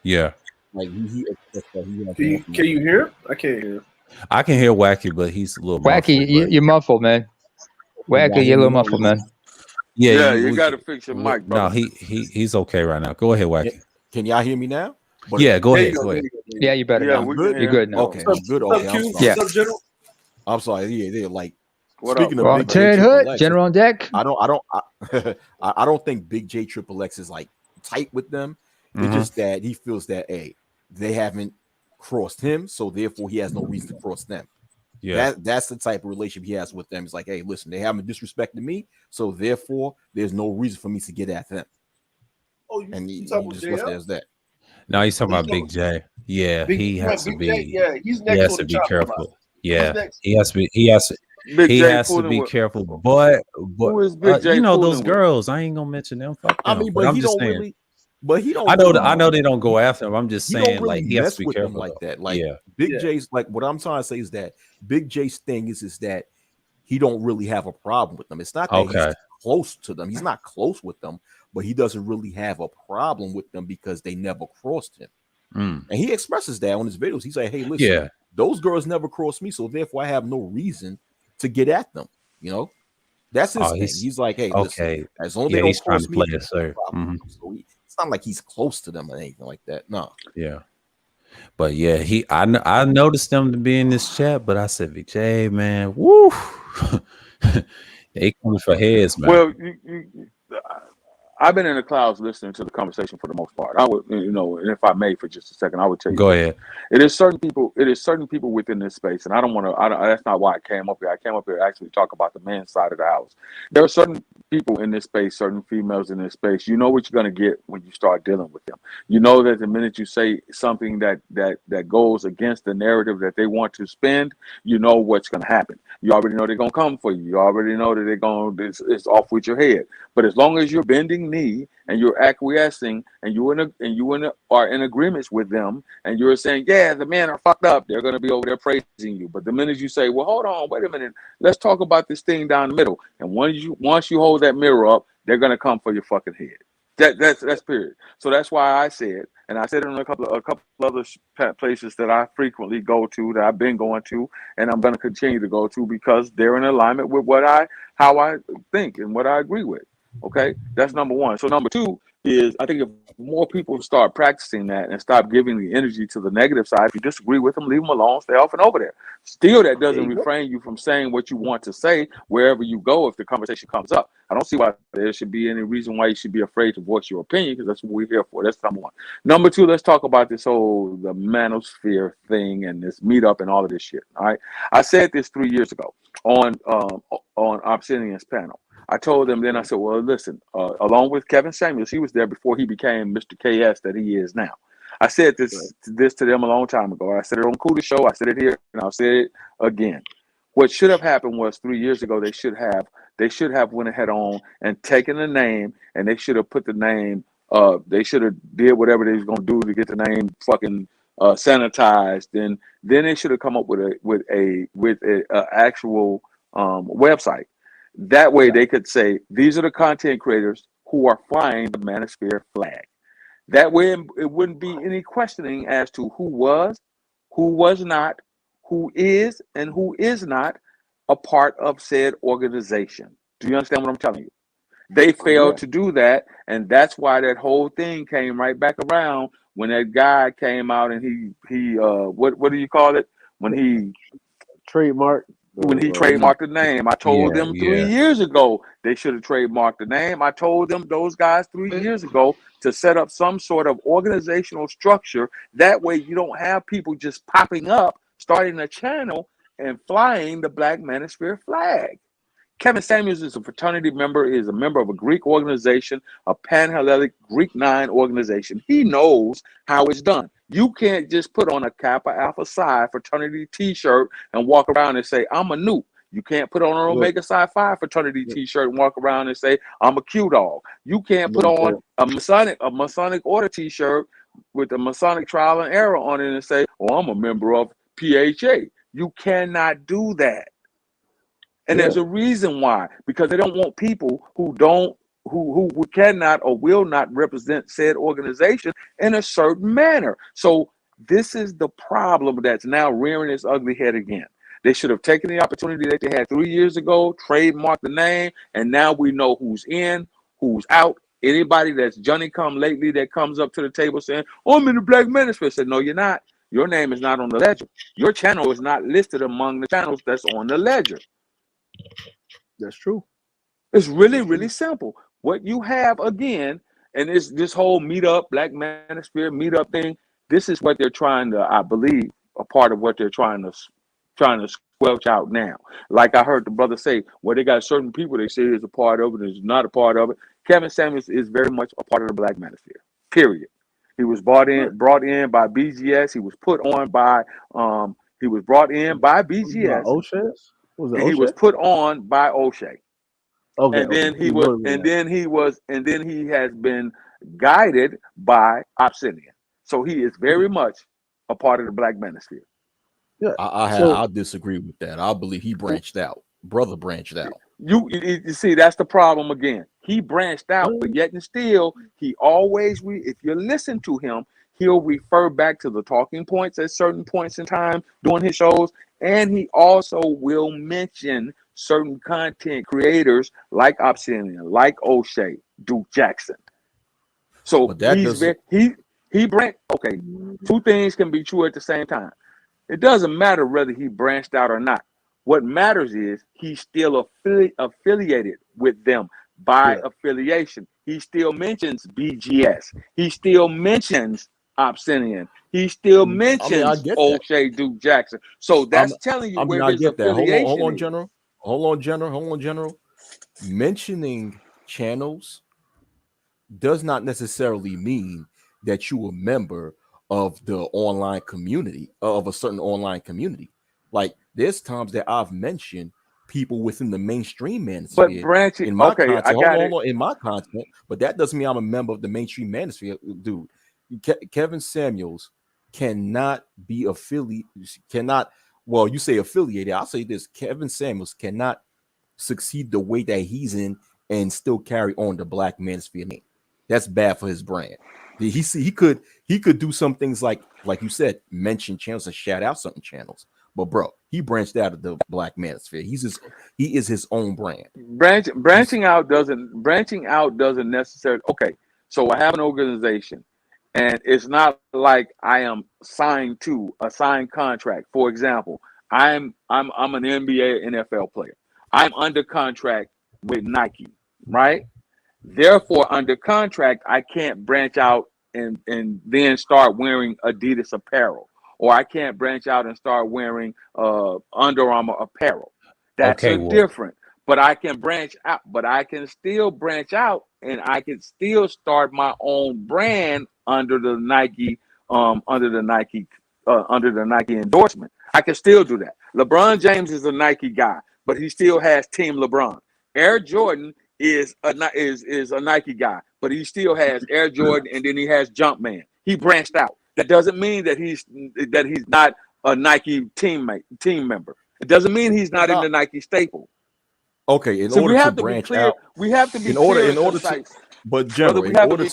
Yeah. Like he can you hear? I can't hear. I can hear Wacky, but he's a little Wacky. Muffled, you're muffled, man. Wacky, you're a little muffled, man. Yeah, you got to fix your mic, bro. No, he's okay right now. Go ahead, Wacky. Can y'all hear me now? Yeah, go ahead. Go ahead. Yeah, you better. Yeah, you're good now. Okay, good. Okay, I'm sorry. Yeah, they're like. Speaking of Big Ted Hood, General on deck. I don't think Big J Triple X is like tight with them. It's just that he feels that they haven't crossed him, so therefore he has no reason to cross them. Yeah, that's the type of relationship he has with them. It's like, hey, listen, they haven't disrespected me, so therefore there's no reason for me to get at them. Oh, you talking about JL? There's that. No, he's talking about Big J. Yeah, he has to be. He's next. He has to be careful. Yeah, he has to be. He has to be careful. But you know those girls. I ain't gonna mention them. Fuck them. I mean, but I'm just saying. Really. But he don't. I know they don't go after him. I'm just saying, really like he has to be careful like that. Like Big J's, like what I'm trying to say is that Big J's thing is that he don't really have a problem with them. It's not that he's close to them. He's not close with them, but he doesn't really have a problem with them because they never crossed him. And he expresses that on his videos. He's like, "Hey, listen, those girls never crossed me, so therefore I have no reason to get at them." You know, that's his thing. He's like, "Hey, listen, as long as they don't cross me, so it's not like he's close to them or anything like that. No. Yeah. But yeah, I noticed them to be in this chat, but I said, VJ, man, woo, they coming for heads, man. Well, I've been in the clouds listening to the conversation for the most part. I would, and if I may for just a second, I would tell you. Go ahead. It is certain people within this space, and I don't want to. That's not why I came up here. I came up here to actually talk about the men's side of the house. There are certain people in this space, certain females in this space. You know what you're going to get when you start dealing with them. You know that the minute you say something that goes against the narrative that they want to spend, you know what's going to happen. You already know they're going to come for you. You already know that they're going. It's off with your head. But as long as you're bending knee and you're acquiescing and you are in agreements with them and you're saying, yeah, the men are fucked up, they're going to be over there praising you. But the minute you say, well, hold on, wait a minute, let's talk about this thing down the middle. And once you hold that mirror up, they're going to come for your fucking head. That's period. So that's why I said, and I said it in a couple other places that I frequently go to, that I've been going to, and I'm going to continue to go to, because they're in alignment with how I think and what I agree with. Okay, that's number one. So number two is, I think if more people start practicing that and stop giving the energy to the negative side, if you disagree with them, leave them alone, stay off and over there. Still, that doesn't refrain you from saying what you want to say wherever you go if the conversation comes up. I don't see why there should be any reason why you should be afraid to voice your opinion, because that's what we're here for. That's number one. Number two, let's talk about this whole the manosphere thing and this meetup and all of this shit. All right, I said this 3 years ago on Obsidian's panel. I told them then, I said, well, listen, along with Kevin Samuels, he was there before he became Mr. KS that he is now. I said this to them a long time ago. I said it on Kuda Show. I said it here, and I'll say it again. What should have happened was 3 years ago, they should have went ahead on and taken the name, and they should have put the name, they should have did whatever they was going to do to get the name fucking sanitized. Then they should have come up with a actual website. That way they could say, these are the content creators who are flying the Manosphere flag. That way it wouldn't be any questioning as to who was not, who is, and who is not a part of said organization. Do you understand what I'm telling you? They failed to do that, and that's why that whole thing came right back around when that guy came out and he what do you call it? When he trademarked the name. I told them 3 years ago they should have trademarked the name. I told them, those guys, 3 years ago, to set up some sort of organizational structure. That way you don't have people just popping up, starting a channel and flying the Black Manosphere flag. Kevin Samuels is a fraternity member, is a member of a Greek organization, a Pan-Hellenic Greek 9 organization. He knows how it's done. You can't just put on a Kappa Alpha Psi fraternity t-shirt and walk around and say, I'm a Nuke. You can't put on an Omega Psi Phi fraternity t-shirt and walk around and say, I'm a Q-Dog. You can't put on a Masonic Order t-shirt with the Masonic Trial and Error on it and say, oh, I'm a member of PHA. You cannot do that. And there's a reason why, because they don't want people who cannot or will not represent said organization in a certain manner. So this is the problem that's now rearing its ugly head again. They should have taken the opportunity that they had 3 years ago, trademarked the name, and now we know who's in, who's out. Anybody that's Johnny come lately that comes up to the table saying, oh, I'm in the Black Manosphere, said, no, you're not. Your name is not on the ledger. Your channel is not listed among the channels that's on the ledger. That's true. It's really, really simple. What you have again, and this whole meetup, Black Manosphere meetup thing, this is what they're trying to, I believe, a part of what they're trying to squelch out now. Like I heard the brother say, well, they got certain people they say is a part of it, is not a part of it. Kevin Samuels is very much a part of the Black Manosphere. Period. He was brought in by BGS. He was put on by he was brought in by BGS. He was put on by O'Shea. Okay, and then he has been guided by Obsidian. So he is very much a part of the Black Manosphere. Yeah, I'll disagree with that. I believe he branched out. Brother branched out. You see, that's the problem again. He branched out, but yet and still, he always, if you listen to him, he'll refer back to the talking points at certain points in time during his shows. And he also will mention certain content creators like Obsidian, like O'Shea, Duke Jackson. So he branched. Okay, two things can be true at the same time. It doesn't matter whether he branched out or not. What matters is he's still affiliated with them by affiliation. He still mentions BGS. He still mentions Obsidian. He still mentions O'Shea, Duke Jackson. So that's telling you where his affiliation is. Hold on, General. Mentioning channels does not necessarily mean that you're a member of the online community, of a certain online community. Like there's times that I've mentioned people within the mainstream manosphere. But branching, in my okay, content, I got it. In my content, but that doesn't mean I'm a member of the mainstream manosphere, dude. Kevin Samuels cannot be affiliated. Well, you say affiliated. I'll say this: Kevin Samuels cannot succeed the way that he's in and still carry on the Black Manosphere name. That's bad for his brand. He could do some things like you said, mention channels and shout out certain channels. But bro, he branched out of the Black Manosphere. He is his own brand. Branching out doesn't necessarily. Okay, so I have an organization, and it's not like I am signed to a signed contract. For example, I'm an NBA, NFL player. I'm under contract with Nike, right? Therefore, under contract, I can't branch out and then start wearing Adidas apparel, or I can't branch out and start wearing Under Armour apparel. That's different. But I can branch out. But I can still branch out, and I can still start my own brand under the Nike endorsement. I can still do that. LeBron James is a Nike guy, but he still has Team LeBron. Air Jordan is a Nike guy, but he still has Air Jordan, and then he has Jumpman. He branched out. That doesn't mean that he's not a Nike team member. It doesn't mean he's not in the Nike staple. Okay, in order to branch out, we have to be clear and concise. But generally, in order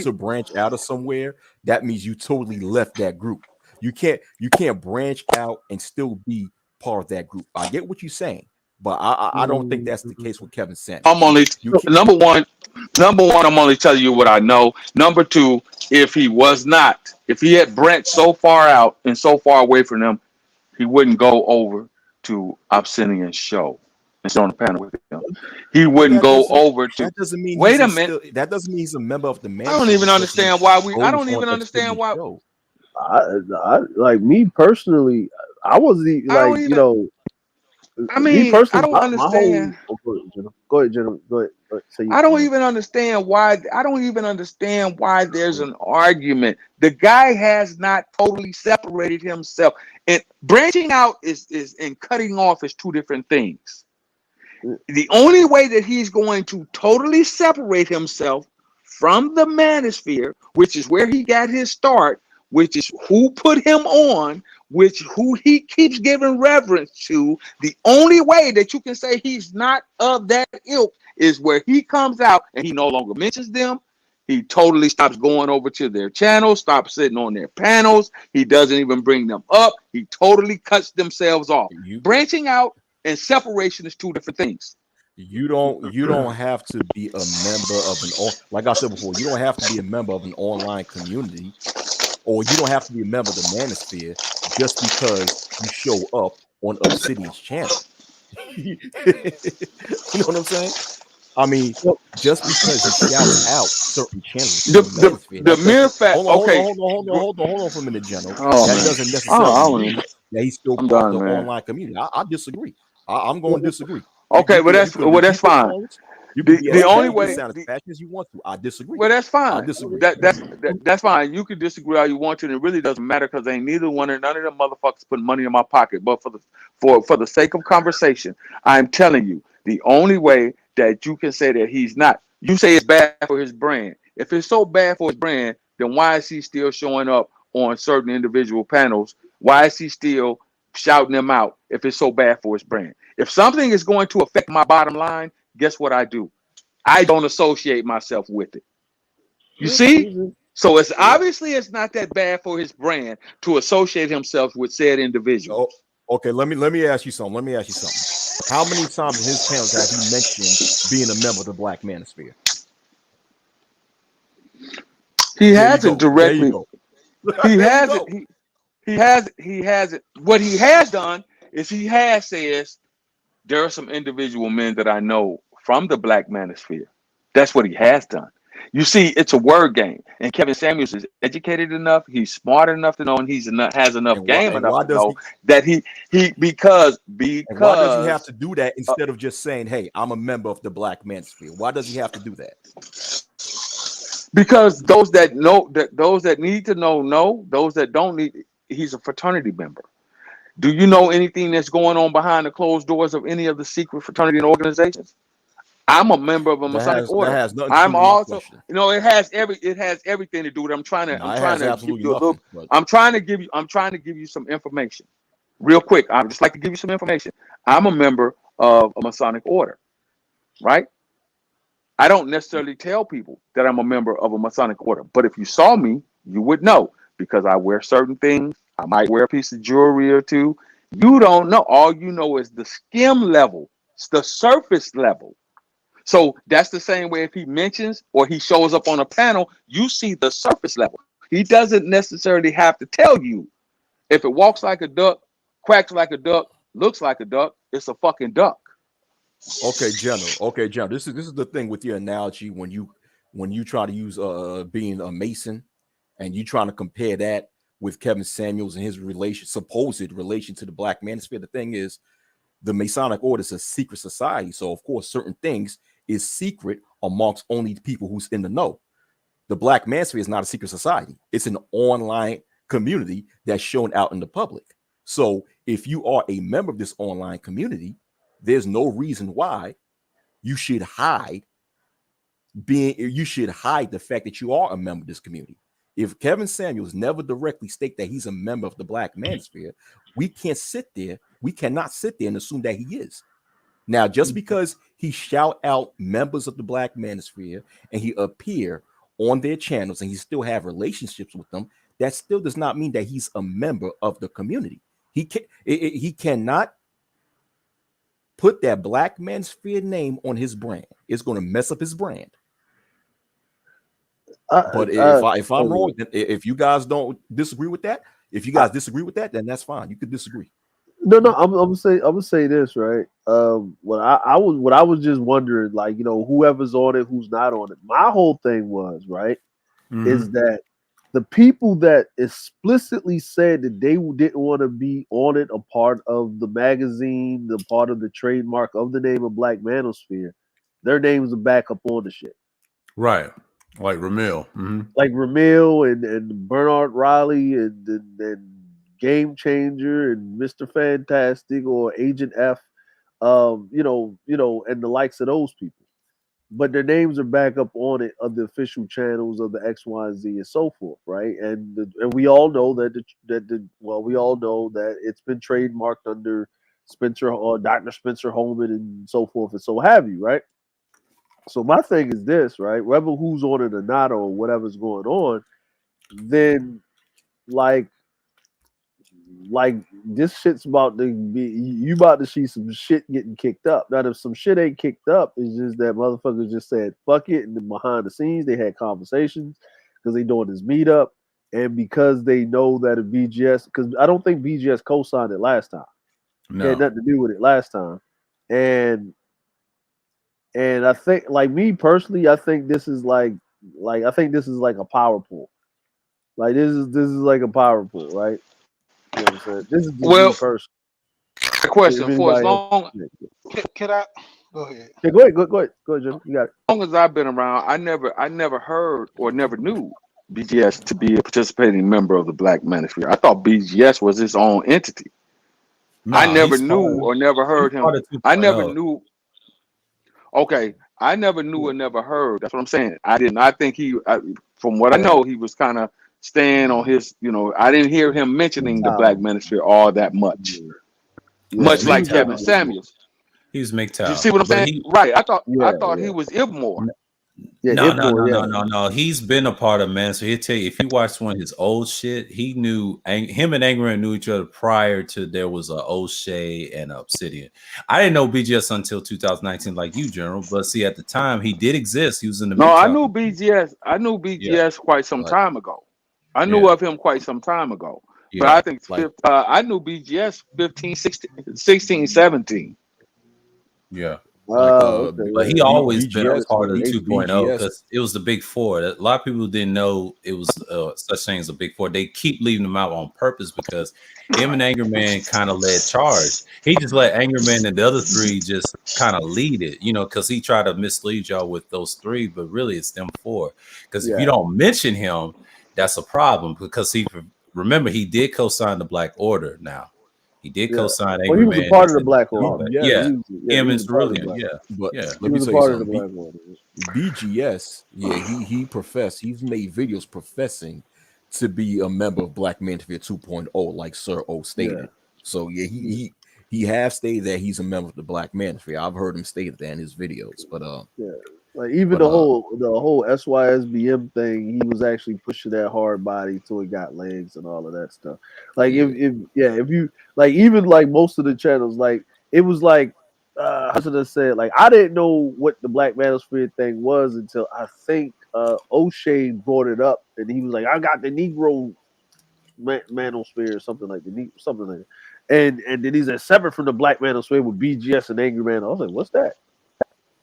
to branch out of somewhere, that means you totally left that group. You can't branch out and still be part of that group. I get what you're saying, but I don't think that's the case with Kevin Samuels. I'm only number one. I'm only telling you what I know. Number two, if he had branched so far out and so far away from them, he wouldn't go over to Obsidian's show and sit on the panel with him. He wouldn't go over to. That doesn't mean. Wait a minute. That doesn't mean he's a member of the man. I don't even understand why we. I don't even understand why. I like me personally. I was the like you know. I mean, I don't understand. Go ahead, Jenna. Go ahead. I don't even understand why. I don't even understand why there's an argument. The guy has not totally separated himself. And branching out is and cutting off is two different things. The only way that he's going to totally separate himself from the manosphere, which is where he got his start, which is who put him on, who he keeps giving reverence to. The only way that you can say he's not of that ilk is where he comes out and he no longer mentions them. He totally stops going over to their channels, stops sitting on their panels. He doesn't even bring them up. He totally cuts themselves off. Branching out and separation is two different things. You don't have to be a member of like I said before, you don't have to be a member of an online community, or you don't have to be a member of the manosphere just because you show up on Obsidian's channel. You know what I'm saying? I mean, just because you shout out certain channels, the mere fact. Hold on for a minute, General. That doesn't necessarily mean that he's still part of the online community. I disagree. I'm going to disagree. Okay, that's fine. The only way sound as passionate as you want to. I disagree. Well, that's fine. I disagree. That's fine. You can disagree all you want to, and it really doesn't matter because ain't none of them motherfuckers put money in my pocket. But for the sake of conversation, I'm telling you, the only way that you can say that he's not, you say it's bad for his brand. If it's so bad for his brand, then why is he still showing up on certain individual panels? Why is he still shouting them out if it's so bad for his brand? If something is going to affect my bottom line, guess what I do? I don't associate myself with it. You see? So it's obviously it's not that bad for his brand to associate himself with said individual. Oh, okay, let me ask you something. How many times in his panels have he mentioned being a member of the Black Manosphere? He hasn't directly. He hasn't. He hasn't. What he has done is he has says there are some individual men that I know from the Black Manosphere. That's what he has done. You see, it's a word game, and Kevin Samuels is educated enough, he's smart enough to know, and has enough game enough to know that he because why does he have to do that instead of just saying, "Hey, I'm a member of the Black Manosphere"? Why does he have to do that? Because those that need to know, those that don't need. He's a fraternity member. Do you know anything that's going on behind the closed doors of any of the secret fraternity and organizations? I'm a member of a Masonic order. That has nothing to I'm do with also, my question. you know, it has everything to do with it. I'm trying to give you a little. Nothing, I'm trying to give you some information, real quick. I'd just like to give you some information. I'm a member of a Masonic order, right? I don't necessarily tell people that I'm a member of a Masonic order, but if you saw me, you would know because I wear certain things. I might wear a piece of jewelry or two. You don't know. All you know is the skim level, it's the surface level. So that's the same way if he mentions or he shows up on a panel, you see the surface level. He doesn't necessarily have to tell you. If it walks like a duck, quacks like a duck, looks like a duck, it's a fucking duck. Okay, General. This is the thing with your analogy when you try to use being a Mason and you trying to compare that with Kevin Samuels and his supposed relation to the Black Manosphere. The thing is, the Masonic order is a secret society, so of course certain things is secret amongst only people who's in the know. The Black Manosphere is not a secret society; it's an online community that's shown out in the public. So if you are a member of this online community, there's no reason why you should hide the fact that you are a member of this community. If Kevin Samuels never directly state that he's a member of the Black Manosphere, we cannot sit there and assume that he is. Now, just because he shout out members of the Black Manosphere and he appear on their channels and he still have relationships with them, that still does not mean that he's a member of the community. He cannot put that Black Manosphere name on his brand. It's going to mess up his brand. But if I'm wrong, if you guys don't disagree with that, then that's fine. You could disagree. No, I'm gonna say this, right? What I was just wondering, like, you know, whoever's on it, who's not on it. My whole thing was, right, is that the people that explicitly said that they didn't want to be on it, a part of the magazine, the part of the trademark of the name of Black Manosphere, their names are back up on the shit. Right. Like Ramil. Like Ramil and Bernard Riley and Game Changer and Mr. Fantastic or Agent F, you know, and the likes of those people. But their names are back up on it of the official channels of the X, Y, Z, and so forth, right? And we all know that we all know that it's been trademarked under Spencer or Dr. Spencer Holman and so forth and so have you, right? So my thing is this, right? Whether who's on it or not or whatever's going on, then like this shit's about to be, you about to see some shit getting kicked up. Now, if some shit ain't kicked up, it's just that motherfuckers just said fuck it, and then behind the scenes they had conversations because they doing this meetup, and because they know that a BGS, because I don't think BGS co-signed it last time. No. It had nothing to do with it last time, and I think, like me personally, I think this is like a power pool. Like this is like a power pool, right? You know what I'm saying? This is first. The question for as long. Can I go ahead? Yeah, go ahead, Jim. You got it. As long as I've been around, I never heard or never knew BGS to be a participating member of the Black Manosphere. I thought BGS was its own entity. No, I never knew or never heard him. I never knew. Okay, I never knew or never heard. That's what I'm saying. I didn't. I think from what I know, he was kind of staying on his. You know, I didn't hear him mentioning the Black Manosphere all that much. Much like Kevin Samuels. He was MGTOW. You see what I'm saying? Right. I thought he was Ibmore. Yeah, no. He's been a part of Man. So he'll tell you, if you watch one of his old shit, he knew him and Angry Man knew each other prior to there was a O'Shea and Obsidian. I didn't know BGS until 2019, like you, General. But see, at the time he did exist. He was in the I knew BGS quite some time ago. I knew of him quite some time ago. But I think I knew BGS 15, 16, 17. Yeah. But he always been a part of the 2.0 because it was the big four. A lot of people didn't know it was such thing as a big four. They keep leaving them out on purpose because him and Angry Man kind of led charge. He just let Angry Man and the other three just kind of lead it, you know, because he tried to mislead y'all with those three, but really it's them four. Because if you don't mention him, that's a problem because remember he did co-sign the Black Order now. He did co-sign Well, he was a part of the Black Hornet. Him and Cerulean. Yeah. But let me tell you something. BGS, he professed. He's made videos professing to be a member of Black Manosphere 2.0, like Sir O stated. Yeah. So he has stated that he's a member of the Black Manosphere. I've heard him state that in his videos. But like even the whole SYSBM thing, he was actually pushing that hard body till it got legs and all of that stuff. Like if you like, even like most of the channels, like it was like how should I say it? Like I didn't know what the Black Manosphere thing was until I think O'Shea brought it up, and he was like, I got the Negro Manosphere or something like that. And then he's separate from the Black Manosphere with BGS and Angry Man. I was like, what's that?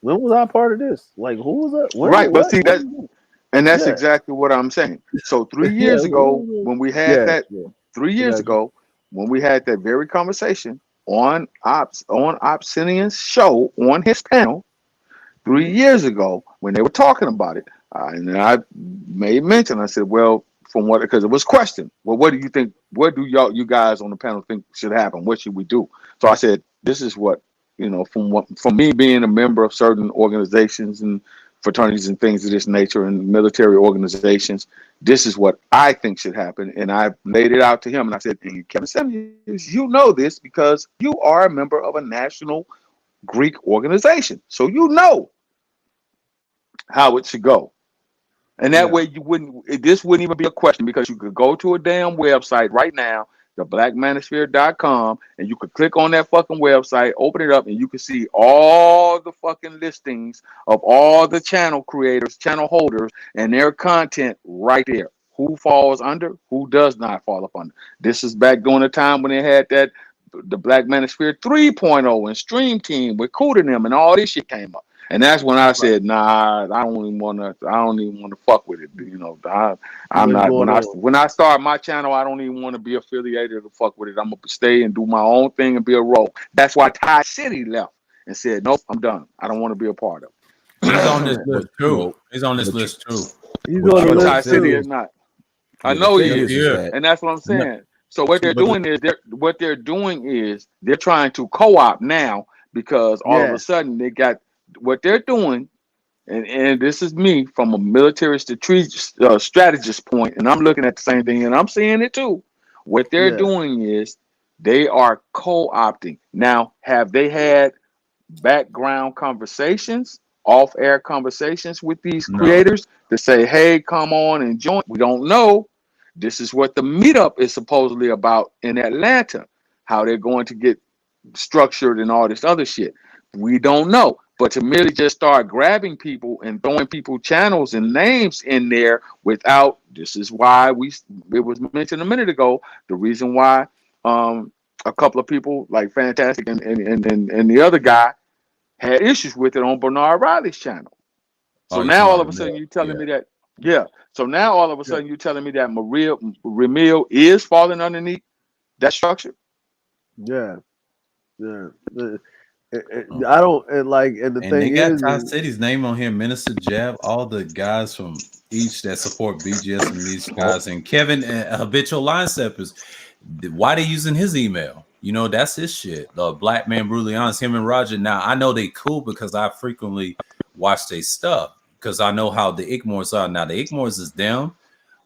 When was I part of this? Like, who was that? But see that's exactly what I'm saying. So 3 years ago, when we had 3 years ago, when we had that very conversation on Obsidian's show on his panel, 3 years ago, when they were talking about it, and I made mention. I said, well, from what, because it was questioned. Well, what do you think? What do you guys on the panel think should happen? What should we do? So I said, this is what. From me being a member of certain organizations and fraternities and things of this nature and military organizations, this is what I think should happen. And I laid it out to him, and I said, Kevin Samuels, you know this because you are a member of a national Greek organization. So you know how it should go. And that way this wouldn't even be a question, because you could go to a damn website right now, theblackmanosphere.com, and you could click on that fucking website, open it up, and you can see all the fucking listings of all the channel creators, channel holders, and their content right there. Who falls under, who does not fall up under. This is back during the time when they had the Black Manosphere 3.0 and Stream Team with Cooter them, and all this shit came up. And that's when I said, nah, I don't even want to fuck with it. I'm not. When I start my channel, I don't even want to be affiliated to fuck with it. I'm gonna stay and do my own thing and be a rogue. That's why Ty City left and said, nope, I'm done. I don't want to be a part of it. He's on this list too. He's on this list too. Ty City is not. I know he is, and that's what I'm saying. So what they're doing is they're trying to co-op now, because all of a sudden they got. What they're doing, and this is me from a military strategist point, and I'm looking at the same thing, and I'm seeing it too. What they're doing is they are co-opting. Now, have they had background conversations, off-air conversations with these creators to say, hey, come on and join? We don't know. This is what the meetup is supposedly about in Atlanta, how they're going to get structured and all this other shit. We don't know. But to merely just start grabbing people and throwing people channels and names in there without, this is why it was mentioned a minute ago, the reason why a couple of people like Fantastic and the other guy had issues with it on Bernard Riley's channel. So now all of a sudden you're telling me that, so now all of a sudden you're telling me that Ramil is falling underneath that structure? I don't and the thing they got is, Ty City's name on here, Minister Jab, all the guys from each that support BGS and these guys, and Kevin Habitual Line Steppers. Why they using his email? That's his shit. The Black Man Brutally Honest, him and Roger. Now I know they cool because I frequently watch their stuff because I know how the Ickmores are. Now the Ickmores is them.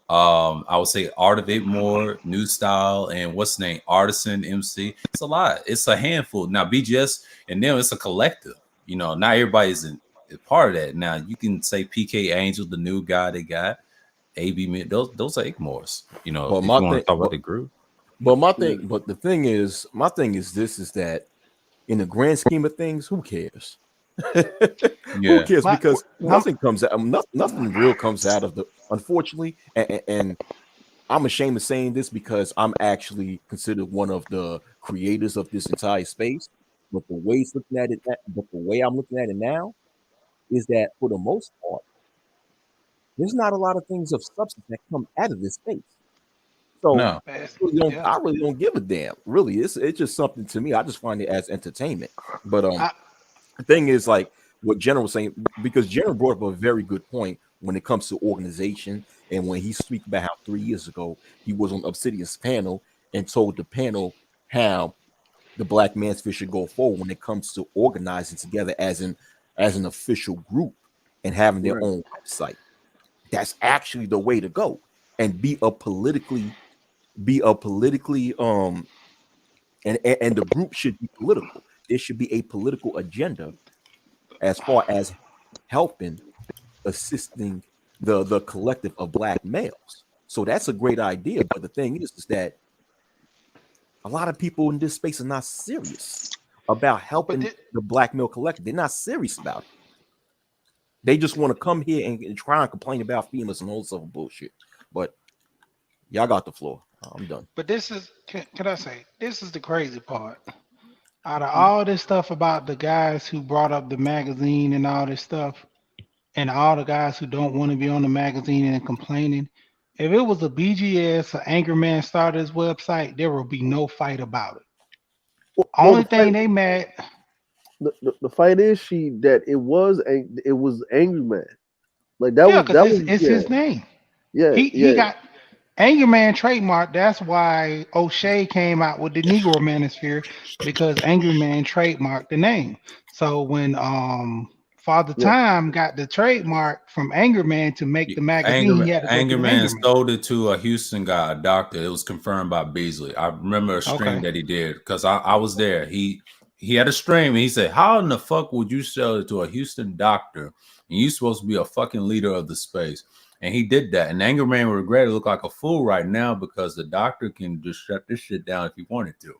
I would say Art of Ickmore, New Style, and what's the name? Artisan MC. It's a lot. It's a handful. Now BGS and them, it's a collective. Not everybody's a part of that. Now you can say PK Angel, the new guy they got, AB. Those are Ickmores. But if you want to talk about the group. But the thing is that in the grand scheme of things, who cares? Who cares? Because nothing comes out. Nothing real comes out of the. Unfortunately, and I'm ashamed of saying this because I'm actually considered one of the creators of this entire space. But the way I'm looking at it now is that for the most part, there's not a lot of things of substance that come out of this space. So I really don't give a damn. Really, it's just something to me. I just find it as entertainment. But the thing is, like what General was saying, because General brought up a very good point when it comes to organization, and when he speaks about how 3 years ago he was on Obsidian's panel and told the panel how the Black Manosphere should go forward when it comes to organizing together as an official group and having their own website. That's actually the way to go, and be a politically and the group should be political. There should be a political agenda as far as helping, assisting the collective of Black males. So that's a great idea. But the thing is that a lot of people in this space are not serious about helping the Black male collective. They're not serious about it. They just want to come here and try and complain about females and all this other bullshit. But y'all got the floor. I'm done. But this is, can I say, this is the crazy part. Out of all this stuff about the guys who brought up the magazine and all this stuff, and all the guys who don't want to be on the magazine and complaining, if it was a BGS or Angry Man started his website, there will be no fight about it. Well, only thing they mad. The fight is that it was Angry Man, like that was his name. Yeah, he got Angry Man trademark. That's why O'Shea came out with the Negro Manosphere, because Angry Man trademarked the name. So when Father Time got the trademark from Angry Man to make the magazine, Angry Man sold it to a Houston guy, a doctor. It was confirmed by Beasley. I remember a stream that he did because I was there. He had a stream and he said, "How in the fuck would you sell it to a Houston doctor? And you supposed to be a fucking leader of the space?" And he did that. And Angry Man would regret it. Look like a fool right now because the doctor can just shut this shit down if he wanted to.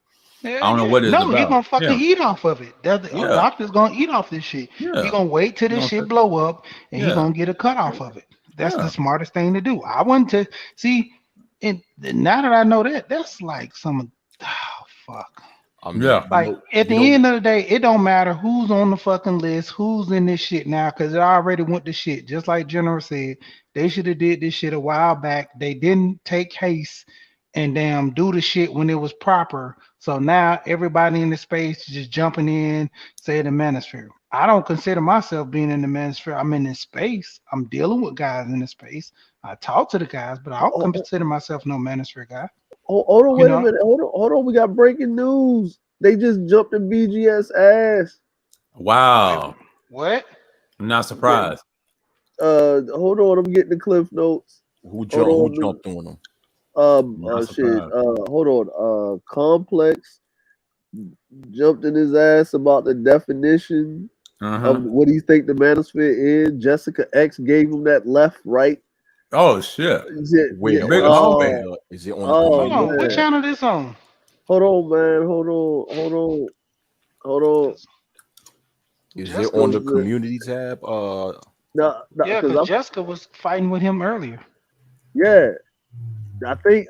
I don't know what it's about. No, he's gonna fucking eat off of it. The doctor's gonna eat off this shit. He's gonna wait till this shit blow up and he's gonna get a cut off of it. That's the smartest thing to do. I want to see, and now that I know that, that's like some fuck. Like at the end of the day, it don't matter who's on the fucking list, who's in this shit now, because it already went to shit. Just like General said, they should have did this shit a while back. They didn't take haste and do the shit when it was proper. So now everybody in the space is just jumping in, say the Manosphere. I don't consider myself being in the Manosphere. I'm in this space. I'm dealing with guys in the space. I talk to the guys, but I don't consider myself no Manosphere guy. Hold on, wait a minute. Hold on. We got breaking news. They just jumped in BGS ass. Wow. What? I'm not surprised. Hold on. I'm getting the cliff notes. Who jumped on them? Hold on. Complex jumped in his ass about the definition of what he think the Manosphere is. Jessica X gave him that left, right. Oh shit! Is it on? Hold on. What channel this on? Hold on, man. Hold on. Is it on the community tab? No, because Jessica was fighting with him earlier. Yeah, I think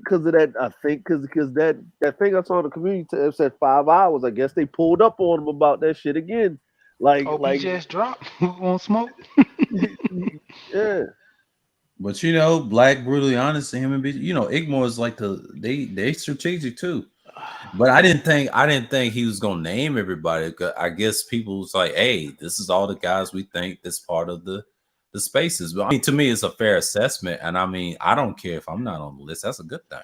because of that. I think because that thing I saw on the community tab said 5 hours. I guess they pulled up on him about that shit again. Like just dropped on smoke. Yeah. But Black brutally honest to him and Igmore is like they strategic too. But I didn't think he was gonna name everybody. I guess people was like, hey, this is all the guys we think that's part of the spaces. But I mean, to me, it's a fair assessment. And I mean, I don't care if I'm not on the list. That's a good thing.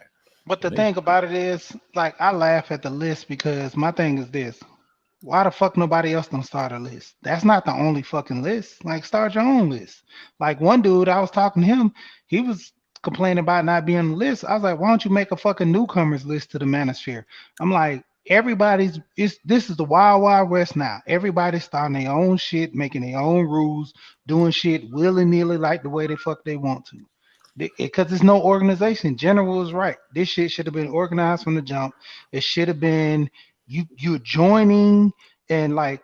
But the thing about it is, like, I laugh at the list because my thing is this. Why the fuck nobody else don't start a list? That's not the only fucking list. Like, start your own list. Like, one dude, I was talking to him, he was complaining about not being on the list. I was like, why don't you make a fucking newcomers list to the Manosphere? I'm like, this is the wild, wild west now. Everybody's starting their own shit, making their own rules, doing shit willy-nilly like the way they fuck they want to. Because there's no organization. General was right. This shit should have been organized from the jump. It should have been you're joining, and like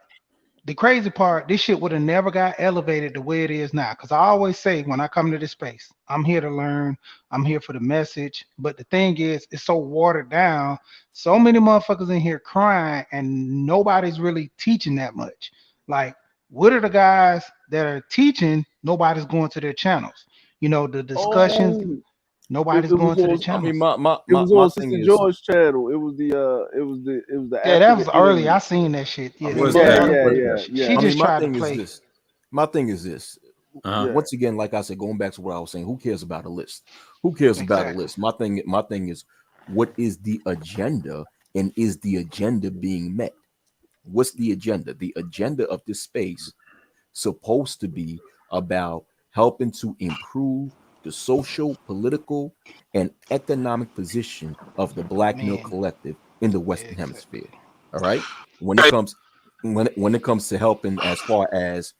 the crazy part, this shit would have never got elevated the way it is now. Because I always say when I come to this space, I'm here to learn, I'm here for the message. But the thing is, it's so watered down. So many motherfuckers in here crying, and nobody's really teaching that much. Like, what are the guys that are teaching? Nobody's going to their channels. The discussions. Nobody's going to the channel. I mean, it was on Sister George's channel. It was the that was early. I seen that shit. Yeah. She just tried to play. My thing is this. Once again, like I said, going back to what I was saying, who cares about a list? Who cares about a list? My thing is, what is the agenda And is the agenda being met? What's the agenda? The agenda of this space supposed to be about helping to improve the social, political, and economic position of the Black male collective in the Western Hemisphere. All right. When it comes to helping as far as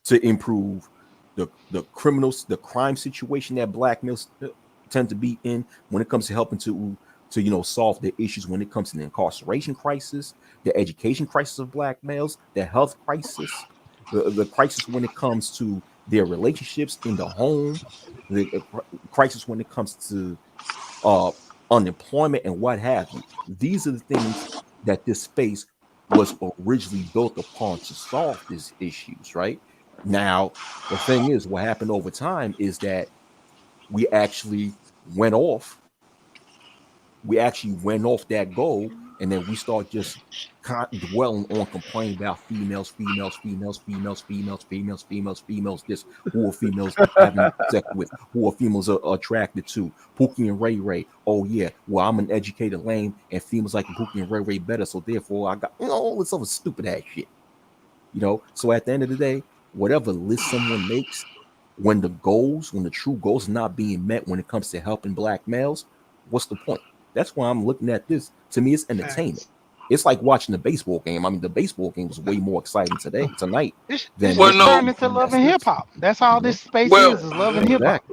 to improve the criminals, the crime situation that Black males tend to be in, when it comes to helping to solve the issues when it comes to the incarceration crisis, the education crisis of Black males, the health crisis, the crisis when it comes to their relationships in the home, the crisis when it comes to unemployment and what have you. These are the things that this space was originally built upon to solve these issues, right? Now, the thing is, what happened over time is that we actually went off that goal, and then we start just dwelling on complaining about females, this, who are females having sex with, who are females are attracted to, Pookie and Ray Ray. Oh yeah, well, I'm an educated lame, and females like Pookie and Ray Ray better, so therefore I got all this other stupid ass shit. So at the end of the day, whatever list someone makes, when the true goals are not being met when it comes to helping Black males, what's the point? That's why I'm looking at this. To me, it's entertainment. It's like watching the baseball game. I mean, the baseball game was way more exciting tonight. It's turned into Love and Hip Hop. That's all this space is Love and Hip Hop.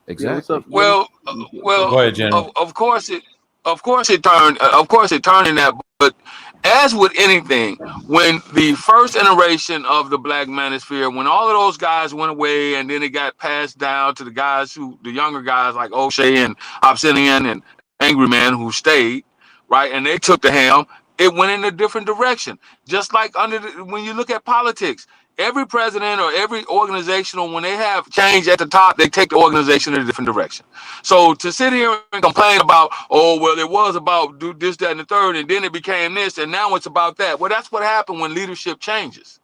Exactly. Well, go ahead, Jenny. Of course it turned in that. But as with anything, when the first iteration of the Black Manosphere, when all of those guys went away, and then it got passed down to the younger guys like O'Shea and Obsidian and Angry Man who stayed, right, and they took the helm, it went in a different direction. Just like when you look at politics, every president or every organization, when they have change at the top, they take the organization in a different direction. So to sit here and complain about, oh, well, it was about do this, that, and the third, and then it became this, and now it's about that. Well, that's what happened when leadership changes.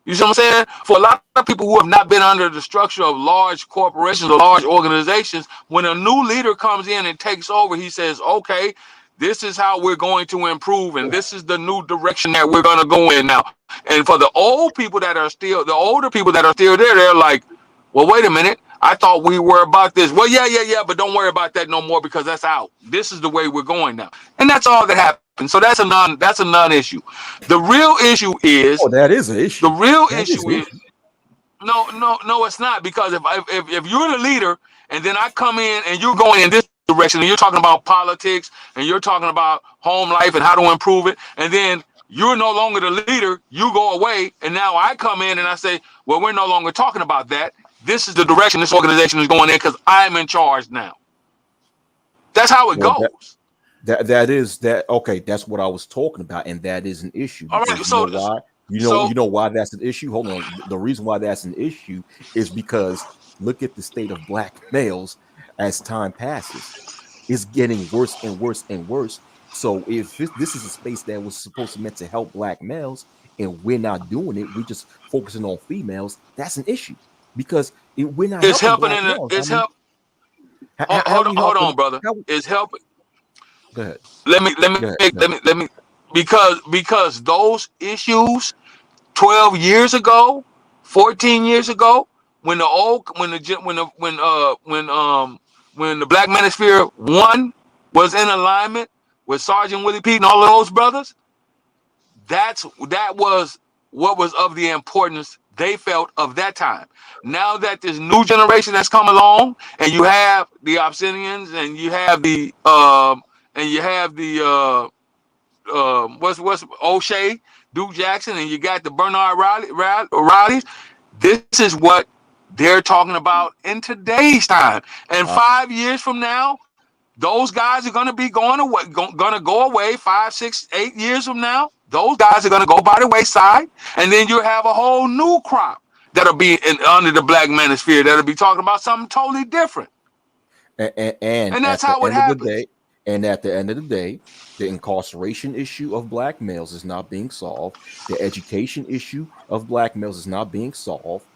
You see what I'm saying? For a lot of people who have not been under the structure of large corporations or large organizations, when a new leader comes in and takes over, he says, okay, this is how we're going to improve, and this is the new direction that we're going to go in now. And for the older people that are still there, they're like, well, wait a minute, I thought we were about this. Well, yeah, but don't worry about that no more, because that's out. This is the way we're going now. And that's all that happened. So that's a non-issue. The real issue is that is an issue. The real issue is no, it's not, because if you're the leader and then I come in and you're going in this direction and you're talking about politics and you're talking about home life and how to improve it, and then you're no longer the leader, you go away, and now I come in and I say, well, we're no longer talking about that. This is the direction this organization is going in because I'm in charge now. That's how it goes. Okay, that's what I was talking about, and that is an issue. All right, so why? You know why that's an issue? Hold on. The reason why that's an issue is because look at the state of Black males as time passes. It's getting worse and worse and worse. So if this is a space that was supposed to meant to help Black males, and we're not doing it, we're just focusing on females, that's an issue. Because we're not. It's helping in it. It's help. Hold on, brother. It's helping. Go ahead. Let me because those issues 12 years ago, 14 years ago, when the Black Manosphere 1 was in alignment with Sergeant Willie Pete and all of those brothers, that was what was of the importance they felt of that time. Now that this new generation that's come along, and you have the Obsidians, and you have the what's O'Shea, Duke Jackson, and you got the Bernard Rileys. This is what they're talking about in today's time. And 5 years from now, those guys are going to be going to go away. 5, 6, 8 years from now, those guys are going to go by the wayside, and then you have a whole new crop that'll be under the Black Manosphere that'll be talking about something totally different. And that's how it happens. And at the end of the day, the incarceration issue of Black males is not being solved. The education issue of Black males is not being solved.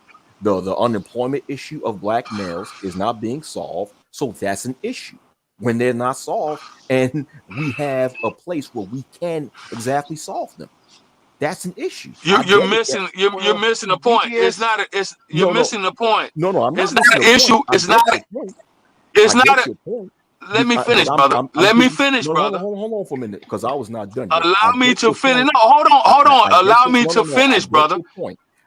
The unemployment issue of Black males is not being solved. So that's an issue. when they're not solved, and we have a place where we can exactly solve them. That's an issue. You're missing the point. It's not. You're missing the point. No, I'm not. It's not an issue. It's not. It's not a. Let me finish, brother. Let me finish, brother. Hold on for a minute, because I was not done. Allow me to finish. No, hold on. Allow me to finish, brother.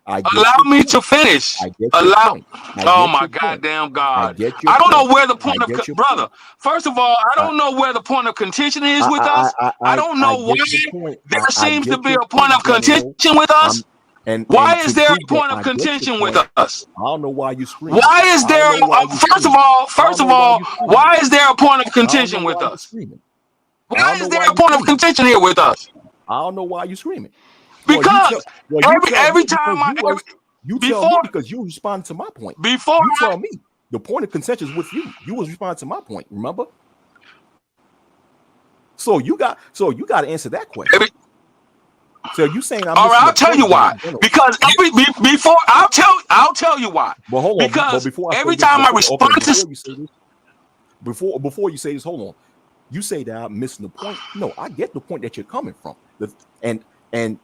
Allow me to finish. Oh my goddamn God! I don't know where the point of brother. First of all, I don't know where the point of contention is with us. I don't know why there seems to be a point of contention with us. And why is there a point of contention with us? I don't know why you scream. Why is there? First of all, why is there a point of contention with us? Why is there a point of contention here with us? I don't know why you're screaming. Because every time you tell me, because you respond to my point. Before you tell me the point of contention is with you. You was responding to my point. Remember? So you got to answer that question. So you saying I'm all right? I'll tell you why. Because before I'll tell you why. But hold on. Because before every time I respond to before you say this, hold on. You say that I'm missing the point. No, I get the point that you're coming from. And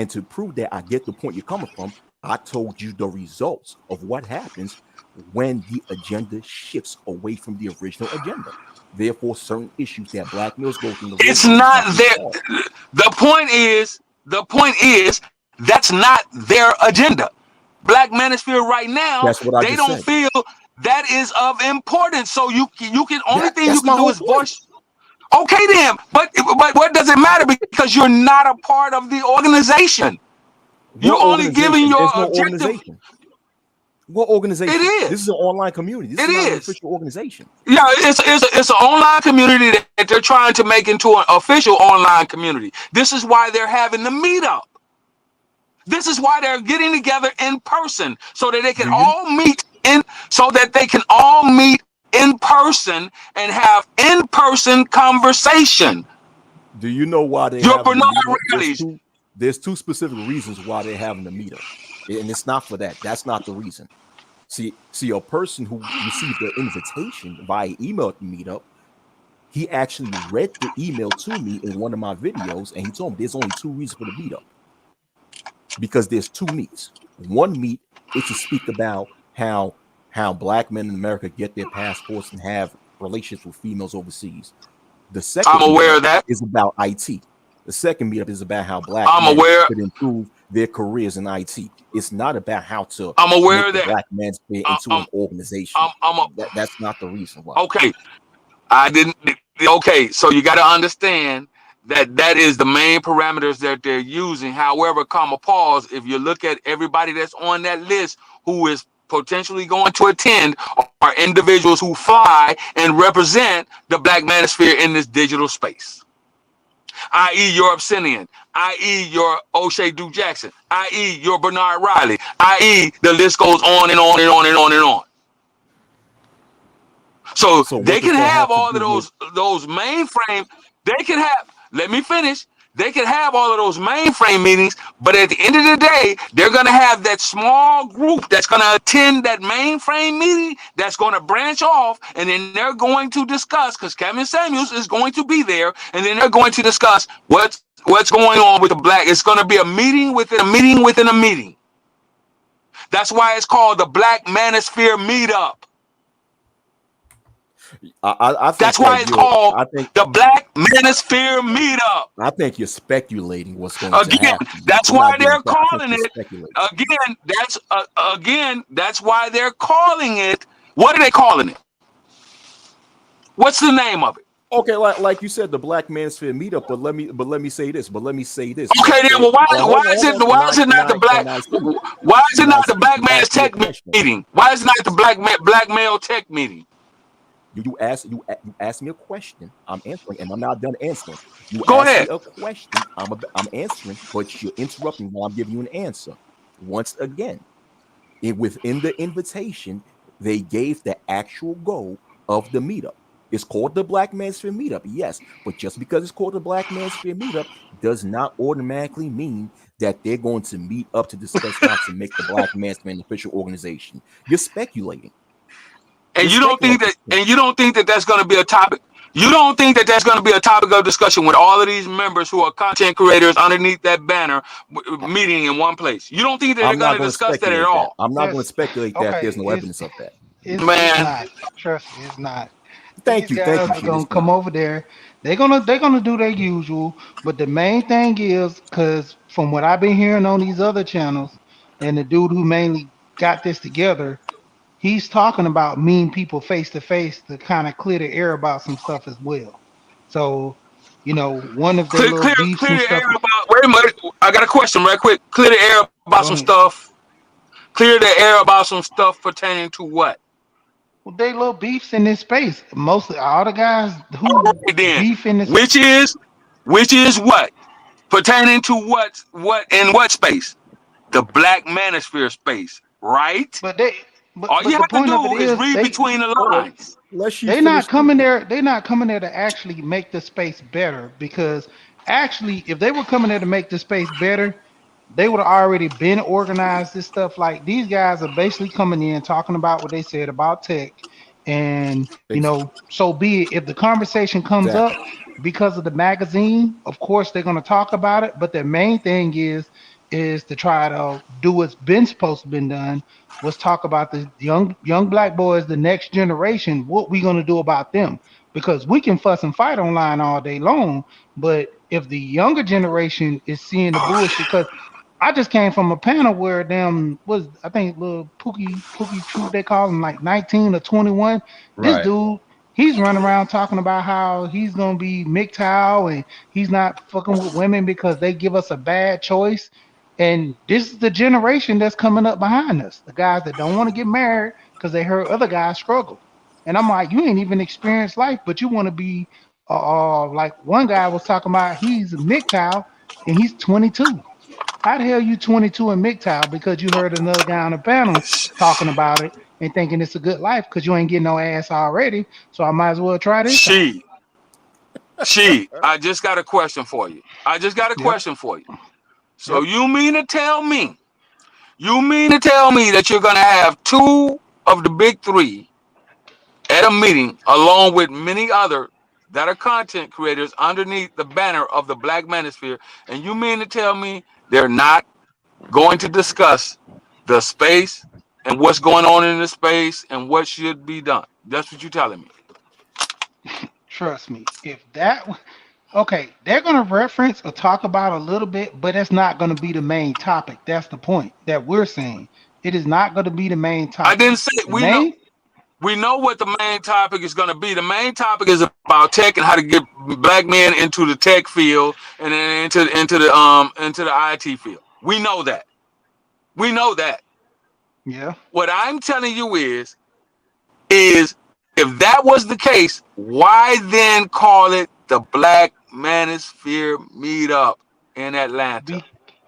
to prove that I get the point you're coming from, I told you the results of what happens when the agenda shifts away from the original agenda. Therefore, certain issues that black males go through. It's not there. The point is that's not their agenda. Black Manosphere right now, they don't feel that is of importance. So you can only thing you can do is voice. Okay, then, but what does it matter? Because you're not a part of the organization. You're only giving your objective. What organization? It is. This is an online community. This is not an official organization. Yeah, it's an online community that they're trying to make into an official online community. This is why they're having the meetup. This is why they're getting together in person so that they can all meet in person and have in-person conversation. Do you know why they have Bernard There's two specific reasons why they're having the meetup. And it's not for that. That's not the reason. See, a person who received the invitation via email to meet up, he actually read the email to me in one of my videos, and he told me there's only two reasons for the meetup. Because there's two meets. One meet is to speak about how black men in America get their passports and have relationships with females overseas. The second I'm aware of that is about IT. The second meetup is about how black men could improve their careers in IT. It's not about how to make the black man's into an organization. That's not the reason why. Okay. Okay, so you got to understand that is the main parameters that they're using. However, pause, if you look at everybody that's on that list who is potentially going to attend are individuals who fly and represent the Black Manosphere in this digital space, i.e. your Obsidian, i.e. your O'Shea Duke Jackson, i.e. your Bernard Riley, i.e. the list goes on and on and on and on and on. So they can have all of those mainframe. They can have, let me finish. They can have all of those mainframe meetings, but at the end of the day, they're going to have that small group that's going to attend that mainframe meeting that's going to branch off, and then they're going to discuss, because Kevin Samuels is going to be there, and then they're going to discuss what's going on with the black. It's going to be a meeting within a meeting within a meeting. That's why it's called the Black Manosphere Meetup. I think that's why it's called the Black Manosphere Meetup. I think you're speculating what's going to happen. That's why they're calling it. That's why they're calling it. What are they calling it? What's the name of it? Okay, like you said, the Black Manosphere Meetup. But let me say this. Okay, then. Well, why is it not the Black Man's Tech Meeting? Why is it not the Black Male Tech Meeting? You asked me a question. I'm answering, and I'm not done answering. Go ahead. Me a question. I'm answering, but you're interrupting while I'm giving you an answer. Once again, within the invitation, they gave the actual goal of the meetup. It's called the Black Manosphere Meetup, yes, but just because it's called the Black Manosphere Meetup does not automatically mean that they're going to meet up to discuss how to make the Black Manosphere an official organization. You're speculating. And you don't think that that's going to be a topic. You don't think that that's going to be a topic of discussion with all of these members who are content creators underneath that banner meeting in one place? You don't think that they're going to discuss that at all? I'm not going to speculate that there's no evidence of that. It's not. Trust me, it's not. Thank you. They're gonna come over there. They're gonna do their usual. But the main thing is, because from what I've been hearing on these other channels, and the dude who mainly got this together, he's talking about meeting people face to face to kind of clear the air about some stuff as well. So, one of the little beefs and stuff. Wait a minute, I got a question right quick. Clear the air about some stuff. Clear the air about some stuff pertaining to what? Well, they little beefs in this space. Mostly all the guys who beef in this which is what? Pertaining to what in what space? The Black Manosphere space, right? But all you have to do is read between the lines. They're not coming there to actually make the space better, because actually if they were coming there to make the space better, they would have already been organized. This stuff, like these guys are basically coming in talking about what they said about tech, and so be it. If the conversation comes up because of the magazine, of course they're going to talk about it, but their main thing is to try to do what's been supposed to been done, was talk about the young black boys, the next generation, what we going to do about them, because we can fuss and fight online all day long, but if the younger generation is seeing the bullshit, because I just came from a panel where I think little Pookie Troop, they call him, like 19 or 21. This dude, he's running around talking about how he's gonna be MGTOW and he's not fucking with women because they give us a bad choice. And this is the generation that's coming up behind us, the guys that don't want to get married because they heard other guys struggle. And I'm like, you ain't even experienced life, but you want to be like one guy was talking about, he's a MGTOW and he's 22. How the hell you 22 and MGTOW because you heard another guy on the panel talking about it and thinking it's a good life because you ain't getting no ass already, so I might as well try this. I just got a question for you. So you mean to tell me that you're gonna have two of the big three at a meeting along with many other that are content creators underneath the banner of the Black Manosphere, and you mean to tell me they're not going to discuss the space and what's going on in the space and what should be done? That's what you're telling me. Trust me. They're going to reference or talk about a little bit, but it's not going to be the main topic. That's the point that we're saying. It is not going to be the main topic. I didn't say it. We know what the main topic is going to be. The main topic is about tech and how to get black men into the tech field and then into the IT field. We know that. Yeah. What I'm telling you is if that was the case, why then call it the Black Manosphere Meetup in Atlanta?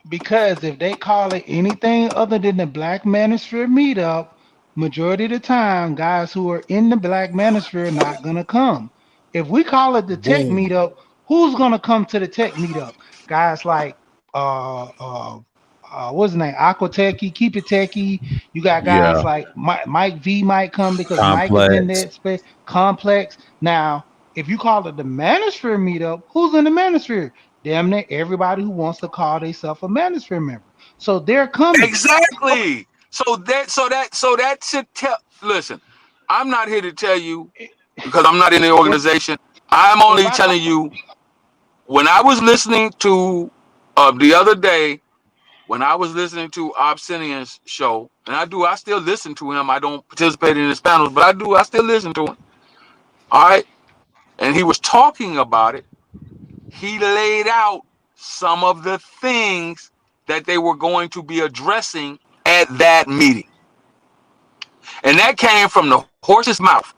Because if they call it anything other than the Black Manosphere Meetup, majority of the time, guys who are in the Black Manosphere are not gonna come. If we call it the Tech Meetup, who's gonna come to the Tech Meetup? Guys like what's his name? Aqua Techie, Keep It Techie. You got guys like Mike V might come because Complex. Mike is in that space. Complex. Now, if you call it the Manosphere Meetup, who's in the Manosphere? Damn near everybody who wants to call themselves a Manosphere member. So they're coming. Exactly. So that should tell. Listen, I'm not here to tell you because I'm not in the organization. I'm only telling you. When I was listening to the other day, when I was listening to Obsidian's show, and I still listen to him. I don't participate in his panels, but I still listen to him. All right, and he was talking about it. He laid out some of the things that they were going to be addressing at that meeting. And that came from the horse's mouth.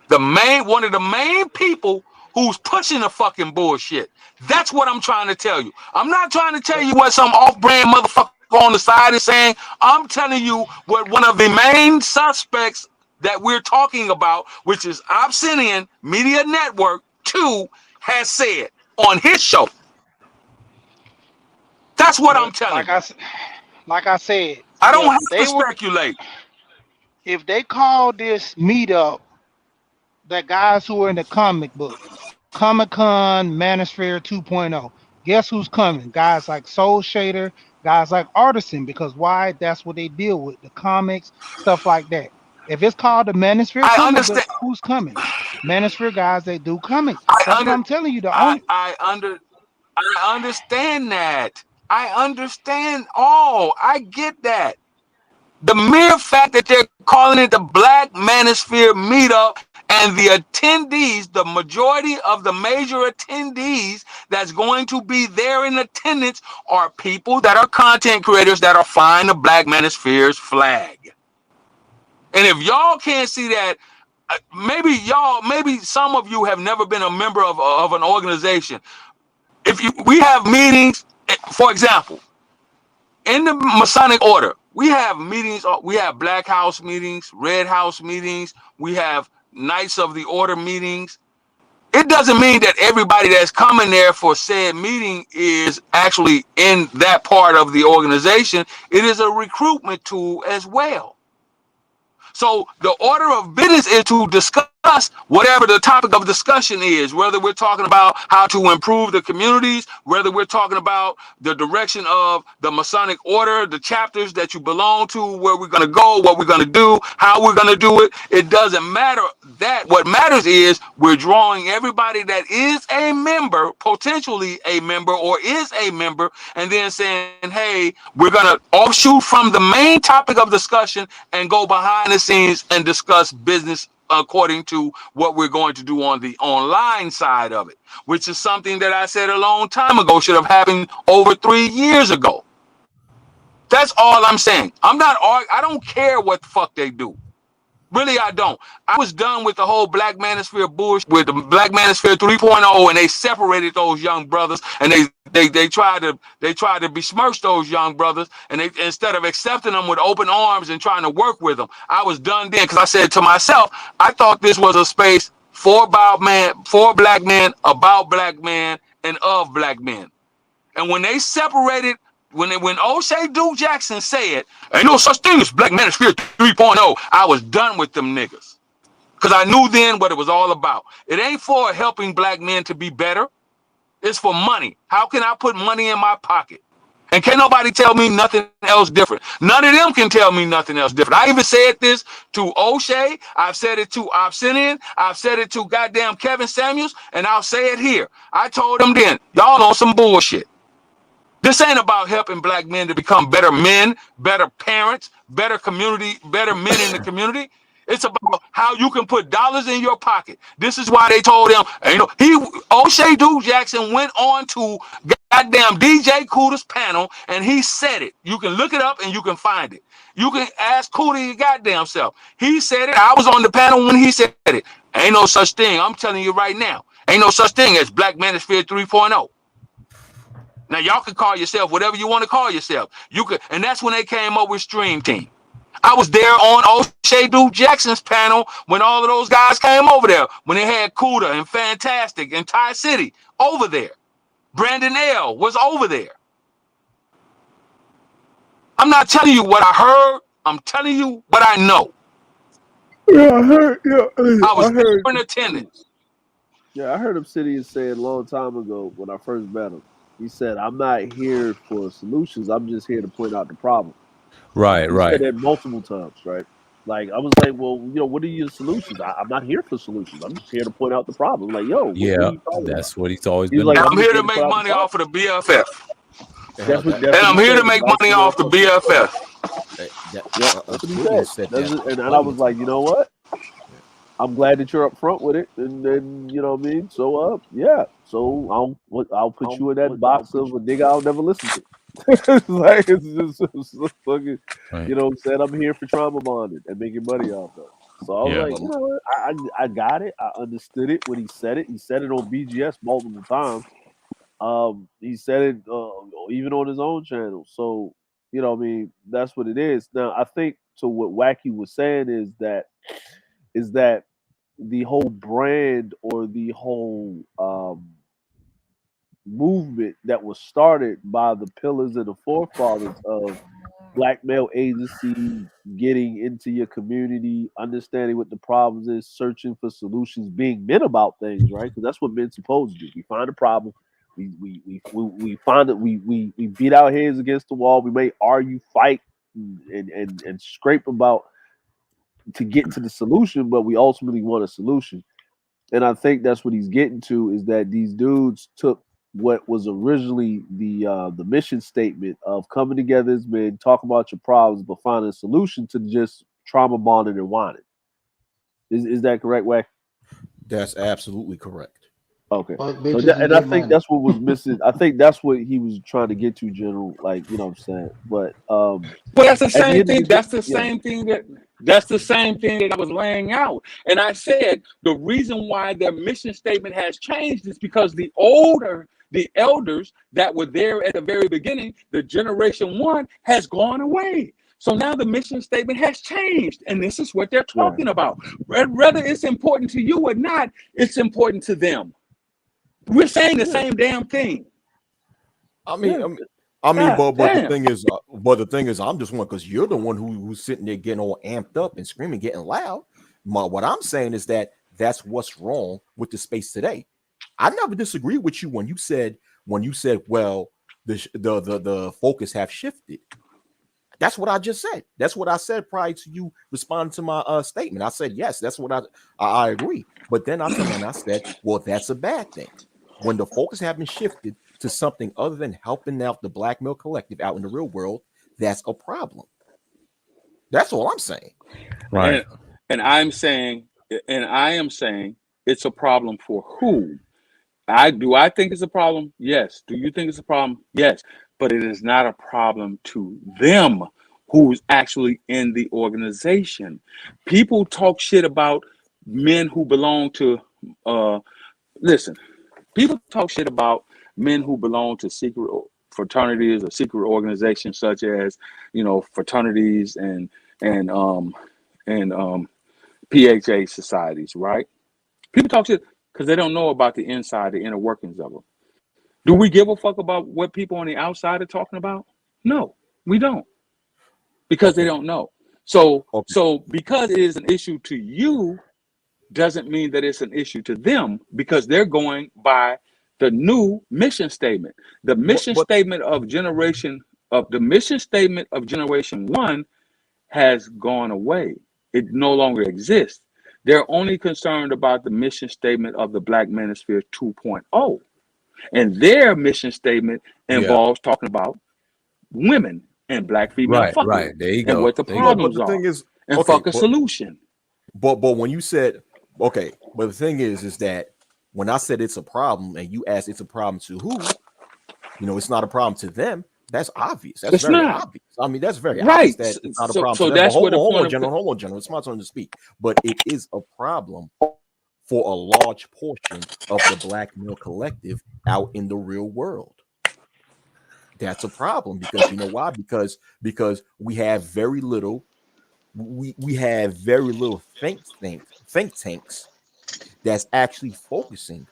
One of the main people who's pushing the fucking bullshit. That's what I'm trying to tell you. I'm not trying to tell you what some off-brand motherfucker on the side is saying. I'm telling you what one of the main suspects that we're talking about, which is Obsidian Media Network 2, has said on his show. That's what I'm telling you. Like I said, I don't have to speculate. if they call this meetup, that guys who are in the comic book, Comic-Con Manosphere 2.0, guess who's coming? Guys like Soul Shader, guys like Artisan, because why? That's what they deal with, the comics, stuff like that. If it's called the Manosphere Comic Book, who's coming? Manosphere guys that do comics. That's what I'm telling you. I understand that. I understand all. I get that. The mere fact that they're calling it the Black Manosphere Meetup, and the attendees, the majority of the major attendees that's going to be there in attendance are people that are content creators that are flying the Black Manosphere's flag. And if y'all can't see that, maybe some of you have never been a member of an organization. We have meetings, for example, in the Masonic Order, we have meetings, we have Black House meetings, Red House meetings, we have Knights of the Order meetings. It doesn't mean that everybody that's coming there for said meeting is actually in that part of the organization. It is a recruitment tool as well. So the order of business is to discuss whatever the topic of discussion is, whether we're talking about how to improve the communities, whether we're talking about the direction of the Masonic Order, the chapters that you belong to, where we're going to go, what we're going to do, how we're going to do it. It doesn't matter that. What matters is we're drawing everybody that is a member, potentially a member, or is a member, and then saying, hey, we're going to offshoot from the main topic of discussion and go behind the scenes and discuss business according to what we're going to do on the online side of it, which is something that I said a long time ago should have happened over 3 years ago. That's all I'm saying. I don't care what the fuck they do. Really, I don't. I was done with the whole Black Manosphere bullshit with the Black Manosphere 3.0, and they separated those young brothers, and they tried to besmirch those young brothers, and they, instead of accepting them with open arms and trying to work with them, I was done then, because I said to myself, I thought this was a space for black men, about black men, and of black men. And when they separated, when O'Shea Duke Jackson said, ain't no such thing as Black Manosphere 3.0, I was done with them niggas. Because I knew then what it was all about. It ain't for helping black men to be better. It's for money. How can I put money in my pocket? And can't nobody tell me nothing else different. None of them can tell me nothing else different. I even said this to O'Shea. I've said it to Obsidian. I've said it to goddamn Kevin Samuels. And I'll say it here. I told them then, y'all on some bullshit. This ain't about helping black men to become better men, better parents, better community, better men in the community. It's about how you can put dollars in your pocket. This is why they told him, O'Shea Duke Jackson went on to goddamn DJ Kuda's panel, and he said it. You can look it up and you can find it. You can ask Kuda your goddamn self. He said it. I was on the panel when he said it. Ain't no such thing. I'm telling you right now. Ain't no such thing as Black Manosphere 3.0. Now y'all can call yourself whatever you want to call yourself. You could, and that's when they came up with Stream Team. I was there on O'Shea Duke Jackson's panel when all of those guys came over there. When they had Kuda and Fantastic and Ty City over there. Brandon L was over there. I'm not telling you what I heard. I'm telling you what I know. Yeah, I heard. Yeah, I was in attendance. Yeah, I heard Obsidian say it a long time ago when I first met him. He said, I'm not here for solutions. I'm just here to point out the problem. Right. He said that multiple times, right? Like, I was like, well, what are your solutions? I'm not here for solutions. I'm just here to point out the problem. Like, yo, that's what he's always been. Like, I'm here to make money off of the BFF. And I'm here to make money off the BFF. And I was like, you know what? I'm glad that you're up front with it, and then you know what I mean. So So I'll put you in that box of a nigga I'll never listen to. Like it's just fucking, right. You know what I'm saying? I'm here for trauma bonding and making money off of it. So I was like, you know what? I got it. I understood it when he said it. He said it on BGS multiple times. He said it even on his own channel. So you know what I mean? That's what it is. Now I think to what Wacky was saying is that the whole brand or the whole movement that was started by the pillars and the forefathers of black male agency, getting into your community, understanding what the problems is, searching for solutions, being men about things, right? Because that's what men's supposed to do. We find a problem, we find it, we beat our heads against the wall, we may argue, fight, and scrape about to get to the solution, but we ultimately want a solution. And I think that's what he's getting to, is that these dudes took what was originally the mission statement of coming together as men, talking about your problems, but finding a solution to just trauma bonding and whining. Is that correct, Way? That's absolutely correct. Okay. And I think that's what was missing. I think that's what he was trying to get to, General. Like, you know what I'm saying? But that's the same thing. That's the same thing that's the same thing that I was laying out. And I said the reason why their mission statement has changed is because the elders that were there at the very beginning, the generation 1, has gone away. So now the mission statement has changed, and this is what they're talking about. Whether it's important to you or not, it's important to them. We're saying the same damn thing. But the thing is, I'm just one, because you're the one who's sitting there getting all amped up and screaming, getting loud. What I'm saying is that that's what's wrong with the space today. I never disagree with you when you said, well, the focus have shifted. That's what I just said. That's what I said prior to you responding to my statement. I said, yes, that's what I agree. But then I said, well, that's a bad thing. When the focus have been shifted to something other than helping out the black male collective out in the real world, that's a problem. That's all I'm saying. Right. And I am saying it's a problem for who? I think it's a problem? Yes. Do you think it's a problem? Yes. But it is not a problem to them who's actually in the organization. People talk shit about men who belong to people talk shit about men who belong to secret fraternities or secret organizations such as, fraternities and PHA societies, right? People talk shit because they don't know about the inner workings of them. Do we give a fuck about what people on the outside are talking about? No, we don't, because they don't know. So because it is an issue to you, doesn't mean that it's an issue to them, because they're going by the new mission statement. The mission statement of Generation 1 has gone away. It no longer exists. They're only concerned about the mission statement of the Black Manosphere 2.0. And their mission statement involves talking about women and black female fucking. Right. There you go. And what the problems are. And fuck a solution. But when you said, but the thing is that when I said it's a problem and you asked it's a problem to who, it's not a problem to them. That's obvious. That's very obvious. I mean, that's very obvious that it's not a problem to them. That's what hold on, General. It's my turn to speak. But it is a problem for a large portion of the black male collective out in the real world. That's a problem, because you know why? Because we have very little think tanks that's actually focusing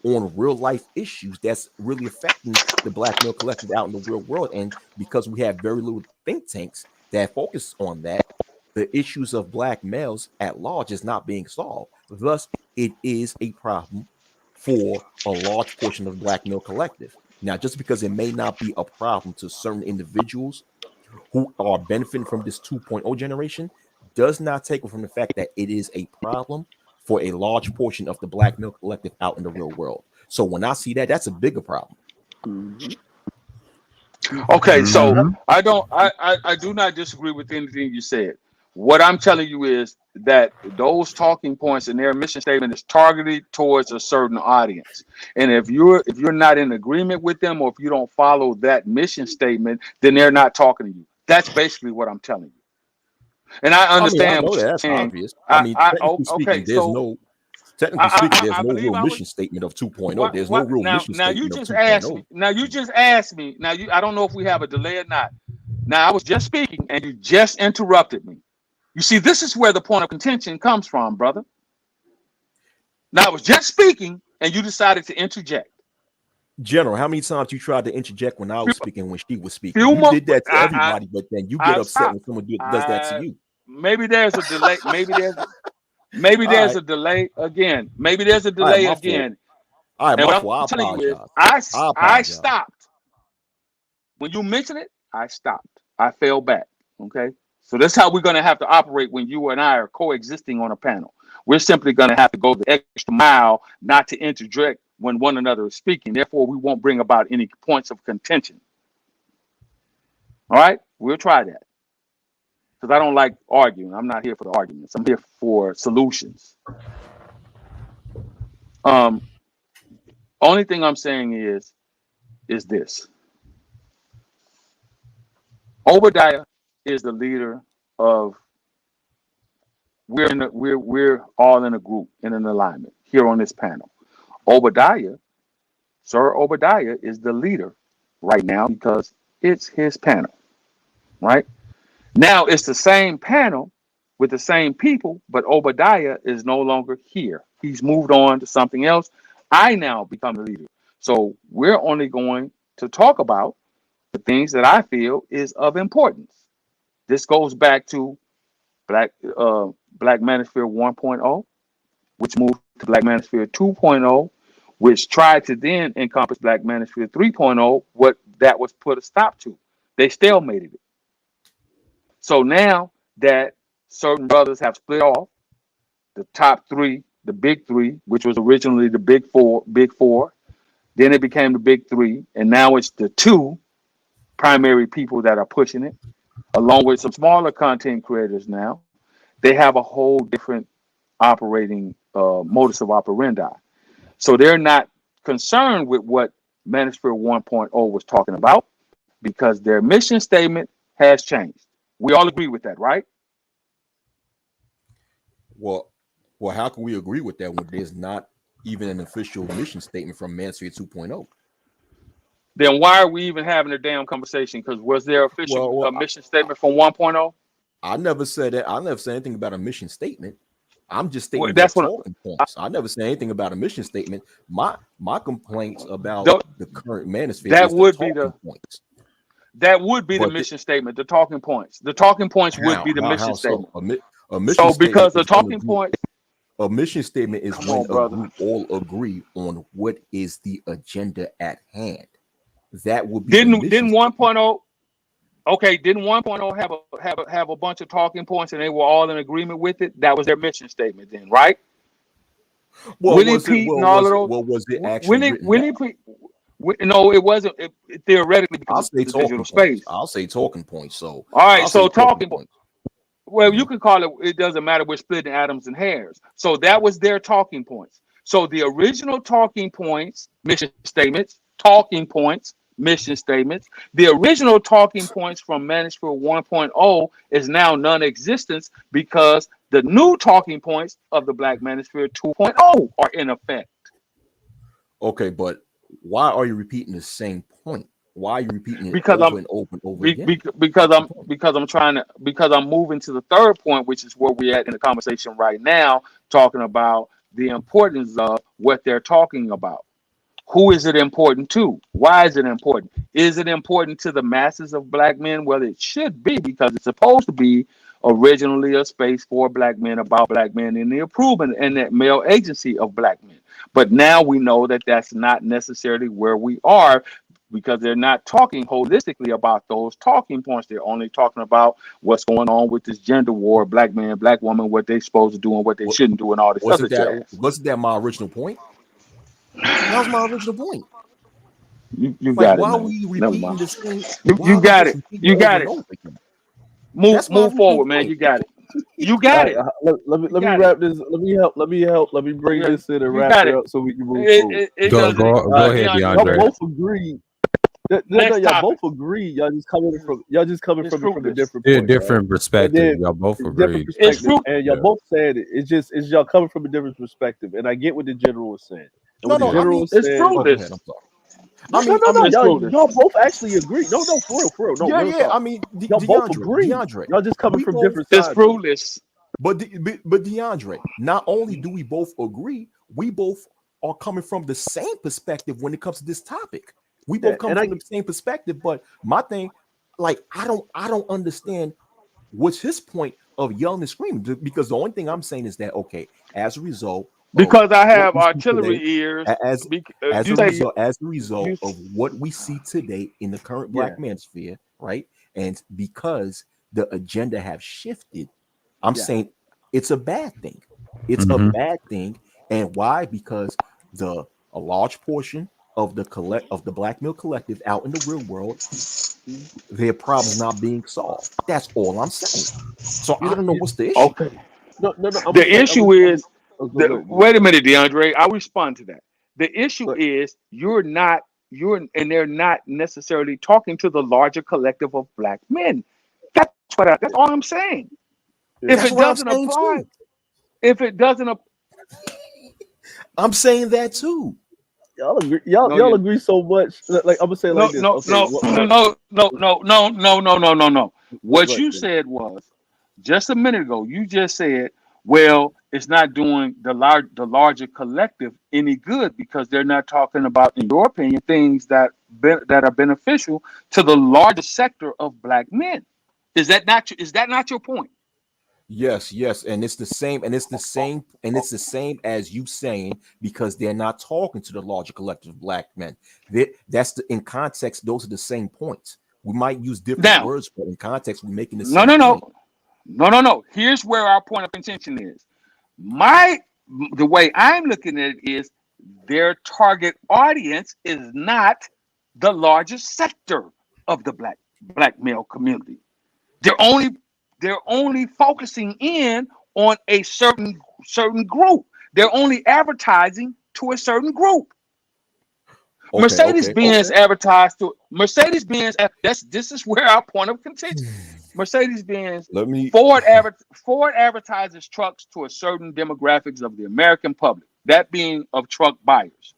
on real life issues that's really affecting the black male collective out in the real world. And because we have very little think tanks that focus on that, the issues of black males at large is not being solved. Thus, it is a problem for a large portion of the black male collective. Now, just because it may not be a problem to certain individuals who are benefiting from this 2.0 generation does not take away from the fact that it is a problem for a large portion of the black male collective out in the real world. So when I see that, that's a bigger problem. Okay, so I do not disagree with anything you said. What I'm telling you is that those talking points in their mission statement is targeted towards a certain audience. And if you're not in agreement with them, or if you don't follow that mission statement, then they're not talking to you. That's basically what I'm telling you. And I understand. I know that's obvious. Technically speaking, there's no real mission statement of 2.0. There's no real mission statement. Now you just asked me. I don't know if we have a delay or not. Now I was just speaking and you just interrupted me. You see, this is where the point of contention comes from, brother. Now I was just speaking and you decided to interject. General, how many times you tried to interject when I was speaking, when she was speaking? You did that to everybody, but then you get upset when someone does that to you. Maybe there's a delay. Maybe there's a delay again. Maybe there's a delay again. All right, and my what fault. I'm telling you is, I stopped. When you mentioned it, I stopped. I fell back. Okay. So that's how we're going to have to operate when you and I are coexisting on a panel. We're simply going to have to go the extra mile not to interject when one another is speaking. Therefore, we won't bring about any points of contention. All right? We'll try that. Because I don't like arguing. I'm not here for the arguments. I'm here for solutions. Only thing I'm saying is this. Obadiah is the leader of, we're all in a group, in an alignment here on this panel. Obadiah, Sir Obadiah is the leader right now because it's his panel, right? Now it's the same panel with the same people, but Obadiah is no longer here. He's moved on to something else. I now become the leader. So we're only going to talk about the things that I feel is of importance. This goes back to Black Manosphere 1.0, which moved to Black Manosphere 2.0, which tried to then encompass Black Manosphere 3.0, what that was put a stop to. They stalemated it. So now that certain brothers have split off, the top three, the big three, which was originally the big four, then it became the big three, and now it's the two primary people that are pushing it, along with some smaller content creators now. They have a whole different operating modus of operandi. So they're not concerned with what Manosphere 1.0 was talking about because their mission statement has changed. We all agree with that, right? Well, how can we agree with that when there's not even an official mission statement from Manosphere 2.0? Then why are we even having a damn conversation? Because was there official mission statement from 1.0? I never said that. I never said anything about a mission statement. I'm just stating that's talking points. I never said anything about a mission statement. My complaints about the current Manosphere that would be the points. That would be the mission statement. The talking points. The talking points would be the mission statement. A mission statement because the talking points. A mission statement is when a group all agree on what is the agenda at hand. That would be didn't 1.0. Okay, didn't 1.0 have a bunch of talking points and they were all in agreement with it? That was their mission statement then, right? Well, was it actually? No, it wasn't. Theoretically, I'll say talking space. I'll say talking points. So all right, so talking points. Well, you can call it. It doesn't matter. We're splitting atoms and hairs. So that was their talking points. So the original talking points, mission statements, talking points, mission statements. The original talking points from Manosphere 1.0 is now non-existent because the new talking points of the Black Manosphere 2.0 are in effect. Okay, but why are you repeating the same point? Why are you repeating it over and over again? Because I'm moving to the third point, which is where we're at in the conversation right now, talking about the importance of what they're talking about. Who is it important to? Why is it important? Is it important to the masses of Black men? Well, it should be because it's supposed to be originally a space for Black men, about Black men, and the improvement and that male agency of Black men. But now we know that that's not necessarily where we are because they're not talking holistically about those talking points. They're only talking about what's going on with this gender war, Black man, Black woman, what they're supposed to do and what they shouldn't do and all this other jazz. Wasn't that my original point? That was my original point. You got it. Why were you repeating this thing? You got it. You got it. Move forward, man. You got it. You got it. Let me wrap this. Let me help. Let me bring this in and wrap it up so we can move forward. Go ahead, DeAndre. Y'all both agree. Y'all both agree. Y'all just coming from a different perspective. Y'all both agree. And y'all both said it. It's y'all coming from a different perspective. And I get what the general was saying. It's fruitless. Y'all both actually agree. No, for real. No, yeah. I mean, y'all both agree. Y'all just coming from different sides. It's fruitless. But DeAndre, not only do we both agree, we both are coming from the same perspective when it comes to this topic. We both come from the same perspective, but my thing, like, I don't understand what's his point of yelling and screaming, because the only thing I'm saying is that, okay, as a result, because I have artillery ears, as a result of what we see today in the current Black manosphere, right? And because the agenda have shifted, I'm saying it's a bad thing. It's a bad thing. And why? Because a large portion of the Black male collective out in the real world, their problems not being solved. That's all I'm saying. So I don't know what's the issue. Okay. No. The issue is, wait a minute, DeAndre. I'll respond to that. The issue is and they're not necessarily talking to the larger collective of Black men. That's all I'm saying. If it doesn't apply, I'm saying that too. Y'all agree. Y'all agree so much. Like, I'm gonna say like this. No. What you said was just a minute ago. You just said, well, it's not doing the larger collective any good because they're not talking about, in your opinion, things that are beneficial to the larger sector of Black men. Is that not your point? Yes, and it's the same as you saying, because they're not talking to the larger collective of Black men. In context, those are the same points. We might use different words, but in context, we're making the same point. No. Here's where our point of contention is. The way I'm looking at it is their target audience is not the largest sector of the black male community. They're only focusing in on a certain group. They're only advertising to a certain group. Okay, Mercedes-Benz advertised to Mercedes-Benz. This is where our point of contention. Mercedes-Benz, Ford advertises trucks to a certain demographics of the American public, that being of truck buyers.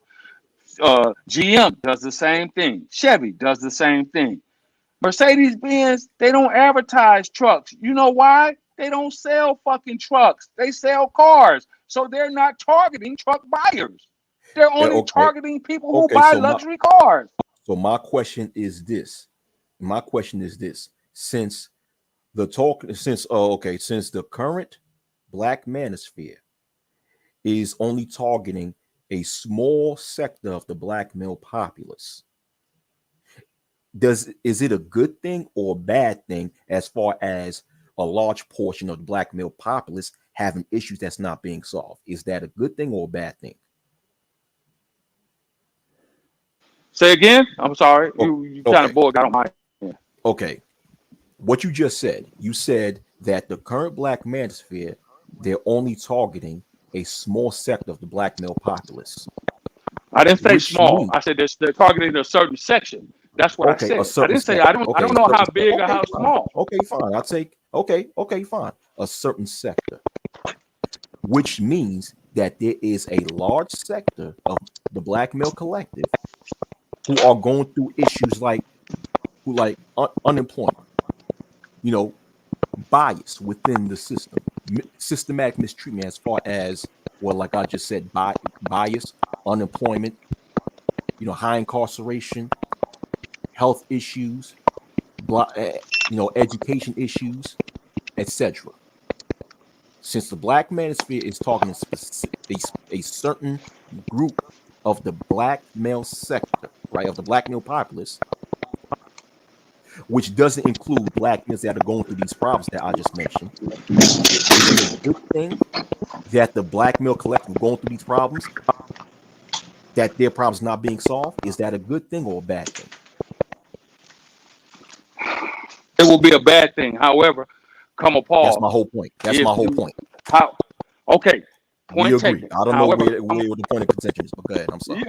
GM does the same thing. Chevy does the same thing. Mercedes-Benz, they don't advertise trucks. You know why? They don't sell fucking trucks. They sell cars. So they're not targeting truck buyers. They're only targeting people who buy luxury cars. So my question is this. Since the current Black manosphere is only targeting a small sector of the Black male populace, is it a good thing or a bad thing as far as a large portion of the Black male populace having issues that's not being solved? Is that a good thing or a bad thing? Say again. I'm sorry. You kind of bored. I don't mind. Yeah. Okay. What you just said, you said that the current Black manosphere, they're only targeting a small sector of the Black male populace. I didn't say small. I said they're targeting a certain section. That's what I said. I didn't say I don't know how big or how small. Okay, fine. I'll take fine. A certain sector. Which means that there is a large sector of the Black male collective who are going through issues like unemployment, bias within the system, systematic mistreatment as far as, well, like I just said, bias, unemployment, high incarceration, health issues, education issues, etc. Since the Black manosphere is talking a certain group of the Black male sector, right, of the Black male populace, which doesn't include Black males that are going through these problems that I just mentioned, is it a good thing that the Black male collective going through these problems, that their problems not being solved? Is that a good thing or a bad thing? It will be a bad thing. However, come a pause. That's my whole point. Okay. Point taken. I don't know where the point of contention is, but go ahead. I'm sorry.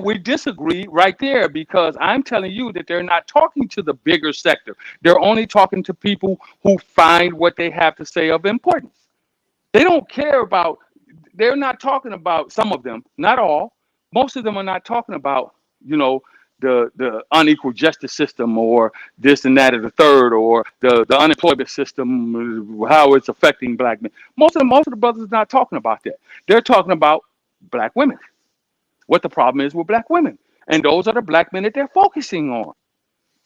We disagree right there, because I'm telling you that they're not talking to the bigger sector. They're only talking to people who find what they have to say of importance. They don't care about, they're not talking about, some of them, not all, most of them are not talking about, the unequal justice system or this and that or the third, or the unemployment system, how it's affecting Black men. Most of the brothers are not talking about that. They're talking about black women. What the problem is with black women. And those are the black men that they're focusing on.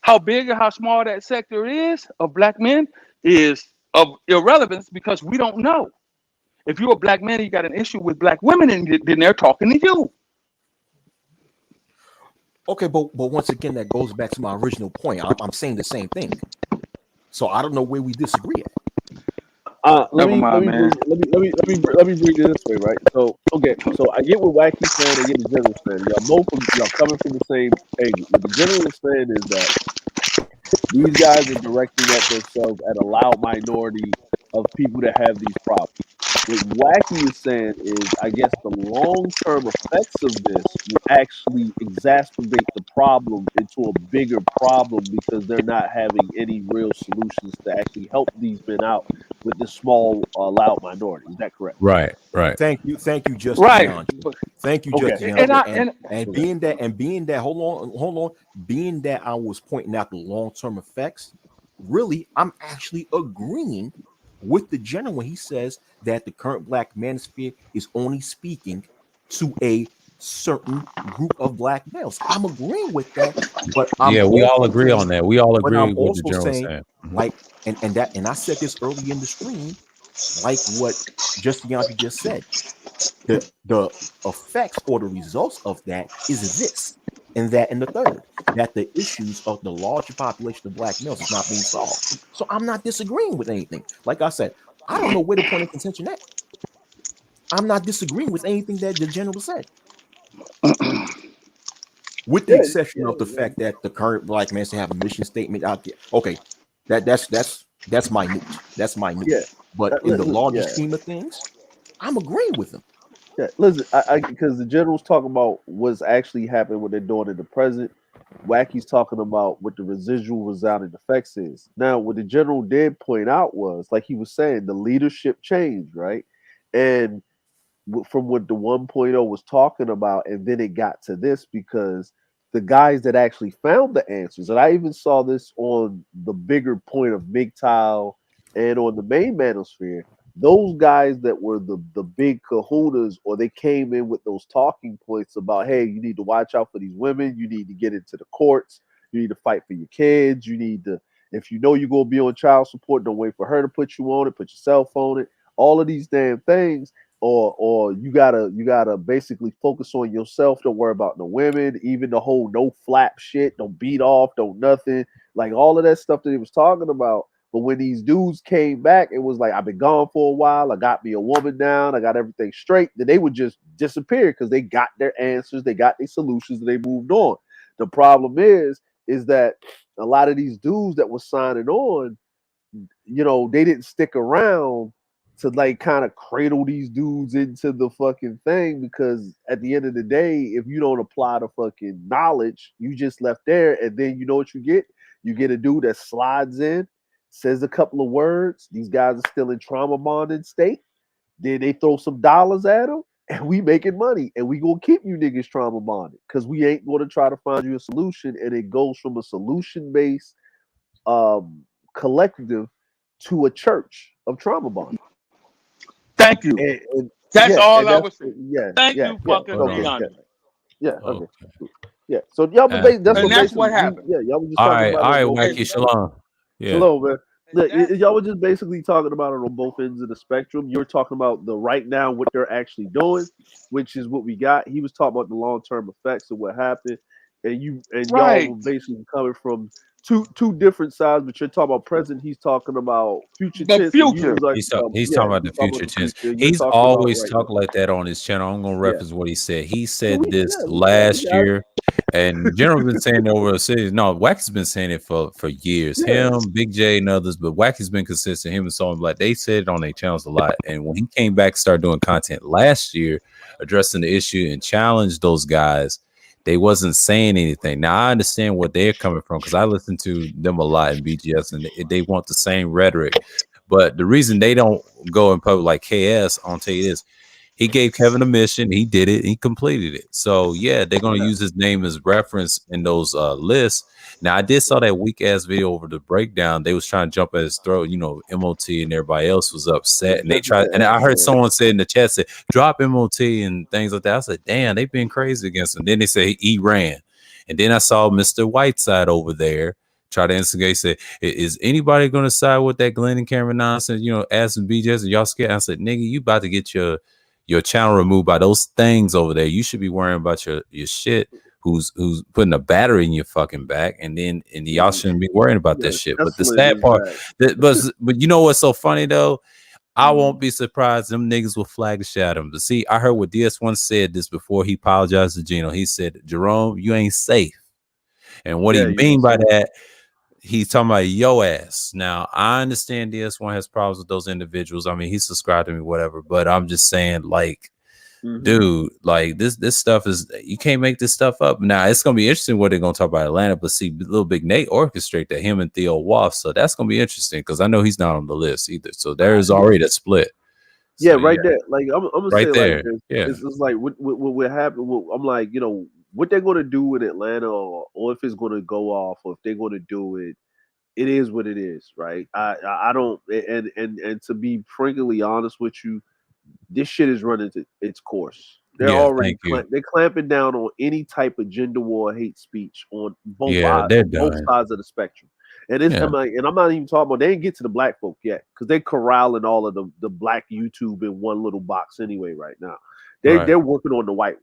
How big or how small that sector is of black men is of irrelevance because we don't know. If you're a black man and you got an issue with black women, then they're talking to you. Okay, but once again, that goes back to my original point. I'm saying the same thing. So I don't know where we disagree at. Let me bring it this way, right? So I get what Wacky's saying, I get the general's saying. Y'all coming from the same angle. What the general is saying is that these guys are directing at themselves at a loud minority of people that have these problems. What Wacky is saying is, I guess the long-term effects of this will actually exacerbate the problem into a bigger problem because they're not having any real solutions to actually help these men out with this small, loud minority. Is that correct? Right. Thank you, Just right. Thank you, Just and being that, hold on, being that I was pointing out the long-term effects, really, I'm actually agreeing with the general when he says that the current black manosphere is only speaking to a certain group of black males. I'm agreeing with that, but we all agree on that. We all agree with what the general saying. Like, and I said this early in the stream, like what Justianti just said. The effects or the results of that is this. And that, and the third, that the issues of the larger population of black males is not being solved. So I'm not disagreeing with anything. Like I said, I don't know where the point of contention at. I'm not disagreeing with anything that the general said, with the exception of the fact that the current black man to have a mission statement out there. Okay, that's minute. That's minute. Yeah. But in the larger scheme of things, I'm agreeing with them. Yeah, listen, because the general's talking about what's actually happening, what they're doing in the present. Wacky's talking about what the residual resounding effects is. Now, what the general did point out was, like he was saying, the leadership changed, right? And from what the 1.0 was talking about, and then it got to this because the guys that actually found the answers, and I even saw this on the bigger point of MGTOW and on the main manosphere, those guys that were the big kahunas, or they came in with those talking points about, hey, you need to watch out for these women. You need to get into the courts. You need to fight for your kids. You need to, if you know you're going to be on child support, don't wait for her to put you on it. Put yourself on it. All of these damn things. Or you gotta basically focus on yourself. Don't worry about the women. Even the whole no flap shit. Don't beat off. Don't nothing. Like all of that stuff that he was talking about. But when these dudes came back, it was like, I've been gone for a while. I got me a woman down. I got everything straight. Then they would just disappear because they got their answers. They got their solutions. And they moved on. The problem is that a lot of these dudes that were signing on, they didn't stick around to like kind of cradle these dudes into the fucking thing, because at the end of the day, if you don't apply the fucking knowledge, you just left there. And then you know what you get? You get a dude that slides in, says a couple of words. These guys are still in trauma bonded state. Then they throw some dollars at them, and we making money, and we gonna keep you niggas trauma bonded because we ain't gonna try to find you a solution. And it goes from a solution based collective to a church of trauma bonding. Thank you. And that's all I was saying. Yeah. Thank you, fucking Leon. Okay. Yeah. So y'all, that's what happened. Yeah, y'all was just all right, Wacky, shalom. Yeah. Shalom, man. Look, y'all were just basically talking about it on both ends of the spectrum. You're talking about the right now, what they're actually doing, which is what we got. He was talking about the long-term effects of what happened, and y'all were basically coming from two different sides. But you're talking about present. He's talking about future. The future. He's talking about the future tense. He's always talking like that on his channel. I'm gonna reference what he said. He said this last year. And General's been saying it over a series. No, Wacky's been saying it for years. Yeah. Him, Big J, and others, but Wacky's been consistent. Him and Soul Black, they said it on their channels a lot. And when he came back, started doing content last year, addressing the issue and challenged those guys, they wasn't saying anything. Now I understand where they're coming from because I listen to them a lot in BGS, and they want the same rhetoric. But the reason they don't go in public like KS, I'll tell you this. He gave Kevin a mission. He did it. He completed it. So yeah, they're gonna use his name as reference in those lists. Now I did saw that weak ass video over the breakdown. They was trying to jump at his throat. You know, MOT and everybody else was upset, and they tried. And I heard someone say in the chat said, "Drop MOT" and things like that. I said, "Damn, they've been crazy against him." Then they say he ran, and then I saw Mr. Whiteside over there try to instigate. Say, "Is anybody going to side with that Glenn and Cameron nonsense?" You know, asking BJs, and y'all scared. I said, "Nigga, you about to get your channel removed by those things over there. You should be worrying about your shit. Who's putting a battery in your fucking back, and y'all shouldn't be worrying about that shit." But the sad part, but you know what's so funny though? I won't be surprised them niggas will flag the shit out of him. But see, I heard what DS1 said this before he apologized to Gino. He said, "Jerome, you ain't safe," and what he mean by that? He's talking about yo ass. Now, I understand DS1 has problems with those individuals. I mean, he subscribed to me, whatever. But I'm just saying, like, dude, like this stuff is, you can't make this stuff up. Now, it's gonna be interesting what they're gonna talk about Atlanta. But see, Little Big Nate orchestrate that, him and Theo Wolf. So that's gonna be interesting because I know he's not on the list either. So there's already a split. So, yeah, right there. Like I'm gonna right say there. Like this. Yeah, it's like what happened. I'm like, you know, what they're gonna do in Atlanta, or if it's gonna go off, or if they're gonna do it. It is what it is, right? I don't, and to be frankly honest with you, this shit is running its course. They're already they're clamping down on any type of gender war, hate speech on both sides of the spectrum. And it's I'm not even talking about, they didn't get to the black folk yet because they're corralling all of the black YouTube in one little box anyway right now. They're working on the white ones.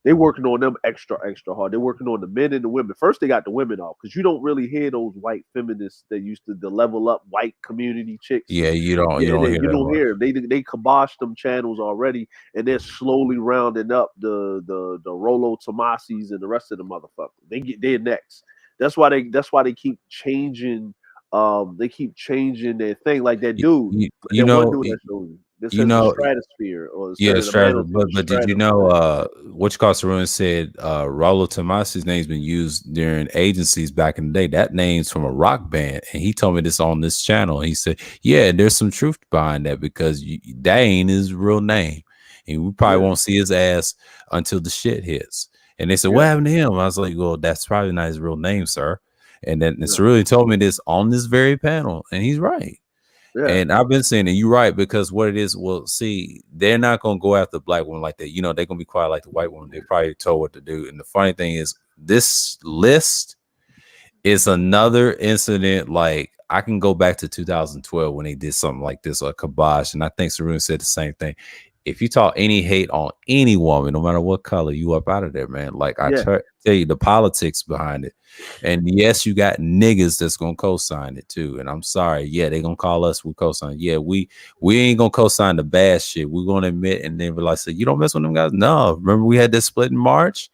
They're working on them extra hard. They're working on the men and the women. First, they got the women off because you don't really hear those white feminists that used to the level up white community chicks. Yeah, you don't hear them. They kiboshed them channels already, and they're slowly rounding up the Rolo Tomasis and the rest of the motherfuckers. They're next. That's why they keep changing. They keep changing their thing, like that dude. Stratosphere or Stratosphere. But did you know which Ruin said Raulo Tomasi's name's been used during agencies back in the day. That name's from a rock band, and he told me this on this channel. He said, "Yeah, there's some truth behind that because that ain't his real name, and we probably won't see his ass until the shit hits." And they said, "What happened to him?" I was like, "Well, that's probably not his real name, sir." And then it's really told me this on this very panel, and he's right. Yeah. And I've been saying, and you're right, because what it is, well, see, they're not going to go after black women like that. You know, they're going to be quiet like the white woman. They probably told what to do. And the funny thing is, this list is another incident. Like, I can go back to 2012 when they did something like this, or Kibosh. And I think Sarun said the same thing. If you talk any hate on any woman, no matter what color, you up out of there, man. Like I tell you, the politics behind it. And yes, you got niggas that's gonna co-sign it too. And I'm sorry, they're gonna call us. We co-sign. Yeah, we ain't gonna co-sign the bad shit. We're gonna admit, and then like say, you don't mess with them guys. No, remember we had this split in March.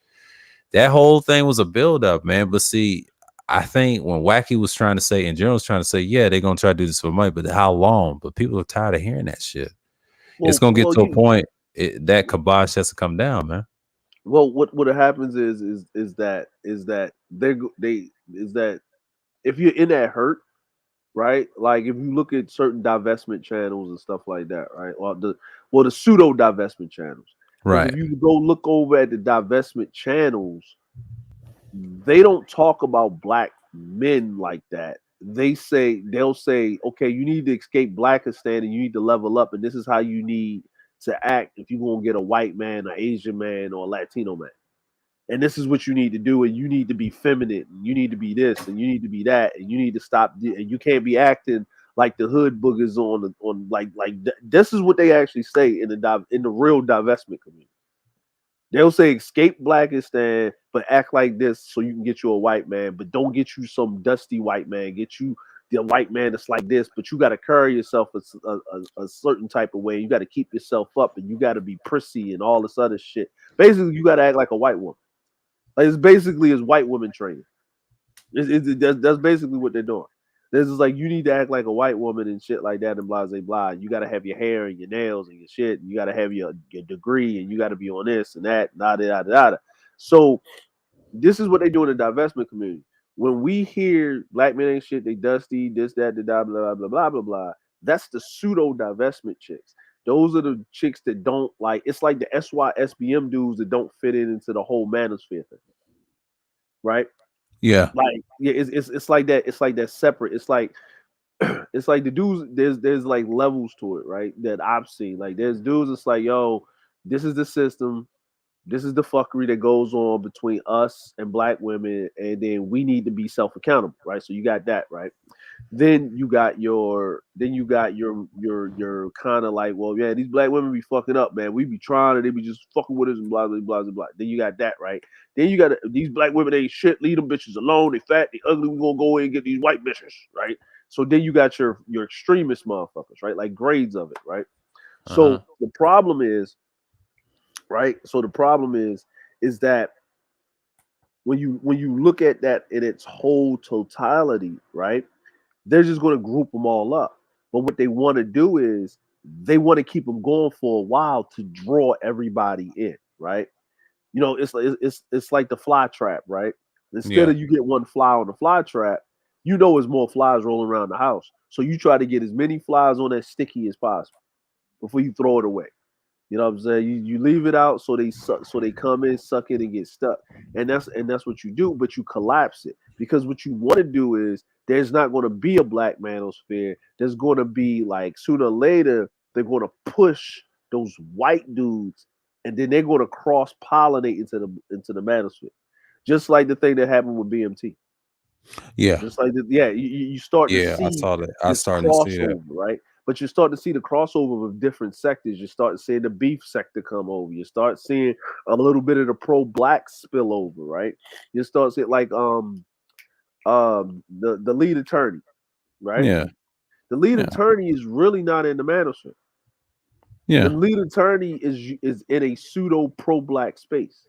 That whole thing was a build-up, man. But see, I think when Wacky was trying to say, and General was trying to say, yeah, they're gonna try to do this for money, but how long? But people are tired of hearing that shit. Well, it's gonna get to a point that Kibosh has to come down, man. Well, what happens is that if you're in that hurt, right? Like if you look at certain divestment channels and stuff like that, right? Or the pseudo divestment channels, right? If you go look over at the divestment channels, they don't talk about black men like that. They'll say, okay, you need to escape Blackistan and you need to level up, and this is how you need to act if you're gonna get a white man, an Asian man, or a Latino man. And this is what you need to do, and you need to be feminine, and you need to be this, and you need to be that, and you need to stop, and you can't be acting like the hood boogers on like this is what they actually say in the real divestment community. They'll say escape Blackistan, but act like this so you can get you a white man, but don't get you some dusty white man. Get you the white man that's like this, but you got to carry yourself a certain type of way. You got to keep yourself up, and you got to be prissy and all this other shit. Basically, you got to act like a white woman. Like it's basically is white woman training. That's basically what they're doing. This is like you need to act like a white woman and shit like that and blah blah blah. You got to have your hair and your nails and your shit. And you got to have your degree and you got to be on this and that. So this is what they do in the divestment community. When we hear black men ain't shit, they dusty, this, that, blah, blah, blah, blah, blah, blah, blah. That's the pseudo divestment chicks. Those are the chicks that don't like. It's like the SYSBM dudes that don't fit into the whole manosphere thing, right? Yeah, like it's like that. It's like that separate. It's like it's like the dudes. There's like levels to it, right? That I've seen. Like there's dudes. It's like, yo, this is the system. This is the fuckery that goes on between us and black women, and then we need to be self-accountable, right? So you got that, right? Then you got your kind of like, well, yeah, these black women be fucking up, man. We be trying and they be just fucking with us and blah blah blah blah. Then you got that, right? Then you got these black women ain't shit. Leave them bitches alone. They fat, they ugly. We gonna go in and get these white bitches, right? So then you got your extremist motherfuckers, right? Like grades of it, right? So the problem is, right? So the problem is that when you look at that in its whole totality, right? They're just going to group them all up. But what they want to do is they want to keep them going for a while to draw everybody in, right? You know, it's like the fly trap, right? Instead of you get one fly on the fly trap, you know, there's more flies rolling around the house. So you try to get as many flies on that sticky as possible before you throw it away. You know what I'm saying? You leave it out so they come in, suck it, and get stuck. And that's what you do, but you collapse it. Because what you want to do is there's not going to be a black manosphere. There's going to be, like, sooner or later, they're going to push those white dudes, and then they're going to cross-pollinate into the manosphere. Just like the thing that happened with BMT. Yeah. Just like you start to see I saw that. I started to see that. Right? But you start to see the crossover of different sectors. You start seeing the beef sector come over. You start seeing a little bit of the pro-black spill over, right? You start seeing like the lead attorney, right? Yeah. The lead attorney is really not in the manosphere. Yeah. The lead attorney is in a pseudo pro-black space,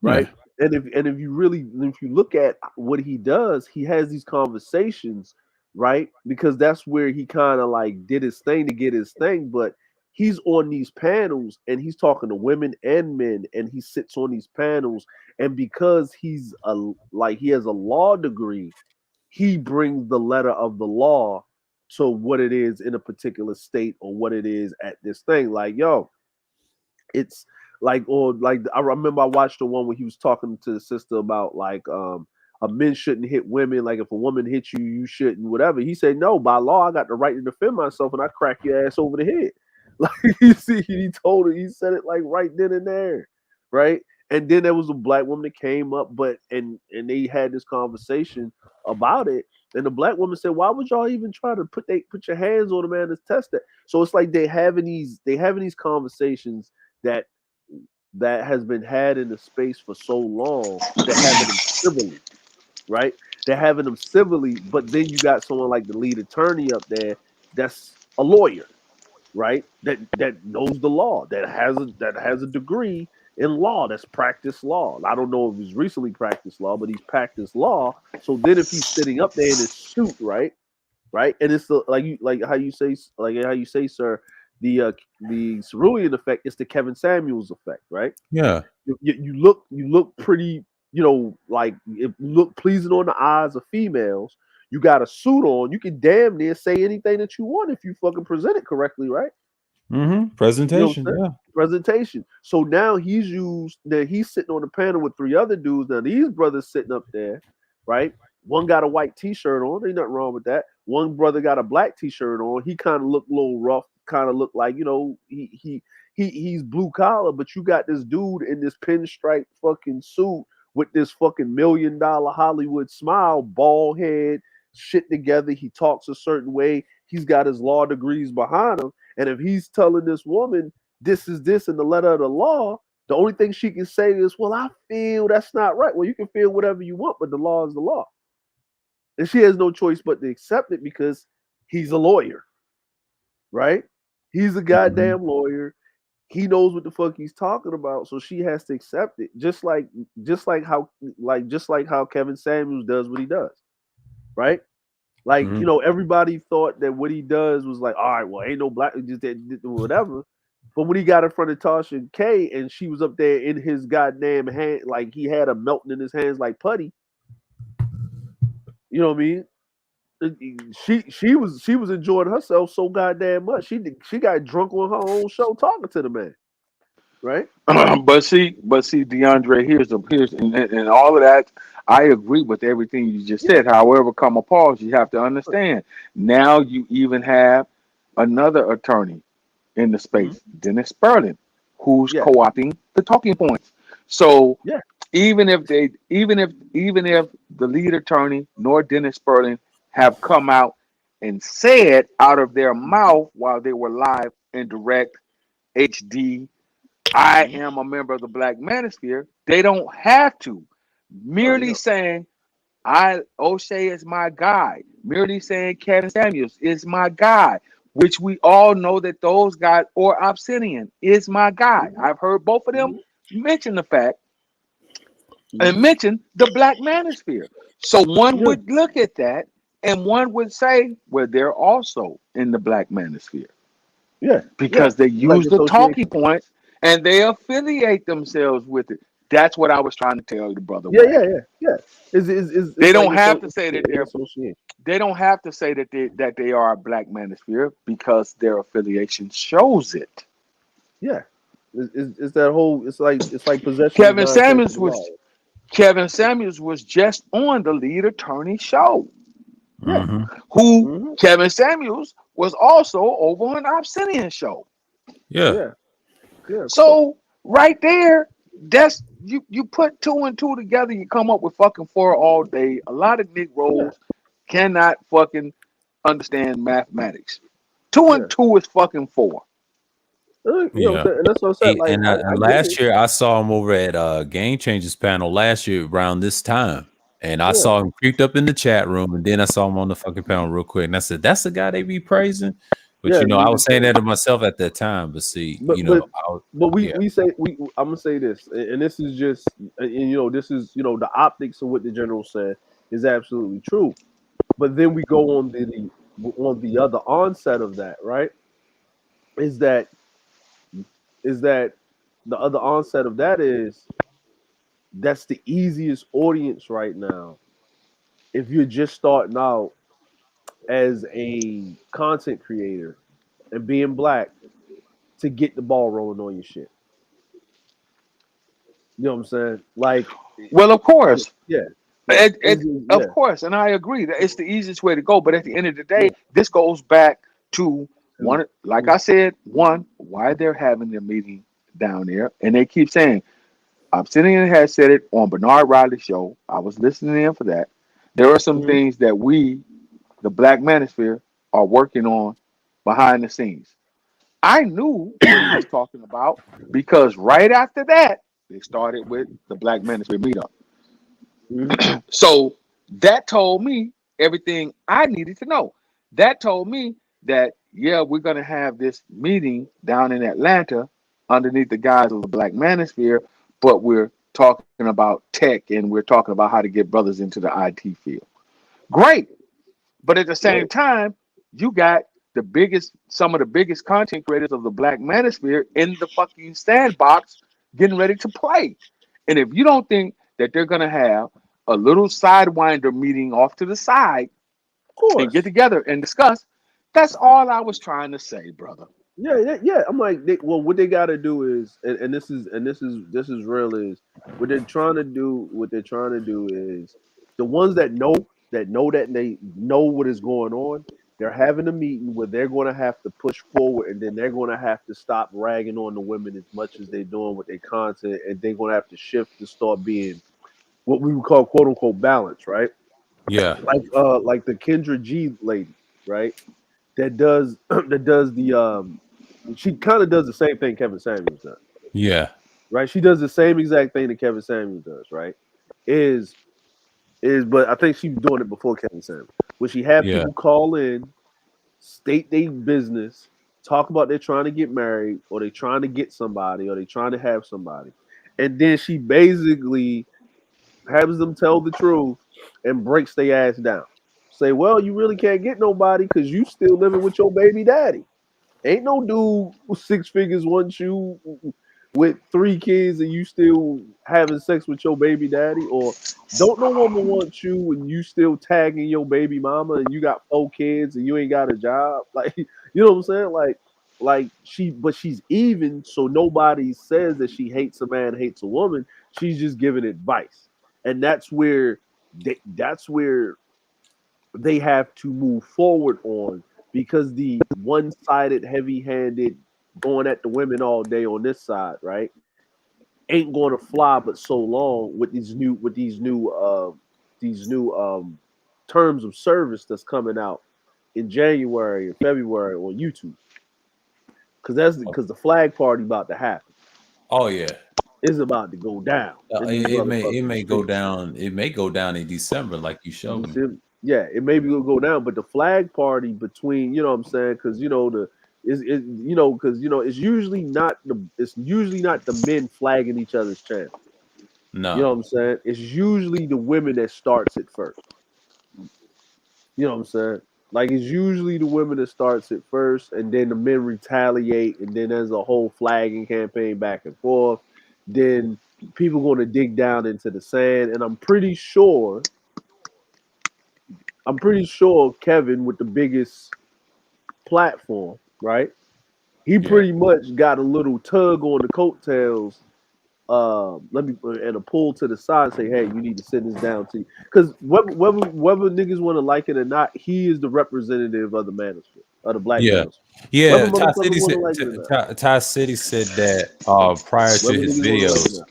right? Yeah. And if you look at what he does, he has these conversations, right? Because that's where he kind of like did his thing to get his thing, but he's on these panels and he's talking to women and men, and he sits on these panels, and because he has a law degree, he brings the letter of the law to what it is in a particular state or what it is at this thing. Like, yo, it's like, or like, I remember I watched the one where he was talking to the sister about like men shouldn't hit women. Like, if a woman hits you, you shouldn't, whatever. He said, no, by law, I got the right to defend myself, and I crack your ass over the head. Like, you see, he told her, he said it like right then and there, right? And then there was a black woman that came up, and they had this conversation about it. And the black woman said, why would y'all even try to put your hands on a man to test that? So it's like they having these conversations that has been had in the space for so long, they're having them civilly, right? They're having them civilly, but then you got someone like the lead attorney up there that's a lawyer, right? That knows the law, that has a degree in law, that's practiced law. I don't know if he's recently practiced law, but he's practiced law. So then if he's sitting up there in his suit, right? And it's like how you say, sir, the cerulean effect is the Kevin Samuels effect, right? Yeah. You look pretty, like, you look pleasing on the eyes of females. You got a suit on, you can damn near say anything that you want if you fucking present it correctly, right? Presentation, presentation. So now he's sitting on the panel with three other dudes. Now these brothers sitting up there, right? One got a white t-shirt on. Ain't nothing wrong with that. One brother got a black t-shirt on. He kind of looked a little rough. Kind of looked like, he's blue collar, but you got this dude in this pinstripe fucking suit with this fucking $1 million Hollywood smile, bald head, shit together. He talks a certain way. He's got his law degrees behind him. And if he's telling this woman this is this in the letter of the law, the only thing she can say is, well, I feel that's not right. Well, you can feel whatever you want, but the law is the law. And she has no choice but to accept it because he's a lawyer, right? He's a goddamn lawyer. He knows what the fuck he's talking about, so she has to accept it. Just like how Kevin Samuels does what he does, right? Like, everybody thought that what he does was like, all right, well, ain't no black, just whatever. But when he got in front of Tasha K and she was up there in his goddamn hand, like he had a melting in his hands like putty. You know what I mean? she was enjoying herself so goddamn much. She got drunk on her own show talking to the man, right? But see, DeAndre, here's and all of that. I agree with everything you just said. However, come a pause, you have to understand. Now you even have another attorney in the space, Dennis Sperling, who's co-opting the talking points. So even if the lead attorney nor Dennis Sperling have come out and said out of their mouth while they were live and direct HD, I am a member of the Black Manosphere, they don't have to. Merely saying O'Shea is my guy, merely saying Kevin Samuels is my guy, which we all know that those guys, or Obsidian is my guy. I've heard both of them mention the fact and mention the Black Manosphere. So one would look at that and one would say, well, they're also in the Black Manosphere. Yeah. Because they use the talking points and they affiliate themselves with it. That's what I was trying to tell the brother. Yeah. They don't have to say that they're. They don't have to say that they are a Black Manosphere because their affiliation shows it. Yeah, it's that whole. It's like possession. Kevin Samuels was just on the lead attorney show. Kevin Samuels was also over on Obsidian show. So right there, that's you put two and two together, you come up with fucking four all day. A lot of Negroes cannot fucking understand mathematics. 2 and 2 is fucking 4. And that's what I'm saying. Like, and last year I saw him over at Game Changers panel last year around this time. And I saw him creeped up in the chat room, and then I saw him on the fucking panel real quick. And I said, that's the guy they be praising. But I was saying that to myself at that time. But see, I'm gonna say this, and this is just, this is, the optics of what the general said is absolutely true. But then we go on the other onset of that, right? Is that the other onset of that is that's the easiest audience right now. If you're just starting out as a content creator and being Black, to get the ball rolling on your shit. You know what I'm saying? Like, well, of course. Of course, and I agree that it's the easiest way to go. But at the end of the day, this goes back to one, like I said, why they're having their meeting down there, and they keep saying, Obsidian has said it on Bernard Riley's show. I was listening in for that. There are some things that we, the Black Manosphere, are working on behind the scenes. I knew what he was talking about because right after that, they started with the Black Manosphere meetup. So that told me everything I needed to know. That told me that, we're going to have this meeting down in Atlanta underneath the guise of the Black Manosphere, but we're talking about tech and we're talking about how to get brothers into the IT field. Great. But at the same time, you got some of the biggest content creators of the Black Manosphere in the fucking sandbox getting ready to play. And if you don't think that they're going to have a little sidewinder meeting off to the side and get together and discuss, that's all I was trying to say, brother. Yeah. I'm like, what they got to do is, and this is real, is what they're trying to do. What they're trying to do is the ones that know that they know what is going on. They're having a meeting where they're going to have to push forward, and then they're going to have to stop ragging on the women as much as they're doing with their content, and they're going to have to shift to start being what we would call "quote unquote" balance, right? Yeah, like the Kendra G lady, right? That does the she kind of does the same thing Kevin Samuels does. Yeah, right. She does the same exact thing that Kevin Samuels does, right? But I think she's doing it before Kevin Samuels. When she had people call in, state their business, talk about they're trying to get married, or they're trying to get somebody, or they're trying to have somebody, and then she basically has them tell the truth and breaks their ass down. Say, well, you really can't get nobody because you still living with your baby daddy. Ain't no dude with 6 figures, one shoe, with 3 kids and you still having sex with your baby daddy, or don't no woman want you and you still tagging your baby mama and you got 4 kids and you ain't got a job? Like, you know what I'm saying? Like she's even, so nobody says that she hates a man, hates a woman. She's just giving advice, and that's where they have to move forward on, because the one-sided, heavy-handed, going at the women all day on this side, right, ain't going to fly but so long with these new terms of service that's coming out in January and February on YouTube. Because the flag party about to happen. Oh yeah, it's about to go down. It may go down. It may go down in December, like you showed me. Yeah, it maybe will go down, but the flag party between, you know what I'm saying, because it's usually not the men flagging each other's channel. No, you know what I'm saying. It's usually the women that starts it first. You know what I'm saying. Like, it's usually the women that starts it first, and then the men retaliate, and then there's a whole flagging campaign back and forth. Then people going to dig down into the sand, and I'm pretty sure Kevin, with the biggest platform, right? He pretty much got a little tug on the coattails. And a pull to the side and say, hey, you need to send this down to you. Because whether niggas want to like it or not, he is the representative of the manosphere, of the black manosphere. Yeah, Ty City said that prior to his videos.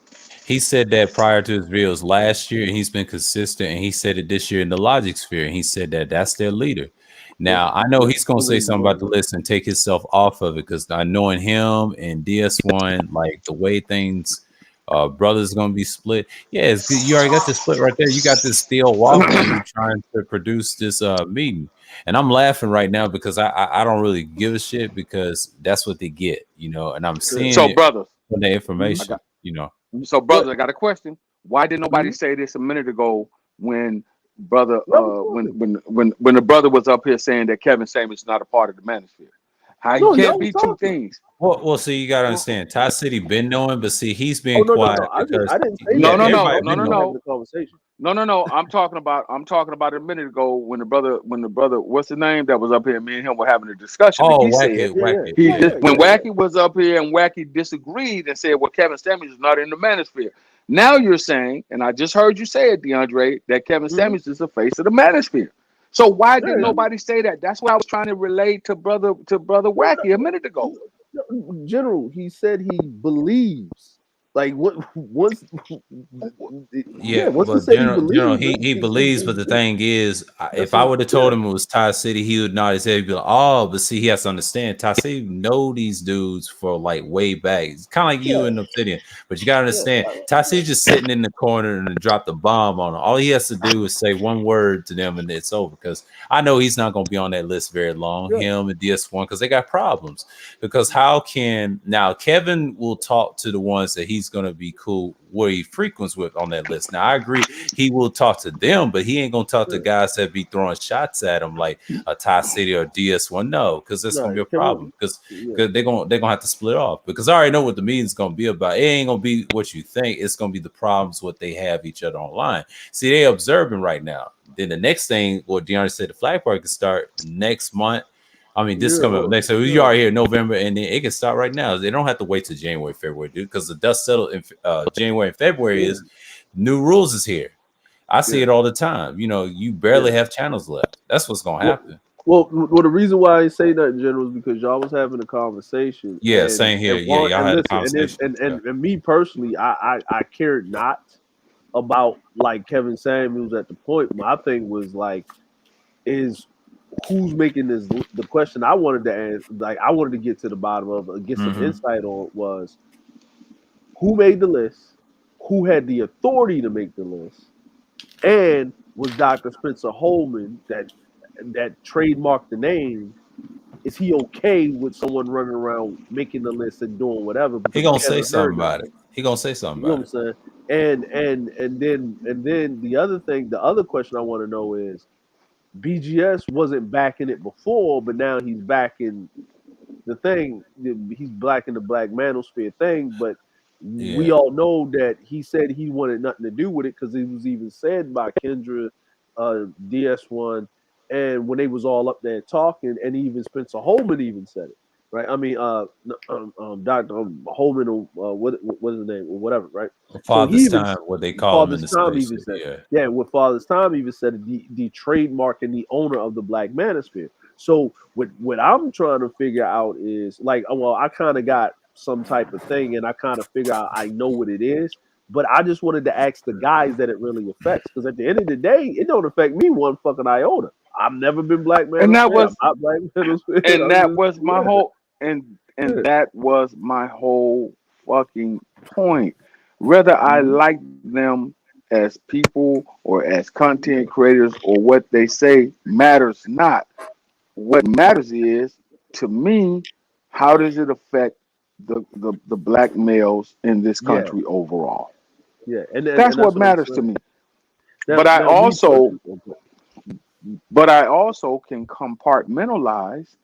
He said that prior to his videos last year, and he's been consistent, and he said it this year in the Logic Sphere, and he said that that's their leader. Now, I know he's going to say something about the list and take himself off of it, because I knowing him and DS1, like the way things... brothers gonna be split. Yeah, you already got the split right there. You got this Steel Walker trying to produce this meeting, and I'm laughing right now because I don't really give a shit, because that's what they get, and I'm seeing brothers from the information, So, brother, I got a question. Why did nobody say this a minute ago when brother when the brother was up here saying that Kevin Samuels is not a part of the manosphere? How you can't be two things? Well, see, you gotta understand. Ty City been knowing, but see, he's being quiet. I didn't say No. I'm talking about a minute ago when the brother, what's the name that was up here? Me and him were having a discussion. Oh, Wacky. When Wacky was up here and Wacky disagreed and said, well, Kevin Samuels is not in the manosphere. Now you're saying, and I just heard you say it, DeAndre, that Kevin Samuels is the face of the manosphere. So why did nobody say that? That's what I was trying to relate to brother Wacky a minute ago. General, he said he believes. Like what? Once he believes. But the thing is, if I would have told him it was Ty City, he would nod his head. He'd be like, "Oh," but see, he has to understand. Ty City know these dudes for like way back. It's kind of like you in Obsidian, but you gotta understand. Ty City just sitting in the corner and dropped the bomb on him. All he has to do is say one word to them, and it's over. Because I know he's not gonna be on that list very long. Him and DS1, because they got problems. Because how can now Kevin will talk to the ones that he's gonna be cool where he frequents with on that list. Now I agree he will talk to them, but he ain't gonna talk to guys that be throwing shots at him like a Ty City or DS1. No, because that's gonna be a problem. Because they're gonna have to split off. Because I already know what the meeting's gonna be about. It ain't gonna be what you think. It's gonna be the problems what they have each other online. See, they observing right now. Then the next thing, what DeAndre said, the flag party can start next month. I mean, this coming up next. So you are here in November, and then it can start right now. They don't have to wait till January, February, dude, because the dust settled in January and February. Is new rules is here. I see it all the time. You barely have channels left. That's what's gonna happen. Well, the reason why I say that in general is because y'all was having a conversation. Yeah, same here. Y'all had a conversation. And me personally, I cared not about like Kevin Samuels at the point. My thing was like, is who's making this? The question I wanted to answer, like I wanted to get to the bottom of, get some insight on, was who made the list, who had the authority to make the list, and was Dr. Spencer Holman that trademarked the name? Is he okay with someone running around making the list and doing whatever? He gonna say something about it. He gonna say something about it. You know what I'm saying? And then the other thing, the other question I want to know is, BGS wasn't backing it before, but now he's backing the thing. He's backing the Black Manosphere thing. But we all know that he said he wanted nothing to do with it because it was even said by Kendra, DS1, and when they was all up there talking, and even Spencer Holman even said it, right? I mean, Dr. Holman, what's his name or whatever, right? Father's Time, what they call him in the space. Even said, what Father's Time even said, the trademark and the owner of the Black Manosphere. So what I'm trying to figure out is like, well, I kind of got some type of thing, and I kind of figure out I know what it is, but I just wanted to ask the guys that it really affects, because at the end of the day, it don't affect me one fucking iota. I've never been Black Manosphere, and that was Black Manosphere, and that was my whole that was my whole fucking point. Whether I like them as people or as content creators or what they say matters not. What matters is, to me, how does it affect the black males in this country overall? Yeah, and that's what matters to me. But I also can compartmentalize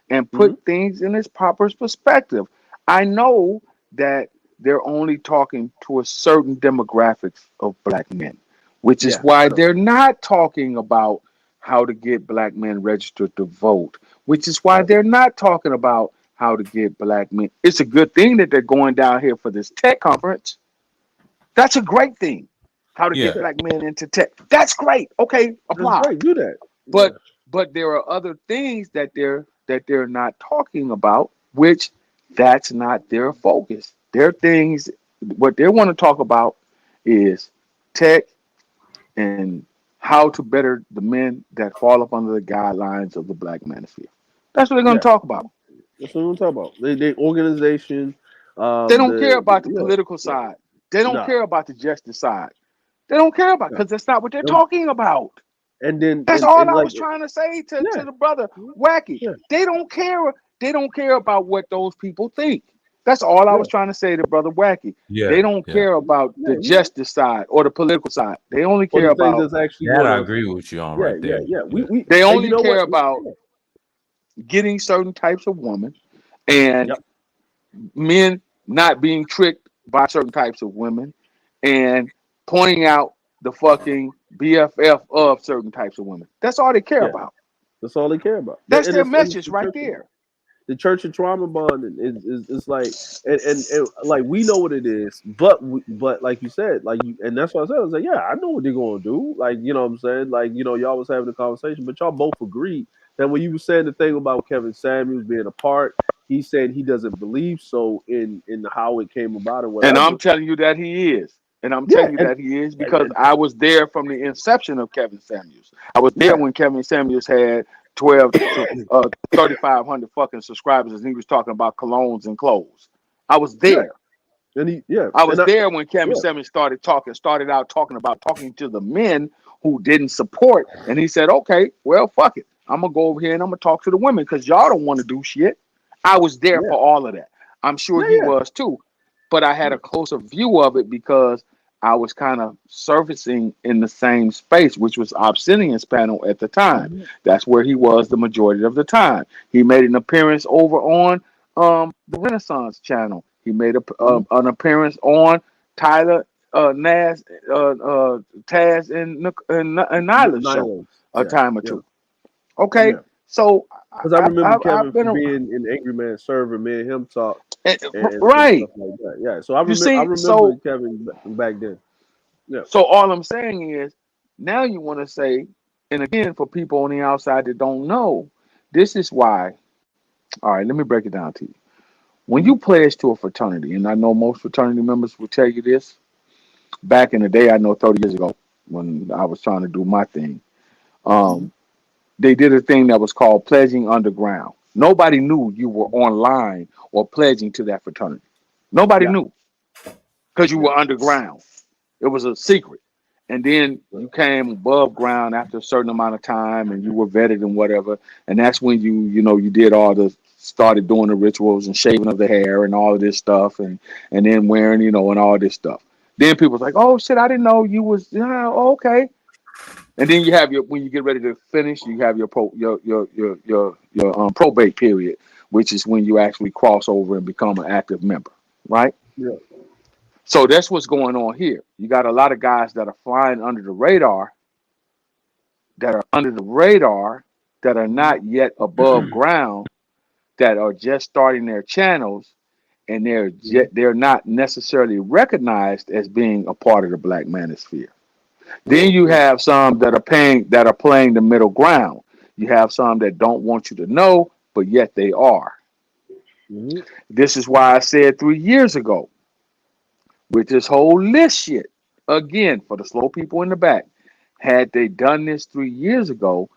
and put things in its proper perspective. I know that they're only talking to a certain demographics of black men, which is why they're not talking about how to get black men registered to vote, which is why they're not talking about how to get black men. It's a good thing that they're going down here for this tech conference. That's a great thing. How to get black men into tech. That's great. Okay, apply. Great, do that. But there are other things that they're not talking about, which that's not their focus. Their things, what they want to talk about is tech and how to better the men that fall up under the guidelines of the Black Manosphere. That's what they're going to talk about. That's what we're talking about. They organization. They don't care about the political side. They don't care about the justice side. They don't care about, because that's not what they're talking about. And then that's all I was trying to say to the brother Wacky. They don't care. They don't care about what those people think. That's all I was trying to say to brother Wacky. They don't care about the justice side or the political side. They only care about actually. I agree with you on right there. They only care about getting certain types of women and men not being tricked by certain types of women and pointing out the fucking BFF of certain types of women. That's all they care about. That's all they care about. That's their message right there. The Church of Trauma Bonding is like, and like we know what it is, but like you said, like and that's what I said. I was like, yeah, I know what they're gonna do. Like, you know what I'm saying? Like, you know, y'all was having a conversation, but y'all both agreed that when you were saying the thing about Kevin Samuels being a part, he said he doesn't believe so in how it came about and whatever. And I'm telling you that he is. And I'm telling you that he is because I was there from the inception of Kevin Samuels. I was there when Kevin Samuels had 3,500 fucking subscribers, and he was talking about colognes and clothes. I was there. And I was there when Kevin Samuels started out talking to the men who didn't support. And he said, okay, well, fuck it. I'm going to go over here and I'm going to talk to the women because y'all don't want to do shit. I was there for all of that. I'm sure he was too. But I had a closer view of it because I was kind of surfacing in the same space, which was Obsidian's panel at the time. That's where he was the majority of the time. He made an appearance over on the Renaissance channel. He made an appearance on Tyler Nas, Taz, and Nyla's show a time or two. Okay, so because I remember Kevin being in Angry Man server, me and him talk, right? Stuff like that. Yeah, so I remember Kevin back then. Yeah. So all I'm saying is, now you want to say, and again, for people on the outside that don't know, this is why. All right, let me break it down to you. When you pledge to a fraternity, and I know most fraternity members will tell you this. Back in the day, I know 30 years ago, when I was trying to do my thing, they did a thing that was called pledging underground. Nobody knew you were online or pledging to that fraternity. Nobody knew because you were underground. It was a secret. And then you came above ground after a certain amount of time and you were vetted and whatever. And that's when you did started doing the rituals and shaving of the hair and all of this stuff and then wearing, and all this stuff. Then people was like, oh shit, I didn't know you was, okay. And then you have when you get ready to finish, you have your probate period, which is when you actually cross over and become an active member, right? Yeah. So that's what's going on here. You got a lot of guys that are flying under the radar, that are not yet above ground, that are just starting their channels, and they're not necessarily recognized as being a part of the Black Manosphere. Then you have some that are playing the middle ground. You have some that don't want you to know, but yet they are. Mm-hmm. This is why I said 3 years ago, with this whole list shit, again, for the slow people in the back, had they done this 3 years ago,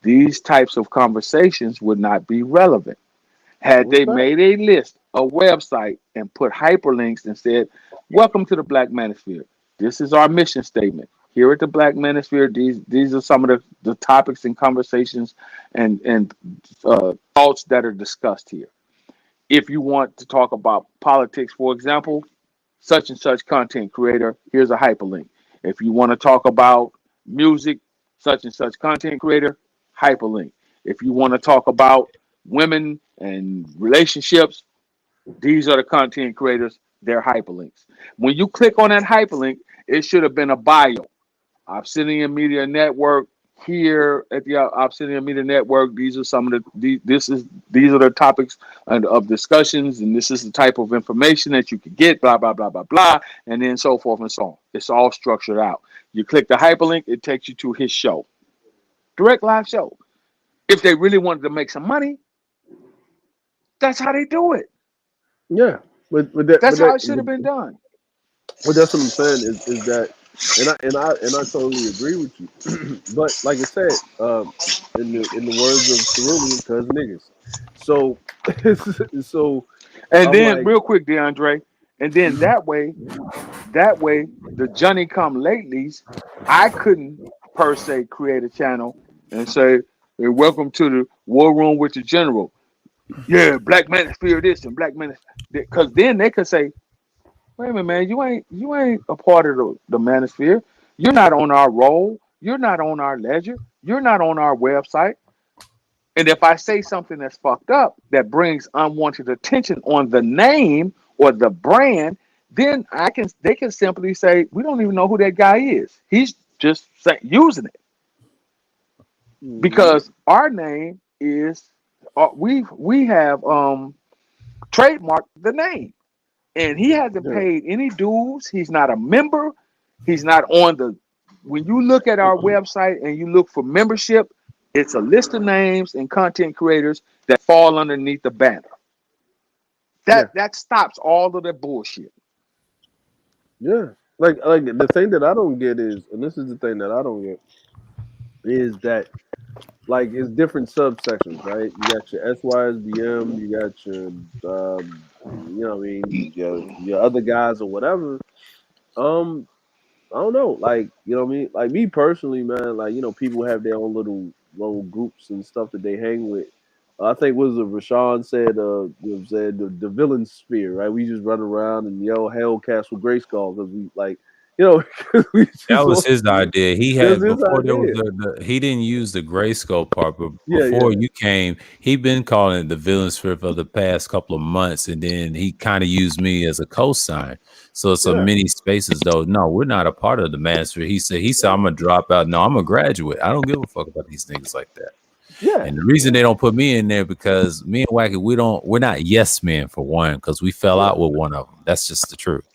these types of conversations would not be relevant. Had they made a list, a website, and put hyperlinks and said, welcome to the Black Manosphere. This is our mission statement. Here at the Black Manosphere, these are some of the topics and conversations and thoughts that are discussed here. If you want to talk about politics, for example, such and such content creator, here's a hyperlink. If you want to talk about music, such and such content creator, hyperlink. If you want to talk about women and relationships, these are the content creators, they're hyperlinks. When you click on that hyperlink, it should have been a bio. Obsidian Media Network here at the Obsidian Media Network. These are some of these are the topics of discussions, and this is the type of information that you can get, blah, blah, blah, blah, blah, and then so forth and so on. It's all structured out. You click the hyperlink, it takes you to his show. Direct live show. If they really wanted to make some money, that's how they do it. Yeah. That's how it should have been done. Well, that's what I'm saying is that, and I totally agree with you. But like I said, in the words of Cerulean, cuz niggas. So and I'm then like, real quick, DeAndre, and then that way the Johnny Come Latelys, I couldn't per se create a channel and say, hey, welcome to the War Room with the General. Yeah, Black Manosphere this and Black Manosphere, because then they could say, wait a minute, man, you ain't a part of the Manosphere. You're not on our roll. You're not on our ledger. You're not on our website. And if I say something that's fucked up that brings unwanted attention on the name or the brand, then they can simply say, we don't even know who that guy is. He's just using it. Because our name is we have trademarked the name. And he hasn't paid any dues. He's not a member. He's not on the. When you look at our website and you look for membership, it's a list of names and content creators that fall underneath the banner. That stops all of the bullshit. Yeah, like the thing that I don't get is, and this is the thing that I don't get, is that like it's different subsections, right? You got your SYSBM, you got your you know what I mean, your other guys or whatever. I don't know, like, you know what I mean? Like me personally, man, like, you know, people have their own little groups and stuff that they hang with. I think what was it Rashawn said, you know, said the villain sphere, right? We just run around and yell Hellcastle Grayskull because we like, you know, that was his idea. He had before there was he didn't use the Grayskull part, but before you came, he'd been calling it the villain sphere for the past couple of months, and then he kind of used me as a cosign. So it's a mini spaces though. No, we're not a part of the Manosphere. He said I'm gonna drop out. No, I'm a graduate. I don't give a fuck about these niggas like that. Yeah. And the reason they don't put me in there because me and Wacky, we're not yes men for one, because we fell out with one of them. That's just the truth.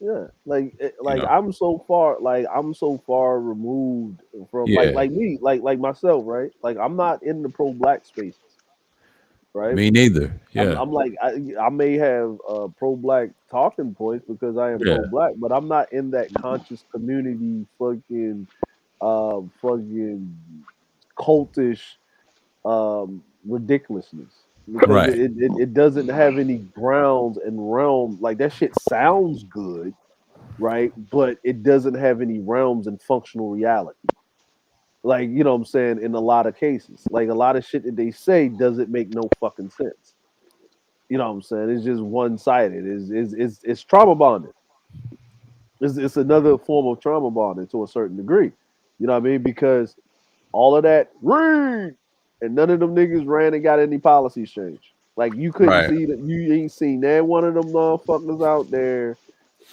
Yeah, like you know? I'm so far removed from like me, like myself, right? Like I'm not in the pro-black spaces, right? Me neither. Yeah, I'm like I may have pro-black talking points because I am pro-black, but I'm not in that conscious community fucking cultish ridiculousness. Because it doesn't have any grounds and realms. Like that shit sounds good, right? But it doesn't have any realms and functional reality. Like, you know what I'm saying, in a lot of cases. Like a lot of shit that they say doesn't make no fucking sense. You know what I'm saying? It's just one-sided. It's trauma bonding. It's another form of trauma bonding to a certain degree. You know what I mean? Because all of that read. And none of them niggas ran and got any policies changed. Like you couldn't see that, you ain't seen that one of them motherfuckers out there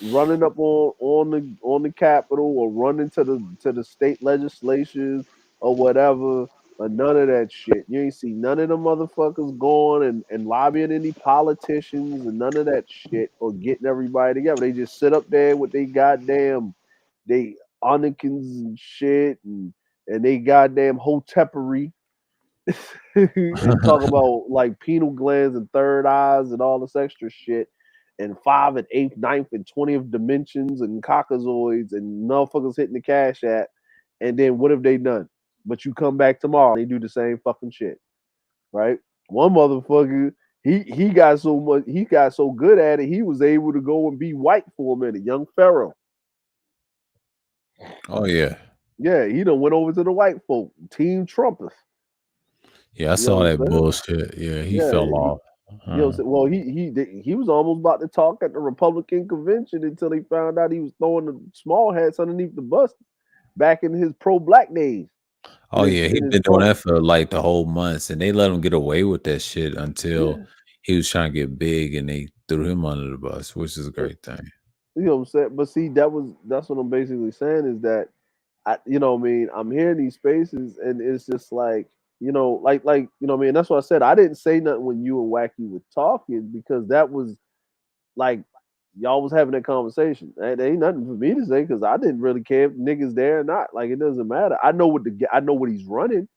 running up on the Capitol or running to the state legislatures or whatever, or none of that shit. You ain't see none of them motherfuckers going and lobbying any politicians and none of that shit or getting everybody together. They just sit up there with they goddamn Anakin's and shit and they goddamn hotepery and talk about like pineal glands and third eyes and all this extra shit and 5 and 8th, 9th, and 20th dimensions and caucasoids and motherfuckers hitting the cash app. And then what have they done? But you come back tomorrow, they do the same fucking shit, right? One motherfucker, he got so good at it, he was able to go and be white for a minute. Young Pharaoh. Oh yeah. Yeah, he done went over to the white folk, Team Trumpers. Yeah, I saw that bullshit. Yeah, he fell off. You know, well, he was almost about to talk at the Republican convention until he found out he was throwing the small hats underneath the bus back in his pro-black days. Oh yeah, he's been doing that for like the whole months, and they let him get away with that shit until he was trying to get big, and they threw him under the bus, which is a great thing. You know what I'm saying? But see, that's what I'm basically saying is that you know what I mean, I'm hearing these spaces, and it's just like, you know, like you know what I mean. That's what I said. I didn't say nothing when you and Wacky were talking because that was like y'all was having that conversation. There ain't nothing for me to say because I didn't really care if niggas there or not. Like it doesn't matter. I know what he's running.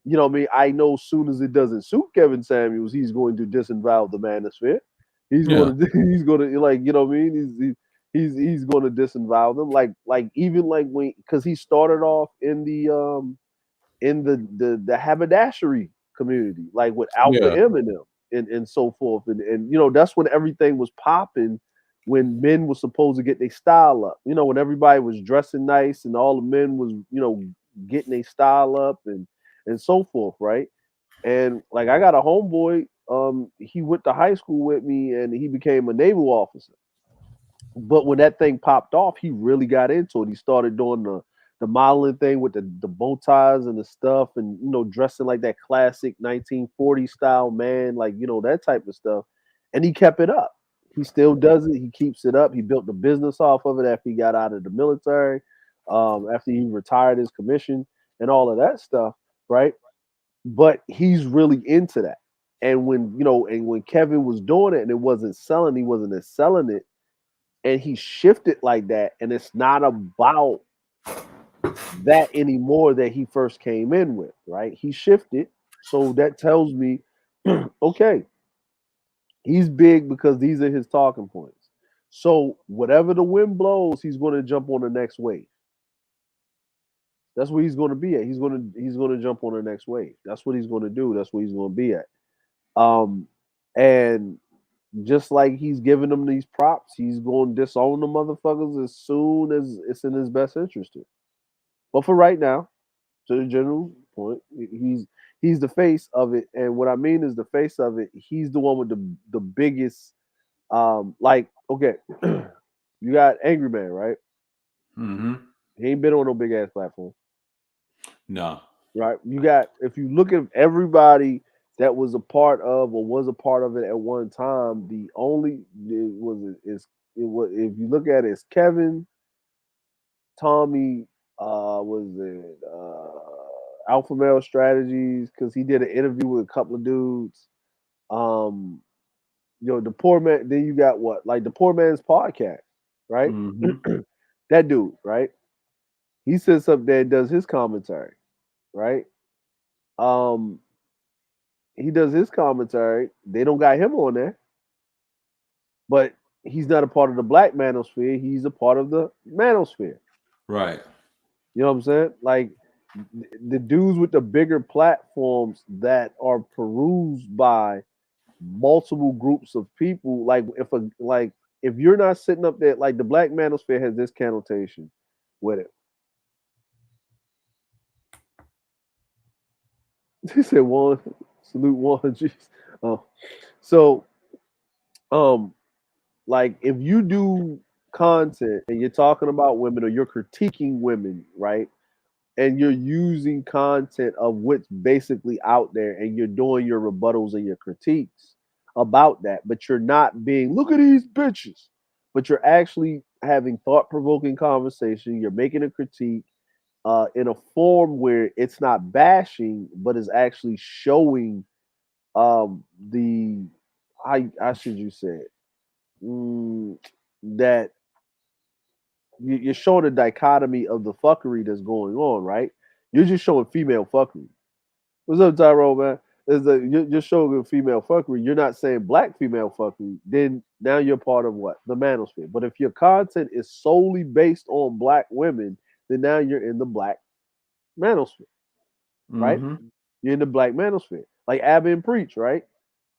You know what I mean? I know as soon as it doesn't suit Kevin Samuels, he's going to disavow the manosphere. He's going to like, you know what I mean? He's going to disavow them. Like even like when because he started off in the haberdashery community, like with Alpha M and them and so forth. And you know, that's when everything was popping, when men were supposed to get their style up. You know, when everybody was dressing nice and all the men was, you know, getting their style up and so forth, right? And like I got a homeboy, he went to high school with me and he became a naval officer. But when that thing popped off, he really got into it. He started doing the modeling thing with the bow ties and the stuff, and you know, dressing like that classic 1940 style man, like, you know, that type of stuff. And he kept it up. He still does it. He keeps it up. He built the business off of it after he got out of the military, after he retired his commission and all of that stuff, right? But he's really into that. And when Kevin was doing it and it wasn't selling, he wasn't selling it. And he shifted like that, and it's not about that anymore that he first came in with, right? He shifted, so that tells me, okay, he's big because these are his talking points. So whatever the wind blows, he's going to jump on the next wave. That's where he's going to be at. He's going to jump on the next wave. That's what he's going to do. That's where he's going to be at. And just like he's giving them these props, he's going to disown the motherfuckers as soon as it's in his best interest to. But for right now, to the general point, he's the face of it. And what I mean is the face of it, he's the one with the biggest, like, okay, you got Angry Man, right? Mm-hmm. He ain't been on no big ass platform. No. Right? You got, if you look at everybody that was a part of or was a part of it at one time, the only if you look at it, it's Kevin, Tommy, Alpha Male Strategies, because he did an interview with a couple of dudes. You know, the Poor Man, then you got what? Like the Poor Man's Podcast, right? Mm-hmm. That dude, right? He sits up there and does his commentary, right? He does his commentary. They don't got him on there. But he's not a part of the Black Manosphere. He's a part of the Manosphere. Right. You know what I'm saying? Like the dudes with the bigger platforms that are perused by multiple groups of people. Like if you're not sitting up there, like the Black Manosphere has this connotation with it. He said one. Salute one, jeez. So, like if you do content and you're talking about women or you're critiquing women, right? And you're using content of what's basically out there and you're doing your rebuttals and your critiques about that, but you're not being, look at these bitches. but you're actually having thought-provoking conversation. You're making a critique in a form where it's not bashing, but is actually showing the how should you say it? That you're showing a dichotomy of the fuckery that's going on, right? You're just showing female fuckery. What's up, Tyrone, man? You're showing female fuckery. You're not saying black female fuckery. Then now you're part of what? The manosphere. But if your content is solely based on black women, then now you're in the black manosphere, right? You're in the black manosphere. Like Abba and Preach, right?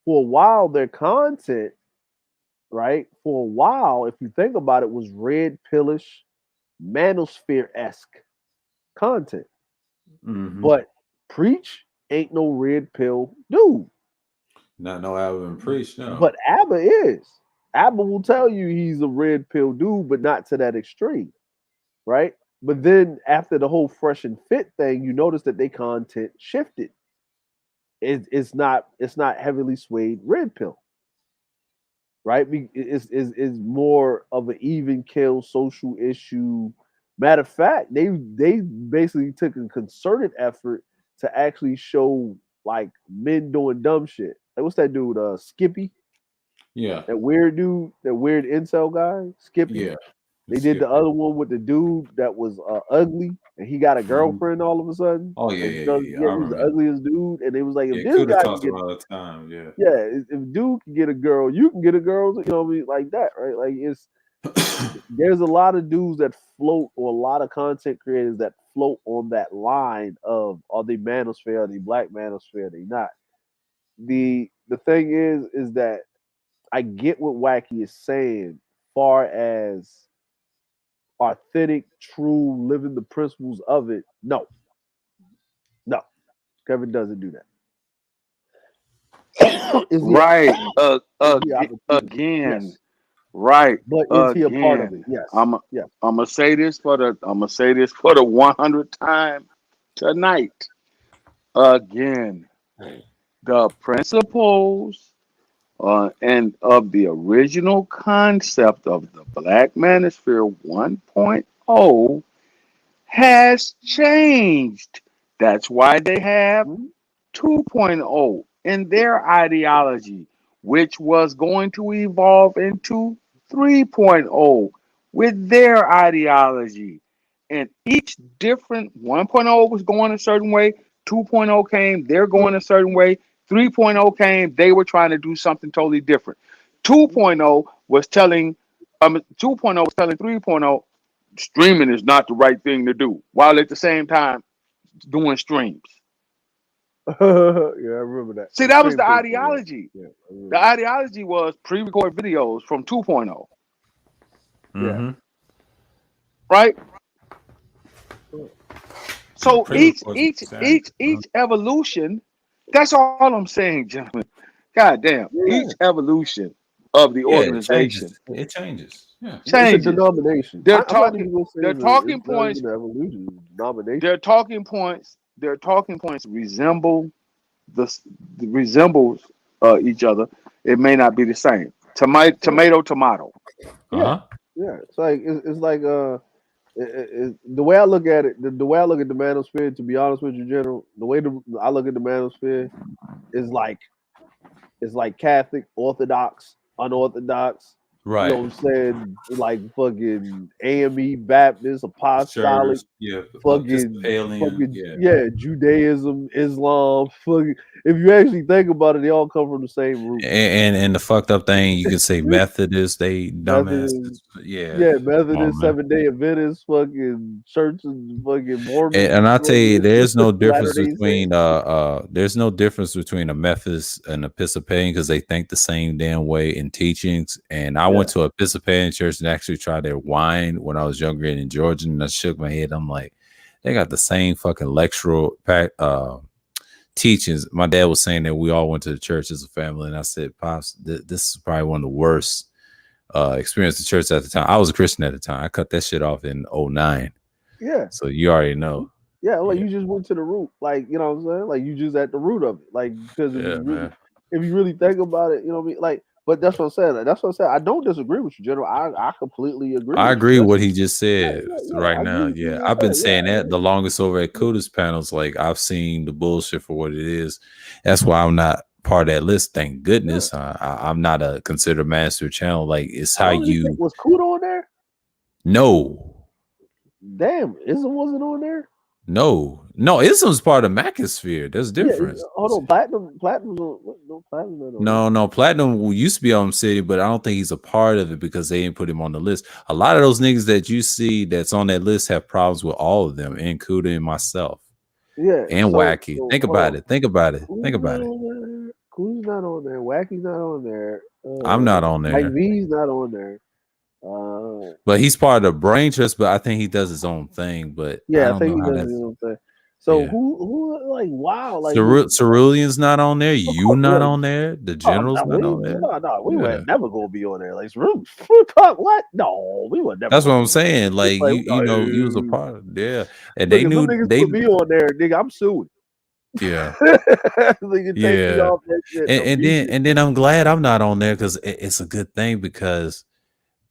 For a while, their content, right? For a while, if you think about it, was red pillish, manosphere-esque content. But Preach ain't no red pill dude. Not no Abba and Preach, no. But Abba is. Abba will tell you he's a red pill dude, but not to that extreme, right? But then after the whole Fresh and Fit thing, you notice that they content shifted. It's not heavily swayed red pill, right? It's more of an even kill social issue. Matter of fact, they basically took a concerted effort to actually show like men doing dumb shit. Like what's that dude? Skippy. Yeah. That weird dude, that weird incel guy, Skippy. Yeah. They did the other one with the dude that was ugly, and he got a girlfriend all of a sudden. Oh yeah. He was the ugliest dude, and it was like, if this guy talks all the time, if dude can get a girl, you can get a girl. You know what I mean, like that, right? Like it's there's a lot of dudes that float, or a lot of content creators that float on that line of are they manosphere, are they black manosphere, are they not? The thing is that I get what Wacky is saying, far as authentic, true, living the principles of it. No, Kevin doesn't do that. Right. Again. Yes. Right. But is he a part of it? Yes. I'm gonna say this for the 100th time tonight. Again, the principles and of the original concept of the Black Manosphere 1.0 has changed. That's why they have 2.0 in their ideology, which was going to evolve into 3.0 with their ideology. And each different 1.0 was going a certain way, 2.0 came, they're going a certain way, 3.0 came, they were trying to do something totally different. 2.0 was telling 3.0 streaming is not the right thing to do, while at the same time doing streams. Yeah, I remember that. See, that was the ideology. Yeah, the ideology was pre-record videos from 2.0. Yeah. Right? So each evolution, that's all I'm saying, gentlemen. God damn, each evolution of the organization. It changes. Yeah. It's a denomination. Their talking points. Their talking points resemble each other. It may not be the same. Tomato. Yeah. It's like the way I look at it, the way I look at the manosphere, to be honest with you, General, the way I look at the manosphere is like, it's like Catholic, Orthodox, unorthodox. Right. You know what I'm saying? Like fucking AME, Baptist, Apostolic, fucking Judaism, Islam. Fucking, if you actually think about it, they all come from the same root. And the fucked up thing, you could say Methodist, they dumbasses. Methodist, Seventh-day Adventist, fucking churches, fucking Mormon. And I tell you, there's no difference between a Methodist and a Episcopalian, because they think the same damn way in teachings. And I went to a Episcopalian church and actually tried their wine when I was younger in Georgia, and I shook my head. I'm like, they got the same fucking lectural teachings. My dad was saying that we all went to the church as a family, and I said, Pops, this is probably one of the worst experiences of church at the time. I was a Christian at the time. I cut that shit off in 2009. Yeah. So you already know. Yeah, like you just went to the root. Like, you know what I'm saying? Like you just at the root of it. Like, because if you really think about it, you know what I mean? Like, But that's what I'm saying. That's what I'm saying. I don't disagree with you, General. I completely agree. I agree with what he just said right now. Yeah, I've been saying that the longest over at Kuda's panels. Like I've seen the bullshit for what it is. That's why I'm not part of that list. Thank goodness. I'm not a considered master channel. Like it's how you was Kuda on there. No. Damn, Ism wasn't on there. No, Ism's part of Macosphere. There's difference. Hold on, Platinum. No, Platinum used to be on City, but I don't think he's a part of it because they didn't put him on the list. A lot of those niggas that you see that's on that list have problems with all of them, and Kuda and myself. Yeah, and Wacky. Think about it. Think about it. Kuda's not on there. Wacky's not on there. I'm not on there. Mike V's not on there. But he's part of the Brain Trust, but I think he does his own thing. But yeah, I think he does his own thing. So who like wow, like Cerulean's not on there, you not on there, the General's not on there. No, we were never gonna be on there. Like what? No, we would never. That's what I'm saying. Like you know, he was a part of and they knew they put me on there, nigga. I'm suing. Yeah. And then I'm glad I'm not on there because it's a good thing because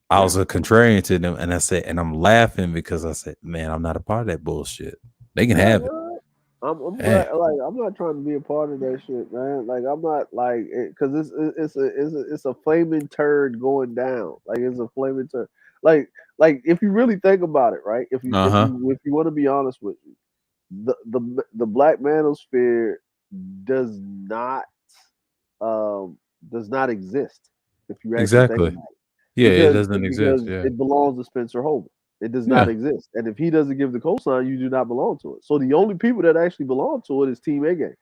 I was a contrarian to them, and I said, and I'm laughing because I said, man, I'm not a part of that bullshit. They can have it. I'm glad, like I'm not trying to be a part of that shit, man. Like I'm not like because it's a flaming turd going down. Like it's a flaming turd. Like if you really think about it, right? If you want to be honest with me, the Black Manosphere does not exist. If you exactly. Yeah, it doesn't exist. Yeah. It belongs to Spencer Holman. It does not exist. And if he doesn't give the cosign, you do not belong to it. So the only people that actually belong to it is Team A Game.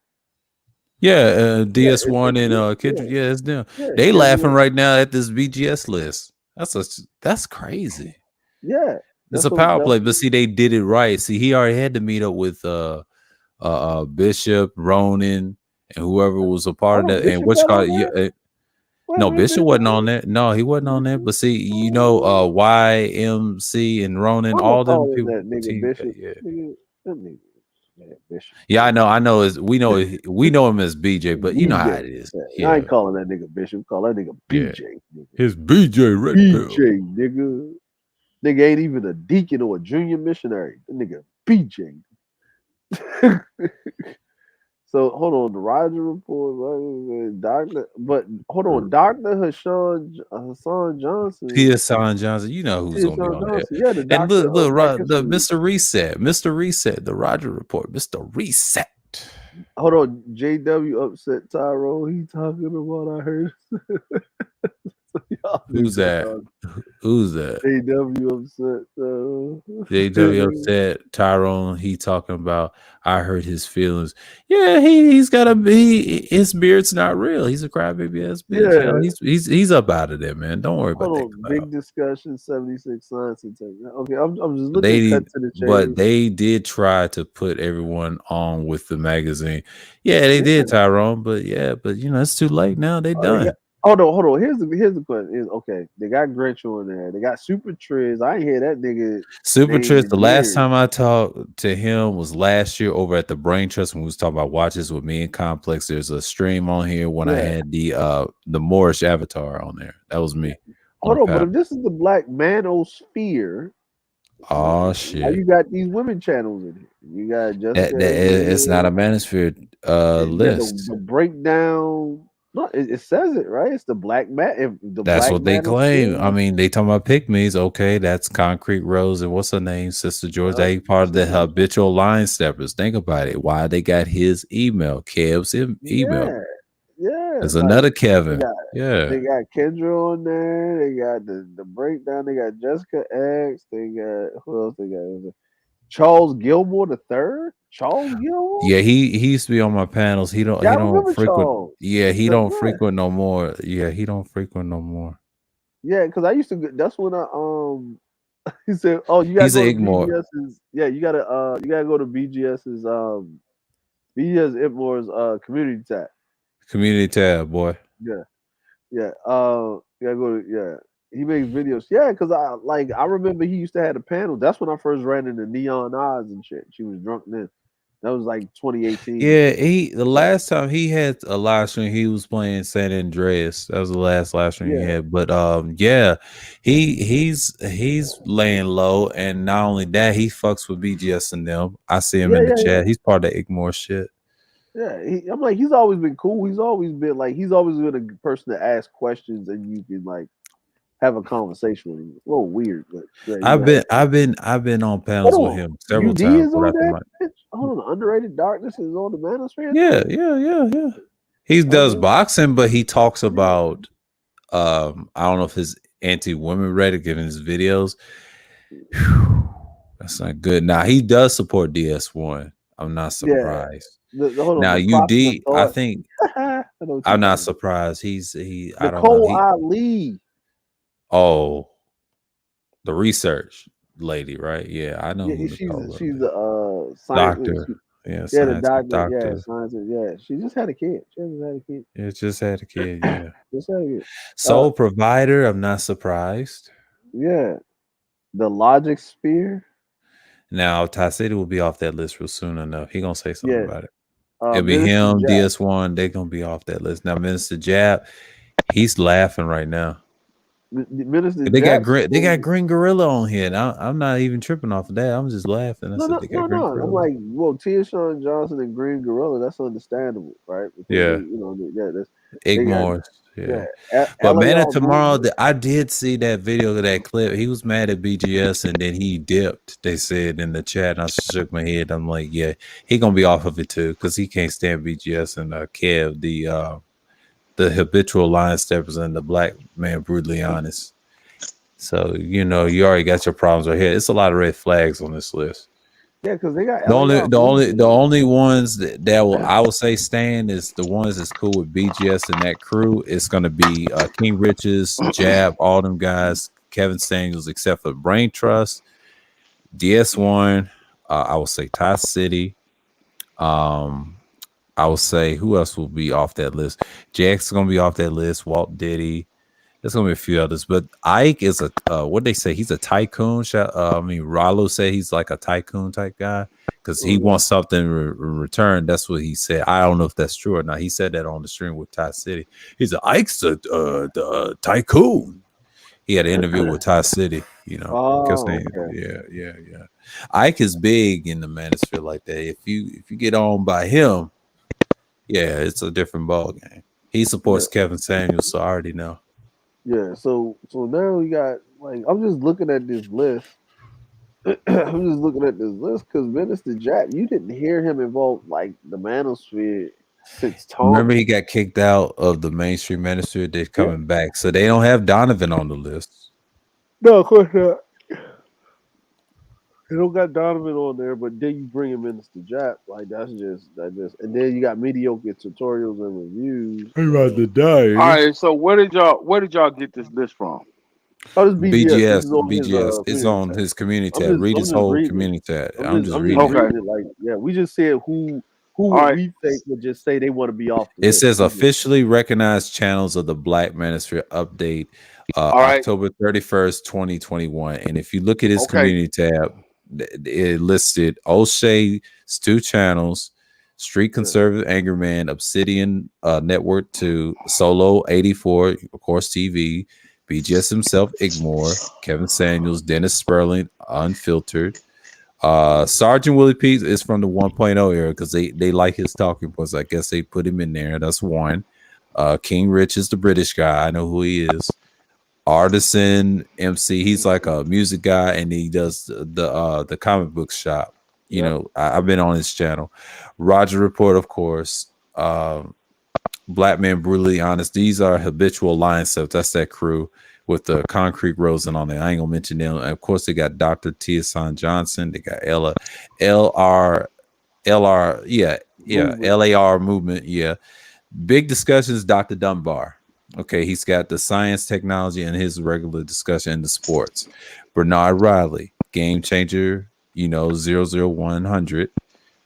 Yeah, DS1 and Kendrick. Yeah, it's them. They laughing right now at this BGS list. That's crazy. Yeah. It's a power play. But see, they did it right. See, he already had to meet up with Bishop, Ronan, and whoever was a part of that. And what's called no, Bishop wasn't on there. No, he wasn't on there. But see, you know, YMC and Ronan, all them people. That nigga Bishop. Yeah, I know. We know him as BJ, but you know how it is. Yeah. I ain't calling that nigga Bishop. Call that nigga BJ. Nigga. His BJ right BJ, nigga. Nigga ain't even a deacon or a junior missionary. That nigga BJ. So hold on, the Roger Report, Dr. Hassan Johnson. Hassan Johnson, you know who's gonna be on there. Yeah, and look, the Mr. Reset, the Roger Report, Mr. Reset. Hold on, JW upset Tyrone. He talking about I heard. Who's that? JW upset. JW upset. Tyrone. He talking about. I hurt his feelings. Yeah, he's gotta be. His beard's not real. He's a crybaby ass bitch. Yeah, he's up out of there, man. Don't worry about that. Big discussion. 76 science and technology. Okay, I'm just looking at the change. But they did try to put everyone on with the magazine. Yeah, they did, Tyrone. But you know it's too late now. They done. Yeah. Hold on. Here's the question. Okay, they got Grinch on there. They got Super Triz. I ain't hear that nigga. Super Triz. The last time I talked to him was last year over at the Brain Trust when we was talking about watches with me and Complex. There's a stream on here when I had the Moorish avatar on there. That was me. Hold on, but if this is the Black Manosphere. Oh shit! You got these women channels in here. You got Jessica. It's not a Manosphere list. The breakdown. No, it says it right. It's the Black Man. That's what they claim. I mean, they talking about pygmies. Okay, that's Concrete Rose and what's her name, Sister George. They part of the habitual line steppers. Think about it. Why they got his email, Kev's email. Yeah. There's another Kevin. They got Kendra on there. They got the breakdown. They got Jessica X. They got who else? They got Charles Gilmore III. Charles Gilmore? Yeah, he used to be on my panels. He don't frequent. Charles. Yeah, he don't frequent no more. Yeah, he don't frequent no more. Yeah, because I used to. That's when I he said, "Oh, you got to go to BGS's." Yeah, you gotta go to BGS's BGS Itmore's community tab. Community tab, boy. Yeah. You gotta go to He makes videos. Yeah, because I remember he used to have a panel. That's when I first ran into Neon Eyes and shit. She was drunk then. That was like 2018. Yeah, the last time he had a live stream, he was playing San Andreas. That was the last live stream he had. But yeah, he's laying low, and not only that, he fucks with BGS and them. I see him in the chat. He's part of the Ignore shit. Yeah, I'm like, he's always been cool. He's always been a person to ask questions, and you can like have a conversation with him. It's a little weird, but yeah, I've been on panels with him several UD times. Is on that Hold on, Underrated Darkness is on the Manosphere. Yeah. He does boxing, but he talks about I don't know if his anti-women Reddit given his videos. Whew, that's not good. Now he does support DS1. I'm not surprised. Now UD, I think I'm not surprised. Nicole Ali. Oh, the research lady, right? Yeah, I know. Yeah, she's the doctor. The doctor. Yeah, scientist. Yeah, she just had a kid. Yeah, just had a kid. Yeah, just had a kid. Sole provider. I'm not surprised. Yeah, the Logic Sphere. Now Ty City will be off that list real soon enough. He gonna say something about it. It'll be him, DS1. They're gonna be off that list. Now Minister Jab, he's laughing right now. They got Green Gorilla on here. And I'm not even tripping off of that. I'm just laughing. No. I'm like, well, Tishon Johnson and Green Gorilla. That's understandable, right? Because that's Ignore. Yeah. But Man of Tomorrow, I did see that video of that clip. He was mad at BGS and then he dipped. They said in the chat. And I shook my head. I'm like, yeah, he gonna be off of it too because he can't stand BGS and Kev, the habitual line steppers and the Black Man Brutally Honest. So you already got your problems right here. It's a lot of red flags on this list. Yeah, because they got the only ones that will I would say stand is the ones that's cool with BGS and that crew. It's gonna be King Riches, Jab, all them guys, Kevin Samuels, except for Brain Trust, DS1. I would say Ty City. I would say who else will be off that list? Jack's gonna be off that list. Walt Diddy. There's gonna be a few others, but Ike is what they say. He's a tycoon. Rollo said he's like a tycoon type guy because he wants something in return. That's what he said. I don't know if that's true or not. He said that on the stream with Ty City. He's a Ike's the tycoon. He had an interview with Ty City. Okay. Yeah. Ike is big in the manosphere like that. If you get on by him. Yeah, it's a different ball game. He supports Kevin Samuels, so I already know. Yeah, so now we got I'm just looking at this list. Because Minister Jack, you didn't hear him involved the Manosphere since Tom. Remember, he got kicked out of the mainstream Manosphere. They're coming back, so they don't have Donovan on the list. No, of course not. They don't got Donovan on there, but then you bring him Minister Jap, that's just, and then you got mediocre tutorials and reviews. I'm about to die. All right, so where did y'all get this list from? Oh, this BGS. BGS. It's on his community tab. Read his whole community tab. I'm just reading. Okay. We just said who we think would just say they want to be off. It says officially recognized channels of the Black Manosphere update, October 31st, 2021. And if you look at his community tab, it listed O'Shea's 2 channels, Street Conservative Anger Man, Obsidian Network 2, Solo 84, of course, TV, BGS himself, Ignore, Kevin Samuels, Dennis Sperling, Unfiltered. Sergeant Willie P is from the 1.0 era because they like his talking points. I guess they put him in there. That's one. King Rich is the British guy. I know who he is. Artisan MC, he's like a music guy and he does the comic book shop. I've been on his channel. Roger Report, of course. Black Man Brutally Honest. These are habitual line steps. That's that crew with the Concrete Rosen on there. I ain't gonna mention them. And of course, they got Dr. Tishon Johnson. They got LAR movement. Yeah. Big discussions, Dr. Dunbar. Okay, he's got the science, technology, and his regular discussion in the sports. Bernard Riley, Game Changer, 00100,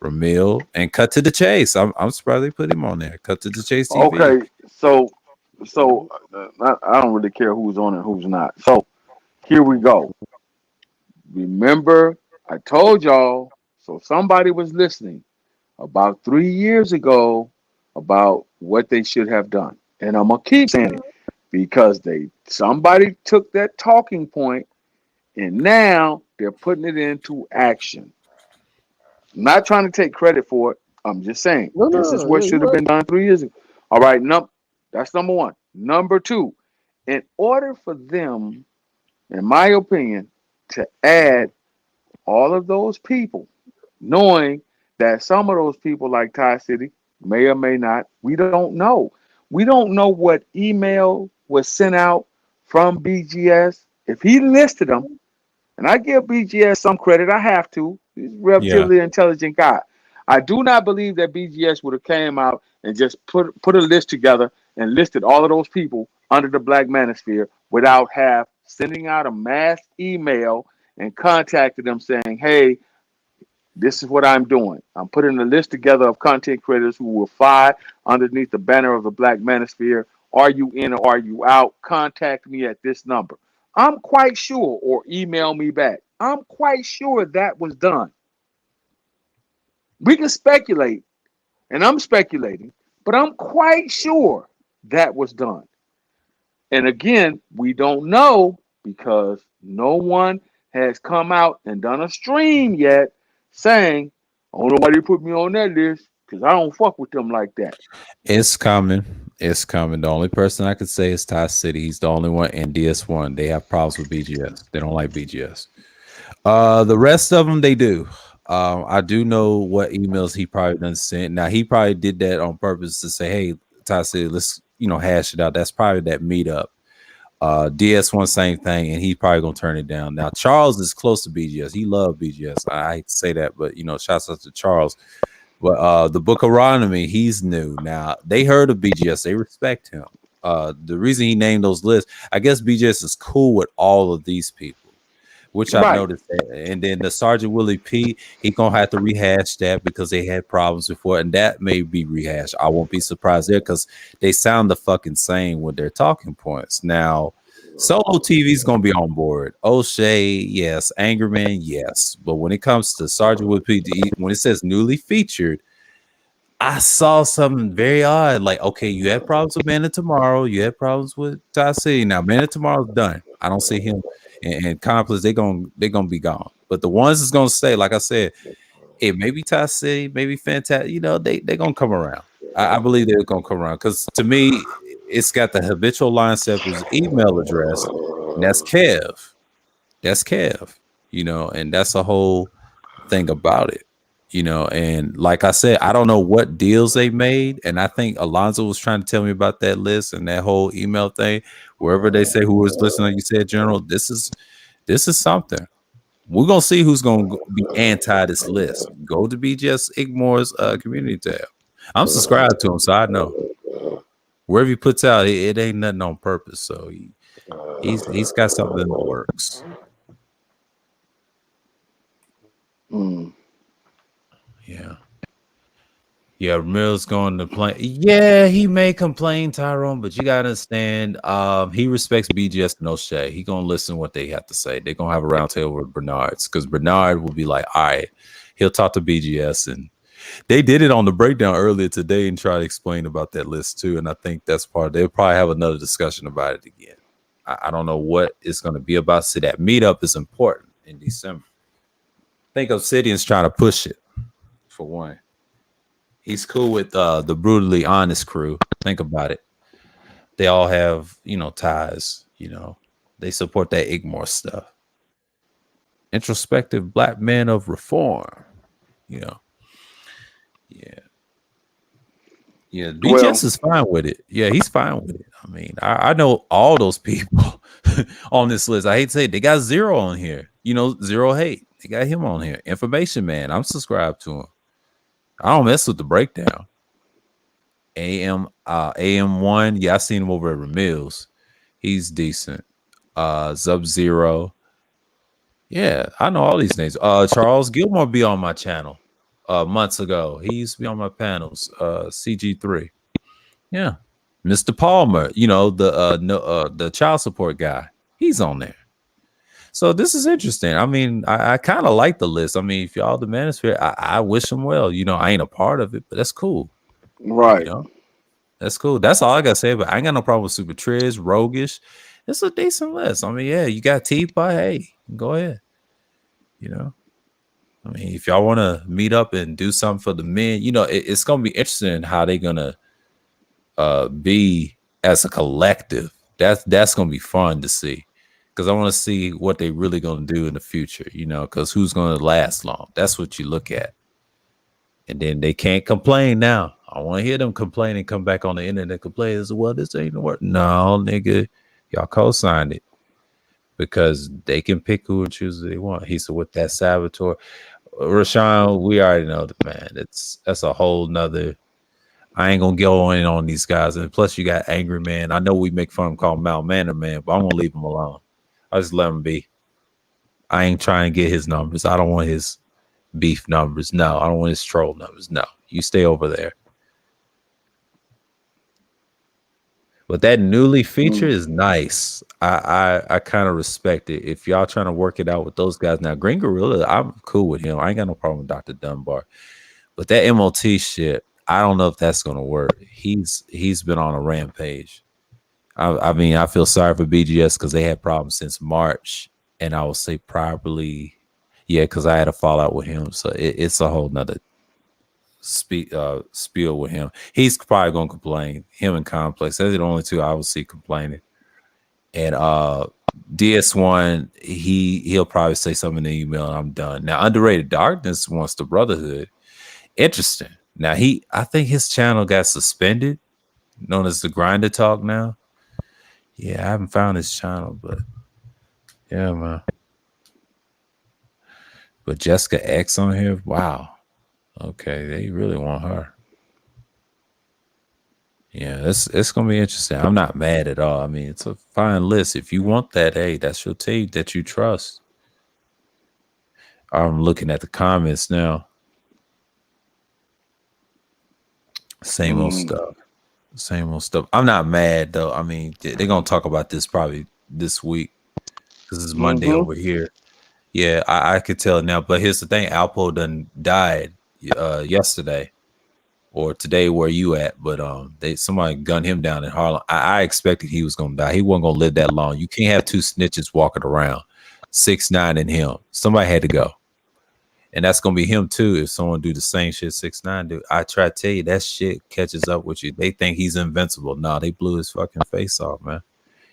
Ramil, and Cut to the Chase. I'm surprised they put him on there. Cut to the Chase TV. Okay, so I don't really care who's on and who's not. So here we go. Remember, I told y'all, so somebody was listening. about 3 years ago about what they should have done. And I'm gonna keep saying it because somebody took that talking point and now they're putting it into action. I'm not trying to take credit for it. I'm just saying this is what should have been done 3 years ago. All right, that's number one. Number two, in order for them, in my opinion, to add all of those people, knowing that some of those people like Ty City may or may not, we don't know. We don't know what email was sent out from BGS. If he listed them, and I give BGS some credit, I have to. He's a relatively intelligent guy. I do not believe that BGS would have came out and just put a list together and listed all of those people under the Black Manosphere without sending out a mass email and contacted them saying, hey, this is what I'm doing. I'm putting a list together of content creators who will fly underneath the banner of the Black Manosphere. Are you in or are you out? Contact me at this number. I'm quite sure, or email me back. I'm quite sure that was done. We can speculate, and I'm speculating, but I'm quite sure that was done. And again, we don't know because no one has come out and done a stream yet saying, I don't know why they put me on that list because I don't fuck with them like that. It's coming. It's coming. The only person I could say is Ty City. He's the only one, and DS1. They have problems with BGS. They don't like BGS. The rest of them, they do. I do know what emails he probably done sent. Now, he probably did that on purpose to say, hey, Ty City, let's, hash it out. That's probably that meetup. DS1, same thing, and he's probably gonna turn it down. Now, Charles is close to BGS. He loved BGS. I hate to say that, but shouts out to Charles. But the Book of Ronomy, he's new. Now, they heard of BGS, they respect him. The reason he named those lists, I guess BGS is cool with all of these people, which I noticed. And then the Sergeant Willie P, he gonna have to rehash that because they had problems before, and that may be rehashed. I won't be surprised there because they sound the fucking same with their talking points. Now, Solo TV is gonna be on board. O'Shea, yes. Angerman, yes. But when it comes to Sergeant Willie P, when it says newly featured, I saw something very odd. Like, okay, you had problems with Man of Tomorrow, you had problems with Ty City. Now, Man of Tomorrow's done. I don't see him. And Complex, they're gonna be gone. But the ones that's gonna stay, like I said, it may be Ty City, maybe Fantastic. They're gonna come around. I believe they're gonna come around because to me, it's got the habitual line setter's email address, and that's Kev. That's Kev. And that's a whole thing about it. And like I said, I don't know what deals they made, and I think Alonzo was trying to tell me about that list and that whole email thing. Wherever they say who was listening, like you said, General, this is something. We're gonna see who's gonna be anti this list. Go to BGS Igmore's community tab. I'm subscribed to him, so I know wherever he puts out, it ain't nothing on purpose. So he's got something in the works. Yeah, Ramirez going to play. Yeah, he may complain, Tyrone, but you gotta understand, he respects BGS and O'Shea. He gonna listen to what they have to say. They're gonna have a roundtable with Bernard's because Bernard will be like, all right, he'll talk to BGS, and they did it on the breakdown earlier today and try to explain about that list too. And I think that's part. They'll probably have another discussion about it again. I don't know what it's gonna be about. So that meetup is important in December. I think Obsidian's trying to push it for one. He's cool with the Brutally Honest crew. Think about it. They all have, ties. They support that Igmore stuff. Introspective black men of reform. Yeah. BGS is fine with it. Yeah, he's fine with it. I mean, I know all those people on this list. I hate to say it, they got Zero on here. Zero Hate. They got him on here. Information Man. I'm subscribed to him. I don't mess with the breakdown. AM1. Yeah, I seen him over at Ramil's. He's decent. Sub-Zero. Yeah, I know all these names. Charles Gilmore be on my channel months ago. He used to be on my panels. CG3. Yeah. Mr. Palmer, the child support guy. He's on there. So this is interesting. I mean, I kind of like the list. I mean, if y'all the Manosphere, I wish them well. You know, I ain't a part of it, but that's cool. Right. You know, that's cool. That's all I gotta say. But I ain't got no problem with Super Triz, Roguish. It's a decent list. I mean, yeah, you got T-Pie. Hey, go ahead. You know, I mean, if y'all want to meet up and do something for the men, you know, it's gonna be interesting how they're gonna be as a collective. That's gonna be fun to see, because I want to see what they really gonna do in the future. You know, because who's gonna last long? That's what you look at, and then they can't complain now. I want to hear them complain and come back on the internet and complain. Well, this ain't work. No, nigga, y'all co-signed it because they can pick who and choose who they want. He said with that Saboteur, Rashawn, we already know the man. That's a whole nother. I ain't gonna go in on these guys. And plus, you got Angry Man. I know we make fun of him, call him Mount Manor Man, but I'm gonna leave him alone. I just let him be. I ain't trying to get his numbers. I don't want his beef numbers. No, I don't want his troll numbers. No, you stay over there. But that newly feature is nice. I kind of respect it. If y'all trying to work it out with those guys now, Green Gorilla, I'm cool with him. I ain't got no problem with Dr. Dunbar. But that MOT shit, I don't know if that's gonna work. He's been on a rampage. I mean, I feel sorry for BGS because they had problems since March, and I would say probably, yeah, because I had a fallout with him. So it's a whole nother spiel with him. He's probably gonna complain. Him and Complex, those are the only two I would see complaining. And DS1, he'll probably say something in the email and I'm done. Now, Underrated Darkness wants the Brotherhood. Interesting. Now I think his channel got suspended, known as the Grinder Talk now. Yeah, I haven't found his channel, but yeah, man. But Jessica X on here, wow. Okay, they really want her. Yeah, it's gonna be interesting. I'm not mad at all. I mean, it's a fine list. If you want that, hey, that's your team that you trust. I'm looking at the comments now. Same old stuff. Same old stuff. I'm not mad though. I mean, they're gonna talk about this probably this week because it's Monday over here. Yeah, I could tell now. But here's the thing: Alpo done died yesterday or today. Where you at? But somebody gunned him down in Harlem. I expected he was gonna die. He wasn't gonna live that long. You can't have two snitches walking around, 6ix9ine and him. Somebody had to go. And that's gonna be him too. If someone do the same shit 6ix9ine do, I try to tell you that shit catches up with you. They think he's invincible. No, they blew his fucking face off, man.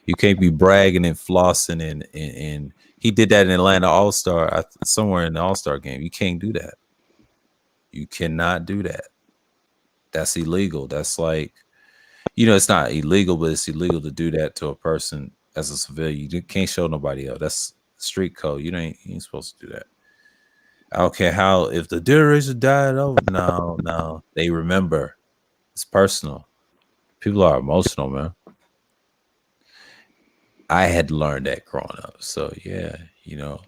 You can't be bragging and flossing and he did that in Atlanta All-Star somewhere in the All-Star game. You can't do that. You cannot do that. That's illegal. That's like, you know, it's not illegal, but it's illegal to do that to a person as a civilian. You can't show nobody else. That's street code. You ain't supposed to do that. I don't care how, if the generation died over, no, they remember. It's personal. People are emotional, man. I had to learn that growing up. So yeah, you know,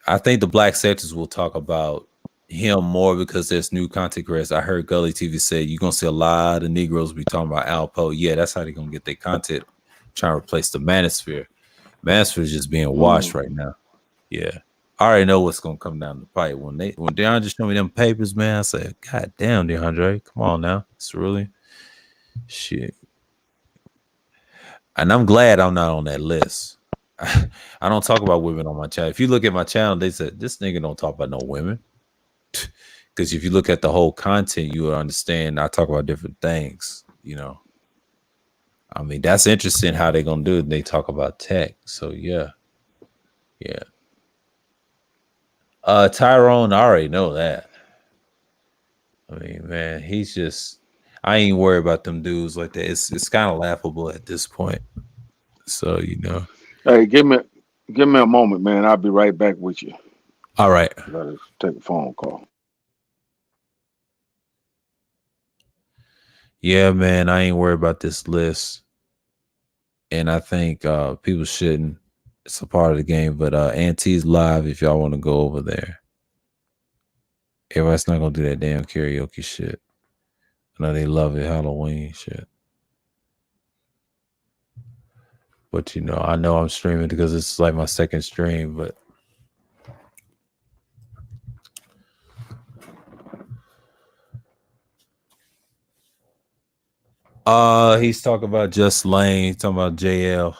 I think the black sectors will talk about him more because there's new content creators. I heard Gully TV say you're gonna see a lot of Negroes be talking about Alpo. Yeah, that's how they're gonna get their content, trying to replace the Manosphere. Manosphere is just being washed right now. Yeah. I already know what's gonna come down the pipe. When DeAndre showed me them papers, man, I said, God damn, DeAndre, come on now. It's really shit. And I'm glad I'm not on that list. I don't talk about women on my channel. If you look at my channel, they said this nigga don't talk about no women. Because if you look at the whole content, you will understand I talk about different things, you know. I mean, that's interesting how they're gonna do it. They talk about tech. So yeah. Yeah. Tyrone, I already know that. I mean, man, he's just, I ain't worried about them dudes like that. It's kind of laughable at this point. So, you know. Hey, give me a moment, man. I'll be right back with you. All right. Let us take a phone call. Yeah, man, I ain't worried about this list. And I think people shouldn't. It's a part of the game, but Auntie's live if y'all want to go over there. Everybody's not gonna do that damn karaoke shit. I know they love it, Halloween shit. But you know I'm streaming because it's like my second stream, but he's talking about Just Lane, he's talking about JL.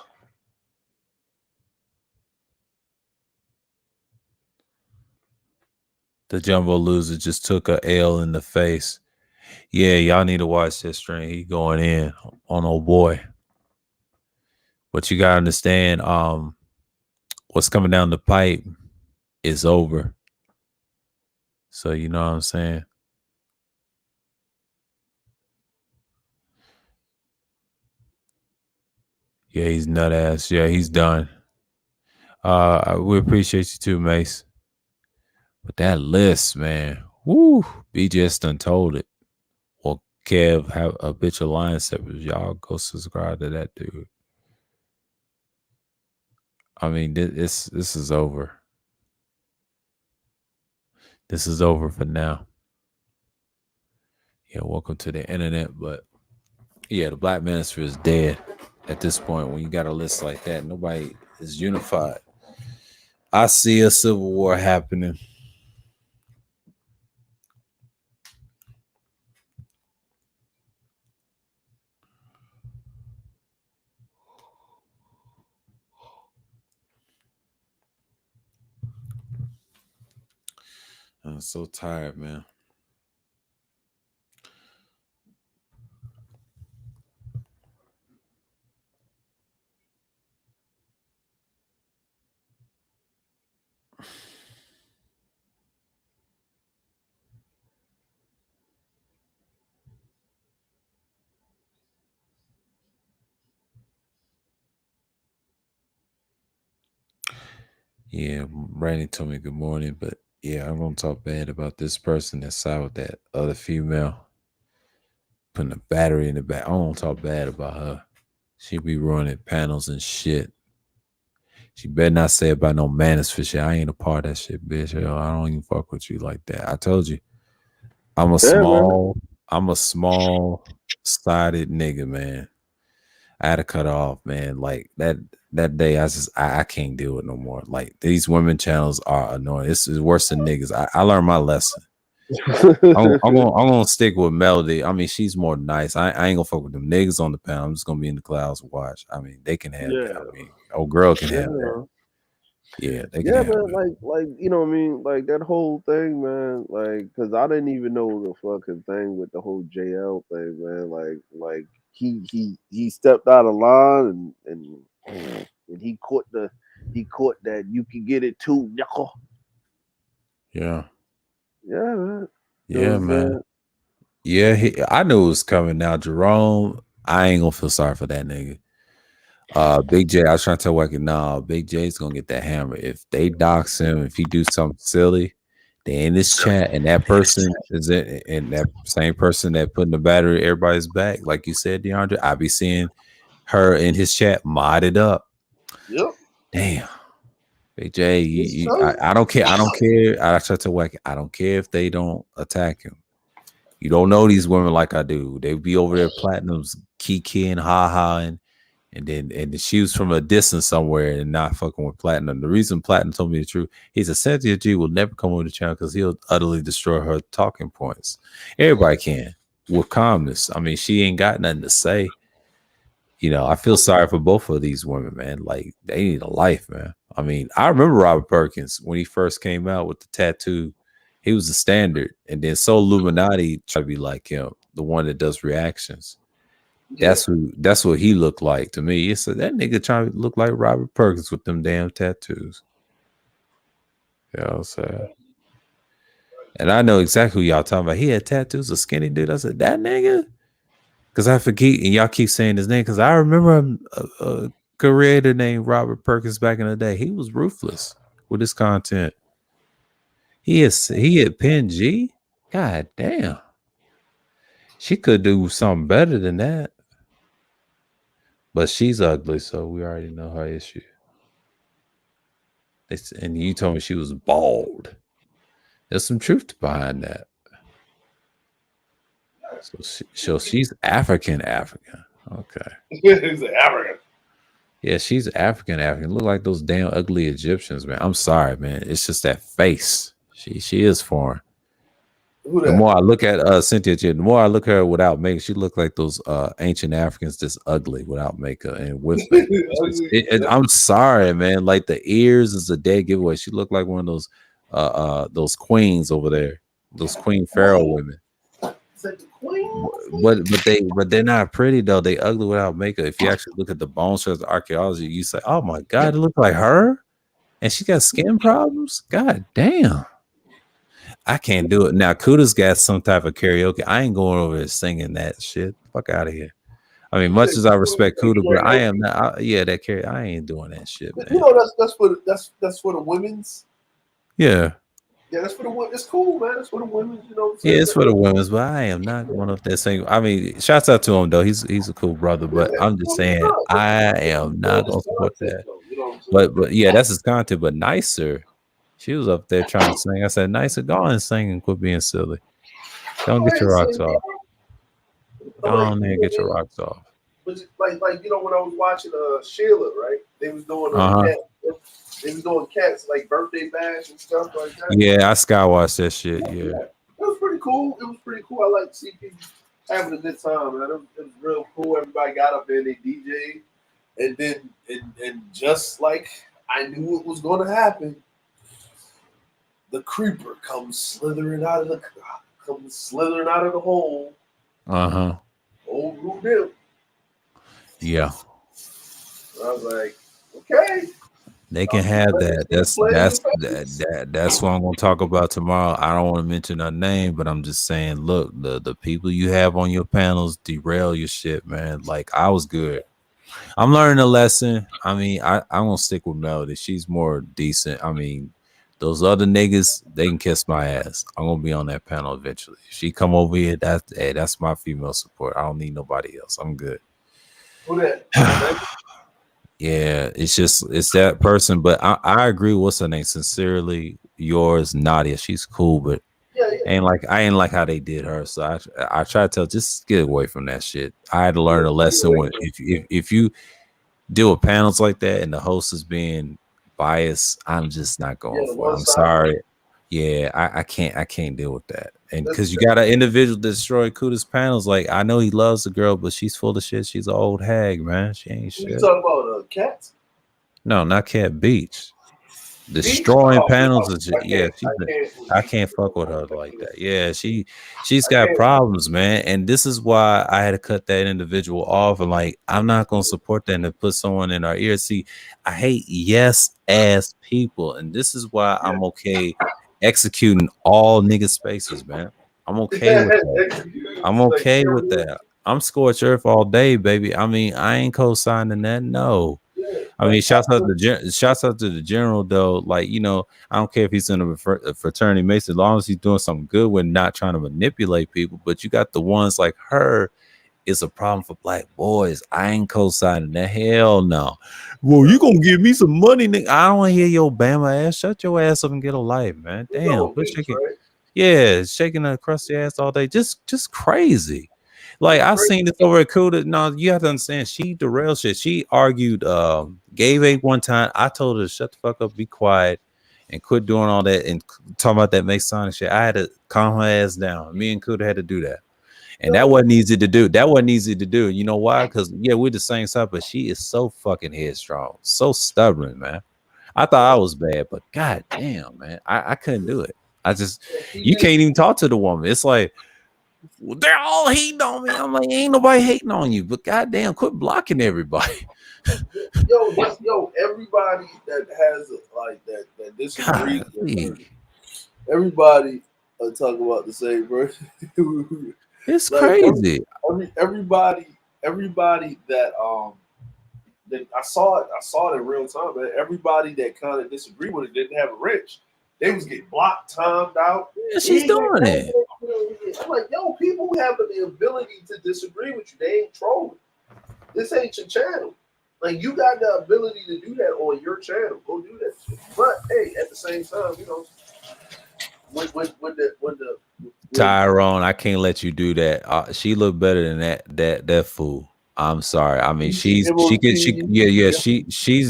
The Jumbo loser just took a L in the face. Yeah, y'all need to watch this stream. He going in on old boy. But you gotta understand, what's coming down the pipe is over. So you know what I'm saying? Yeah, he's nut ass. Yeah, he's done. We appreciate you too, Mace. But that list, man, woo, BJS done told it. Well, Kev, have a bitch alliance servers. Y'all go subscribe to that dude. I mean, this is over. This is over for now. Yeah, welcome to the internet. But yeah, the Black Manosphere is dead at this point. When you got a list like that, nobody is unified. I see a civil war happening. I'm so tired, man. Yeah, Randy told me good morning, but yeah, I'm gonna talk bad about this person that's out with that other female putting a battery in the back. I don't talk bad about her. She be running panels and shit. She better not say about no Manosphere shit. I ain't a part of that shit, bitch. Yo, I don't even fuck with you like that. I told you, I'm a small sided nigga, man. I had to cut off, man. Like that day, I can't deal with no more. Like these women channels are annoying. It's worse than niggas. I learned my lesson. I'm gonna stick with Melody. I mean, she's more nice. I ain't gonna fuck with them niggas on the panel. I'm just gonna be in the clouds and watch. I mean, they can have that. I mean, old girl can have that. Yeah, they can have man. that. Like you know what I mean? Like that whole thing, man. Like, cause I didn't even know the fucking thing with the whole JL thing, man. Like he stepped out of line and he caught that you can get it too, knuckle. Yeah. Yeah, man. Yeah, man. Yeah, I knew it was coming now. Jerome, I ain't gonna feel sorry for that nigga. Big J, I was trying to tell Wacky, nah, Big J's gonna get that hammer. If they dox him, if he do something silly, they in this chat, and that person is it, and that same person that putting the battery everybody's back, like you said, DeAndre, I be seeing her in his chat modded up. Yep. Damn. Big J, I don't care. I don't care. I try to Wacky, I don't care if they don't attack him. You don't know these women like I do. They be over there platinums, Kiki and Ha-Ha, and then she was from a distance somewhere and not fucking with Platinum. The reason Platinum told me the truth, he said Cynthia G will never come on the channel because he'll utterly destroy her talking points. Everybody can with calmness. I mean, she ain't got nothing to say. You know, I feel sorry for both of these women, man. Like, they need a life, man. I mean, I remember Robert Perkins when he first came out with the tattoo. He was the standard, and then Soul Illuminati tried to be like him, the one that does reactions. That's what he looked like to me. It's that nigga trying to look like Robert Perkins with them damn tattoos. You know what I'm saying? And I know exactly who y'all talking about. He had tattoos, a skinny dude. I said, that nigga? Because I forget, and y'all keep saying his name, because I remember a creator named Robert Perkins back in the day. He was ruthless with his content. He had Pen G? God damn. She could do something better than that. But she's ugly, so we already know her issue. And you told me she was bald. There's some truth behind that. So she's African. Okay. He's African. Yeah, she's African. Look like those damn ugly Egyptians, man. I'm sorry, man. It's just that face. She is foreign. The more I look at Cynthia, the more I look at her without makeup, she look like those ancient Africans, just ugly without makeup and with makeup. I'm sorry, man. Like the ears is a dead giveaway. She looked like one of those queens over there, those Queen Pharaoh women. But they're not pretty though. They ugly without makeup. If you actually look at the bone structures of archaeology, you say, "Oh my God, it looks like her," and she got skin problems. God damn. I can't do it. Now, Kuda's got some type of karaoke. I ain't going over there singing that shit. Fuck out of here. I mean, much as I respect Kuda, but I am not. That karaoke. I ain't doing that shit, man. You know, that's for the women's. Yeah. Yeah, that's for the women. It's cool, man. It's for the women. You know. Yeah, it's for the women's, but I am not going up there singing. I mean, shouts out to him though. He's a cool brother, but I'm just saying I am not gonna support that. But yeah, that's his content. But Nicer. She was up there trying to sing. I said, "Nicer, go on and sing and quit being silly. Don't get your rocks off. Go on there and get your rocks off." But like you know, when I was watching Sheila, right? They was doing they was doing cats like birthday bash and stuff like that. Yeah, I skywatched that shit. Yeah, it was pretty cool. It was pretty cool. I like to see people having a good time, man. It was real cool. Everybody got up there, they DJ'd, and then and just like I knew it was going to happen. The creeper comes slithering out of the hole. Old Blue Bill. Yeah. I was like, okay. They can have that. That's what I'm gonna talk about tomorrow. I don't want to mention her name, but I'm just saying, look, the people you have on your panels derail your shit, man. Like I was good. I'm learning a lesson. I mean, I'm gonna stick with Melody. She's more decent. I mean, those other niggas, they can kiss my ass. I'm gonna be on that panel eventually. If she come over here, that's my female support. I don't need nobody else. I'm good. Who that? Yeah, it's that person. But I agree. What's her name? Sincerely yours, Nadia. She's cool, but I ain't like how they did her. So I try to tell, just get away from that shit. I had to learn a lesson when if you deal with panels like that and the host is being biased, I'm just not going for it. I'm sorry. Yeah, I can't deal with that. And because you got an individual destroy Kuda's panels, like I know he loves the girl, but she's full of shit. She's an old hag, man. She ain't shit. You talking about Cats? No, not Cat Beach. Destroying panels is I can't fuck with her like that. Yeah, she's got problems, man. And this is why I had to cut that individual off. And like, I'm not gonna support that and to put someone in our ear. See, I hate yes ass people, and this is why I'm okay executing all nigga spaces, man. I'm okay with that. I'm okay with that. I'm scorched earth all day, baby. I mean, I ain't co-signing that. No. I mean, shouts out to the general though. Like, you know, I don't care if he's in a fraternity mason, as long as he's doing something good. We're not trying to manipulate people. But you got the ones like her. It's a problem for black boys. I ain't co-signing that. Hell no. Well, you gonna give me some money, nigga? I don't want to hear your Bama ass. Shut your ass up and get a life, man. Damn, shaking a crusty ass all day. Just crazy. Like I've seen this over at Kuda. No, you have to understand. She derailed shit. She argued gay bait one time. I told her to shut the fuck up, be quiet, and quit doing all that and talking about that Masonic shit. I had to calm her ass down. Me and Kuda had to do that. And that wasn't easy to do. You know why? Because we're the same side, but she is so fucking headstrong, so stubborn, man. I thought I was bad, but god damn, man, I couldn't do it. You can't even talk to the woman. It's like they're all hating on me. I'm like, ain't nobody hating on you, but goddamn, quit blocking everybody. yo, everybody that has like that disagrees. Everybody talk about the same person. It's like, crazy. Everybody that that I saw it in real time, man. Everybody that kind of disagreed with it didn't have a wrench. They was getting blocked, timed out. Yeah, she's doing it. I'm like, yo, people have the ability to disagree with you. They ain't trolling. This ain't your channel. Like, you got the ability to do that on your channel. Go do that shit. But hey, at the same time, you know, when Tyrone, I can't let you do that. She looked better than that fool. I'm sorry. I mean, she's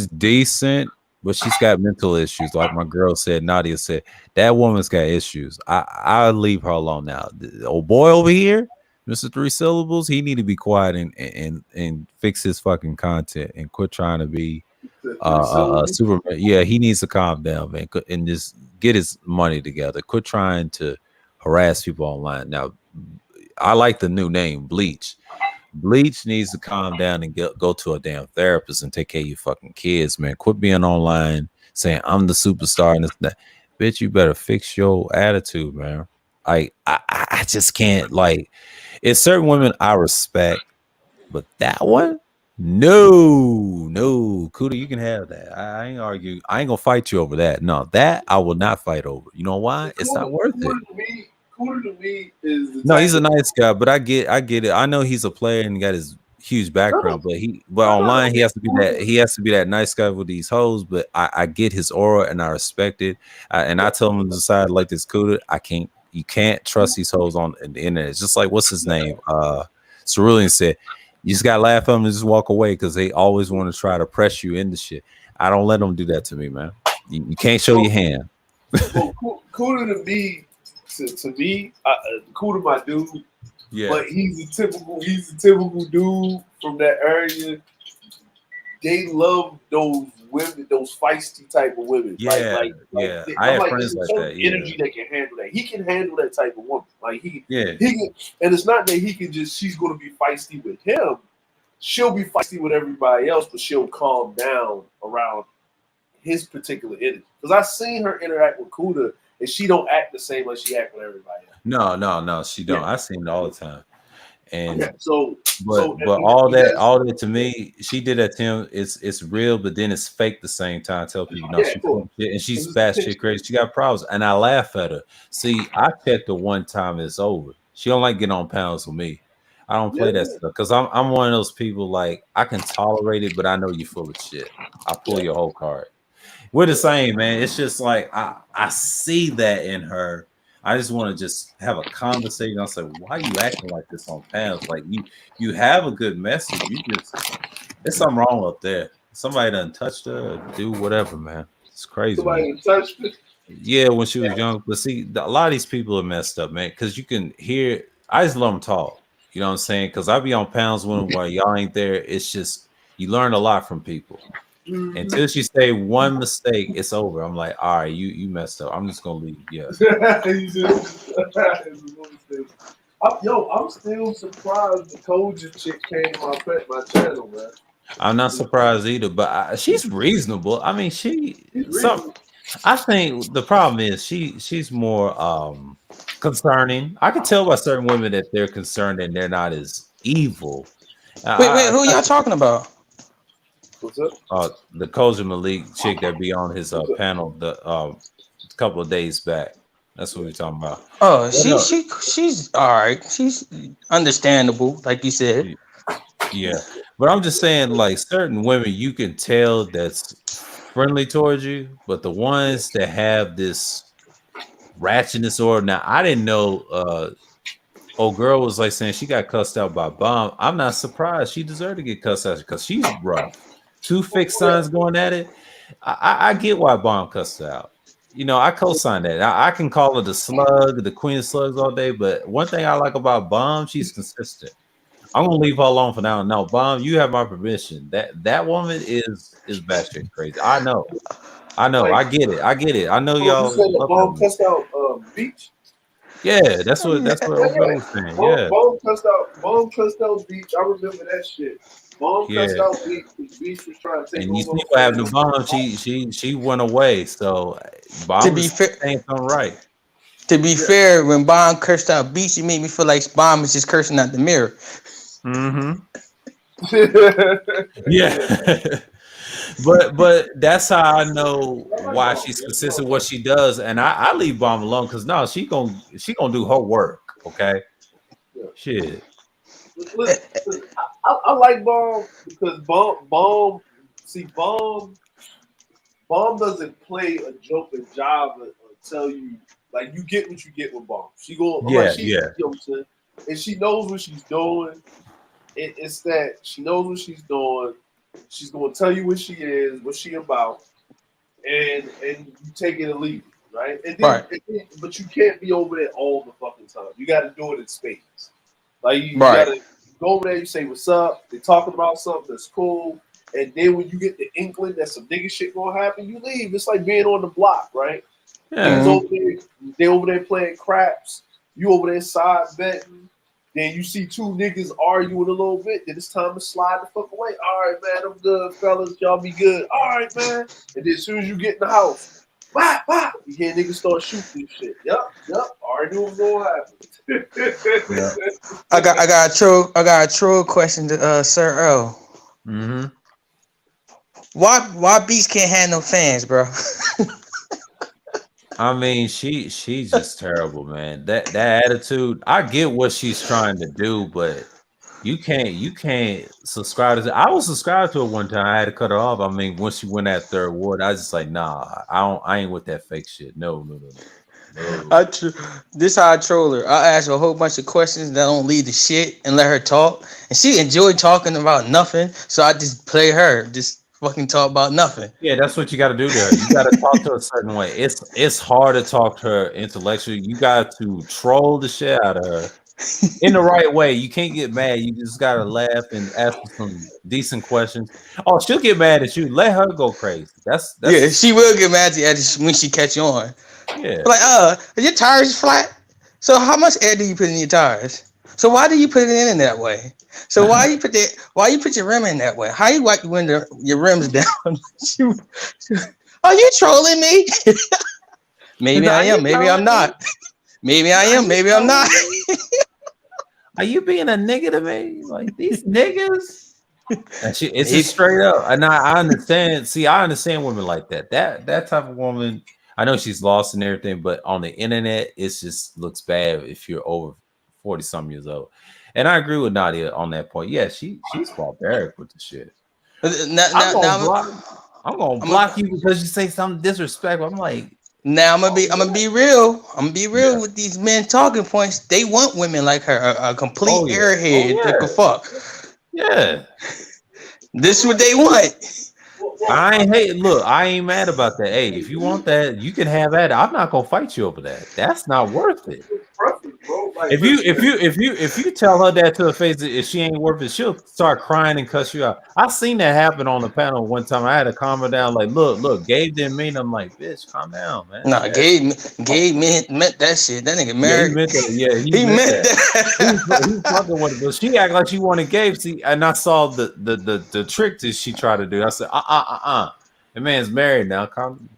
decent, but she's got mental issues. Like my girl said, Nadia said, that woman's got issues. I'll leave her alone now. The old boy over here, Mr. Three Syllables, he need to be quiet and fix his fucking content and quit trying to be Superman. Yeah, he needs to calm down, man, and just get his money together. Quit trying to harass people online. Now, I like the new name, Bleach. Bleach needs to calm down and go to a damn therapist and take care of your fucking kids, man. Quit being online saying I'm the superstar and this and that. Bitch, you better fix your attitude, man. I just can't, like, it's certain women I respect, but that one, no. Kuda, you can have that. I ain't argue. I ain't gonna fight you over that. No, that I will not fight over. You know why? It's not worth it. Kuda to me is no, he's a nice guy, but I get it. I know he's a player and got his huge background, but online he has to be that nice guy with these hoes. But I get his aura and I respect it. And I tell him to decide like this, Kuda. You can't trust these hoes on the internet. It's just like what's his name? Cerulean said, you just gotta laugh at them and just walk away because they always want to try to press you into shit. I don't let them do that to me, man. You can't show your hand. Well, Kuda to me. To me, Kuda my dude. Yeah. But he's a typical dude from that area. They love those women, those feisty type of women. Yeah, I have friends like that. Energy that can handle that. He can handle that type of woman. Like he can, and it's not that he can just. She's going to be feisty with him. She'll be feisty with everybody else, but she'll calm down around his particular energy. Because I've seen her interact with Kuda. And she don't act the same like she act with everybody else. No, she don't. I seen it all the time. And but all that to me, she did that to him. It's real, but then it's fake. The same time, tell people and she's fat shit crazy. She got problems, and I laugh at her. See, I checked her one time. It's over. She don't like getting on panels with me. I don't play that stuff because I'm one of those people. Like I can tolerate it, but I know you're full of shit. I pull your whole card. We're the same, man. It's just like I see that in her. I just want to just have a conversation. I say, why are you acting like this on panels? Like you have a good message. There's something wrong up there. Somebody done touched her or do whatever, man. It's crazy. Somebody touched her? Yeah, when she was young. But see, a lot of these people are messed up, man. Because you can hear. I just love them talk. You know what I'm saying? Because I be on panels when while y'all ain't there. It's just you learn a lot from people. Until she say one mistake, it's over. I'm like, all right, you messed up. I'm just gonna leave. Yeah. I'm still surprised the Koja chick came to my channel, man. I'm not surprised either, but she's reasonable. I mean, I think the problem is she's more concerning. I can tell by certain women that they're concerned and they're not as evil. Wait, who y'all talking about? What's up? The Koja Malik chick that be on his panel a couple of days back. That's what we're talking about. Oh, she's all right. She's understandable, like you said. Yeah, but I'm just saying, like certain women, you can tell that's friendly towards you, but the ones that have this ratchetness or now, I didn't know. Old girl was like saying she got cussed out by Bomb. I'm not surprised. She deserved to get cussed out because she's rough. Two fixed sons going at it. I get why Bomb cussed out. You know, I co-sign that. I can call her the slug, the queen of slugs all day, but one thing I like about Bomb, she's consistent. I'm gonna leave her alone for now. No, Bomb, you have my permission. That woman is batshit crazy. I know. I get it. I know y'all. You said the Bomb cussed out Beach. Yeah, that's what O'Brien was saying. Yeah, Bomb cussed out Beach. I remember that shit. Bomb cussed out Beach. Beach was trying to take. And you see what happened to Bomb? She went away. So Bomb to be fair, saying something right. To be fair, when Bomb cursed out Beach, it made me feel like Bomb is just cursing out the mirror. Mm-hmm. Yeah. But that's how I know why she's consistent what she does, and I leave Bomb alone because no, she gonna do her work. Okay, shit. I like Bomb because Bomb doesn't play a joke and job and tell you like you get what you get with Bomb. She go, and she knows what she's doing. it's that she knows what she's doing. She's going to tell you what she is, what she about, and you take it and leave it, right? And then, but you can't be over there all the fucking time. You got to do it in spades. Like you got to go over there. You say what's up. They talking about something that's cool, and then when you get the inkling that some nigga shit gonna happen, you leave. It's like being on the block, right? Yeah. They over there playing craps. You over there side betting. Then you see two niggas arguing a little bit. Then it's time to slide the fuck away. All right, man, I'm good, fellas. Y'all be good. All right, man. And then as soon as you get in the house, wah, wah, you hear niggas start shooting this shit. Yep. Already knew what was gonna happen. Yeah. I got a troll question to Sir Earl. Mm-hmm. Why Beats can't have no fans, bro? I mean, she's just terrible, man. That attitude. I get what she's trying to do, but you can't subscribe to. I was subscribed to her one time. I had to cut her off. I mean, once she won that third award, I was just like, nah, I ain't with that fake shit. No. This how I troll her. I ask her a whole bunch of questions that don't lead to shit and let her talk, and she enjoyed talking about nothing. So I just play her. Just fucking talk about nothing. Yeah, that's what you got to do there. You got to talk to her a certain way. It's hard to talk to her intellectually. You got to troll the shit out of her in the right way. You can't get mad. You just got to laugh and ask her some decent questions. Oh, she'll get mad at you. Let her go crazy. That's yeah. She will get mad at you when she catch you on. Yeah. Like, are your tires flat? So how much air do you put in your tires? So why do you put it in that way? So why you put your rim in that way? How you wipe your rims down? Are you trolling me? Maybe I am. Maybe I'm not. Maybe I am. Maybe I'm not. Are you being a nigga to me? Like these niggas? It's just straight up. And I understand. See, I understand women like that. That type of woman. I know she's lost and everything, but on the internet, it just looks bad if you're over 40-something years old. And I agree with Nadia on that point. Yeah, she's barbaric with the shit. I'm gonna block you because you say something disrespectful. I'm like, now I'm gonna be real. I'm gonna be real with these men talking points. They want women like her, a complete airhead that can fuck. Yeah, this is what they want. I ain't mad about that. Hey, if you want that, you can have that. I'm not gonna fight you over that. That's not worth it. If you tell her that to her face, if she ain't worth it, she'll start crying and cuss you out. I seen that happen on the panel one time. I had to calm her down. Like, look, Gabe didn't mean. I'm like, bitch, calm down, man. Nah, Gabe meant that shit. That nigga married. He meant that. He fucking with it, but she act like she wanted Gabe. See, and I saw the trick that she tried to do. I said, the man's married now. Calm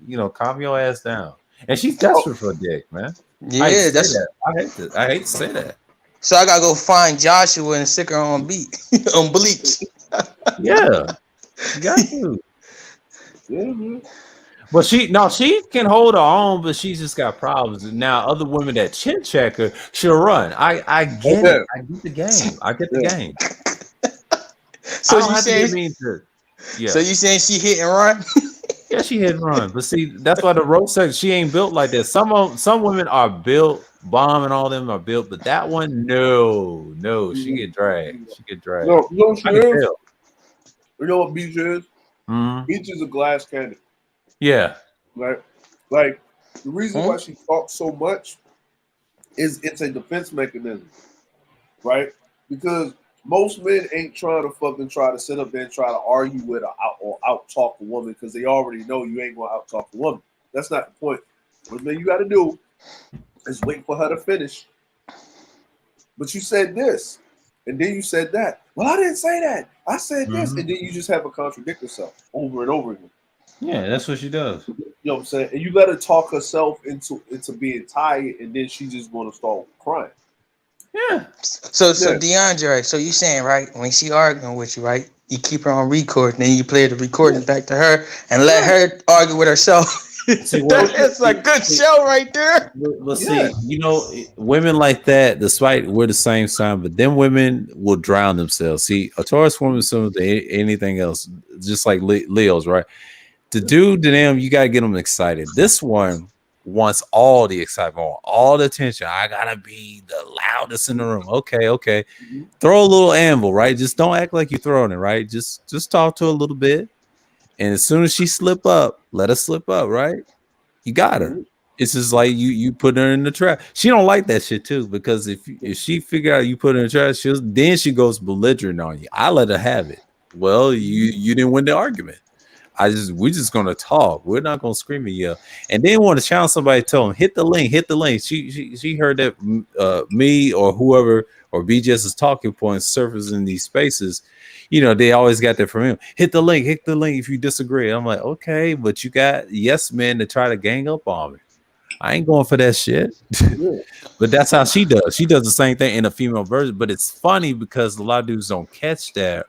your ass down. And she's desperate for a dick, man. Yeah, I hate to say that. So I gotta go find Joshua and stick her on beat on Bleach. Yeah, you got to. Yeah, but she can hold her own, but she's just got problems. And now other women that chin check her, she'll run. I get it. I get the game. I get the game. So you saying she hit and run? Yeah, she hit and run. But see, that's why the road sex, she ain't built like that. Some women are built, Bomb and all them are built, but that one, no, she get dragged. She get dragged. No, you know what Beach is? Mm-hmm. Beach is a glass cannon. Yeah. Right? Like, the reason why she talks so much is it's a defense mechanism. Right? Because most men ain't trying to sit up there and try to argue with or out talk a woman because they already know you ain't gonna out talk a woman. That's not the point. What you got to do is wait for her to finish. But you said this, and then you said that. Well, I didn't say that. I said this, and then you just have to contradict yourself over and over again. Yeah, that's what she does. You know what I'm saying? And you let her talk herself into being tired, and then she's just gonna start crying. Yeah. So DeAndre, so you saying, right, when she arguing with you, right, you keep her on record, and then you play the recording back to her and let her argue with herself. That's a good show right there. Well, see, women like that, despite we're the same sign, but them women will drown themselves. See, a Taurus woman is similar to anything else, just like Leo's, right? The dude to them, you got to get them excited. This one wants all the excitement, all the attention. I gotta be the loudest in the room. Okay. Throw a little anvil, right? Just don't act like you're throwing it, right? Just talk to her a little bit. And as soon as she slip up, let her slip up, right? You got her. It's just like you put her in the trap. She don't like that shit too, because if she figure out you put her in the trap, then she goes belligerent on you. I let her have it. Well, you didn't win the argument. We're just gonna talk. We're not gonna scream and yell. And then want to challenge somebody, tell them hit the link. She heard that me or whoever or BJS's talking points surface in these spaces. They always got that from him. Hit the link if you disagree. I'm like, okay, but you got yes men to try to gang up on me. I ain't going for that shit. But that's how she does. She does the same thing in a female version. But it's funny because a lot of dudes don't catch that.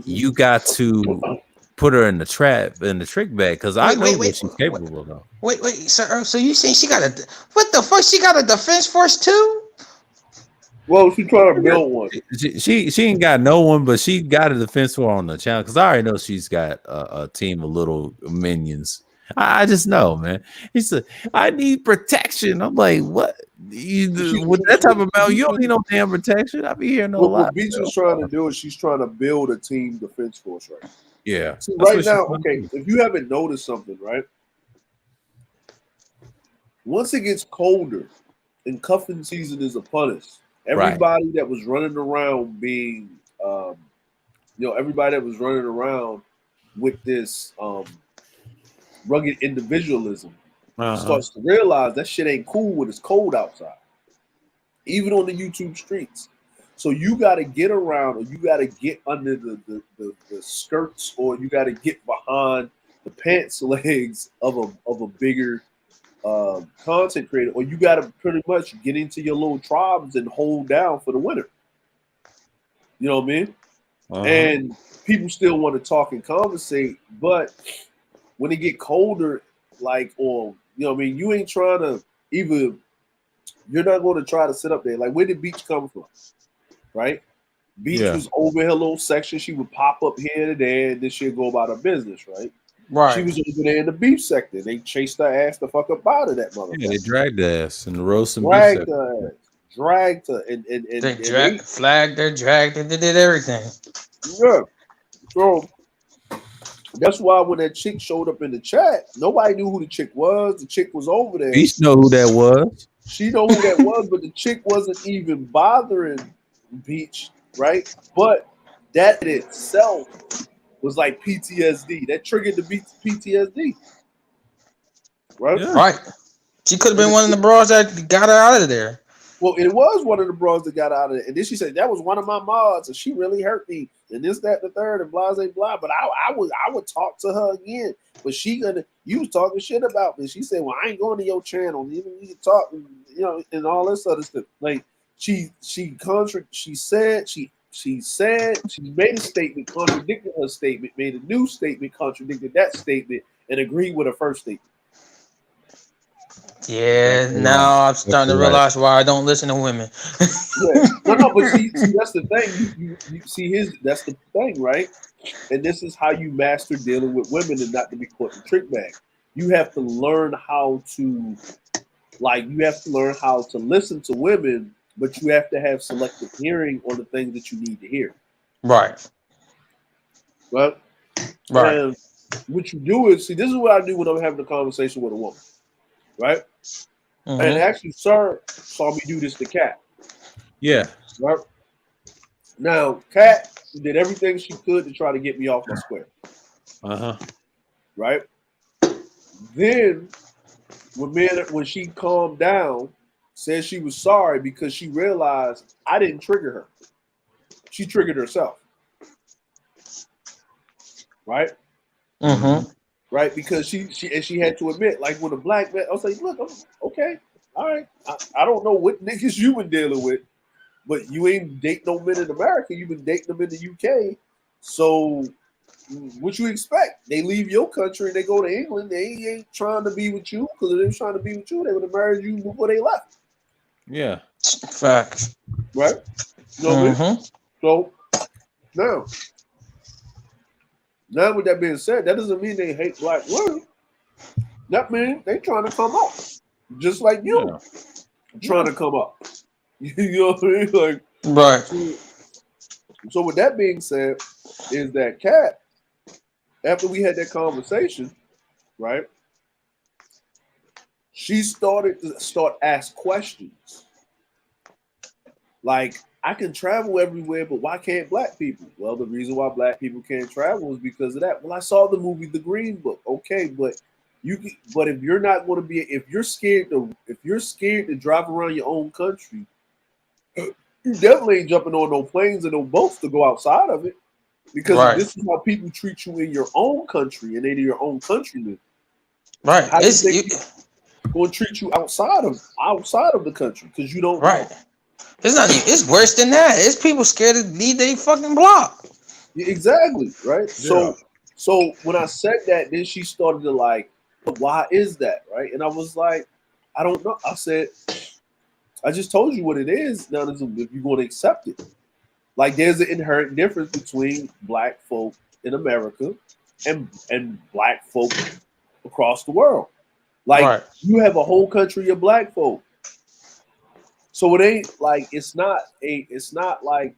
You got to put her in the trap, in the trick bag, because I know what she's capable of. Wait, sir. So you saying she got what the fuck? She got a defense force too? Well, she trying to build one. She ain't got no one, but she got a defense force on the channel, because I already know she's got a team of little minions. I just know, man. He said, I need protection. I'm like, what? With that type of male, you don't need no damn protection. I be hearing a lot. What Beach is trying to do is she's trying to build a team defense force, right? Yeah. So right now, okay, if you haven't noticed something, right? Once it gets colder and cuffing season is upon us, everybody that was running around being, everybody that was running around with this rugged individualism starts to realize that shit ain't cool when it's cold outside, even on the YouTube streets. So you got to get around, or you got to get under the skirts, or you got to get behind the pants legs of a bigger content creator, or you got to pretty much get into your little tribes and hold down for the winter. You know what I mean? And people still want to talk and conversate, but when it get colder, you ain't trying to you're not going to try to sit up there. Like, where did Beach come from? Right? Beach was over her little section. She would pop up here and there, and then she'd go about her business, right? Right. She was over there in the beef sector. They chased her ass the fuck up out of that motherfucker. Yeah, they dragged her ass in the roast and dragged her, and they flagged her, dragged her, they did everything. Yeah. So that's why when that chick showed up in the chat, nobody knew who the chick was. The chick was over there. Beach know who that was. She know who that was, but the chick wasn't even bothering Beach, right? But that in itself was like PTSD. That triggered the PTSD. Right? Yeah. Right. She could have been one of the bras that got her out of there. Well, it was one of the bras that got out of it. And then she said, that was one of my mods, and she really hurt me. And this, that, the third, and blah, blah, blah. But I would talk to her again. But you was talking shit about me. She said, well, I ain't going to your channel. You need to talk, and all this other stuff. Like, she made a statement, contradicted her statement, made a new statement, contradicted that statement, and agreed with her first statement. Yeah, now I'm starting to realize why I don't listen to women. No, but see, that's the thing. You see that's the thing, right? And this is how you master dealing with women and not to be caught in the trick bag. You have to learn how to listen to women, but you have to have selective hearing on the things that you need to hear. Right. Right. And what you do is, see, this is what I do when I'm having a conversation with a woman. Right? And actually, sir saw me do this to Kat. Yeah. Right? Now, Kat did everything she could to try to get me off my square. Right? Then, when she calmed down, said she was sorry because she realized I didn't trigger her. She triggered herself. Right? Right, because she had to admit, like with a black man, I was like, look, okay, all right. I don't know what niggas you been dealing with, but you ain't dating no men in America. You've been dating them in the UK. So what you expect? They leave your country and they go to England. They ain't trying to be with you, because if they were trying to be with you, they would have married you before they left. Yeah. Facts. Right? You know what I mean? So now, with that being said, that doesn't mean they hate black women. That means they trying to come up, just like you trying to come up. You know what I mean? Like, right. So with that being said, is that Cat, after we had that conversation, right? She started to ask questions. Like, I can travel everywhere, but why can't black people? Well, the reason why black people can't travel is because of that. Well, I saw the movie The Green Book. Okay, but if you're not going to be, if you're scared to drive around your own country, you definitely ain't jumping on no planes and no boats to go outside of it, because this is how people treat you in your own country and in your own countrymen. Right. How is it going to treat you outside of the country because you don't know? It's not even, it's worse than that. It's people scared to leave their fucking block. Exactly, right? Yeah. So when I said that, then she started to like, why is that, right? And I was like, I don't know. I said, I just told you what it is. Now, if you're going to accept it, like there's an inherent difference between black folk in America and black folk across the world. Like you have a whole country of black folk. So it ain't like it's not like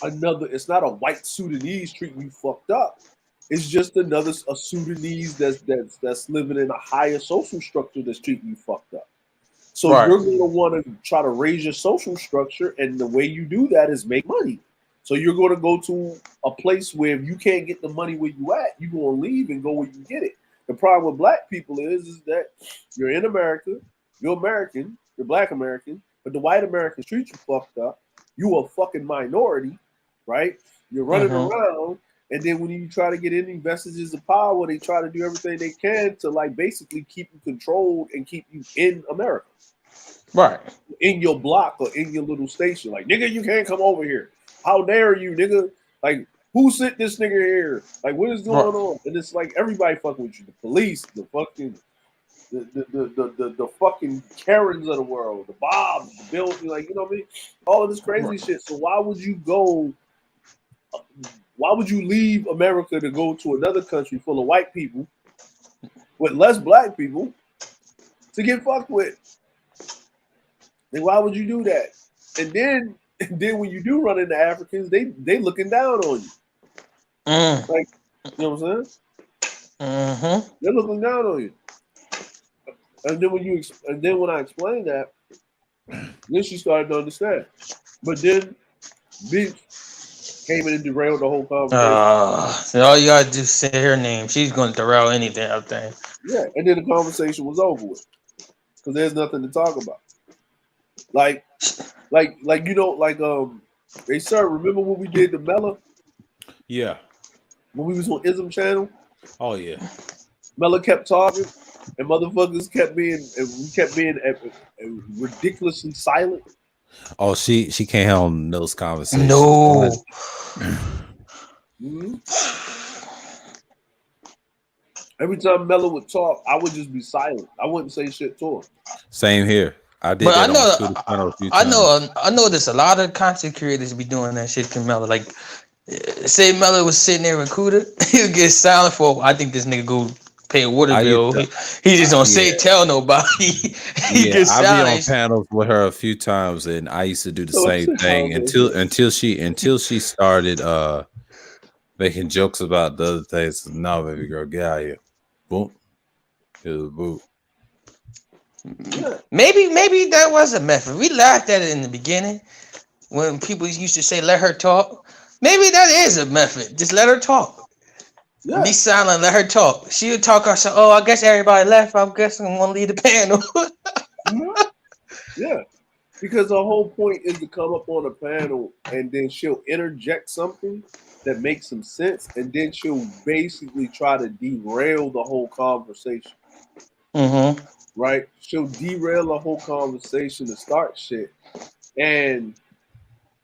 it's not a white Sudanese treating you fucked up. It's just a Sudanese that's living in a higher social structure that's treating you fucked up. So you're going to want to try to raise your social structure, and the way you do that is make money. So you're going to go to a place where if you can't get the money where you at, you're going to leave and go where you get it. The problem with black people is that you're in America, you're American, you're black American, but the white Americans treat you fucked up. You a fucking minority, right? You're running around, and then when you try to get any vestiges of power, they try to do everything they can to like basically keep you controlled and keep you in America. Right. In your block or in your little station. Like, nigga, you can't come over here. How dare you, nigga? Like, who sent this nigga here? Like, what is going on? And it's like everybody fucking with you. The police, the fucking the fucking Karens of the world, the Bobs, the Bills, like, you know what I mean? All of this crazy shit. So why would you leave America to go to another country full of white people with less black people to get fucked with? And why would you do that? And then when you do run into Africans, they looking down on you. Like, you know what I'm saying? They're looking down on you. And then when I explained that, then she started to understand. But then bitch came in and derailed the whole conversation. All you gotta do is say her name. She's gonna derail anything, I think. Yeah, and then the conversation was over with. Because there's nothing to talk about. Like you know, like hey sir, remember when we did the Mela? Yeah. When we was on Ism channel? Oh yeah. Mela kept talking, and motherfuckers kept being ridiculously silent. Oh, she can't handle those conversations. No. Every time Mela would talk, I would just be silent. I wouldn't say shit to her. Same here. I did. But that I know there's a lot of content creators be doing that shit to Mela. Like, say Mela was sitting there with Kuda, he'll get silent for. I think this nigga go pay a water bill. He just don't say tell nobody. He gets silent. I be on panels with her a few times, and I used to do the same thing until she started making jokes about the other things. No, baby girl, get out of here. Boom. Here's a boot. Maybe that was a method. We laughed at it in the beginning when people used to say let her talk. Maybe that is a method. Just let her talk. Be silent, let her talk. She'll talk herself. Oh, I guess everybody left. I guess I'm gonna leave the panel. Yeah, because the whole point is to come up on a panel and then she'll interject something that makes some sense, and then she'll basically try to derail the whole conversation. Right? She'll derail the whole conversation to start shit. And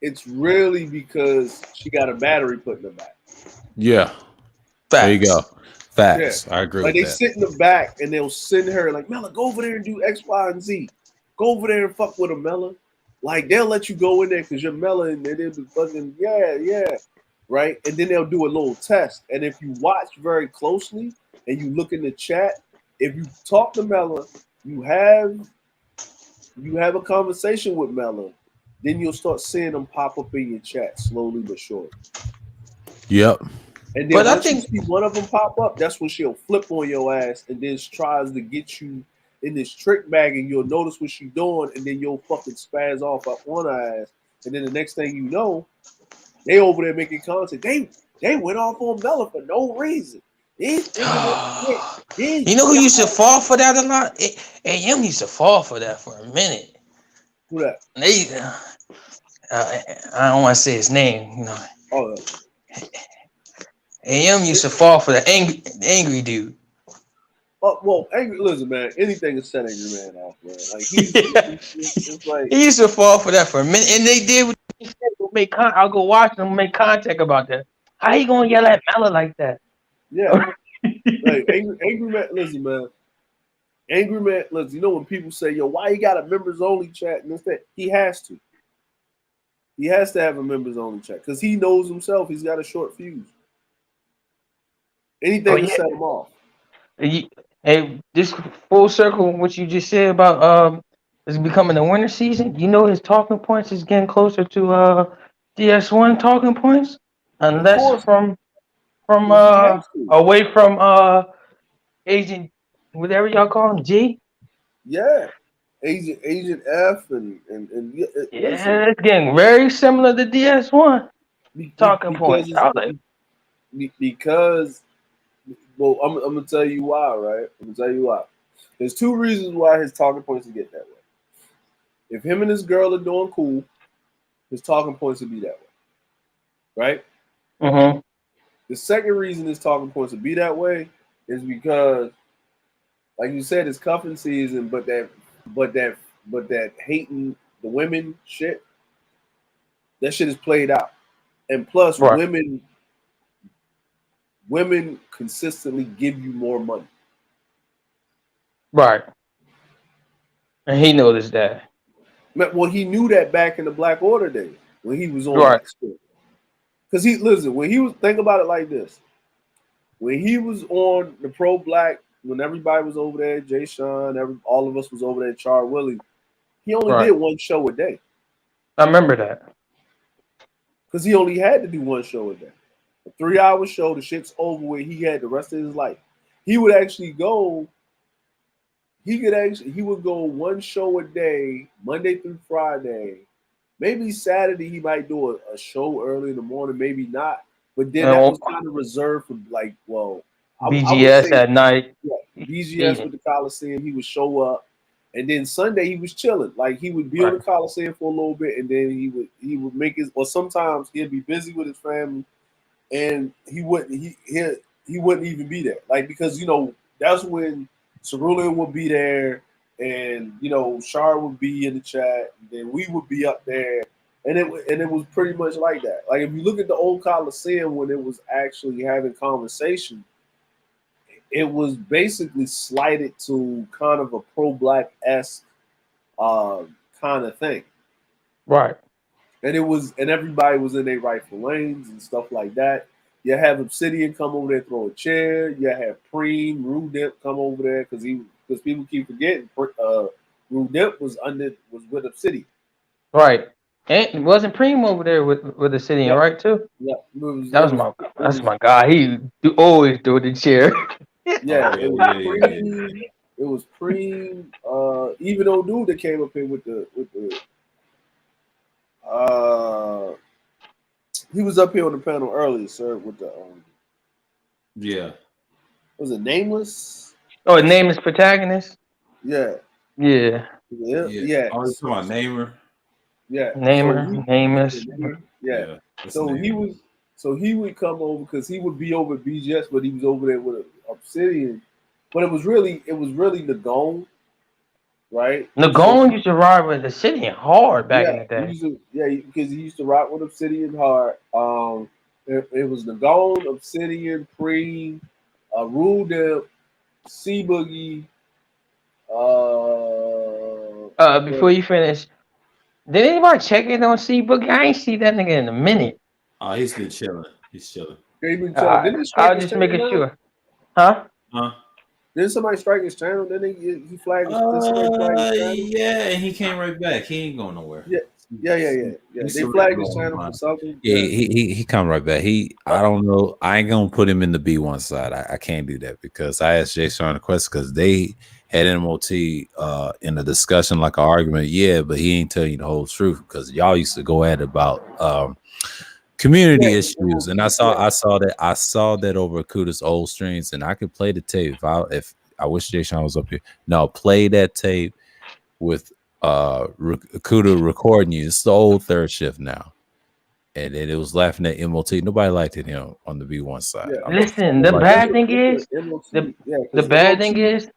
it's really because she got a battery put in the back. Yeah. Facts. There you go. Facts. Yeah. I agree with that. They sit in the back and they'll send her like, Mela, go over there and do X, Y, and Z. Go over there and fuck with a Mela. Like, they'll let you go in there because you're Mela, and they'll be fucking, yeah. Right? And then they'll do a little test. And if you watch very closely and you look in the chat, if you talk to Mela, you have You have a conversation with Mello, then you'll start seeing them pop up in your chat slowly but surely. Yep. And then once you see one of them pop up, that's when she'll flip on your ass and then tries to get you in this trick bag, and you'll notice what she's doing, and then you'll fucking spaz off up on her ass. And then the next thing you know, they over there making content. They went off on Mello for no reason. You know who used to fall for that a lot? AM used to fall for that for a minute. Who that? I don't want to say his name. You know. Oh. AM used to fall for the angry dude. Oh well, angry. Listen, man. Anything to set angry man off, man. Like it's like he used to fall for that for a minute, and they did what he said. I'll go watch them make contact about that. How you gonna yell at Mello like that? Yeah, like angry man. Listen, man. Angry man. Listen, you know when people say, "Yo, why you got a members only chat?" and this that, he has to. He has to have a members only chat because he knows himself. He's got a short fuse. Anything to set him off. Hey, this full circle, what you just said about is becoming the winter season. You know his talking points is getting closer to DS1 talking points, unless from away from Agent, whatever y'all call him, G. Yeah, Agent F and it's getting very similar to DS1 talking points. Because. Well, I'm gonna tell you why, right? I'm gonna tell you why. There's two reasons why his talking points will get that way. If him and his girl are doing cool, his talking points will be that way, right? Mm-hmm. The second reason his talking points will be that way is because, like you said, it's cuffing season, but that hating the women shit, that shit is played out, and plus women consistently give you more money. Right. And he noticed that. Well, he knew that back in the Black Order days when he was on that school. Because think about it like this. When he was on the Pro Black, when everybody was over there, Jay Sean, all of us was over there, Char Willie, he only did one show a day. I remember that. Because he only had to do one show a day. A 3-hour show, the shit's over with. He had the rest of his life. He would actually go. He would go one show a day, Monday through Friday. Maybe Saturday he might do a show early in the morning, maybe not. But then that was kind of reserved for BGS at night. Yeah, BGS with the Coliseum. He would show up, and then Sunday he was chilling. Like he would be on the Coliseum for a little bit, and then he would make his. Or sometimes he'd be busy with his family. And he wouldn't even be there, like, because that's when Cerulean would be there, and Shar would be in the chat, and then we would be up there, and it was pretty much like that. Like if you look at the old Coliseum when it was actually having conversation, it was basically slighted to kind of a pro-black-esque kind of thing, right? And everybody was in their rightful lanes and stuff like that. You have Obsidian come over there, throw a chair. You have Preem, Rudimp come over there because people keep forgetting Rudimp was with Obsidian. Right. And wasn't Preem over there with Obsidian, right too? Yeah. That's my guy. He always do the chair. Yeah, it was Preem. Even old dude that came up here with the he was up here on the panel earlier, sir, with the was it Nameless? Oh, a Nameless protagonist? Yeah. Yeah. Oh, you're talking about Namer? Yeah. Nameless. Yeah. So he would come over because he would be over at BGS, but he was over there with Obsidian. But it was really Nagone. Right, Nagone used to ride with Obsidian hard back in the day. Because he used to ride with Obsidian hard. It was Nagone, Obsidian, Preem, Rudimp, C Boogie. Before you finish, did anybody check in on C Boogie? I ain't see that nigga in a minute. Oh, he's been chilling. He's chilling. I was just making sure. Huh? Didn't somebody strike his channel? Then he flagged. Yeah, and he came right back. He ain't going nowhere. Yeah. They flagged his channel for something. Yeah, he come right back. I don't know. I ain't gonna put him in the B1 side. I can't do that because I asked Jay Sean a question because they had MOT in a discussion, like an argument. Yeah, but he ain't telling you the whole truth because y'all used to go at it about community issues, and I saw that over Kuda's old streams, and I could play the tape if I wish Jay Sean was up here. No, play that tape with Kuda recording you. It's the old third shift now, and it was laughing at MOT. Nobody liked him on the B1 side. Yeah. Listen, the bad thing is the bad thing is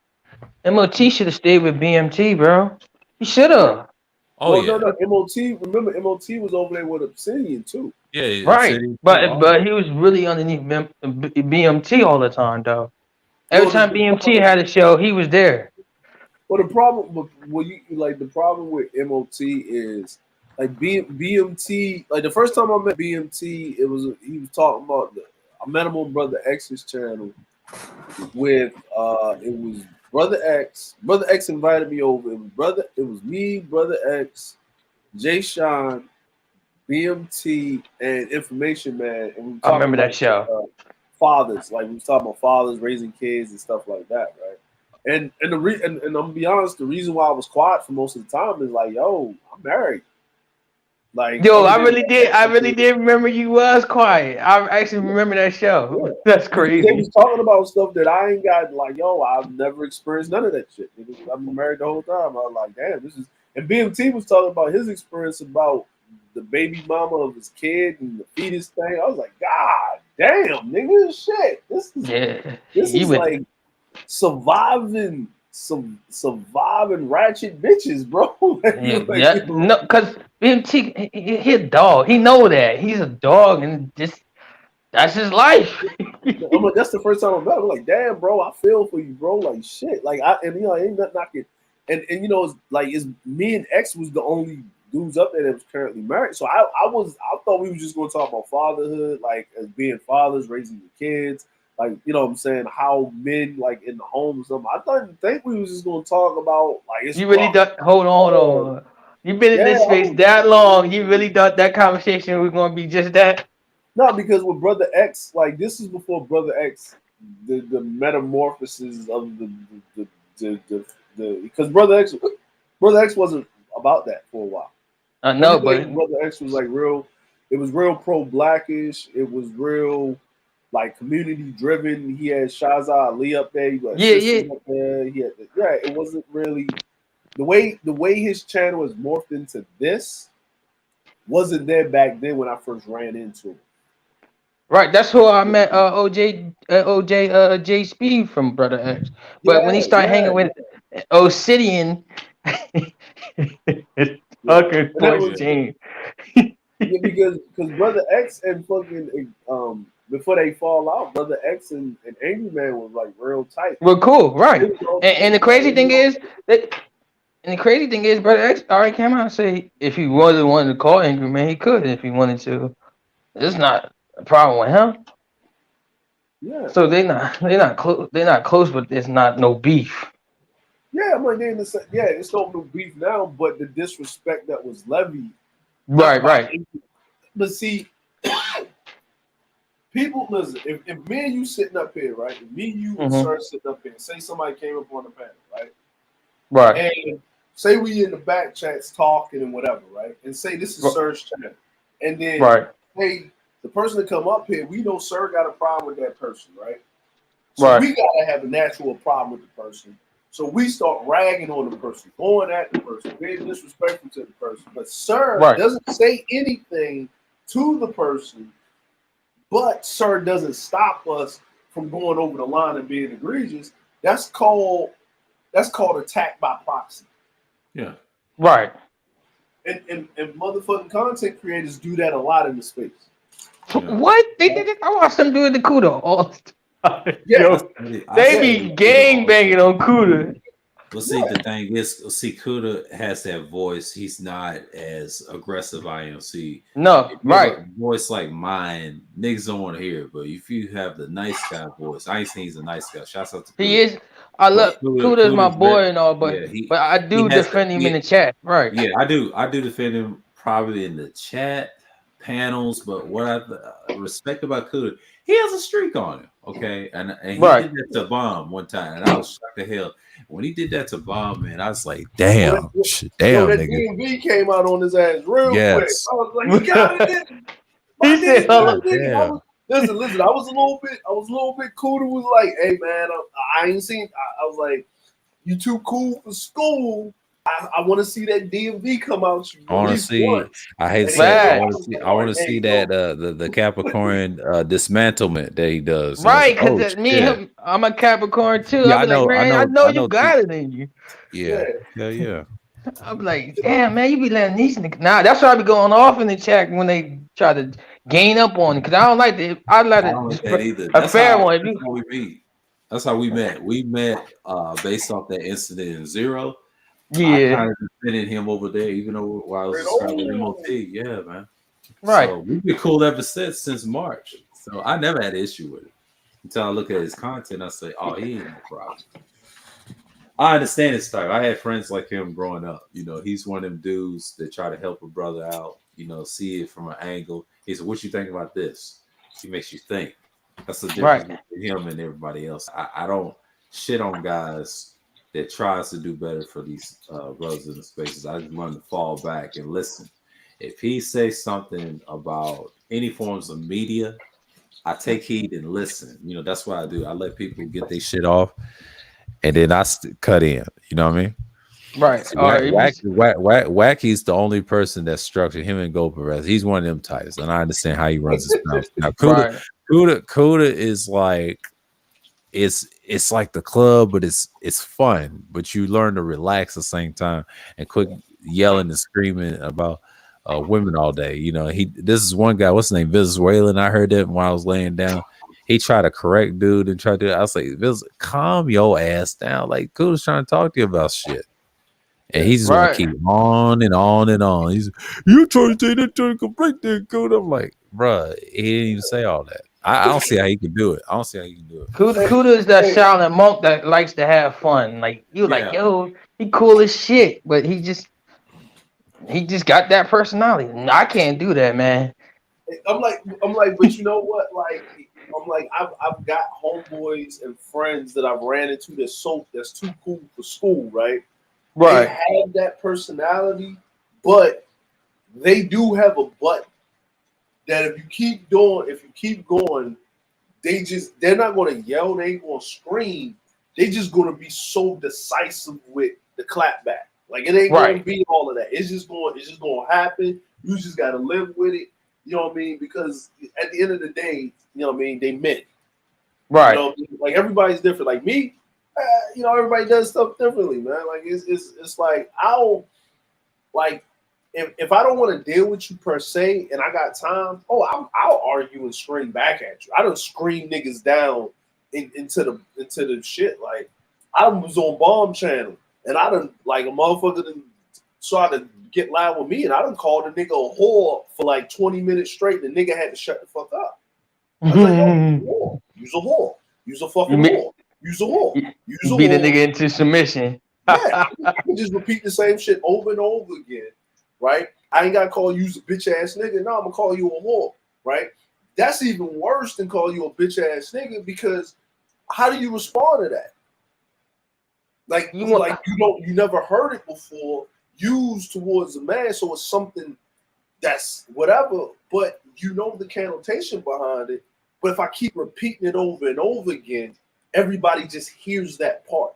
MOT should have stayed with BMT, bro. He should have. No, MOT. Remember, MOT was over there with Obsidian too. Yeah, right. But he was really underneath BMT all the time, though. Every time BMT had a show, he was there. Well, the problem with MOT is like BMT. Like the first time I met BMT, he was talking about I met him on Brother X's channel with it was Brother X. Brother X invited me over. It was me, Brother X, Jay Sean, BMT, and Information Man. And I remember that show. Fathers, like we was talking about fathers raising kids and stuff like that, right? And I'm gonna be honest, the reason why I was quiet for most of the time is like, yo, I'm married. Like, yo, I really did remember you was quiet. I actually remember that show. Yeah. That's crazy. They was talking about stuff that I ain't got. Like, yo, I've never experienced none of that shit. I've been married the whole time. I was like, damn, this is. And BMT was talking about his experience about the baby mama of his kid and the fetus thing. I was like, God damn, nigga, shit. This is like surviving ratchet bitches, bro. No, because BMT, he a dog. He know that he's a dog, and that's his life. I'm like, that's the first time I met him. I'm like, damn, bro, I feel for you, bro. Like shit. Like I ain't nothing knocking. And it's like me and X was the only dudes up there that was currently married. So I thought we were just going to talk about fatherhood, like as being fathers, raising your kids. Like, you know what I'm saying, how men like in the home or something. I didn't think we was just gonna talk about like it's you really thought hold on. You've been in this space that long. You really thought that conversation was gonna be just that? No, because with Brother X, like this is before Brother X, the metamorphosis of the because Brother X wasn't about that for a while. I know, but Brother X was like real, it was real pro-blackish, it was real like community driven. He had Shaza Ali up there. Up there. It wasn't really the way his channel was morphed into this wasn't there back then when I first ran into him. Right, that's who I met. J Speed from Brother X. But when he started hanging with Obsidian, fucking 14. because Brother X and fucking before they fall out, Brother X and Angry Man was like real tight. Well, cool, right? And the crazy thing is Brother X already came out and say if he wasn't wanted to call Angry Man, he could if he wanted to. It's not a problem with him. Yeah. So they're not close, but there's not no beef. Yeah, I'm like it's no beef now, but the disrespect that was levied. Right. But see. People, listen, if me and you sitting up here, right? If me, you, and Sir sitting up here, say somebody came up on the panel, right? Right. And say we in the back chats talking and whatever, right? And say this is Sir's channel. And then, hey, the person that come up here, we know Sir got a problem with that person, right? So we got to have a natural problem with the person. So we start ragging on the person, going at the person, being disrespectful to the person. But Sir doesn't say anything to the person. But Sir doesn't stop us from going over the line and being egregious. That's called attack by proxy. Yeah. Right. And motherfucking content creators do that a lot in the space. Yeah. What? I watch them do it to Kuda all the time. Yeah. They be gang banging on Kuda. Well, see, the thing is, Kuda has that voice. He's not as aggressive. IMC. No, right. A voice like mine, niggas don't want to hear it. But if you have the nice guy voice, I ain't saying he's a nice guy. Shouts out to Kuda. He is. I love Kuda is my boy and all, but I do defend him in the chat, right? Yeah, I do defend him probably in the chat panels, but what I respect about Kuda, he has a streak on him, okay, and he did that to Bomb one time, and I was shocked to hell when he did that to Bomb, man. I was like, damn, damn, that nigga. DMV came out on his ass real quick. I was like, he got it. He said, damn. Listen. I was a little bit cool. It was like, hey man, I ain't seen. I was like, you too cool for school. I want to see that DMV come out. I want to see. I hate to say it. I want to see that the Capricorn dismantlement that he does. Right, because me and him, I'm a Capricorn too. Yeah, I know you got it in you. Yeah. I'm like, damn man, you be letting these niggas. Nah, that's why I be going off in the chat when they try to gain up on it. Because I don't like that. I like that either. A fair one. That's how we meet. That's how we met. We met based off that incident in Zero. Yeah, I kind of defended him over there, even though while I was describing MOT. Yeah, man. Right. So we've been cool ever since March. So I never had an issue with it until I look at his content. I say, oh, he ain't no problem. I understand his type. I had friends like him growing up. You know, he's one of them dudes that try to help a brother out. You know, see it from an angle. He said, "What you think about this?" He makes you think. That's the difference between him and everybody else. I don't shit on guys that tries to do better for these brothers in the spaces. I just want to fall back and listen. If he says something about any forms of media, I take heed and listen. You know, that's what I do. I let people get their shit off, and then I cut in. You know what I mean? Right. So Wacky's the only person that's structured. Him and Go Perez. He's one of them types, and I understand how he runs his mouth. Now, Kuda is like it's like the club, but it's fun. But you learn to relax at the same time and quit yelling and screaming about women all day. You know, this is one guy. What's his name? Venezuelan. I heard that while I was laying down. He tried to correct dude and tried to. I was like, calm your ass down. Like Kuda's trying to talk to you about shit. And he's just gonna keep on and on and on. He's you trying to take that to complete that code. I'm like, bruh, he didn't even say all that. I don't see how he can do it. Kuda is that silent monk that likes to have fun. Like like, yo, he cool as shit, but he just got that personality. I can't do that, man. I'm like, but you know what? Like, I'm like, I've got homeboys and friends that I've ran into that's too cool for school, right? Right. They have that personality, but they do have a button that if you keep going, they're not going to yell, they ain't going to scream. They just going to be so decisive with the clap back. Like it ain't going to be all of that. It's just going to happen. You just got to live with it. You know what I mean? Because at the end of the day, you know what I mean, they meant. Right. You know, like everybody's different. Like me, you know, everybody does stuff differently, man. Like it's like I'll like if I don't want to deal with you per se, and I got time, I'll argue and scream back at you. I don't scream niggas down into the shit. Like I was on Bomb Channel, and I done like a motherfucker done tried to get loud with me, and I done called a nigga a whore for like 20 minutes straight. The nigga had to shut the fuck up. I was like, yo, you's a whore. You's a fucking whore. Use a whore. You beat a nigga into submission. Yeah, you just repeat the same shit over and over again, right? I ain't gotta call you a bitch ass nigga. No, I'm gonna call you a whore, right? That's even worse than call you a bitch ass nigga because how do you respond to that? Like you never heard it before used towards a man, so it's something that's whatever, but you know the connotation behind it. But if I keep repeating it over and over again, everybody just hears that part,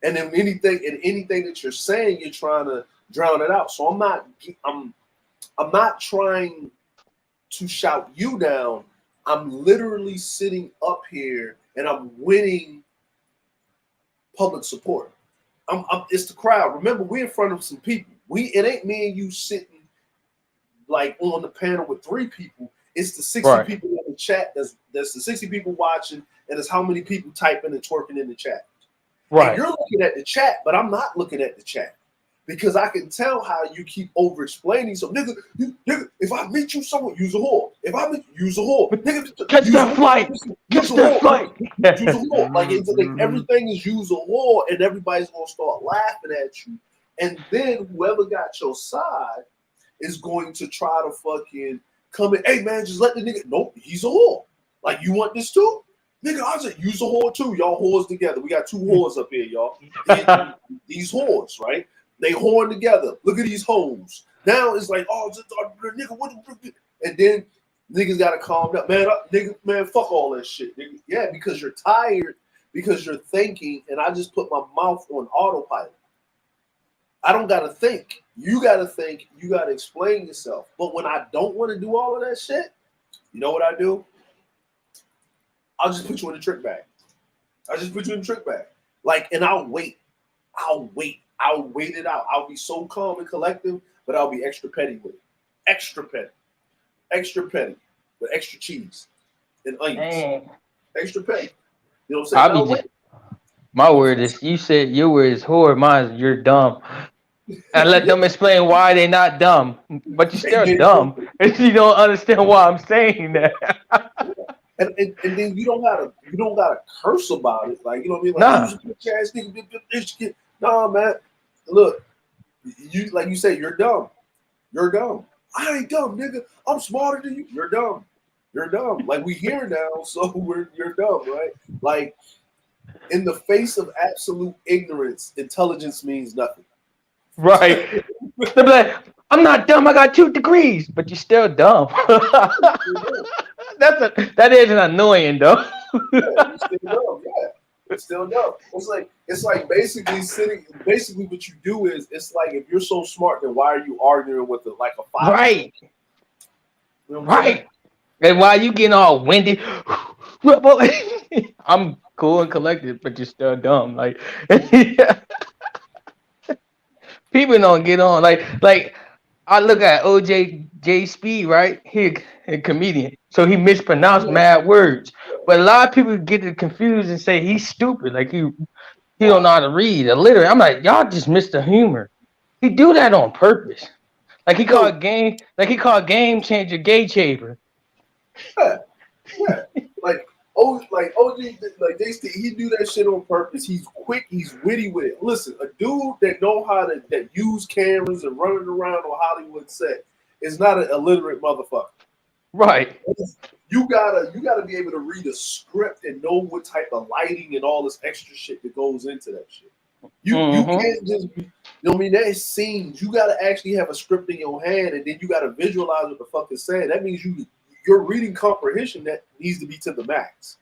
and then anything that you're saying, you're trying to drown it out. So I'm not trying to shout you down. I'm literally sitting up here and I'm winning public support. It's the crowd. Remember, we're in front of some people. It ain't me and you sitting like on the panel with 3 people. It's the 60 people in the chat. That's the 60 people watching. And it's how many people typing and twerking in the chat. Right. And you're looking at the chat, but I'm not looking at the chat. because I can tell how you keep over explaining. So nigga, if I meet you somewhere, use a whore. If I meet you, use a whore. Nigga, catch that flight. Catch that flight. Use a whore. Like it's like everything is use a whore, and everybody's gonna start laughing at you. And then whoever got your side is going to try to fucking come in. Hey man, just let the nigga. Nope, he's a whore. Like you want this too? Nigga, I said use a whore too. Y'all whores together. We got two whores up here, y'all. These whores, right? They horn together. Look at these hoes. Now it's like, oh, nigga, what? And then niggas gotta calm down, man. Man, fuck all that shit, nigga. Yeah, because you're tired, because you're thinking, and I just put my mouth on autopilot. I don't gotta think. You gotta think. You gotta explain yourself. But when I don't want to do all of that shit, you know what I do? I'll just put you in the trick bag. Like, and I'll wait. I'll wait it out. I'll be so calm and collective, but I'll be extra petty with it. Extra petty, with extra cheese and onions. Dang. Extra petty. You know what I'm saying? My word is, you said your word is whore, mine is you're dumb. And let them explain why they're not dumb. But you're still dumb. You don't understand why I'm saying that. And then you don't gotta curse about it. Like, you know what I mean? Like, nah. Ass nigga, nah, man. Look, you like you say, you're dumb. You're dumb. I ain't dumb, nigga. I'm smarter than you. You're dumb. You're dumb. Like, we here now, so you're dumb, right? Like, in the face of absolute ignorance, intelligence means nothing. Right. They're like, I'm not dumb. I got 2 degrees, but you're still dumb. That is an annoying though. Yeah, it's still dumb. It's like basically what you do is, it's like, if you're so smart, then why are you arguing with like a 5? Right. You know right. And why you getting all winded? I'm cool and collected, but you're still dumb. Like people don't get on. Like I look at OJ Speed, right? He a comedian, so he mispronounced mad words. But a lot of people get it confused and say he's stupid, like he don't know how to read. Illiterate. I'm like, y'all just missed the humor. He do that on purpose. Like he called Game Changer Gay Chaver. Yeah. Like OG, like he do that shit on purpose. He's quick, he's witty with it. Listen, a dude that know how to that use cameras and running around on Hollywood set is not an illiterate motherfucker. Right. You gotta be able to read a script and know what type of lighting and all this extra shit that goes into that shit. You can't just be, you know what I mean? That scenes, you gotta actually have a script in your hand, and then you gotta visualize what the fuck is saying. That means your reading comprehension that needs to be to the max.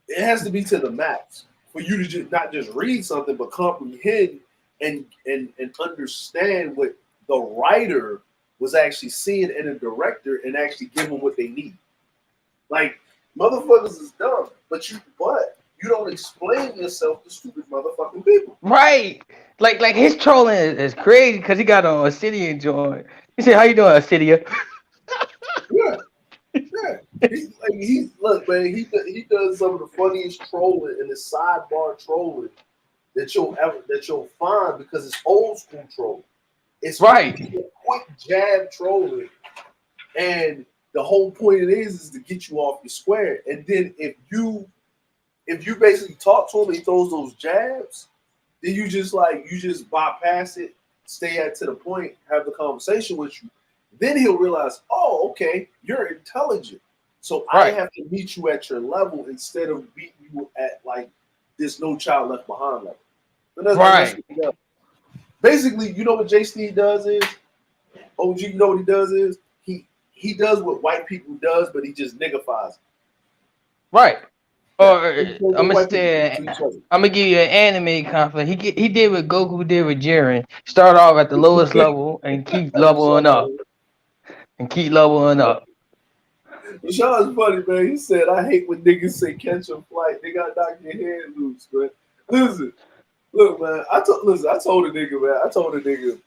It has to be to the max for you to just not just read something, but comprehend and understand what the writer was actually seeing in a director and actually give them what they need. Like, motherfuckers is dumb, but you don't explain yourself to stupid motherfucking people. Right. Like his trolling is crazy because he got an Obsidian joint. He said, "How you doing, Obsidian?" Yeah. Look, man. He does some of the funniest trolling and the sidebar trolling that you'll find, because it's old school trolling. It's right. Quick jab trolling, and the whole point it is to get you off your square. And then if you basically talk to him and he throws those jabs, then you just bypass it, stay to the point, have the conversation with you. Then he'll realize, oh, okay, you're intelligent. So I have to meet you at your level instead of beating you at like this No Child Left Behind level. Right. Basically, you know what J. Steve does is, OG, you know what he does is, he does what white people does, but he just niggifies it. Right. Or I'm gonna give you an anime conflict. He did what Goku did with Jiren. Start off at the lowest level and keep leveling up. Sean's funny, man. He said, "I hate when niggas say catch a flight. They gotta knock your head loose, man." Listen, look, man. I told a nigga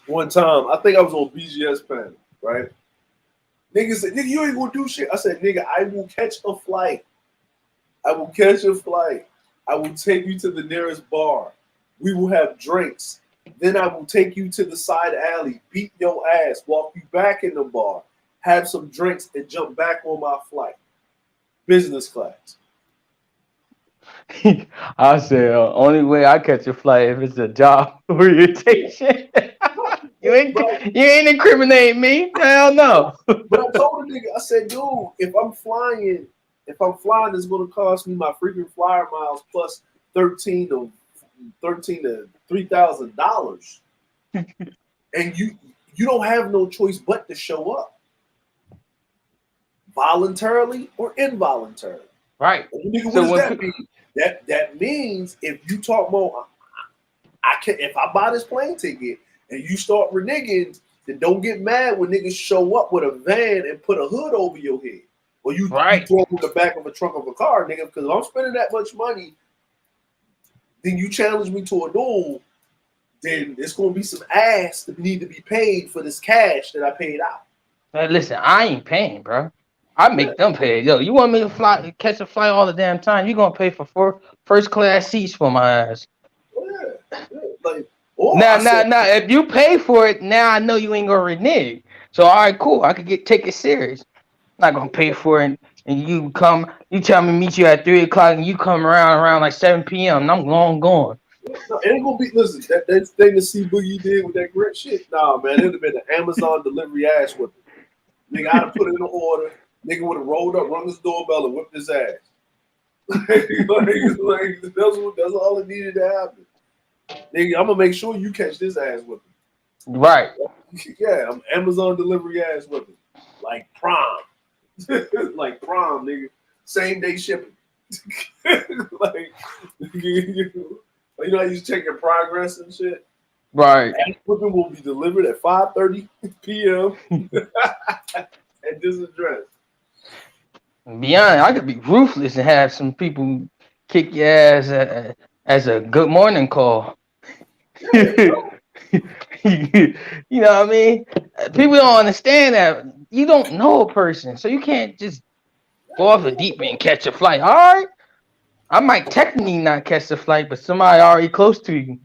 one time. I think I was on BGS panel, right? Nigga said, "Nigga, you ain't gonna do shit." I said, "Nigga, I will catch a flight. I will catch a flight. I will take you to the nearest bar. We will have drinks. Then I will take you to the side alley, beat your ass, walk you back in the bar, have some drinks, and jump back on my flight. Business class. I said, only way I catch a flight if it's a job orientation. You ain't incriminating me. Hell no. But I told the nigga, I said, dude, if I'm flying, it's gonna cost me my freaking flyer miles plus $13 to $3,000. And you don't have no choice but to show up. Voluntarily or involuntarily. Right. Nigga, what does that mean? That means if you talk more, if I buy this plane ticket and you start reneging, then don't get mad when niggas show up with a van and put a hood over your head. Or you throw it in the back of a trunk of a car, nigga, because if I'm spending that much money, then you challenge me to a duel, then there's going to be some ass that need to be paid for this cash that I paid out. Listen, I ain't paying, bro. I make them pay. Yo, you want me to catch a flight all the damn time? You gonna pay for first class seats for my ass? Like, now, if you pay for it, now I know you ain't gonna renege. So all right, cool. I could take it serious. I'm not gonna pay for it, and you tell me meet you at 3 o'clock, and you come around like 7 p.m. and I'm long gone. No, it ain't gonna be. Listen, that thing that C Boogie did with that grip shit. Nah, man, it'd have been an Amazon delivery ass whipping. Nigga, I'd have put it in the order. Nigga would have rolled up, rung his doorbell, and whipped his ass. That's all it needed to happen. Nigga, I'm gonna make sure you catch this ass whipping. Right. Yeah, I'm Amazon delivery ass whipping. Like Prime. Like Prime, nigga. Same day shipping. Like, you know how you check your progress and shit? Right. Ass whipping will be delivered at 5:30 p.m. at this address. Beyond, I could be ruthless and have some people kick your ass as a good morning call. You know what I mean? People don't understand that. You don't know a person, so you can't just go off the deep end and catch a flight. All right, I might technically not catch the flight, but somebody already close to you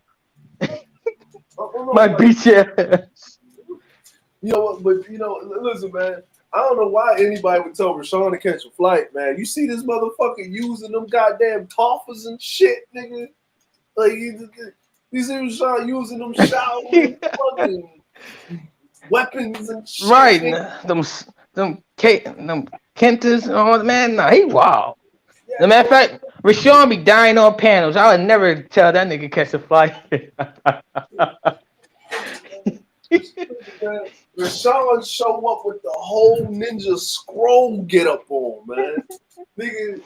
might beat your ass. You know what? But listen, man. I don't know why anybody would tell Rashawn to catch a flight, man. You see this motherfucker using them goddamn toffers and shit, nigga. Like you see Rashawn using them showers, fucking weapons and shit. Right, them Kentas and all that, man. Nah, he wild. As a matter of fact, Rashawn be dying on panels. I would never tell that nigga catch a flight. Rashawn show up with the whole Ninja Scroll get up on, man. nigga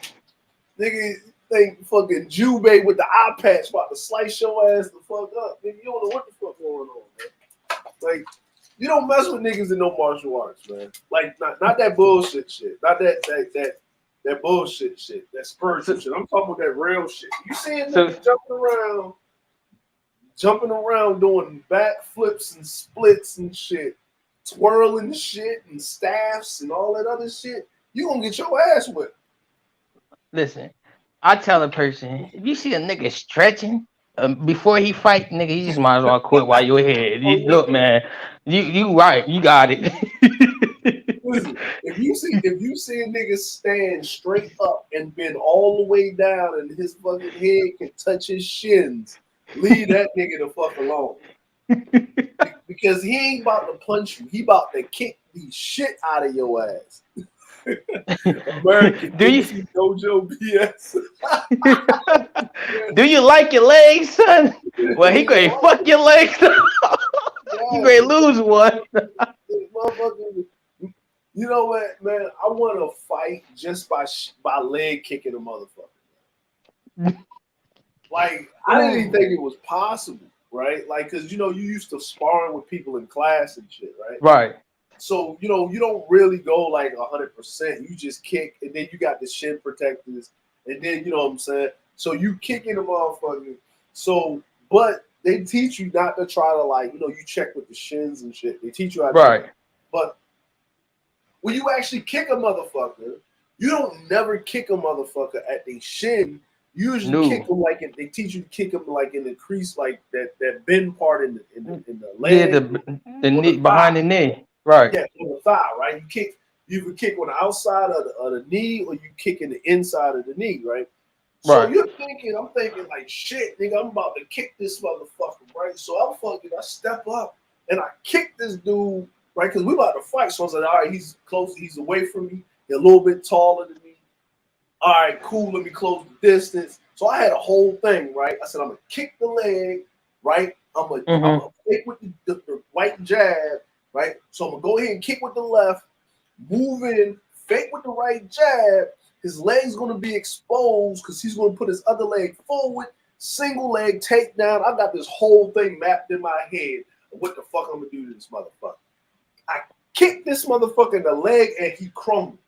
think fucking Jubei with the eye patch about to slice your ass the fuck up. Nigga, you don't know what the fuck going on, man. Like, you don't mess with niggas in no martial arts, man. Like, not that bullshit shit. Not that bullshit shit. That spiritual shit. I'm talking about that real shit. You seeing niggas jumping around doing backflips and splits and shit, twirling shit and staffs and all that other shit, you gonna get your ass whipped. Listen, I tell a person, if you see a nigga stretching before he fight, nigga, you just might as well quit while you're here. Look, man, you right, you got it. Listen, if you see a nigga stand straight up and bend all the way down and his fucking head can touch his shins, leave that nigga the fuck alone. Because he ain't about to punch you. He about to kick the shit out of your ass. American Dojo BS. Do you like your legs, son? Well, he gonna fuck your legs. You gonna lose one. You know what, man? I want to fight just by leg kicking a motherfucker. Like, I didn't even think it was possible, right? Like, because, you used to sparring with people in class and shit, right? Right. So, you don't really go like 100%. You just kick, and then you got the shin protectors, and then, you know what I'm saying? So you kicking the motherfucker. So, but they teach you not to try to, like, you check with the shins and shit. They teach you how to right. But when you actually kick a motherfucker, you don't never kick a motherfucker at the shin. You usually kick them like they teach you to kick them like in the crease, like that bend part in the leg. Yeah, the knee behind the knee, right? Yeah, on the thigh, right? You can kick on the outside of the knee, or you kick in the inside of the knee, right? So I'm thinking like, shit, nigga, I'm about to kick this motherfucker, right? So I step up and I kick this dude, right? Because we about to fight. So I was like, all right, he's close, he's away from me, he's a little bit taller than me. All right, cool, let me close the distance. So I had a whole thing, right? I said, I'm gonna kick the leg, right? I'm gonna kick with the right jab, right? So I'm gonna go ahead and kick with the left, move in, fake with the right jab. His leg's gonna be exposed because he's gonna put his other leg forward, single leg takedown. I got this whole thing mapped in my head of what the fuck I'm gonna do to this motherfucker. I kick this motherfucker in the leg and he crumbles.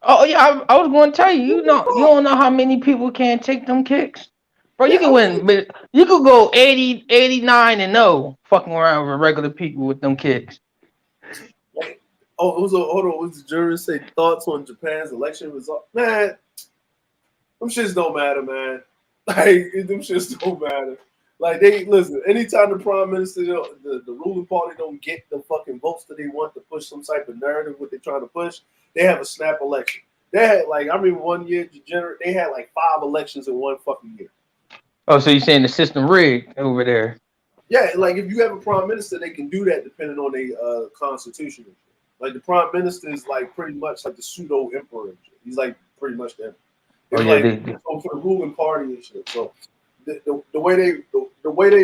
Oh yeah, I was going to tell you. You don't know how many people can't take them kicks, bro. You can win, but you could go 80, 89-0, fucking around with regular people with them kicks. Hold on. What's the jury say? Thoughts on Japan's election result? Man, them shits don't matter, man. Like, them shits don't matter. Like, they listen. Anytime the prime minister, the ruling party don't get the fucking votes that they want to push some type of narrative, what they're trying to push, they have a snap election. They had I remember 1 year, they had like 5 elections in 1 fucking year. Oh, so you're saying the system rigged over there? Yeah, like if you have a prime minister, they can do that depending on their constitution. Like the prime minister is like pretty much like the pseudo emperor. He's like pretty much the emperor. So for the ruling party and shit. So the way they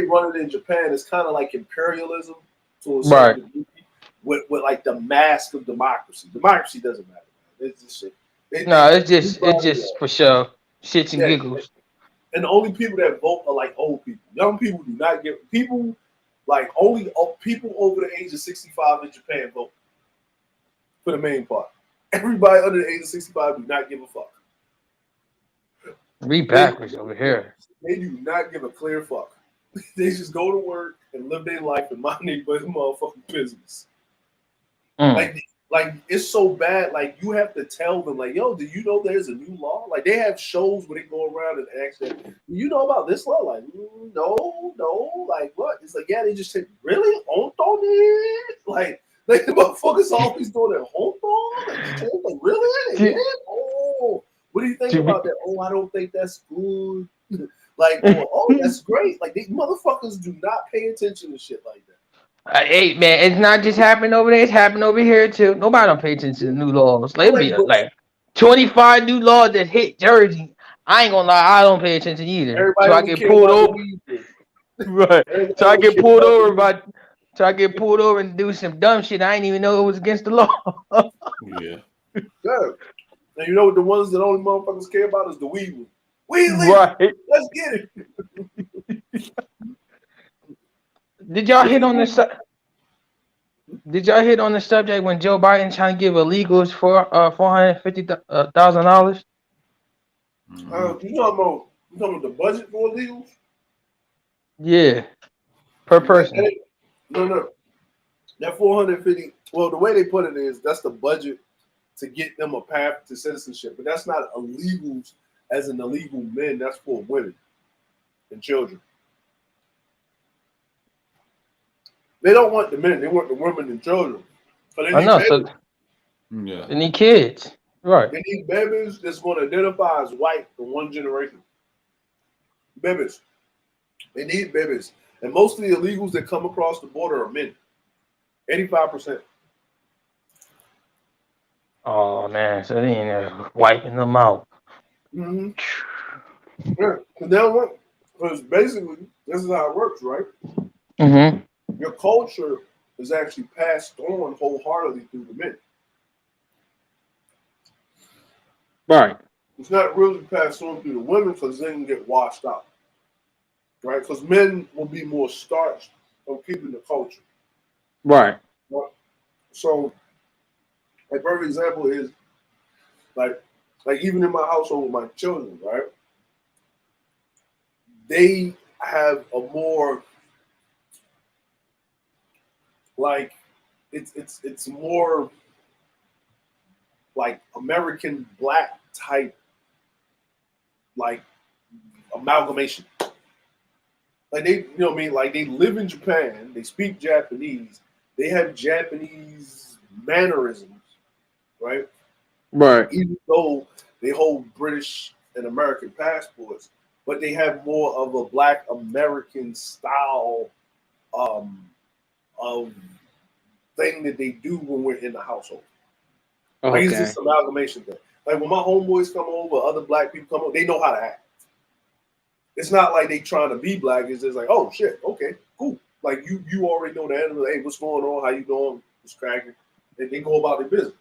run it in Japan is kind of like imperialism to a certain degree, with like the mask of democracy. Democracy doesn't matter. It's just shit. It's just for sure shits and giggles. And the only people that vote are like old people. Young people do not get people like only people over the age of 65 in Japan vote. For the main part, everybody under the age of 65 do not give a fuck. Read backwards over here. They do not give a clear fuck. They just go to work and live their life and mind their motherfucking business. Like it's so bad. Like you have to tell them, like, yo, do you know there's a new law? Like they have shows where they go around and ask them, do you know about this law? Like, no. Like what? It's like, yeah, they just said, really? Like the motherfuckers always doing that home like, really? Yeah. Oh, what do you think about that? Oh, I don't think that's good. Like, oh, that's great. Like these motherfuckers do not pay attention to shit like that. Hey man, it's not just happening over there; it's happening over here too. Nobody don't pay attention to new laws. Like, like 25 new laws that hit Jersey. I ain't gonna lie, I don't pay attention either. So I get pulled over. Right. So I get pulled over by. So I get pulled over and do some dumb shit. I didn't even know it was against the law. Yeah. Good. And you know what the ones that only motherfuckers care about is the weed one. Weed legal. Right. Let's get it. Did y'all hit on the subject when Joe Biden trying to give illegals for $450,000? You talking about the budget for illegals? Yeah, per person. No. That 450. Well, the way they put it is that's the budget to get them a path to citizenship, but that's not illegals as in illegal men. That's for women and children. They don't want the men; they want the women and children. They They need kids, right? They need babies that's going to identify as white for one generation. Babies. They need babies. And most of the illegals that come across the border are men. 85%. Oh man, so they ain't wiping them out. Mm-hmm. Yeah, because basically this is how it works, right? Mm-hmm. Your culture is actually passed on wholeheartedly through the men. Right. It's not really passed on through the women because they can get washed out. Right? Because men will be more starched on keeping the culture. Right. So, a perfect example is like even in my household with my children, right? They have a more like it's more like American black type like amalgamation. Like they, you know what I mean? Like they live in Japan, they speak Japanese, they have Japanese mannerisms, right? Right. Even though they hold British and American passports, but they have more of a Black American style of thing that they do when we're in the household. Like it's just amalgamation thing. Like when my homeboys come over, other Black people come over, they know how to act. It's not like they trying to be Black. It's just like, oh shit, okay, cool. Like you already know the animal. Hey, what's going on? How you doing? What's cracking? And they go about their business.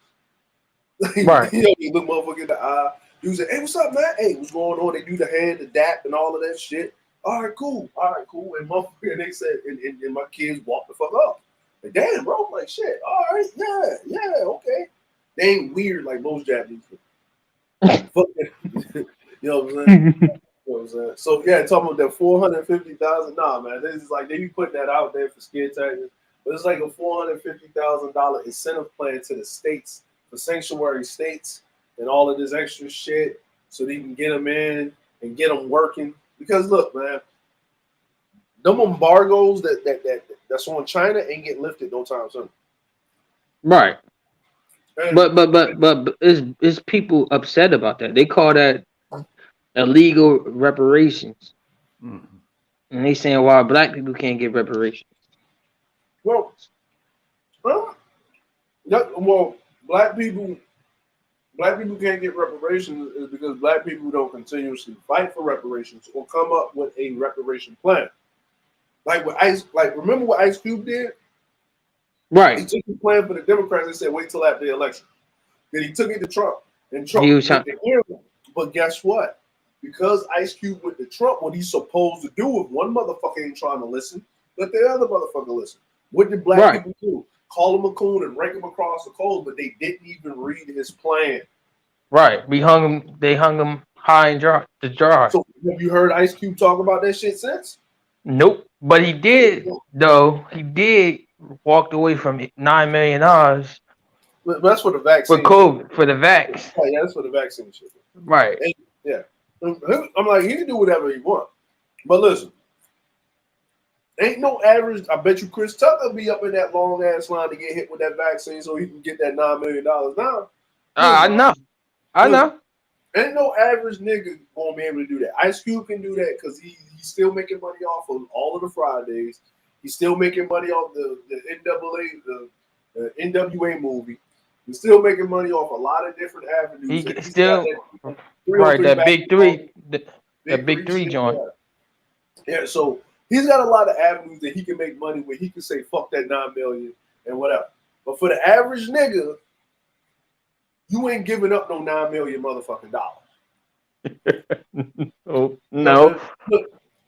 Right. You know, you look motherfucker in the eye. You say, hey, what's up, man? Hey, what's going on? They do the hand, the dap, and all of that shit. All right, cool. And motherfucker, and they said, and my kids walk the fuck up. Like, damn, bro. I'm like, shit. All right, yeah, okay. They ain't weird like most Japanese people. You know what I'm saying? You know what I'm saying? So yeah, talking about that 450,000. Nah, man, this is like they be putting that out there for scare tactics, but it's like a $450,000 incentive plan to the states for sanctuary states and all of this extra shit, so they can get them in and get them working. Because look, man, them embargoes that's on China ain't get lifted no time soon. Right. But is people upset about that? They call that illegal reparations, and they saying why Black people can't get reparations. Well, Black people can't get reparations is because Black people don't continuously fight for reparations or come up with a reparation plan. Like with remember what Ice Cube did? Right. He took the plan for the Democrats and said, wait till after the election. Then he took it to Trump. And Trump went to hear him. But guess what? Because Ice Cube went to Trump, what he's supposed to do if one motherfucker ain't trying to listen, let the other motherfucker listen. What did Black people do? Call him a coon and rank him across the coals, but they didn't even read his plan. Right. They hung him high and dry. So have you heard Ice Cube talk about that shit since? Nope. But he did, though. He did walked away from $9 million. But that's for the vaccine. For COVID, for the vax. Yeah, that's for the vaccine shit. Right. And, yeah. I'm like, he can do whatever he wants. But listen, ain't no average. I bet you Chris Tucker be up in that long ass line to get hit with that vaccine so he can get that $9 million now. I know. Ain't no average nigga gonna be able to do that. Ice Cube can do that because he's still making money off of all of the Fridays. He's still making money off the NWA movie. He's still making money off a lot of different avenues. He still right that big three, that big three joint. Yeah, so he's got a lot of avenues that he can make money where he can say fuck that $9 million and whatever. But for the average nigga, you ain't giving up no $9 million motherfucking dollars. Oh no!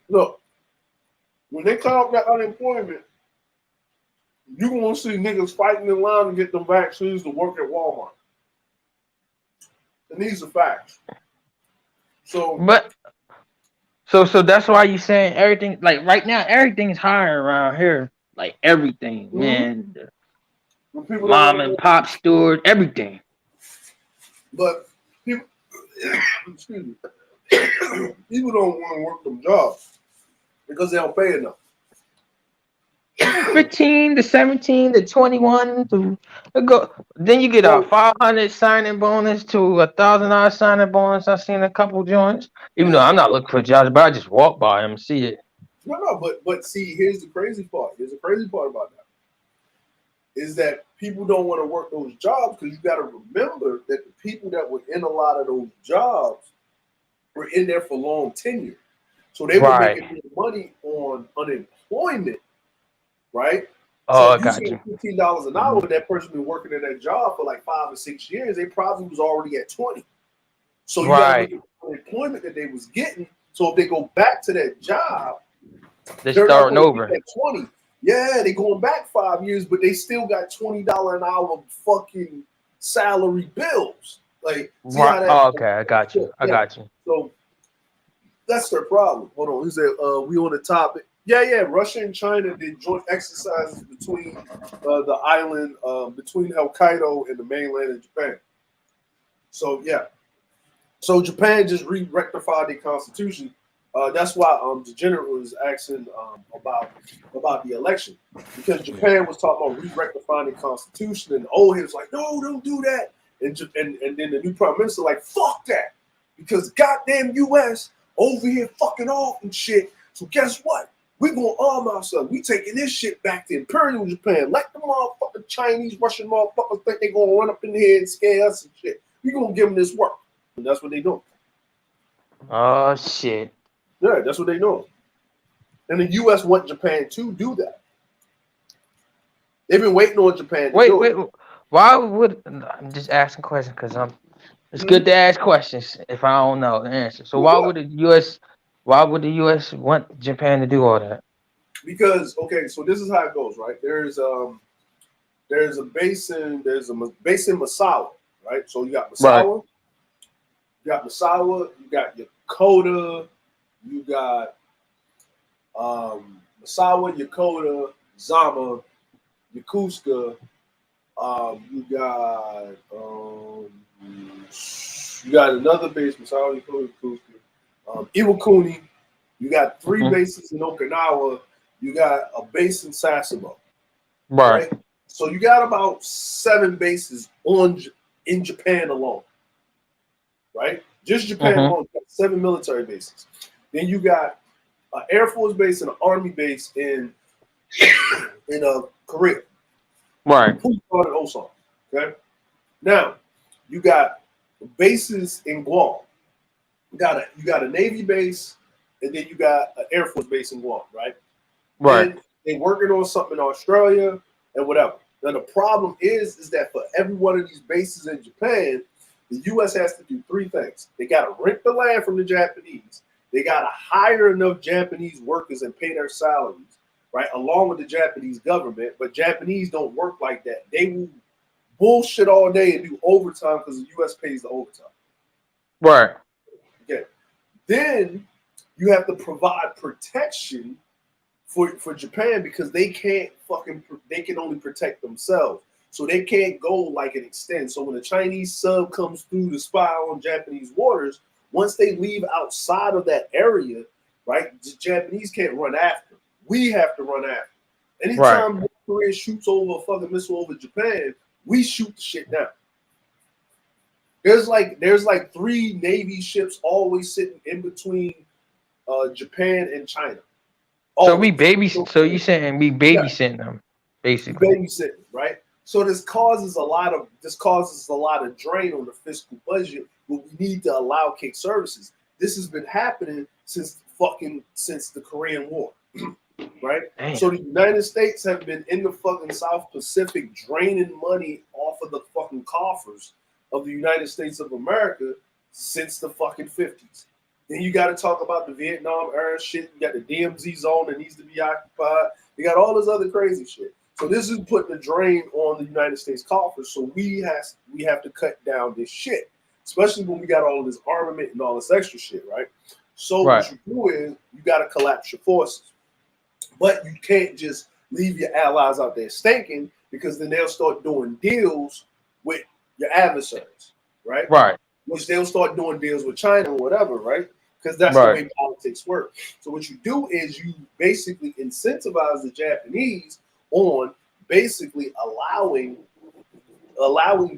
Look, when they talk about unemployment, you gonna see niggas fighting in line to get them vaccines to work at Walmart. And these are facts. So that's why you saying everything like right now everything's higher around here. Like everything, man. Mom and pop store, everything. But people, excuse me, people don't want to work them jobs because they don't pay enough. 15 to 17 to 21 to go. Then you get a 500 signing bonus to $1,000 signing bonus. I've seen a couple joints. Even though I'm not looking for jobs, but I just walk by them and see it. No, but see, here's the crazy part. Here's the crazy part about that. Is that people don't want to work those jobs because you got to remember that the people that were in a lot of those jobs were in there for long tenure. So they were making money on unemployment, right? Oh, so if you say $15 an hour, that person been working in that job for like 5 or 6 years, they probably was already at 20. So you got to look at the unemployment that they was getting. So if they go back to that job, they're starting over at 20. Yeah, they going back 5 years, but they still got $20 an hour fucking salary bills. Like, okay, I got you. I got you. So that's their problem. Hold on, he said we on the topic. Yeah, Russia and China did joint exercises between the island, between Hokkaido and the mainland of Japan. So yeah, So Japan just re-rectified their constitution. That's why the general was asking about the election, because Japan was talking about re-rectifying the constitution, and the old heads like, no, don't do that, and then the new prime minister like, fuck that, because goddamn U.S. over here fucking off and shit. So guess what? We're gonna arm ourselves. We taking this shit back to Imperial Japan. Let the motherfucking Chinese, Russian motherfuckers think they gonna run up in here and scare us and shit. We gonna give them this work, and that's what they do. Oh shit. Yeah, that's what they know. And the U.S. want Japan to do that. They've been waiting on Japan to do it. Why would I'm just asking questions because it's good to ask questions if I don't know the answer. So why would the U.S. want Japan to do all that? Because so this is how it goes, right? There's a base in Misawa, right? So you got Misawa, you got Yokota, you got Misawa, Yokota, Zama, Yokosuka, you got another base, Misawa, Yokota, Yokosuka, Iwakuni. You got 3 bases in Okinawa. You got a base in Sasebo. Right. So you got about 7 bases in Japan alone. Right? Just Japan alone, you got 7 military bases. Then you got an Air Force base and an Army base in Korea. Right. Osan. Okay. Now you got bases in Guam. You got a Navy base, and then you got an Air Force base in Guam. Right. Right. And they're working on something in Australia and whatever. Now the problem is that for every one of these bases in Japan, the U.S. has to do 3 things. They got to rent the land from the Japanese. They got to hire enough Japanese workers and pay their salaries, right, along with the Japanese government. But Japanese don't work like that. They will bullshit all day and do overtime because the U.S. pays the overtime. Right. Okay. Then you have to provide protection for Japan because they can only protect themselves. So they can't go like an extend. So when a Chinese sub comes through to spy on Japanese waters, once they leave outside of that area, right, the Japanese can't run after. We have to run after. Anytime North Korea shoots over a fucking missile over Japan, we shoot the shit down. There's like 3 Navy ships always sitting in between Japan and China. So we So you saying we babysitting them, basically? Babysitting, right? So this causes a lot of drain on the fiscal budget, but we need to allow cake services. This has been happening since the Korean War, right? Damn. So the United States have been in the fucking South Pacific draining money off of the fucking coffers of the United States of America since the fucking 50s. Then you got to talk about the Vietnam era shit. You got the DMZ zone that needs to be occupied. You got all this other crazy shit. So this is putting a drain on the United States coffers. So we have to cut down this shit, especially when we got all of this armament and all this extra shit, right? So what you do is you got to collapse your forces, but you can't just leave your allies out there stinking because then they'll start doing deals with your adversaries, right? Right. Which they'll start doing deals with China or whatever, right? Because that's the way politics work. So what you do is you basically incentivize the Japanese on basically allowing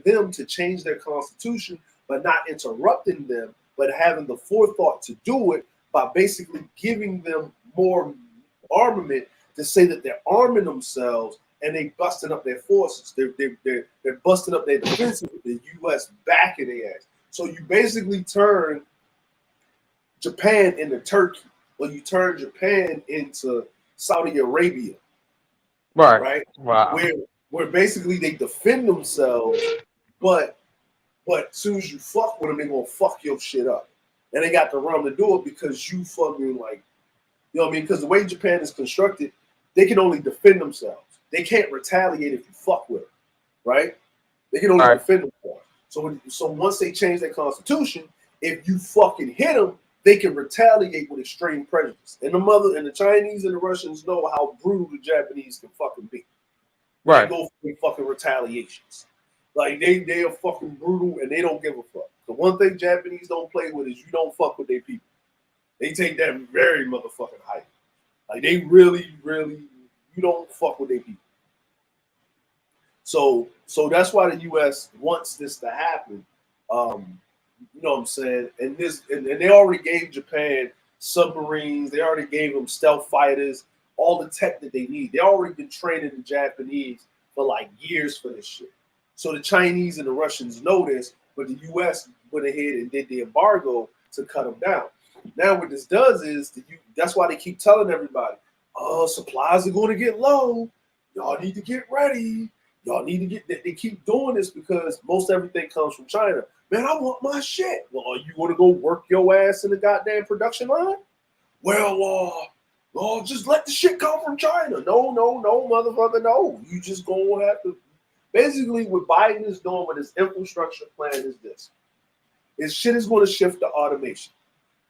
them to change their constitution, but not interrupting them, but having the forethought to do it by basically giving them more armament to say that they're arming themselves and they busting up their forces. They're busting up their defenses with the U.S. backing their ass. So you basically turn Japan into Turkey, or you turn Japan into Saudi Arabia. Right. Wow. Where basically they defend themselves, but as soon as you fuck with them, they're gonna fuck your shit up. And they got the realm to do it because you fucking like, you know what I mean? Because the way Japan is constructed, they can only defend themselves. They can't retaliate if you fuck with them, right? They can only defend themselves. So once they change their constitution, if you fucking hit them, they can retaliate with extreme prejudice. And the Chinese and the Russians know how brutal the Japanese can fucking be. Right. They go for fucking retaliations. Like they are fucking brutal and they don't give a fuck. The one thing Japanese don't play with is you don't fuck with their people. They take that very motherfucking hype. Like they really, really, you don't fuck with their people. So that's why the U.S. wants this to happen. You know what I'm saying? And they already gave Japan submarines. They already gave them stealth fighters, all the tech that they need. They already been training the Japanese for like years for this shit. So the Chinese and the Russians know this, but the U.S. went ahead and did the embargo to cut them down. Now what this does is that's why they keep telling everybody, oh, supplies are going to get low. Y'all need to get ready. Y'all need to get. They keep doing this because most everything comes from China. Man, I want my shit. Well, are you going to go work your ass in the goddamn production line? Well, just let the shit come from China. No, motherfucker, no. You just going to have to. Basically, what Biden is doing with his infrastructure plan is this. His shit is going to shift to automation.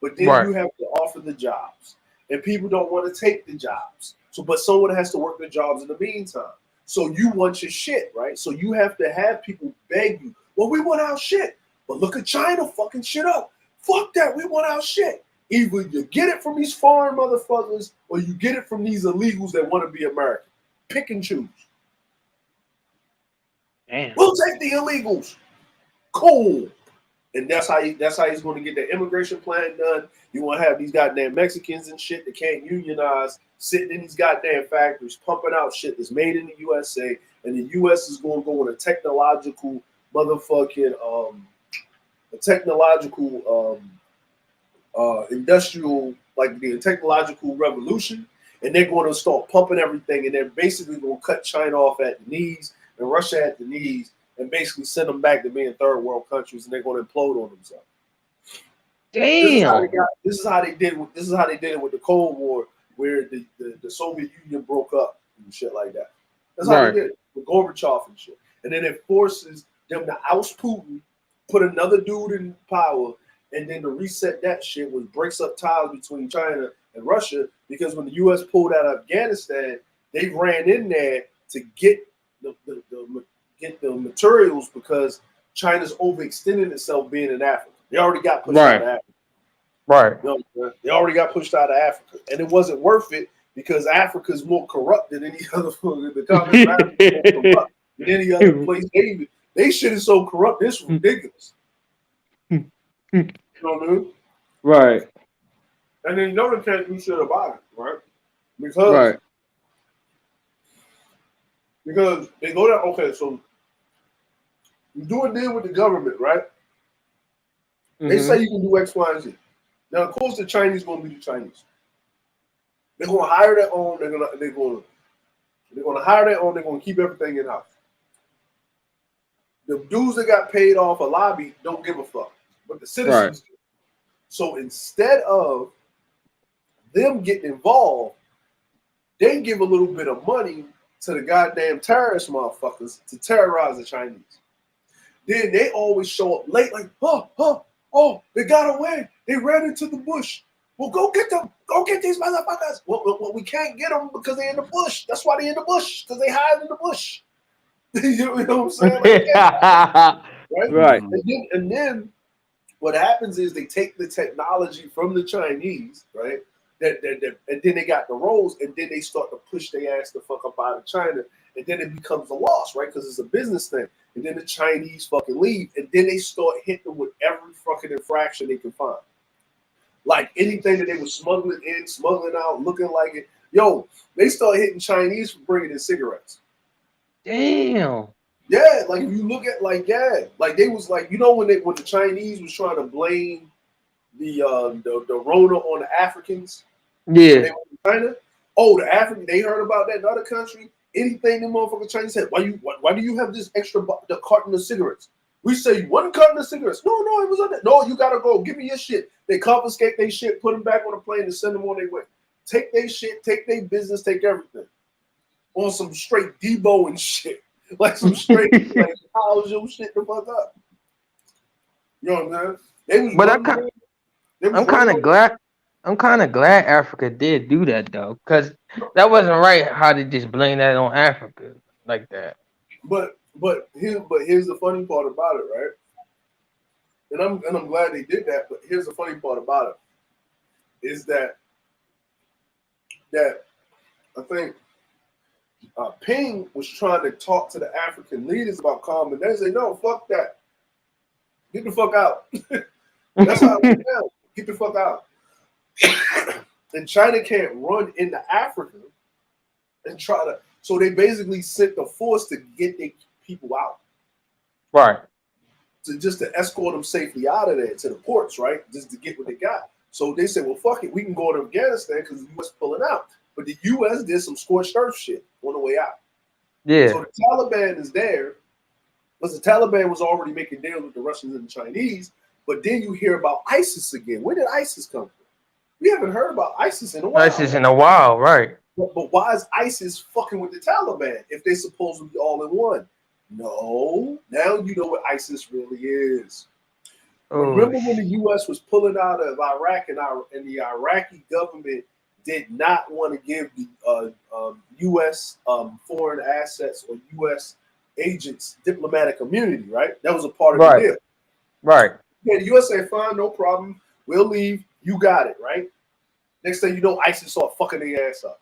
But then you have to offer the jobs. And people don't want to take the jobs. But someone has to work the jobs in the meantime. So you want your shit, right? So you have to have people beg you, well, we want our shit. But look at China fucking shit up. Fuck that, we want our shit. Either you get it from these foreign motherfuckers or you get it from these illegals that want to be American. Pick and choose. Damn. We'll take the illegals. Cool. And that's how he's going to get the immigration plan done. You want to have these goddamn Mexicans and shit that can't unionize sitting in these goddamn factories pumping out shit that's made in the USA, and the US is going to go on a technological motherfucking industrial, like the technological revolution, and they're going to start pumping everything, and they're basically going to cut China off at the knees and Russia at the knees, and basically send them back to being third world countries, and they're going to implode on themselves. Damn. This is how they did it with the Cold War, where the Soviet Union broke up and shit like that. That's how they did it with Gorbachev and shit. And then it forces them to oust Putin, put another dude in power, and then to reset that shit, which breaks up ties between China and Russia. Because when the U.S. pulled out of Afghanistan, they ran in there to get the materials because China's overextending itself being in Africa. They already got pushed out of Africa. Right. You know, they already got pushed out of Africa. And it wasn't worth it because Africa is more corrupt than any other the continent of Africa is more corrupt than any other place. They shit is so corrupt, it's ridiculous. You know what I mean? Right. And then you know they can't do shit about it, right? Because they go down, okay, so you do a deal with the government, right? They say you can do X, Y, and Z. Now, of course, the Chinese going to be the Chinese. They're going to hire their own. They're going to hire their own. They're going to keep everything in house. The dudes that got paid off a lobby don't give a fuck, but the citizens do. So instead of them getting involved, they give a little bit of money to the goddamn terrorist motherfuckers to terrorize the Chinese. Then they always show up late, like, oh, they got away. They ran into the bush. Well, go get them. Go get these motherfuckers. Well, we can't get them because they're in the bush. That's why they're in the bush, because they hide in the bush. You know what I'm saying? Like, right? And then what happens is they take the technology from the Chinese, right? And then they got the roles, and then they start to push their ass the fuck up out of China, and then it becomes a loss, right? Because it's a business thing. And then the Chinese fucking leave, and then they start hitting them with every fucking infraction they can find. Like anything that they were smuggling in, smuggling out, looking like it. Yo, they start hitting Chinese for bringing in cigarettes. Damn. Yeah, like if you look at like they was like, you know, when the Chinese was trying to blame the Rona on the Africans. Yeah. They went to China. Oh, the African, they heard about that in another country. Anything the motherfucking Chinese said, why do you have this extra the carton of cigarettes? We say 1 carton of cigarettes. No, it was on that. No, you gotta go. Give me your shit. They confiscate their shit, put them back on a plane, and send them on their way. Take their shit, take their business, take everything. On some straight Debo and shit, like some straight like how's your shit the fuck up. You know what I'm saying? But I'm kind of glad. I'm kind of glad Africa did do that though, because that wasn't right how they just blame that on Africa like that. But But here's the funny part about it, right? And I'm glad they did that. But here's the funny part about it is that I think Ping was trying to talk to the African leaders about calm, and they say, no, fuck that. Get the fuck out. That's how it went down. Get the fuck out. And China can't run into Africa and try to. So they basically sent the force to get their people out. Right. Just to escort them safely out of there to the ports, right? Just to get what they got. So they said, well, fuck it. We can go to Afghanistan because the U.S. pulling out. But the U.S. did some scorched earth shit on the way out. Yeah. So the Taliban is there because the Taliban was already making deals with the Russians and the Chinese. But then you hear about ISIS again. Where did ISIS come from? We haven't heard about ISIS in a while. ISIS in a while, right? But why is ISIS fucking with the Taliban if they're supposed to be all in one? No. Now you know what ISIS really is. Remember when the U.S. was pulling out of Iraq and the Iraqi government did not want to give the U.S. Foreign assets or U.S. agents diplomatic immunity, right? That was a part of the deal. Right. Yeah, the U.S. said, fine, no problem. We'll leave. You got it, right? Next thing you know, ISIS started fucking their ass up.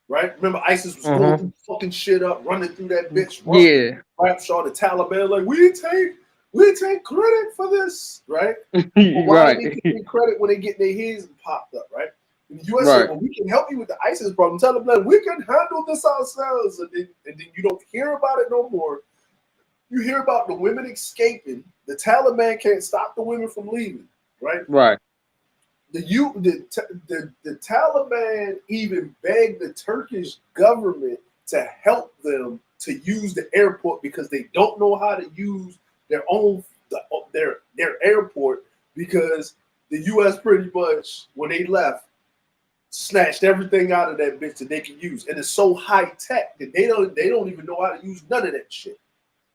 Right? Remember, ISIS was going through fucking shit up, running through that bitch. Right? Saw the Taliban like, we take credit for this, right? Why are they getting credit when they get their heads popped up, right? And the U.S. said, well, we can help you with the ISIS problem. Taliban, we can handle this ourselves. And then you don't hear about it no more. You hear about the women escaping. The Taliban can't stop the women from leaving, right? Right. The Taliban even begged the Turkish government to help them to use the airport because they don't know how to use their own their airport because the U.S. pretty much when they left snatched everything out of that bitch that they can use, and it's so high tech that they don't even know how to use none of that shit.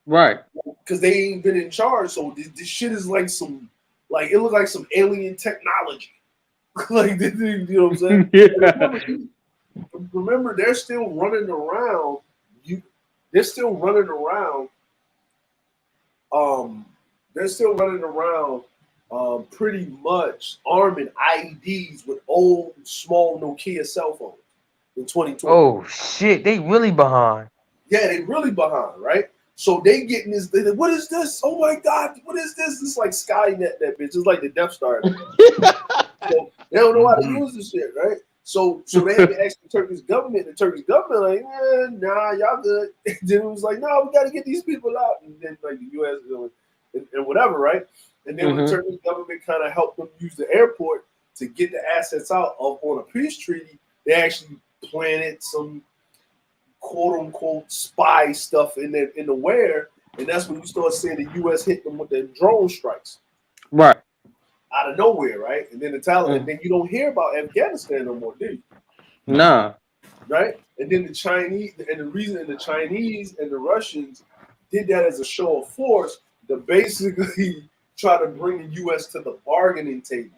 Right. Because they ain't been in charge, so this shit is like it looks like some alien technology. Like, you know what I'm saying? Yeah. Remember, they're still running around. They're still running around. Pretty much arming IEDs with old, small Nokia cell phones in 2020. Oh shit, they really behind. Yeah, they really behind, right? So they getting this. They like, what is this? Oh my God, what is this? It's like Skynet, that bitch. It's like the Death Star. So they don't know how to use this shit, right? So they had to ask the Turkish government. The Turkish government like, nah, y'all good. And then it was like, no, we got to get these people out. And then like the U.S. and whatever, right? And then when the Turkish government kind of helped them use the airport to get the assets out on a peace treaty, they actually planted some quote unquote spy stuff in the where, and that's when you start seeing the U.S. hit them with the drone strikes. Right. Out of nowhere, right? And then the Taliban, then you don't hear about Afghanistan no more, do you? Nah. Right? And then the Chinese, and the reason the Chinese and the Russians did that as a show of force to basically try to bring the U.S. to the bargaining table.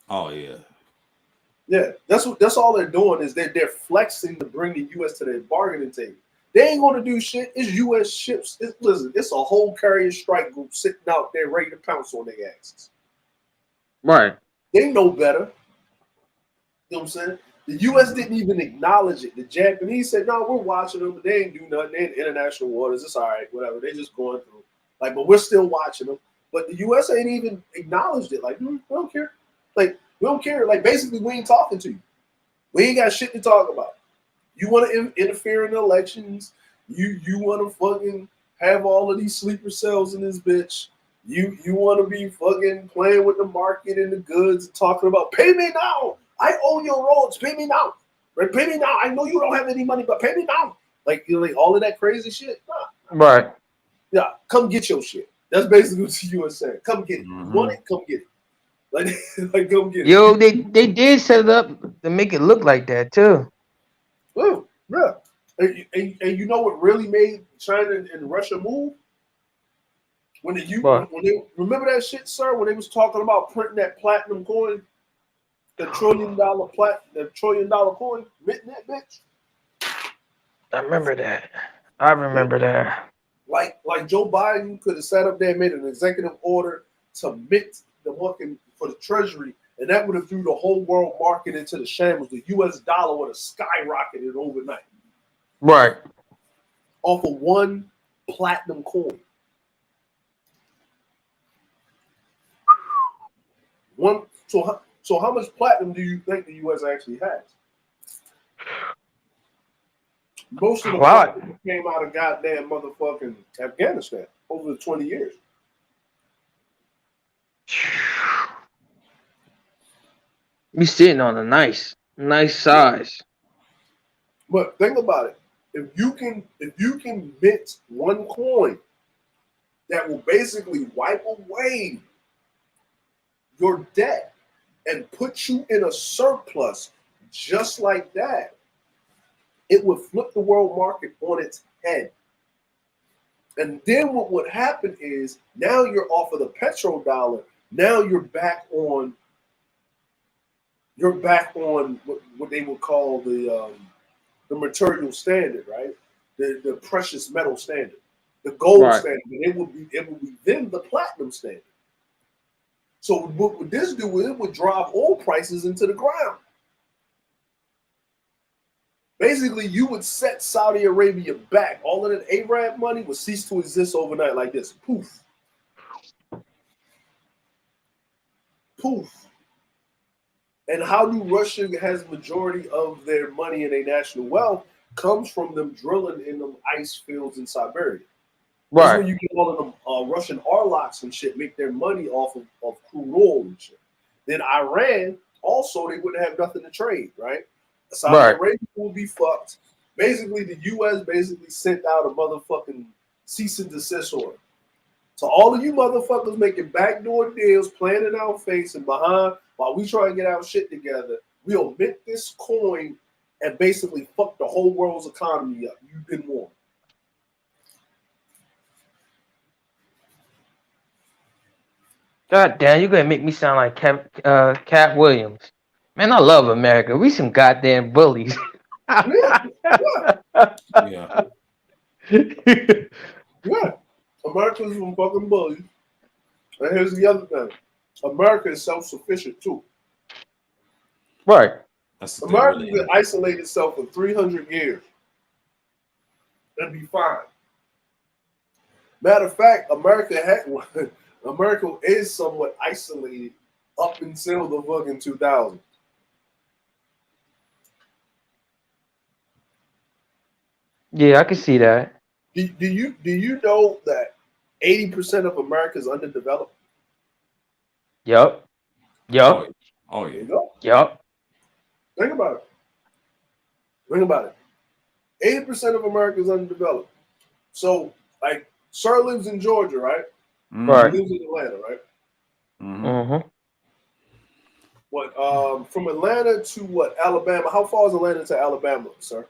Oh yeah. Yeah, that's all they're doing is they're flexing to bring the U.S. to their bargaining table. They ain't gonna do shit. It's U.S. ships. Listen, it's a whole carrier strike group sitting out there ready to pounce on their asses. Right. They know better. You know what I'm saying? The U.S. didn't even acknowledge it. The Japanese said, no, we're watching them, but they ain't do nothing. They're in international waters. It's all right, whatever. They're just going through. Like, but we're still watching them. But the U.S. ain't even acknowledged it. Like, we don't care. Like, we don't care. Like, basically, we ain't talking to you. We ain't got shit to talk about. You want to interfere in the elections. You want to fucking have all of these sleeper cells in this bitch. You want to be fucking playing with the market and the goods and talking about, pay me now. I own your roads. Pay me now. Right? Pay me now. I know you don't have any money, but pay me now. Like, you know, like all of that crazy shit. Nah. Right. Yeah, come get your shit. That's basically what the U.S. saying. Come get it. You want it? Come get it. Like come get it. Yo, they did set it up to make it look like that too. Oh, yeah. And you know what really made China and Russia move? When they remember that shit, sir, when they was talking about printing that platinum coin, the $1 trillion coin, minting that bitch. I remember that. I remember that. Like Joe Biden could have sat up there and made an executive order to mint the working for the Treasury, and that would have threw the whole world market into the shambles. The U.S. dollar would have skyrocketed overnight. Right. Off of one platinum coin. So how much platinum do you think the U.S. actually has? Most of the platinum came out of goddamn motherfucking Afghanistan over the 20 years. We sitting on a nice size. But think about it. If you can mint one coin that will basically wipe away your debt and put you in a surplus just like that, it would flip the world market on its head. And then what would happen is now you're off of the petrodollar. Now you're back on what they would call the material standard, right? The precious metal standard, the gold standard. It would be then the platinum standard. So what would this do? It would drive oil prices into the ground. Basically, you would set Saudi Arabia back. All of that Arab money would cease to exist overnight like this. Poof. Poof. And how do Russia has majority of their money and their national wealth comes from them drilling in them ice fields in Siberia. Right. That's when you get all of them Russian Orloks and shit make their money off of crude oil and shit. Then Iran, also, they wouldn't have nothing to trade, right? Saudi Arabia will be fucked. Basically, the U.S. basically sent out a motherfucking cease and desist order. So all of you motherfuckers making backdoor deals, playing in our face and behind while we try to get our shit together, we'll mint this coin and basically fuck the whole world's economy up. You've been warned. God damn, you're gonna make me sound like Cat Williams. Man, I love America. We some goddamn bullies. Yeah. America's some fucking bullies. And here's the other thing. America is self-sufficient too. Right. America can isolate itself for 300 years and be fine. Matter of fact, America is somewhat isolated up until the fucking 2000s. Yeah, I can see that. Do you know that 80% of America is underdeveloped? Yep. Oh yeah. Yep. Think about it. 80% of America is underdeveloped. So, like, Sir lives in Georgia, right? Right. He lives in Atlanta, right? Mm-hmm. What? From Atlanta to what? Alabama? How far is Atlanta to Alabama, sir?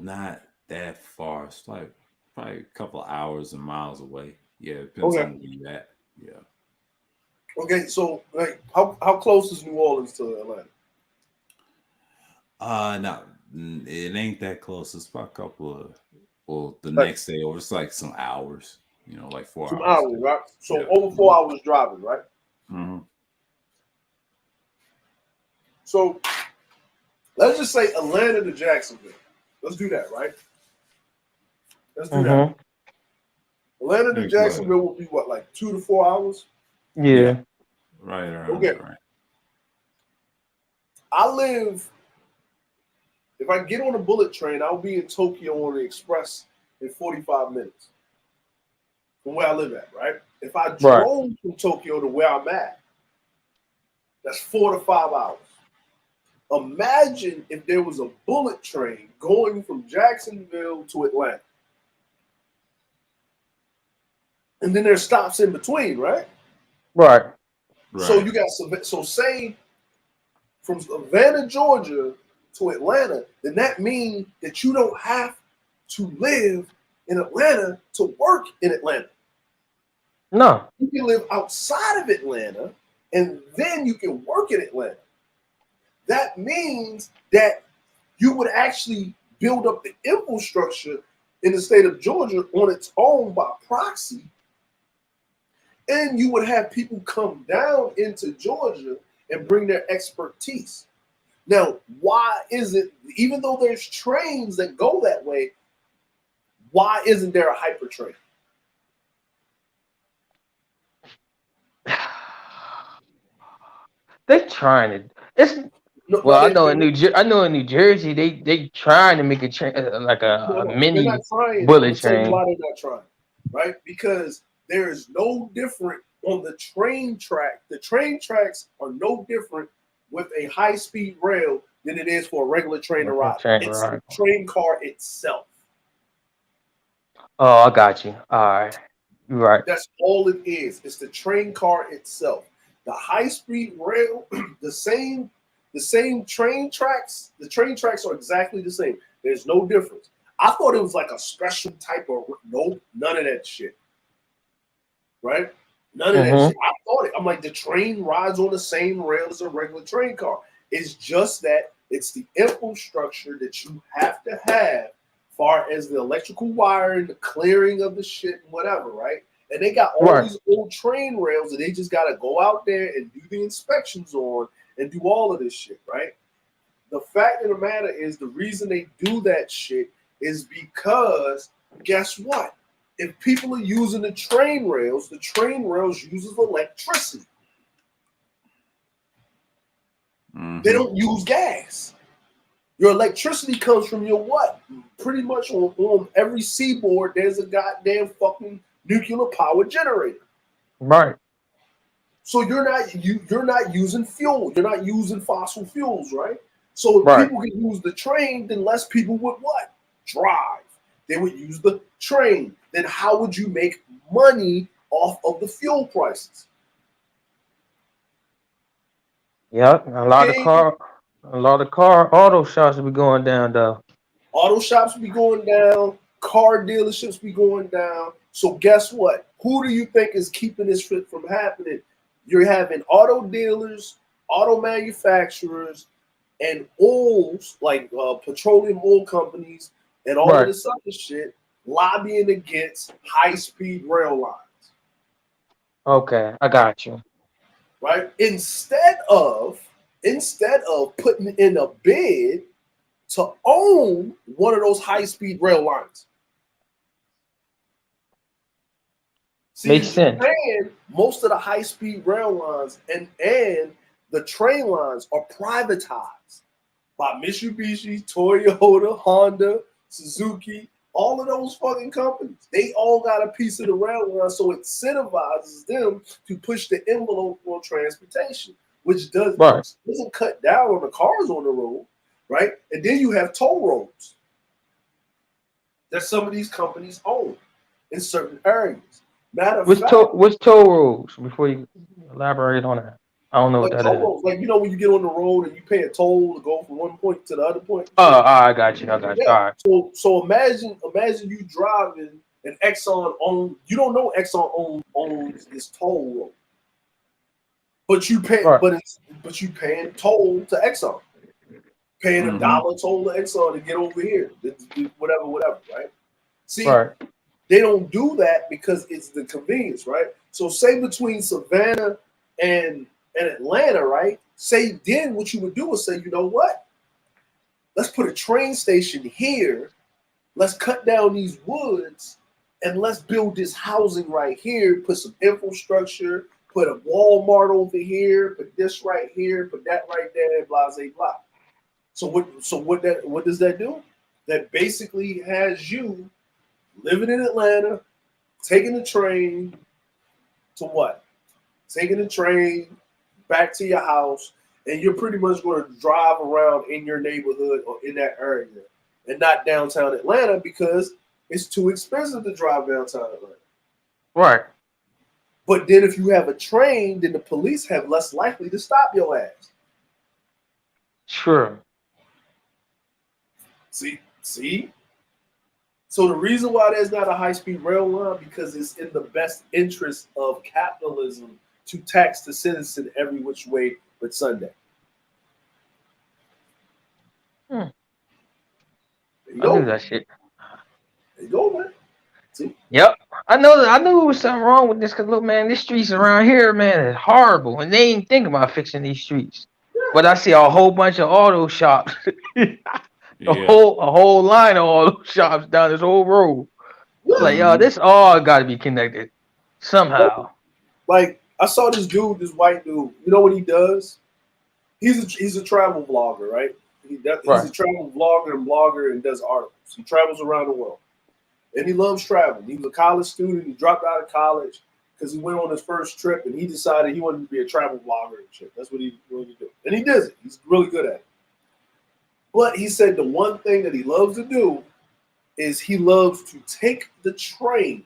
Not that far. It's like probably a couple of hours and miles away. Yeah, it depends on where you're at. Yeah. Okay, so like, how close is New Orleans to Atlanta? No, it ain't that close. It's about a couple of, next day over. It's like some hours. Like 4 hours. Some hours, right? So over 4 hours driving, right? Mm-hmm. So let's just say Atlanta to Jacksonville. Let's do that, right? Let's do that. Atlanta to Jacksonville will be what, like 2 to 4 hours? Yeah. Right. Okay. Right. If I get on a bullet train, I'll be in Tokyo on the express in 45 minutes from where I live at, right? If I drove from Tokyo to where I'm at, that's 4 to 5 hours. Imagine if there was a bullet train going from Jacksonville to Atlanta. And then there's stops in between, right? Right. So you got say from Savannah, Georgia to Atlanta, then that means that you don't have to live in Atlanta to work in Atlanta. No. You can live outside of Atlanta and then you can work in Atlanta. That means that you would actually build up the infrastructure in the state of Georgia on its own by proxy. And you would have people come down into Georgia and bring their expertise. Now, why is it, even though there's trains that go that way, why isn't there a hyper train? They're trying to. It's I know in New Jersey they trying to make a train like a mini bullet train. Why they're not trying, right? Because there is no different on the train track. The train tracks are no different with a high-speed rail than it is for a regular train to ride. It's the train car itself. Oh, I got you. All right. You're right. That's all it is. It's the train car itself. The high-speed rail, the same train tracks. The train tracks are exactly the same. There's no difference. I thought it was like a special type of nope, none of that shit. Right? None of that shit. I thought it. I'm like, the train rides on the same rail as a regular train car. It's just that it's the infrastructure that you have to have, far as the electrical wiring, the clearing of the shit, and whatever, right? And they got all these old train rails that they just got to go out there and do the inspections on and do all of this shit, right? The fact of the matter is, the reason they do that shit is because, guess what? If people are using the train rails uses electricity. They don't use gas. Your electricity comes from your what? Pretty much on every seaboard, there's a goddamn fucking nuclear power generator. Right. So you're not using fuel. You're not using fossil fuels, right? So if people can use the train, then less people would what? Drive. They would use the train. Then how would you make money off of the fuel prices? Yep, a lot of auto shops will be going down though. Auto shops will be going down. Car dealerships be going down. So guess what? Who do you think is keeping this shit from happening? You're having auto dealers, auto manufacturers, and oils like petroleum oil companies and all of this other shit lobbying against high-speed rail lines. Okay, I got you. Right? Instead of putting in a bid to own one of those high-speed rail lines. See, makes sense. Most of the high-speed rail lines and the train lines are privatized by Mitsubishi, Toyota, Honda, Suzuki, all of those fucking companies. They all got a piece of the rail line, so it incentivizes them to push the envelope on transportation, which doesn't cut down on the cars on the road, right? And then you have toll roads that some of these companies own in certain areas. What's toll roads? Before you elaborate on that, I don't know what that is. Roads, like, you know, when you get on the road and you pay a toll to go from one point to the other point. Oh, I got you. Yeah. All right. So imagine you driving an Exxon owned. You don't know Exxon owns this toll road, but you pay. But you paying toll to Exxon, paying $1 toll to Exxon to get over here. Whatever, right? See. They don't do that because it's the convenience, right? So say between Savannah and Atlanta, right? Say then what you would do is say, you know what? Let's put a train station here. Let's cut down these woods and let's build this housing right here. Put some infrastructure, put a Walmart over here, put this right here, put that right there, blah, blah, blah. So what does that do? That basically has you living in Atlanta, taking the train to what? Taking the train back to your house, and you're pretty much going to drive around in your neighborhood or in that area and not downtown Atlanta because it's too expensive to drive downtown Atlanta. Right. But then if you have a train, then the police have less likely to stop your ass. Sure. See? So the reason why there's not a high-speed rail line, because it's in the best interest of capitalism to tax the citizen every which way but Sunday. I knew that shit. There you go, man. See? Yep. I knew there was something wrong with this because look, man, these streets around here, man, is horrible. And they ain't think about fixing these streets. But I see a whole bunch of auto shops. a whole line of auto shops down this whole road. Like, yo, this all gotta be connected somehow. Like I saw this dude, this white dude. You know what he does? He's a travel vlogger, right? He's a travel vlogger and blogger and does articles. He travels around the world. And he loves traveling. He was a college student. He dropped out of college because he went on his first trip and he decided he wanted to be a travel vlogger and shit. That's what he wanted to do. And he does it. He's really good at it. But he said the one thing that he loves to do is he loves to take the train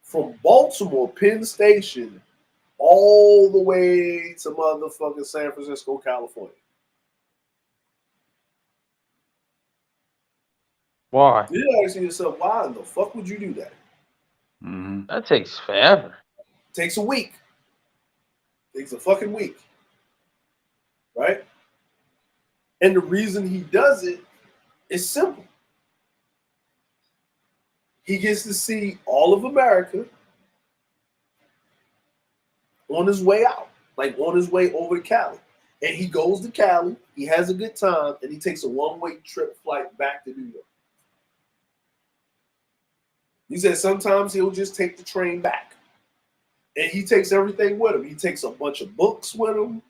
from Baltimore Penn Station all the way to motherfucking San Francisco, California. Why? You ask yourself, why in the fuck would you do that? Mm-hmm. That takes forever. Takes a week. Takes a fucking week. Right? And the reason he does it is simple. He gets to see all of America on his way out, like on his way over to Cali. And he goes to Cali, he has a good time, and he takes a one-way trip flight back to New York. He said sometimes he'll just take the train back. And he takes everything with him. He takes a bunch of books with him.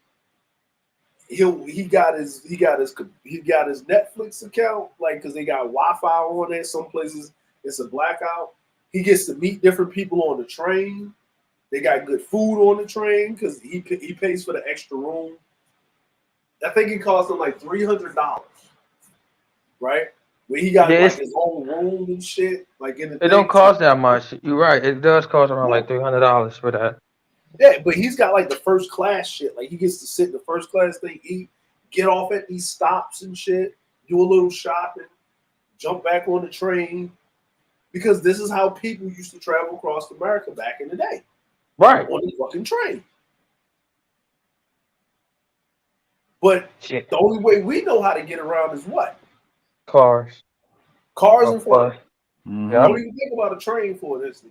He got his Netflix account, like, because they got Wi-Fi on there. Some places it's a blackout. He gets to meet different people on the train. They got good food on the train because he pays for the extra room. I think it cost him like $300, right? Where he got like his own room and shit. Like it don't cost that much. You're right. It does cost around like $300 for that. Yeah, but he's got like the first class shit. Like he gets to sit in the first class thing, eat, get off at these stops and shit, do a little shopping, jump back on the train. Because this is how people used to travel across America back in the day. Right. On the fucking train. But the only way we know how to get around is what? Cars and flight. Mm-hmm. Don't even think about a train for this.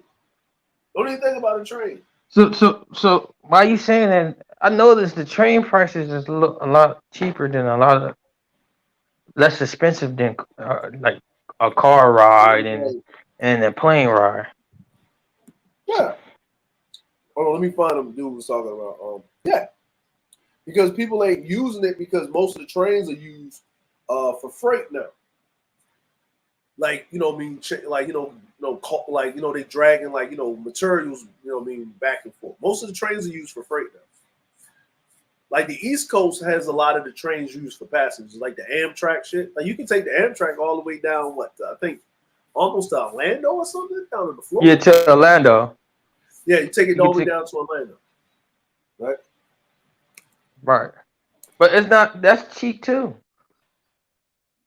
Don't even think about a train. So why are you saying that? I noticed the train prices is a lot cheaper than a lot of less expensive than like a car ride and a plane ride. Yeah. Hold on, let me find them dude was talking about. Yeah. Because people ain't using it because most of the trains are used for freight now. Like, you know, I mean, like, like, they dragging like, materials, back and forth. Most of the trains are used for freight now. Like the East Coast has a lot of the trains used for passengers, like the Amtrak shit. Like you can take the Amtrak all the way down, I think almost to Orlando or something, down to the floor. Yeah, to Orlando. Yeah, you take it all the way down to Orlando. Right? Right. But that's cheap too.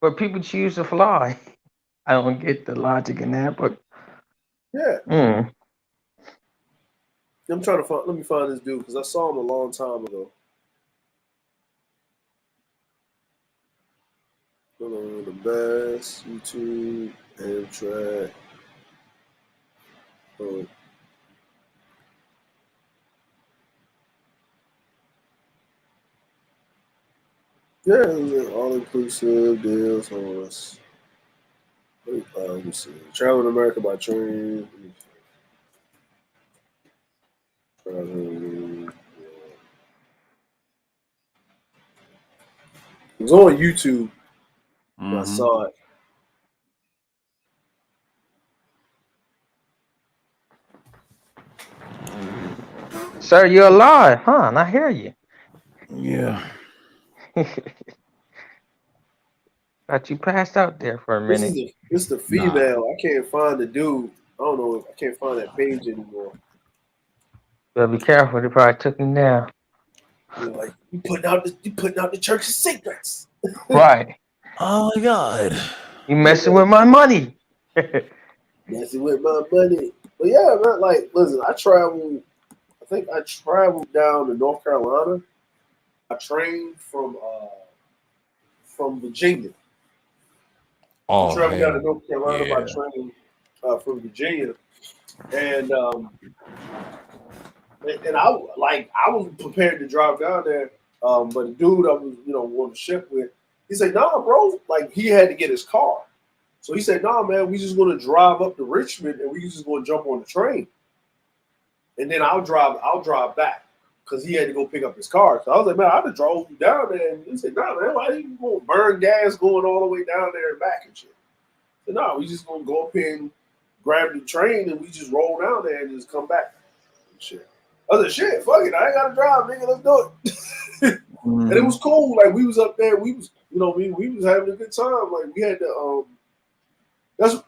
But people choose to fly. I don't get the logic in that, but yeah. I'm trying to let me find this dude because I saw him a long time ago. The best YouTube Amtrak. Yeah, all-inclusive deals on us. Let me see. Travel to America by train. Traveling. It was on YouTube. Mm-hmm. I saw it. Sir, you're alive, huh? I hear you. Yeah. Thought you passed out there for a minute. This is the female. Nah. I can't find the dude. I don't know. I can't find that page anymore. Better be careful. They probably took him down. You're like, you putting out the church's secrets. Right. Oh my God. You messing with my money. Messing with my money. But yeah, man, like, listen, I traveled down to North Carolina. I trained from Virginia. Oh, traveled down to hell. North Carolina by Yeah. train from Virginia, and I was prepared to drive down there, but the dude I was on the ship with, he said, "Nah, bro," like he had to get his car, so he said, "Nah, man, we just gonna drive up to Richmond and we just gonna jump on the train, and then I'll drive back." Because he had to go pick up his car. So I was like, "Man, I'd have drove you down there." And he said, "Nah, man, why you gonna burn gas going all the way down there and back and shit?" I said, "No, we just gonna go up here and grab the train and we just roll down there and just come back." And shit. I said, "Shit, fuck it, I ain't gotta drive, nigga. Let's do it." And it was cool. Like we was up there, we was having a good time. Like we had the that's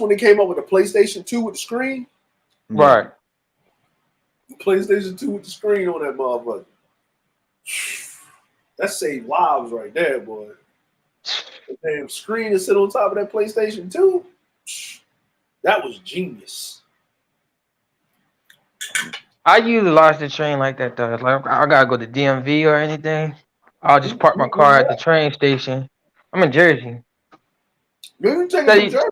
when they came up with the PlayStation 2 with the screen. Right. PlayStation 2 with the screen on that motherfucker. That saved lives right there, boy. The damn screen to sit on top of that PlayStation 2. That was genius. I utilize the train like that though. Like I gotta go to DMV or anything, I'll just park my car at the train station. I'm in Jersey. Maybe take it to Jersey.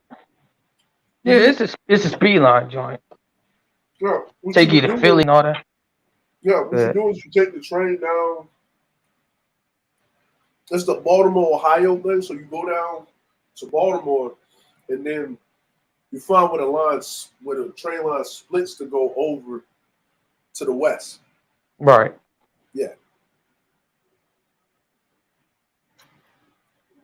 Yeah, it's a speed line joint. Yeah, take you to Philly and all that. Yeah, what you do is you take the train down. That's the Baltimore, Ohio thing. So you go down to Baltimore, and then you find where the train line splits to go over to the west. Right. Yeah.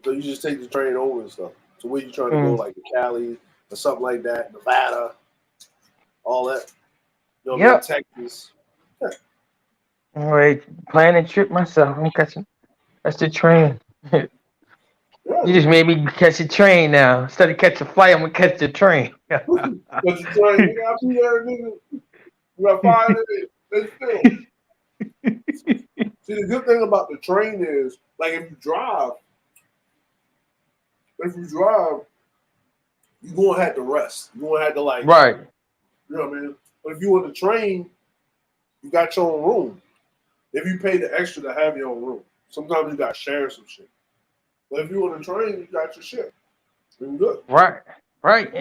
So you just take the train over and stuff. So where you trying to go, like to Cali or something like that, Nevada, all that. You know, Texas. Yeah. All right, planning a trip myself. I'm catching. That's the train. You just made me catch a train now. Instead of catch a flight, I'm gonna catch the train. Catch the train, nigga. I'll be there, nigga. We got 5 minutes. Let's film. See, the good thing about the train is, like, if you drive, you're gonna have to rest. You're gonna have to right. You know what I mean? But if you on the train, you got your own room. If you pay the extra to have your own room, sometimes you got to share some shit. But if you on the train, you got your shit. You're good. Right. Right.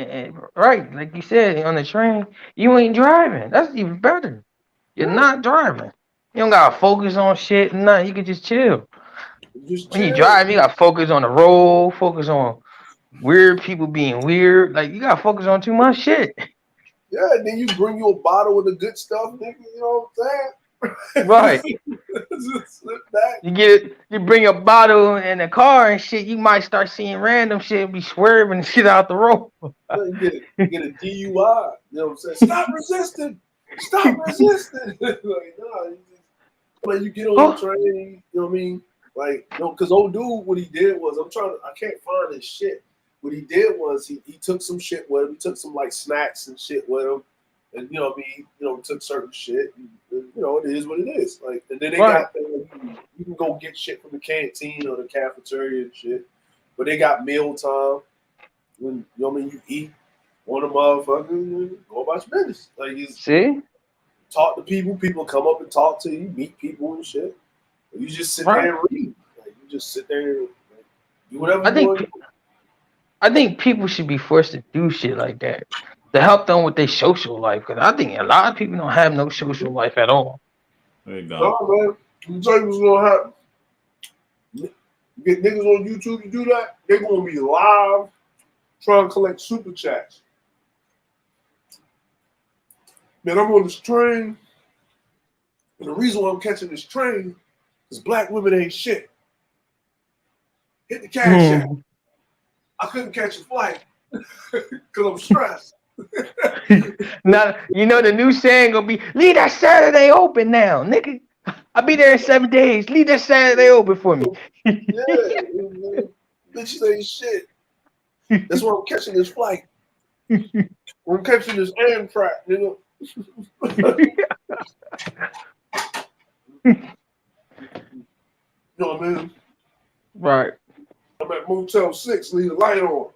Like you said, on the train, you ain't driving. That's even better. You're not driving. You don't gotta focus on shit. Nothing. You can just chill. When you drive, you gotta focus on the road. Focus on weird people being weird. Like you gotta focus on too much shit. Yeah, and then you bring you a bottle of the good stuff, nigga. You know what I'm saying? Right. Just slip back. You bring a bottle in the car and shit. You might start seeing random shit, be swerving shit out the road. You get a DUI. You know what I'm saying? Stop resisting. Stop resisting. Like you get on the train. You know what I mean? Like, because old dude, what he did was, I can't find his shit. What he did was he took some shit with him. He took some like snacks and shit with him, and took certain shit. And, it is what it is. Like, and then they got you can go get shit from the canteen or the cafeteria and shit. But they got meal time when you eat on a motherfucker, go about your business. Like see, talk to people. People come up and talk to you, meet people and shit. And you just sit there and read. Like you just sit there and do whatever you want to do. I think people should be forced to do shit like that to help them with their social life. Because I think a lot of people don't have no social life at all. There you go. No, man. You tell you what's going to happen. You get niggas on YouTube to do that, they're going to be live trying to collect super chats. Man, I'm on this train. And the reason why I'm catching this train is black women ain't shit. Hit the cash app. I couldn't catch a flight because I'm stressed. Now, the new saying gonna be, leave that Saturday open now, nigga. I'll be there in 7 days. Leave that Saturday open for me. Yeah, bitches ain't shit. That's why I'm catching this flight. I'm catching this Amtrak, nigga. You know what I mean? Right. I'm at Motel 6, leave the light on.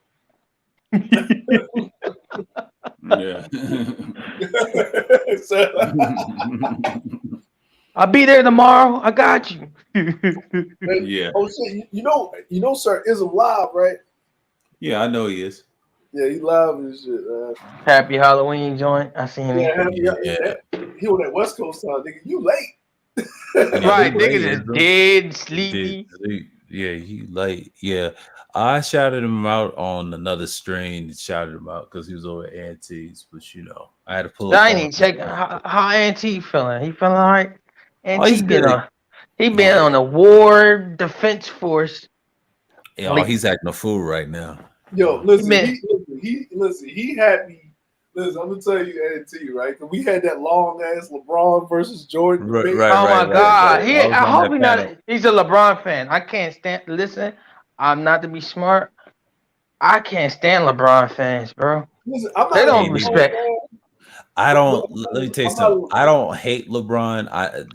Yeah. I'll be there tomorrow. I got you. Yeah. Oh shit! You know, Sir Ism Live, right? Yeah, I know he is. Yeah, he live and shit, man. Happy Halloween joint. I seen it. He on that West Coast time, nigga. You late. Right, niggas is dead, sleepy. Yeah, he late. Yeah. I shouted him out on another stream. Shouted him out because he was over at Auntie's, but you know, I had to pull. I ain't check how Auntie feeling. He feeling all right. Auntie he been on the war defense force. Yeah, he's acting a fool right now. Yo, listen, he had me. Listen, I'm gonna tell you, Auntie, right? Cause we had that long ass LeBron versus Jordan. Right, oh my God! I hope he's not. He's a LeBron fan. I can't stand. Listen, I'm not to be smart. I can't stand LeBron fans, bro. Listen, they don't respect. I don't. Let me tell you something. I don't hate LeBron. I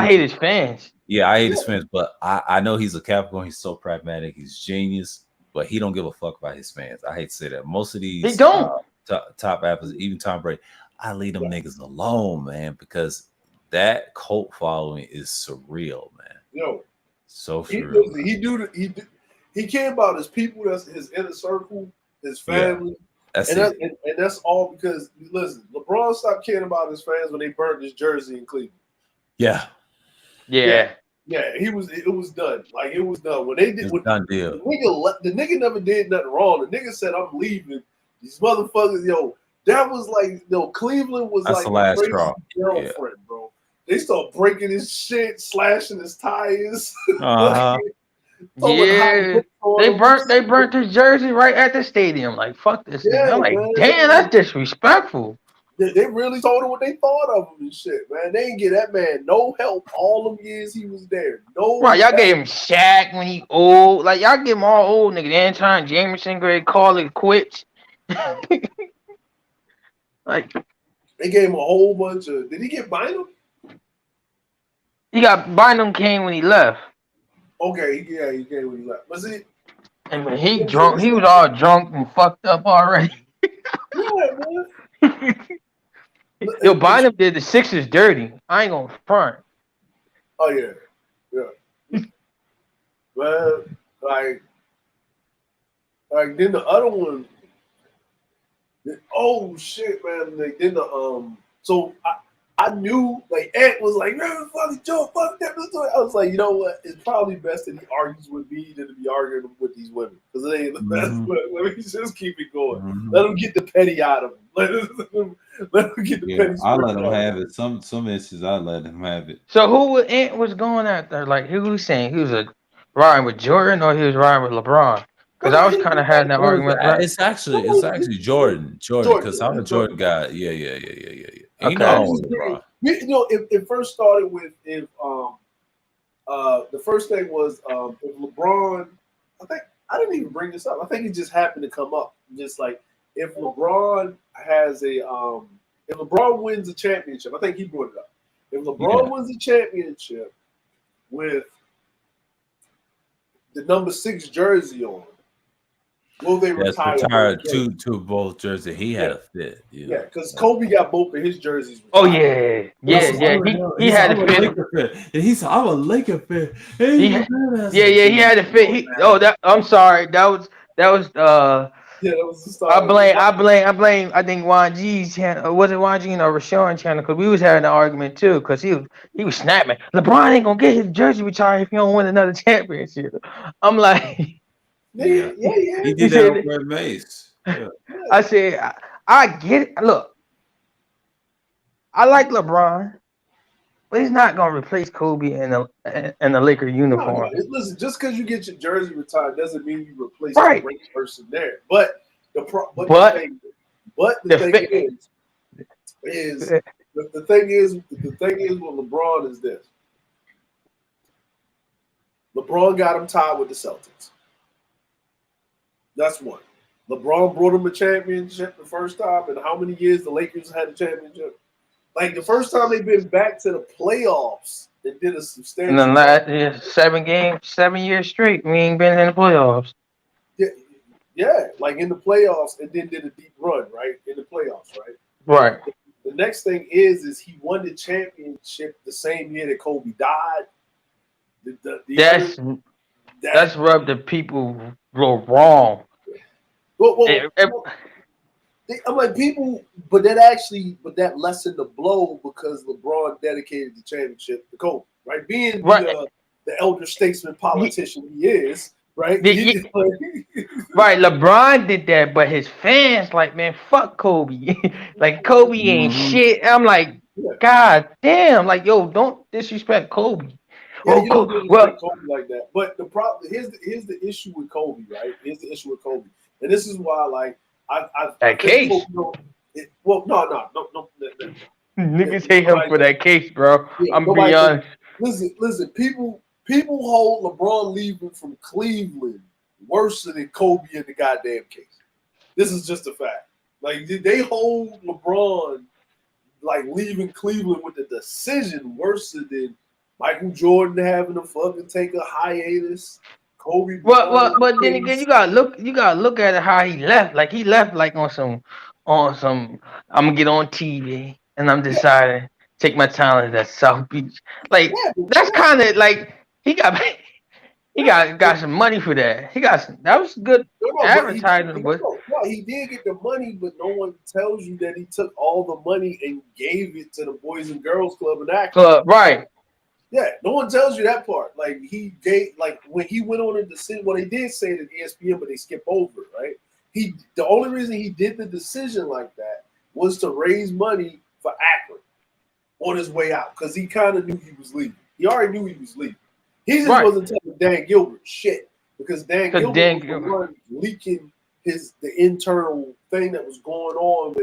hate his fans. Yeah, I hate his fans, but I know he's a Capricorn. He's so pragmatic. He's genius, but he don't give a fuck about his fans. I hate to say that. Most of these they don't. Top athletes, even Tom Brady, I leave them niggas alone, man, because that cult following is surreal, man. Yo, so surreal. He cared about his people. That's his inner circle, his family. Yeah, and that's all because listen, LeBron stopped caring about his fans when they burned his jersey in Cleveland. Yeah. Yeah, it was done. Like it was done when they did. Done deal. The nigga never did nothing wrong. The nigga said, "I'm leaving." These motherfuckers, yo, that was like, Cleveland was that's like the last straw. Girlfriend, bro. They start breaking his shit, slashing his tires. Yeah, they burnt his jersey right at the stadium. Like, fuck this. Yeah, I'm like, man, damn, that's disrespectful. They really told him what they thought of him and shit, man. They didn't get that man no help all them years he was there. No, right? Y'all gave him Shaq when he old. Like y'all give him all old niggas. Anton Jameson, Greg Carly quits. Like they gave him a whole bunch of. Did he get Bynum? He got Bynum came when he left. Okay, yeah, he came when he left. Was it? And when he drunk, he was all drunk and fucked up already. Yeah, man. Yo, Bynum did the Sixers dirty. I ain't gonna front. Oh yeah. Well, like then the other one. Oh shit, man! Like then so I knew like Ant was like, "Man, fucking Joe, fuck that." I was like, you know what? It's probably best that he argues with me than to be arguing with these women because it ain't the best. Let me just keep it going. Let him get the petty out of him. Let him get the petty. I let him have it. Some issues I let him have it. So who Ant was going after? Like who was saying he was riding with Jordan or he was riding with LeBron? Because I was kind of having that argument. Right? It's actually Jordan, because I'm a Jordan guy. Yeah. Okay. It first started with the first thing was if LeBron. I didn't even bring this up. I think it just happened to come up. Just like if LeBron has if LeBron wins a championship, I think he brought it up. If LeBron wins a championship with the number 6 jersey on. Will they retire to both jerseys? He had a fit. Yeah, because Kobe got both of his jerseys. Oh yeah. He had a fit. I'm a Laker fan. He had a fit. I'm sorry. That was that was the start. I blame I think Juan G's channel. Was it Juan G or Rashawn channel? Because we was having an argument too. Because he was snapping. LeBron ain't gonna get his jersey retired if he don't win another championship. I'm like. Yeah. He did that with Red Mace. Yeah. I said, I get it. Look, I like LeBron, but he's not gonna replace Kobe in the Laker uniform. No, listen, just because you get your jersey retired doesn't mean you replace the great person there. But the thing is with LeBron is this. LeBron got him tied with the Celtics. That's one. LeBron brought him a championship the first time, and how many years the Lakers had a championship? Like the first time they've been back to the playoffs, they did a substantial. In the last 7 years straight, we ain't been in the playoffs. Yeah, like in the playoffs, and then did a deep run, right? In the playoffs, right? Right. The next thing is he won the championship the same year that Kobe died. That's rubbed the people wrong. I'm like people, but that lessened the blow because LeBron dedicated the championship to Kobe, right? Being the elder statesman politician he is, right? Right, LeBron did that, but his fans like, man, fuck Kobe. Like Kobe ain't shit. I'm like, God damn, like yo, don't disrespect Kobe. Yeah, you don't disrespect Kobe like that. But the problem here's the issue with Kobe, right? Here's the issue with Kobe, and this is why, like, I case. Kobe, no. Niggas hate him for that case, bro. Yeah, I'm being honest. Listen. People hold LeBron leaving from Cleveland worse than Kobe in the goddamn case. This is just a fact. Like they hold LeBron like leaving Cleveland with the decision worse than Michael Jordan having to fucking take a hiatus. Kobe. But then again, you gotta look at it how he left. Like he left like on some. I'm gonna get on TV and I'm deciding take my talent at South Beach. Like that's kind of like he got some money for that. That was good advertising. He did get the money, but no one tells you that he took all the money and gave it to the Boys and Girls Club and that club, right? Yeah, no one tells you that part. Like he gave, like when he went on a decision. Well, they did say it at ESPN, but they skip over it, right? The only reason he did the decision like that was to raise money for Akron on his way out because he kind of knew he was leaving. He already knew he was leaving. He just wasn't telling Dan Gilbert shit because Dan Gilbert was the one leaking the internal thing that was going on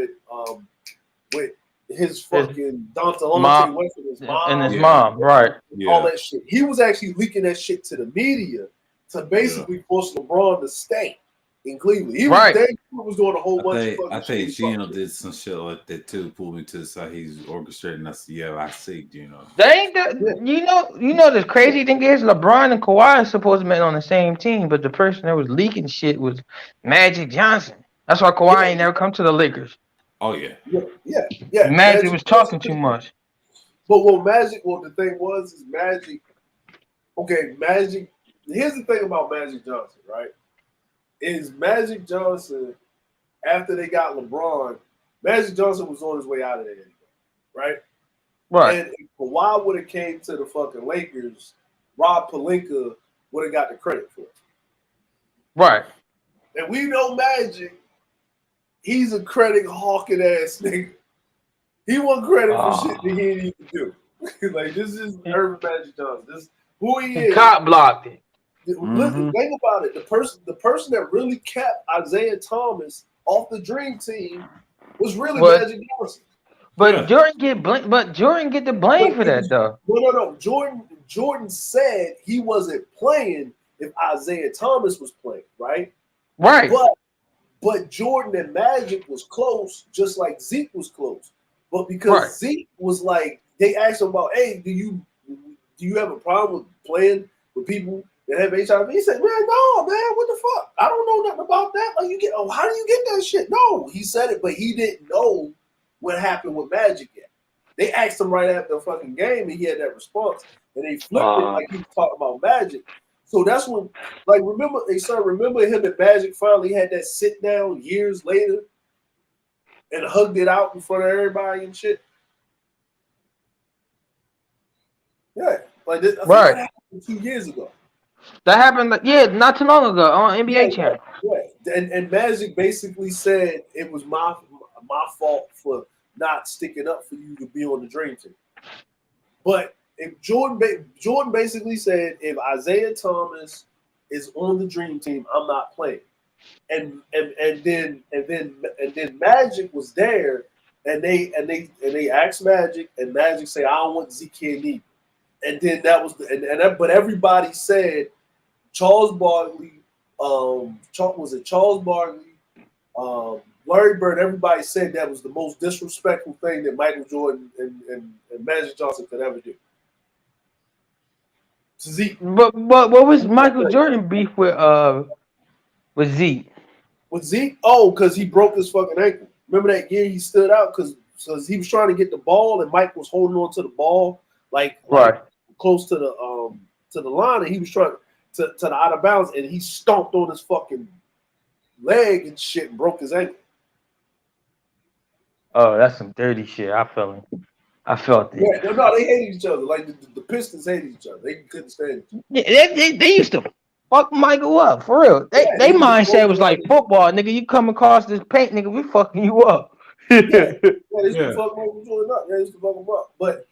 with his fucking Delonte West and his mom and his mom, right? All that shit. He was actually leaking that shit to the media to basically force LeBron to stay in Cleveland. He was doing a whole bunch of. I think Gino did some shit like that too. Pulled me to the side. He's orchestrating. I said, "Yeah, I see Gino." They ain't you know the crazy thing is LeBron and Kawhi are supposed to be on the same team, but the person that was leaking shit was Magic Johnson. That's why Kawhi ain't never come to the Lakers. Oh yeah. Magic was talking too much. But the thing was is Magic. Okay, Magic. Here's the thing about Magic Johnson, right? Is Magic Johnson, after they got LeBron, Magic Johnson was on his way out of there anyway, right? Right. And if Kawhi would have came to the fucking Lakers, Rob Pelinka would have got the credit for it. Right. And we know Magic, he's a credit hawking ass nigga. He want credit for shit that he didn't even do. Like, this is Urban Magic Johnson. This is who he is. Cop blocked it. Listen, think about it. The person that really kept Isaiah Thomas off the Dream Team was really Magic Johnson. But Jordan get the blame for that though. No. Jordan said he wasn't playing if Isaiah Thomas was playing, right? Right. But Jordan and Magic was close, just like Zeke was close. But because Zeke was like, they asked him about, hey, do you have a problem with playing with people that have HIV? He said, man, no, man, what the fuck? I don't know nothing about that. Like, how do you get that shit? No, he said it, but he didn't know what happened with Magic yet. They asked him right after the fucking game, and he had that response, and they flipped it like he was talking about Magic. So that's when, like, remember him and Magic finally had that sit down years later and hugged it out in front of everybody and shit. Yeah, like this, that happened 2 years ago. That happened, not too long ago on NBA Channel. Yeah. And Magic basically said it was my fault for not sticking up for you to be on the Dream Team. But if Jordan basically said, if Isaiah Thomas is on the Dream Team, I'm not playing. And then Magic was there, and they asked Magic, and Magic said, I don't want Zeke here neither. And then that was but everybody said Charles Barkley, Charles Barkley, Larry Bird, everybody said that was the most disrespectful thing that Michael Jordan and Magic Johnson could ever do. To Zeke. But what was Michael Jordan beef with Zeke? With Zeke? Oh, because he broke his fucking ankle. Remember that year he stood out because he was trying to get the ball and Mike was holding on to the ball like close to the line, and he was trying to the out of bounds, and he stomped on his fucking leg and shit and broke his ankle. Oh, that's some dirty shit. I felt it. Yeah, no, they hated each other. Like the Pistons hated each other. They couldn't stand each other. Yeah, they used to fuck Michael up for real. They mindset was like football, nigga. You come across this paint, nigga, we fucking you up. They used to fuck Michael Jordan up. They used to fuck him up. But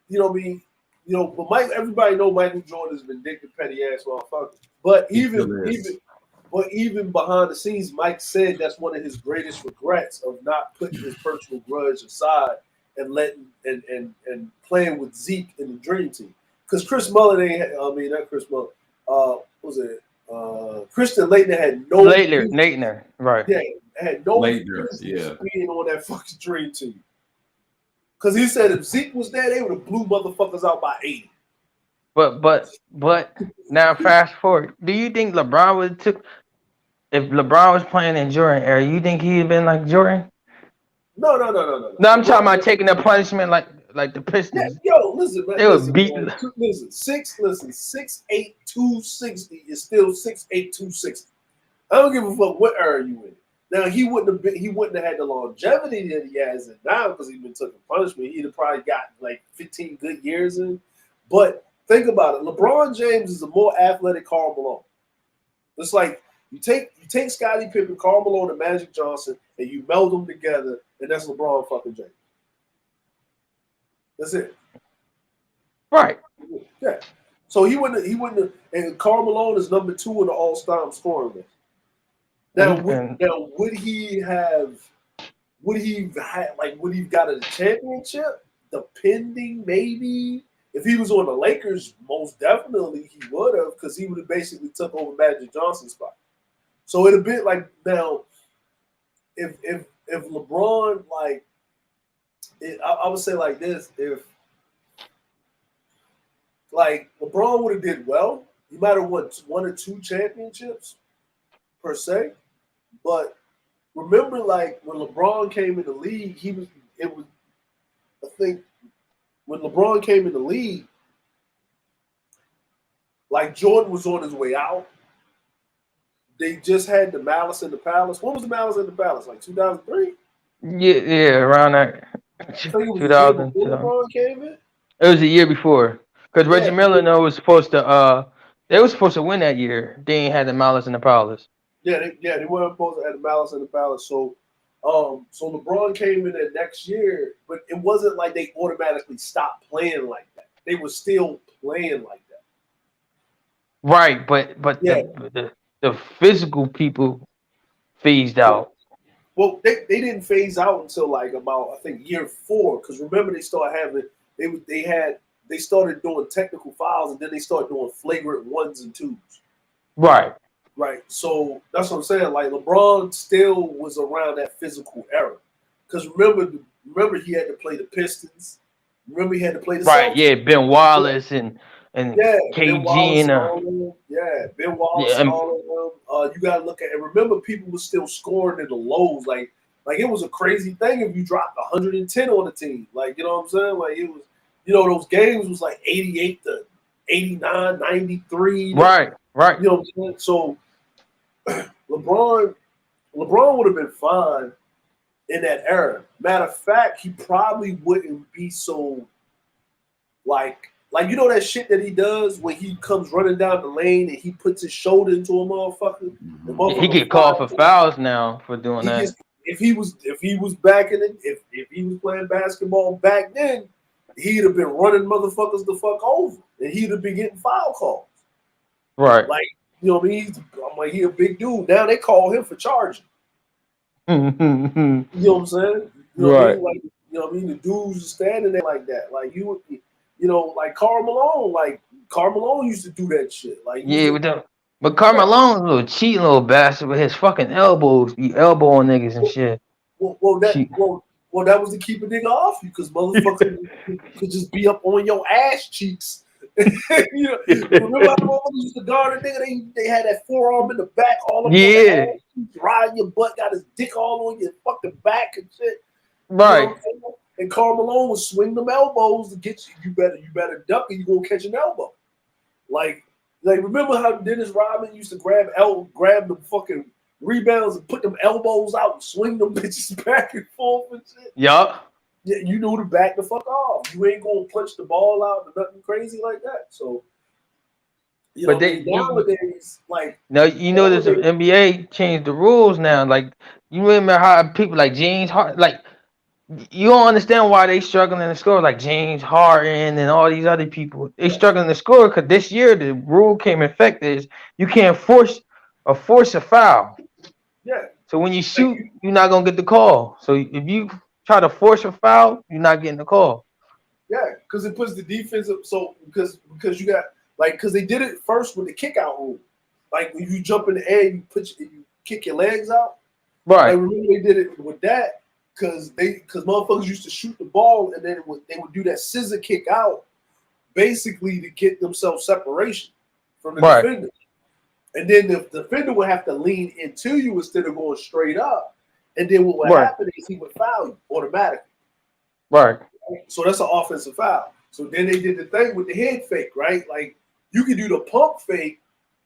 you know what I mean. You know, but everybody know Michael Jordan is a vindictive, petty ass motherfucker. But even behind the scenes, Mike said that's one of his greatest regrets of not putting his personal grudge aside and letting and playing with Zeke in the Dream Team. Because Chris Mullin not Chris Mullin. Christian Laettner had no Laettner, right? Yeah, had no being on that fucking Dream Team. Because he said if Zeke was there, they would have blew motherfuckers out by 80. But now fast forward. Do you think LeBron would took if LeBron was playing in Jordan era? You think he'd been like Jordan? No. No, I'm talking about taking the punishment like the Pistons. Yeah, yo, listen, man. They would beat. Listen, 6'8", 260 is still 6'8", 260. I don't give a fuck what era you in. Now he wouldn't have had the longevity that he has now because he's been taking punishment. He'd have probably got like 15 good years in. But think about it. LeBron James is a more athletic Karl Malone. It's like you take Scottie Pippen, Karl Malone, and Magic Johnson, and you meld them together, and that's LeBron fucking James. That's it. Right. Yeah. So he wouldn't have, and Karl Malone is number 2 in the all-time scoring list. Now, would he have got a championship? Depending, maybe. If he was on the Lakers, most definitely he would have, because he would have basically took over Magic Johnson's spot. So it'd be like now, if LeBron I would say like this: if like LeBron would have did well, he might have won 1 or 2 championships per se. But remember, like when LeBron came in the league, I think when LeBron came in the league, like Jordan was on his way out. They just had the Malice in the Palace. What was the Malice in the Palace? Like 2003? Yeah, around that. 2000. LeBron came in? It was a year before, because Reggie Miller was supposed to. They were supposed to win that year. They ain't had the Malice in the Palace. Yeah, they weren't supposed to have the Malice in the Palace. So LeBron came in that next year, but it wasn't like they automatically stopped playing like that. They were still playing like that. Right, but the physical people phased out. Well, they didn't phase out until like about I think year 4, because remember they started having they started doing technical fouls and then they started doing flagrant 1s and 2s. Right. Right. So that's what I'm saying. Like LeBron still was around that physical era. Because remember he had to play the Pistons. Remember he had to play the Celtics. Yeah, Ben Wallace and KG Ben Wallace and all of them. You gotta look at it. Remember people were still scoring in the lows. Like it was a crazy thing if you dropped 110 on the team. Like, you know what I'm saying? Like it was, those games was like 88 to 89, 93. Right. You know what I'm saying? So LeBron would have been fine in that era. Matter of fact, he probably wouldn't be so like that shit that he does when he comes running down the lane and he puts his shoulder into a motherfucker. He get called for fouls now for doing that. If he was back in it, if he was playing basketball back then, he'd have been running motherfuckers the fuck over, and he'd have been getting foul calls. Right. Like, you know what I mean? I'm like, he a big dude. Now they call him for charging. You know what I'm saying? You know right. What I mean? Like, you know what I mean? The dudes are standing there like that. Like like Karl Malone. Like Karl Malone used to do that shit. Like but Karl Malone's a little cheating little bastard with his fucking elbows. He elbowing niggas and shit. Well, that was to keep a nigga off you, because motherfuckers could just be up on your ass cheeks. Remember how motherfuckers used to guard a nigga? They had that forearm in the back, all of the ass cheeks, riding your butt, got his dick all on your fucking back and shit. Right. And Karl Malone would swing them elbows to get you. You better duck or you gonna catch an elbow. Like remember how Dennis Rodman used to grab the fucking rebounds and put them elbows out and swing them bitches back and forth and shit. Yup. Yeah, you know to back the fuck off. You ain't gonna punch the ball out or nothing crazy like that. So, you know, nowadays, like no, you know, the NBA changed the rules now. Like, you remember how people like James Harden, like, you don't understand why they struggling to score, like James Harden and all these other people. They struggling to score because this year the rule came in effect is you can't force a foul. Yeah. So when you shoot, you're not gonna get the call. So if you try to force a foul, you're not getting the call. Yeah, because it puts the defense up. So because you got because they did it first with the kick out rule. Like when you jump in the air, you kick your legs out. Right. Like, remember they did it with that because motherfuckers used to shoot the ball and then they would do that scissor kick out, basically to get themselves separation from the defender. And then the defender would have to lean into you instead of going straight up. And then what would happen is he would foul you automatically. Right. So that's an offensive foul. So then they did the thing with the head fake, right? Like you can do the pump fake,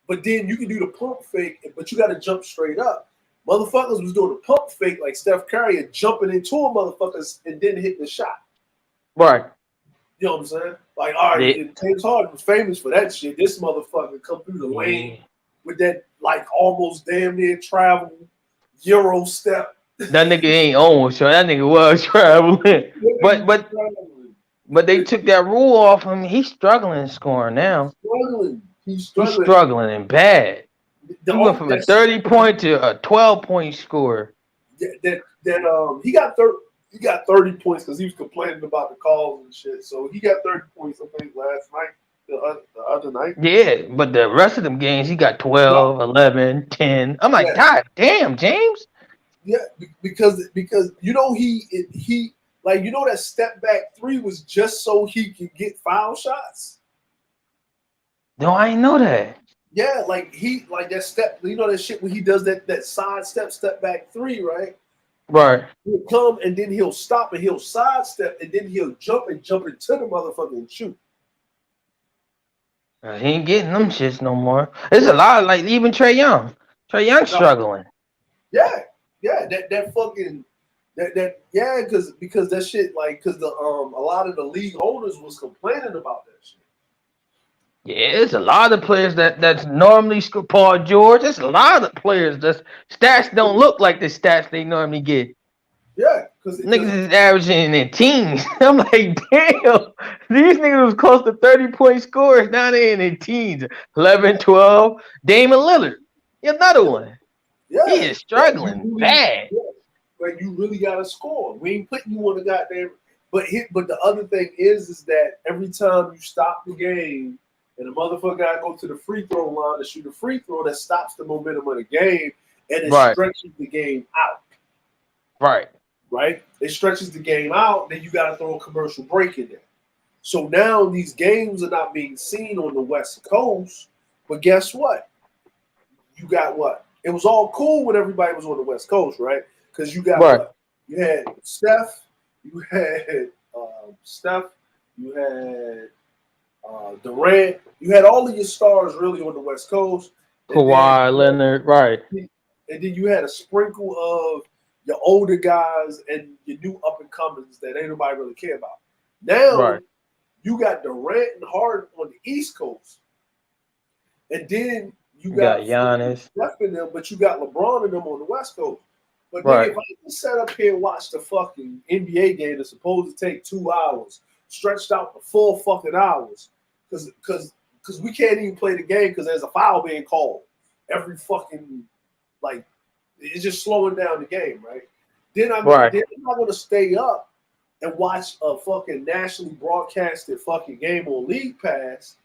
but then you can do the pump fake, but you got to jump straight up. Motherfuckers was doing a pump fake like Steph Curry and jumping into a motherfuckers and then hitting the shot. Right. You know what I'm saying? Like, all right, James Harden was famous for that shit. This motherfucker come through the lane with that like almost damn near travel Euro step. That nigga ain't almost sure. That nigga was traveling. But they took that rule off him. He's struggling scoring now. He's struggling and bad. He went from a 30-point to a 12-point score. He got 30 points because he was complaining about the calls and shit. So he got 30 points, I think, last night, the other night. Yeah, but the rest of them games, he got 12, 11, 10. I'm like, God damn, James. Yeah, because you know he like you know that step back three was just so he could get foul shots. No, I didn't know that. Yeah, like that step, you know that shit when he does that side step back three, right? Right. He'll come and then he'll stop and he'll sidestep and then he'll jump into the motherfucker and shoot. He ain't getting them shits no more. There's a lot of like even Trae Young. Trae Young struggling. Yeah, that fucking because that shit because the a lot of the league owners was complaining about that shit. Yeah, it's a lot of players that's normally score. Paul George. There's a lot of players that's stats don't look like the stats they normally get. Yeah, because niggas is averaging in teens. I'm like, damn, these niggas was close to 30-point scores. Now they in their teens, 11, 12. Damian Lillard, another one. Yeah, he is struggling bad. Yeah. Like you really gotta score. We ain't putting you on the goddamn. But the other thing is that every time you stop the game and the motherfucker gotta go to the free throw line to shoot a free throw, that stops the momentum of the game and it stretches the game out. Right? It stretches the game out, then you gotta throw a commercial break in there. So now these games are not being seen on the West Coast, but guess what? You got what? It was all cool when everybody was on the West Coast, right? Because you got what? You had Steph, you had Durant, you had all of your stars really on the West Coast. Kawhi Leonard, right? And then you had a sprinkle of your older guys and your new up and comers that ain't nobody really care about. Now you got Durant and Harden on the East Coast, and then you got Giannis, but you got LeBron and them on the West Coast. But then if I can set up here and watch the fucking NBA game that's supposed to take 2 hours, stretched out to 4 fucking hours, because we can't even play the game because there's a foul being called every fucking it's just slowing down the game, right? Then I'm not going to stay up and watch a fucking nationally broadcasted fucking game on League Pass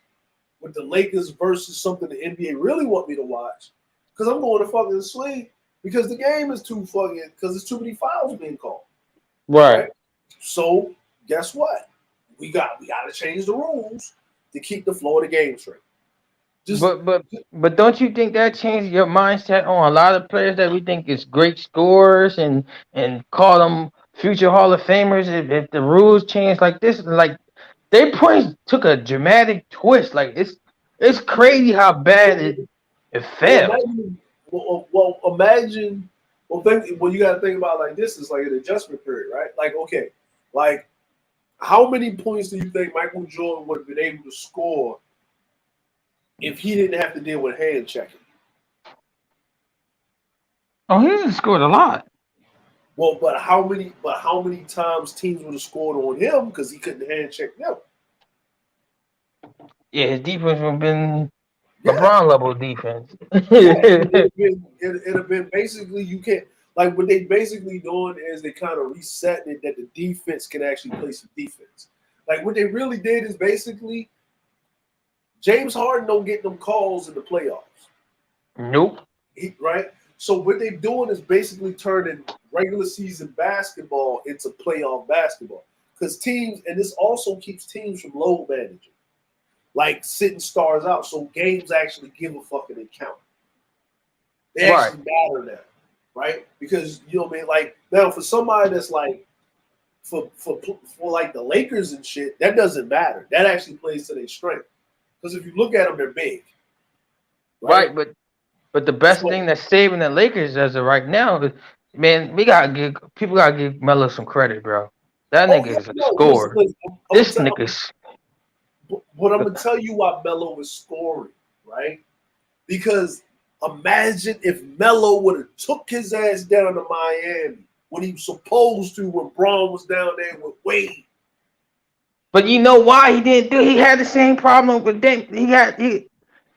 with the Lakers versus something the NBA really want me to watch because I'm going to fucking sleep because the game is too fucking because there's too many fouls being called. Right. So guess what? We got to change the rules to keep the flow of the game straight. But don't you think that changes your mindset on a lot of players that we think is great scorers and call them future Hall of Famers if the rules change like this? Like their points took a dramatic twist. Like it's crazy how bad it felt. Well, imagine. Well, you got to think about like this is like an adjustment period, right? Like, okay, like how many points do you think Michael Jordan would have been able to score if he didn't have to deal with hand checking? Oh, he scored a lot. Well, but how many times teams would have scored on him because he couldn't hand check them? Yeah, his defense would have been LeBron level defense. It'd have been basically you can't like what they basically doing is they kind of resetting it that the defense can actually play some defense. Like what they really did is basically James Harden don't get them calls in the playoffs. Nope. Right? So what they're doing is basically turning regular season basketball into playoff basketball. Because teams, and this also keeps teams from load managing. Like sitting stars out, so games actually give a fucking account. They actually matter now, right? Because you know what I mean. Like now, for somebody that's like, for like the Lakers and shit, that doesn't matter. That actually plays to their strength. Because if you look at them, they're big. Right, but the best thing that's saving the Lakers as of right now, man, people gotta give Melo some credit, bro. That nigga is a scorer. This nigga's. But I'm gonna tell you why Melo is scoring, right? Because imagine if Melo would have took his ass down to Miami when he was supposed to when Braun was down there with Wade. But you know why he didn't do? He had the same problem with Dame.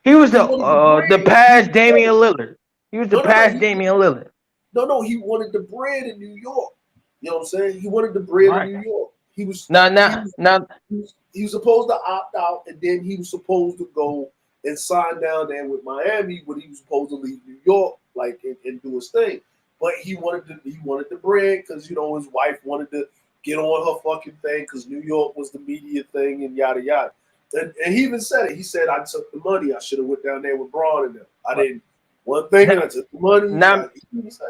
He was the past Damian Lillard. He was the past Damian Lillard. No, he wanted the bread in New York. You know what I'm saying? He wanted the bread in New York. He was he was supposed to opt out, and then he was supposed to go and sign down there with Miami when he was supposed to leave New York, like and do his thing. But he wanted the bread because you know his wife wanted to get on her fucking thing because New York was the media thing and yada yada. And he even said it. He said, "I took the money. I should have went down there with Braun and them. I didn't. One thing, and I took the money."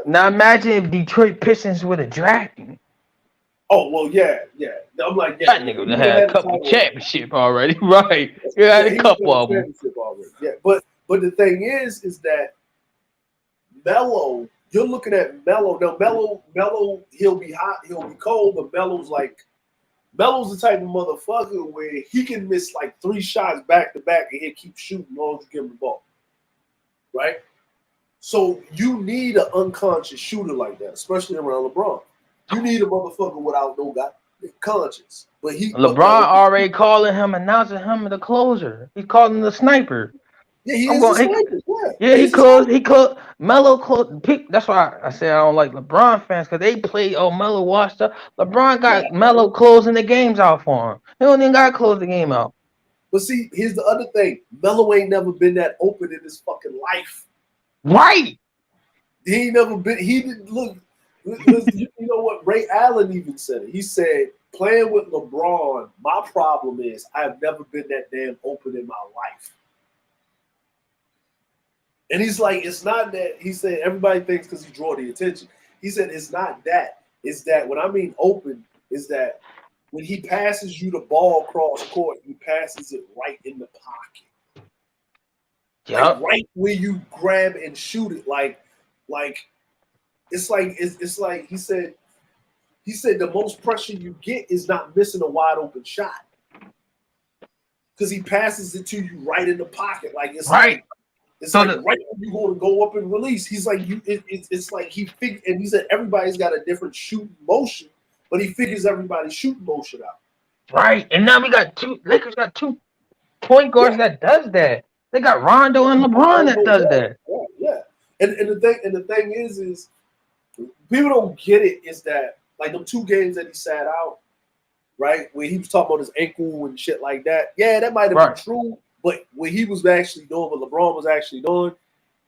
Now imagine if Detroit Pistons would have drafted him. Oh well, yeah. I'm like, that nigga would have had a couple championship already, right? He had a couple of them. Yeah, but the thing is that Melo, you're looking at Melo. Now Melo, he'll be hot, he'll be cold, but Melo's the type of motherfucker where he can miss like 3 shots back to back and he'll keep shooting as long as you give him the ball. Right? So you need an unconscious shooter like that, especially around LeBron. You need a motherfucker without no conscience. But LeBron already calling him, announcing him the closer. He's calling him the sniper. Yeah, he is a sniper. Yeah, he closed. Melo closed. That's why I say I don't like LeBron fans because they play. Oh, Melo washed up. LeBron got Melo closing the games out for him. He don't even got to close the game out. But see, here's the other thing. Melo ain't never been that open in his fucking life. Right. He ain't never been. He didn't look. You know what? Ray Allen even said it. He said, playing with LeBron, my problem is I've never been that damn open in my life. And he's like, it's not that. He said, everybody thinks because he draw the attention. He said, it's not that. It's that when I mean open, is that when he passes you the ball across court, he passes it right in the pocket. Yep. Like right where you grab and shoot it. Like it's like he said the most pressure you get is not missing a wide open shot. Because he passes it to you right in the pocket. Like it's right. Like, it's so right when you're going to go up and release. He's like it's like he figured, and he said everybody's got a different shooting motion, but he figures everybody's shooting motion out. Right. And now Lakers got 2 point guards that does that. They got Rondo and LeBron that does that. Yeah. And the thing is people don't get it is that like them 2 games that he sat out, right? Where he was talking about his ankle and shit like that. Yeah, that might have been true, but what he was actually doing, what LeBron was actually doing,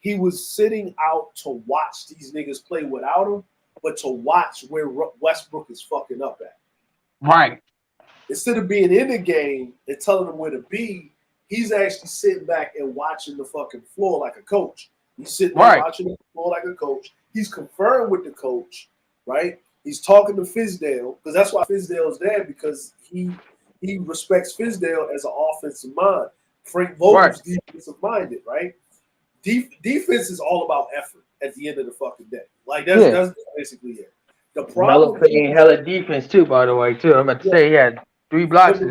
he was sitting out to watch these niggas play without him, but to watch where Westbrook is fucking up at. Right. Instead of being in the game and telling them where to be, he's actually sitting back and watching the fucking floor like a coach. He's sitting there watching the floor like a coach. He's conferring with the coach, right? He's talking to Fizdale because that's why Fizdale's there because he respects Fizdale as an offensive mind. Frank Vogel's defensive minded, right? defense is all about effort at the end of the fucking day. Like that's basically it. The problem is hella defense too, by the way, too. I'm about to say he had 3 blocks. The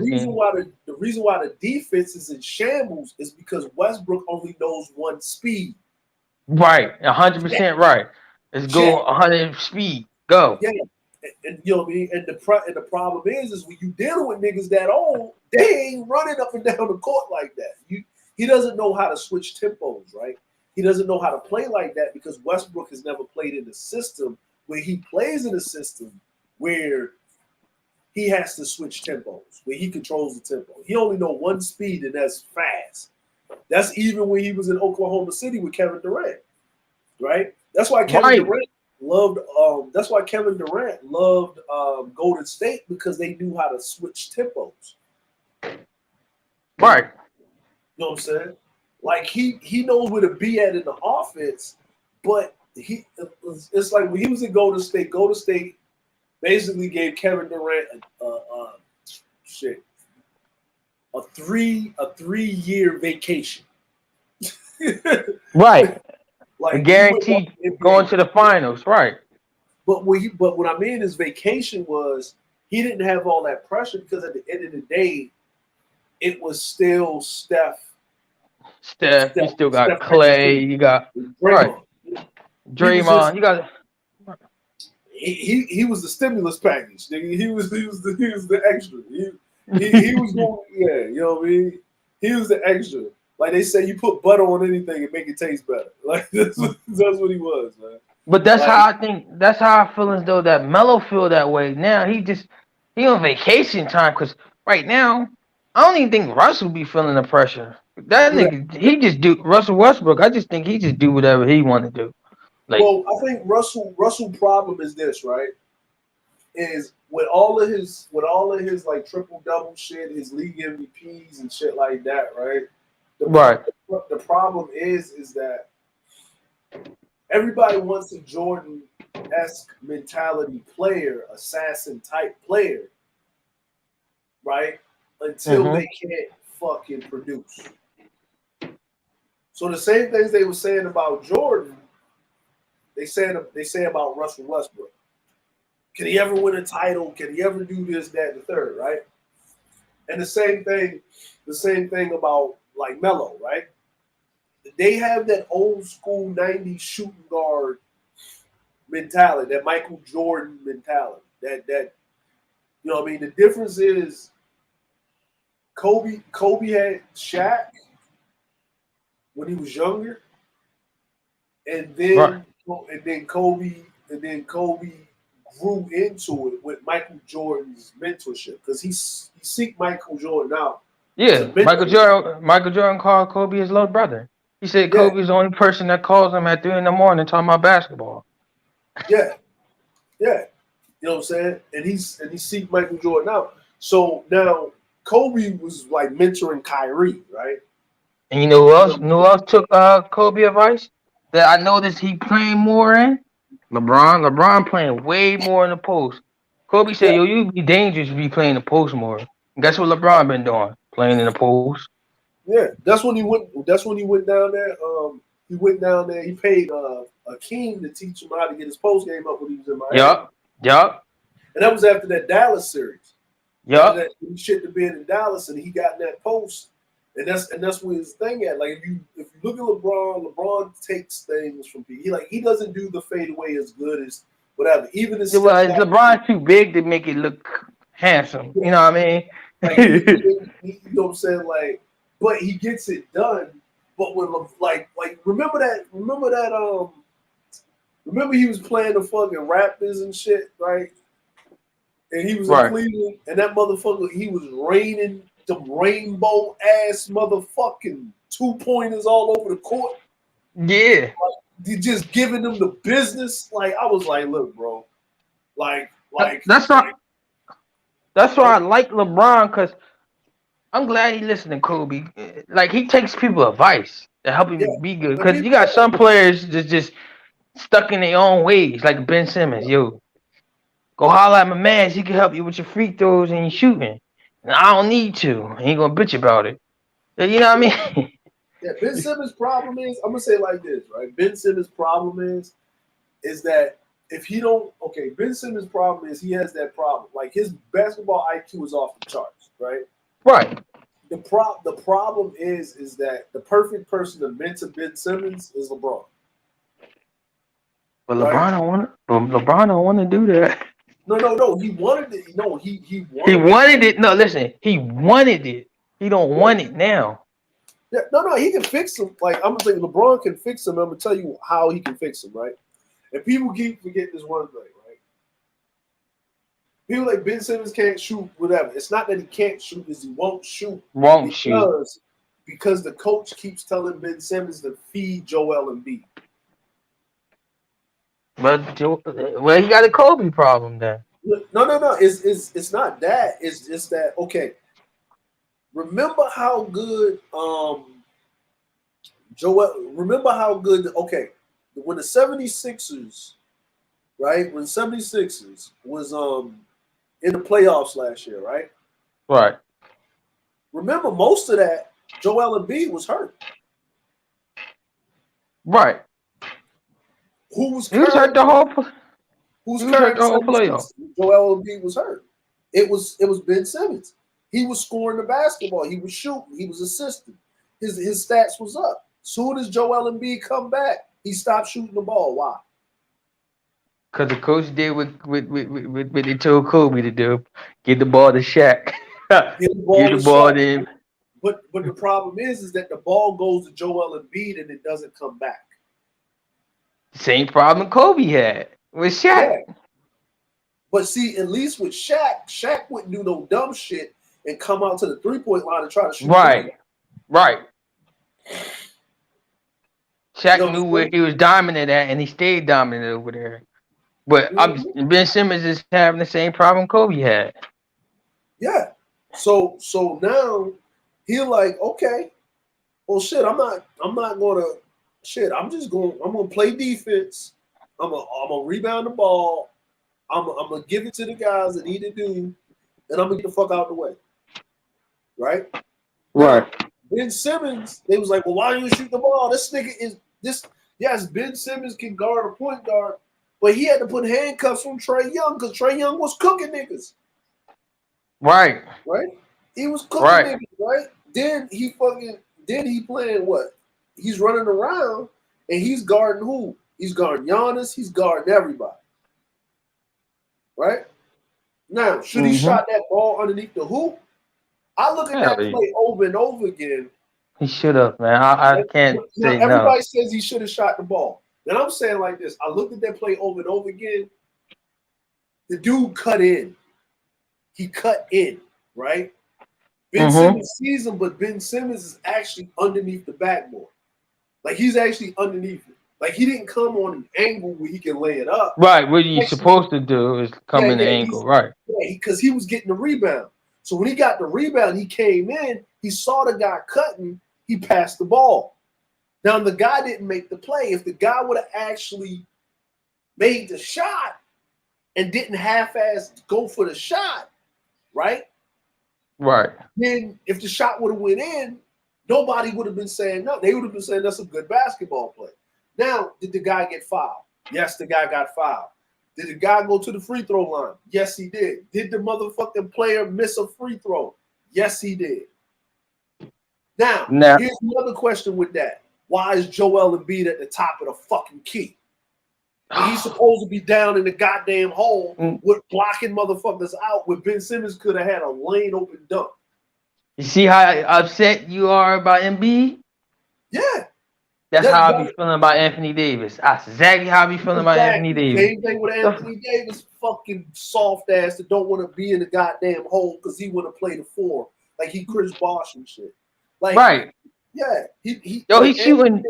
reason why the defense is in shambles is because Westbrook only knows one speed. Right, 100% right. Let's go 100 speed. Go. Yeah. And you know what I mean? And the problem is when you dealing with niggas that old, they ain't running up and down the court like that. He doesn't know how to switch tempos, right? He doesn't know how to play like that because Westbrook has never played in a system where he plays in a system where he has to switch tempos, where he controls the tempo. He only know one speed, and that's fast. That's even when he was in Oklahoma City with Kevin Durant, right? That's why Kevin Durant loved. That's why Kevin Durant loved Golden State because they knew how to switch tempos. Right. You know what I'm saying? Like he knows where to be at in the offense, but it's like when he was in Golden State basically gave Kevin Durant a 3-year vacation. Right. Like guaranteed going to the finals, right? But what I mean is vacation was he didn't have all that pressure because at the end of the day, it was still Steph. You still got Clay. You got Draymond. You got. He was the stimulus package. He was the extra. He was going, you know what I mean? He was the extra. Like they say, you put butter on anything and make it taste better. Like that's what he was, man. But that's how I feel as though that Melo feel that way. Now he on vacation time because right now I don't even think Russell be feeling the pressure. That nigga, he just do Russell Westbrook. I just think he just do whatever he want to do. Like, well, I think Russell problem is this, right? Is with all of his like triple double shit, his league MVPs and shit like that, right? The problem is that everybody wants a Jordan-esque mentality player, assassin type player, right? Until they can't fucking produce. So the same things they were saying about Jordan, they say about Russell Westbrook. Can he ever win a title? Can he ever do this, that, and the third, right? And the same thing about like Melo, right? They have that old school 90s shooting guard mentality, that Michael Jordan mentality. That you know what I mean? The difference is Kobe had Shaq when he was younger, and then Kobe grew into it with Michael Jordan's mentorship because he seeked Michael Jordan out. Yeah, Michael Jordan called Kobe his little brother. He said Kobe's the only person that calls him at 3 a.m. talking about basketball. Yeah. You know what I'm saying? And he seeked Michael Jordan out. So now Kobe was like mentoring Kyrie, right? And you know who else took Kobe advice? That I noticed he playing more in? LeBron. LeBron playing way more in the post. Kobe said, "Yo, you be dangerous if you playing the post more." And guess what LeBron been doing? Playing in the post. Yeah, that's when he went down there. He went down there. He paid Akeem to teach him how to get his post game up when he was in Miami. Yup. And that was after that Dallas series. Yup. He shit the bed in Dallas, and he got in that post. And that's where his thing at. Like if you look at LeBron takes things from people. He doesn't do the fadeaway as good as whatever. Even his LeBron's too big to make it look handsome. You know what I mean? Like, you know what I'm saying? Like, but he gets it done. But when remember he was playing the fucking Raptors and shit, right? And he was in Cleveland, and that motherfucker, he was raining some rainbow ass motherfucking 2-pointers all over the court. Yeah. Like, just giving them the business. Like, I was like, look, bro. That's why I like LeBron, because I'm glad he listened to Kobe. Like, he takes people advice to help him be good. Because you got some players that's just stuck in their own ways, like Ben Simmons. Yo, go holler at my man. He can help you with your free throws and your shooting. And I don't need to. He ain't gonna bitch about it. You know what I mean? Yeah, Ben Simmons' problem is, I'm gonna say it like this, right? Ben Simmons' problem is that if he don't, okay, Ben Simmons' problem is he has that problem. Like his basketball IQ is off the charts, right? Right. The problem is that the perfect person to mentor Ben Simmons is LeBron. But LeBron don't want to do that. No. He wanted it. No, he wanted it. No, listen. He wanted it. He don't want it now. Yeah, no. He can fix him. Like I'm gonna say, LeBron can fix him. I'm gonna tell you how he can fix him, right? And people keep forgetting this one thing, right? People like Ben Simmons can't shoot, whatever. It's not that he can't shoot; it's he won't shoot. Because the coach keeps telling Ben Simmons to feed Joel Embiid. But he got a Kobe problem then. No. It's not that. It's just that. Okay. Remember how good Joel. Remember how good. Okay, when the 76ers, right? When 76ers was in the playoffs last year, right? Right. Remember most of that Joel Embiid was hurt. Right. Who was hurt the whole? Who's hurt the whole playoff? Joel Embiid was hurt. It was Ben Simmons. He was scoring the basketball. He was shooting. He was assisting. His stats was up. Soon as Joel Embiid come back, he stopped shooting the ball. Why? Because the coach did what they told Kobe to do: get the ball to Shaq. Get the ball to him. But the problem is that the ball goes to Joel Embiid and it doesn't come back. Same problem Kobe had with Shaq. Yeah. But see, at least with Shaq wouldn't do no dumb shit and come out to the 3-point line and try to shoot. Right. Shaq knew where he was dominant at, and he stayed dominant over there. But Ben Simmons is having the same problem Kobe had. Yeah. So now he's like, okay, well, shit, I'm not gonna. Shit, I'm gonna play defense. I'm gonna rebound the ball. I'm gonna give it to the guys that need to do, and I'm gonna get the fuck out of the way. Right? Right. Ben Simmons, they was like, well, why don't you shoot the ball? This nigga is this. Yes, Ben Simmons can guard a point guard, but he had to put handcuffs on Trae Young because Trae Young was cooking niggas. Right. He was cooking niggas, right? Then he playing what? He's running around and he's guarding who? He's guarding Giannis. He's guarding everybody. Right? Now, should he shot that ball underneath the hoop? I look at that play over and over again. He should have, man. I can't say no. Everybody says he should have shot the ball. Then I'm saying like this. I looked at that play over and over again. The dude cut in. He cut in, right? Ben Simmons sees him, but Ben Simmons is actually underneath the backboard. Like he's actually underneath it. Like he didn't come on an angle where he can lay it up. Right. What you're supposed to do is come in the angle. Right. Yeah, because he was getting the rebound. So when he got the rebound, he came in, he saw the guy cutting, he passed the ball. Now the guy didn't make the play. If the guy would have actually made the shot and didn't half-ass go for the shot, right? Right. Then if the shot would have went in, nobody would have been saying no. They would have been saying that's a good basketball play. Now, did the guy get fouled? Yes, the guy got fouled. Did the guy go to the free throw line? Yes, he did. Did the motherfucking player miss a free throw? Yes, he did. Now, here's another question with that. Why is Joel Embiid at the top of the fucking key? And he's supposed to be down in the goddamn hole with blocking motherfuckers out where Ben Simmons could have had a lane open dunk. You see how upset you are about Embiid? Yeah. That's how I be feeling about Anthony Davis. That's exactly how I be feeling about Anthony Davis. Same thing with Anthony Davis, fucking soft ass that don't want to be in the goddamn hole because he want to play the 4. Like he Chris Bosh and shit. Like, right. Yeah. He's shooting.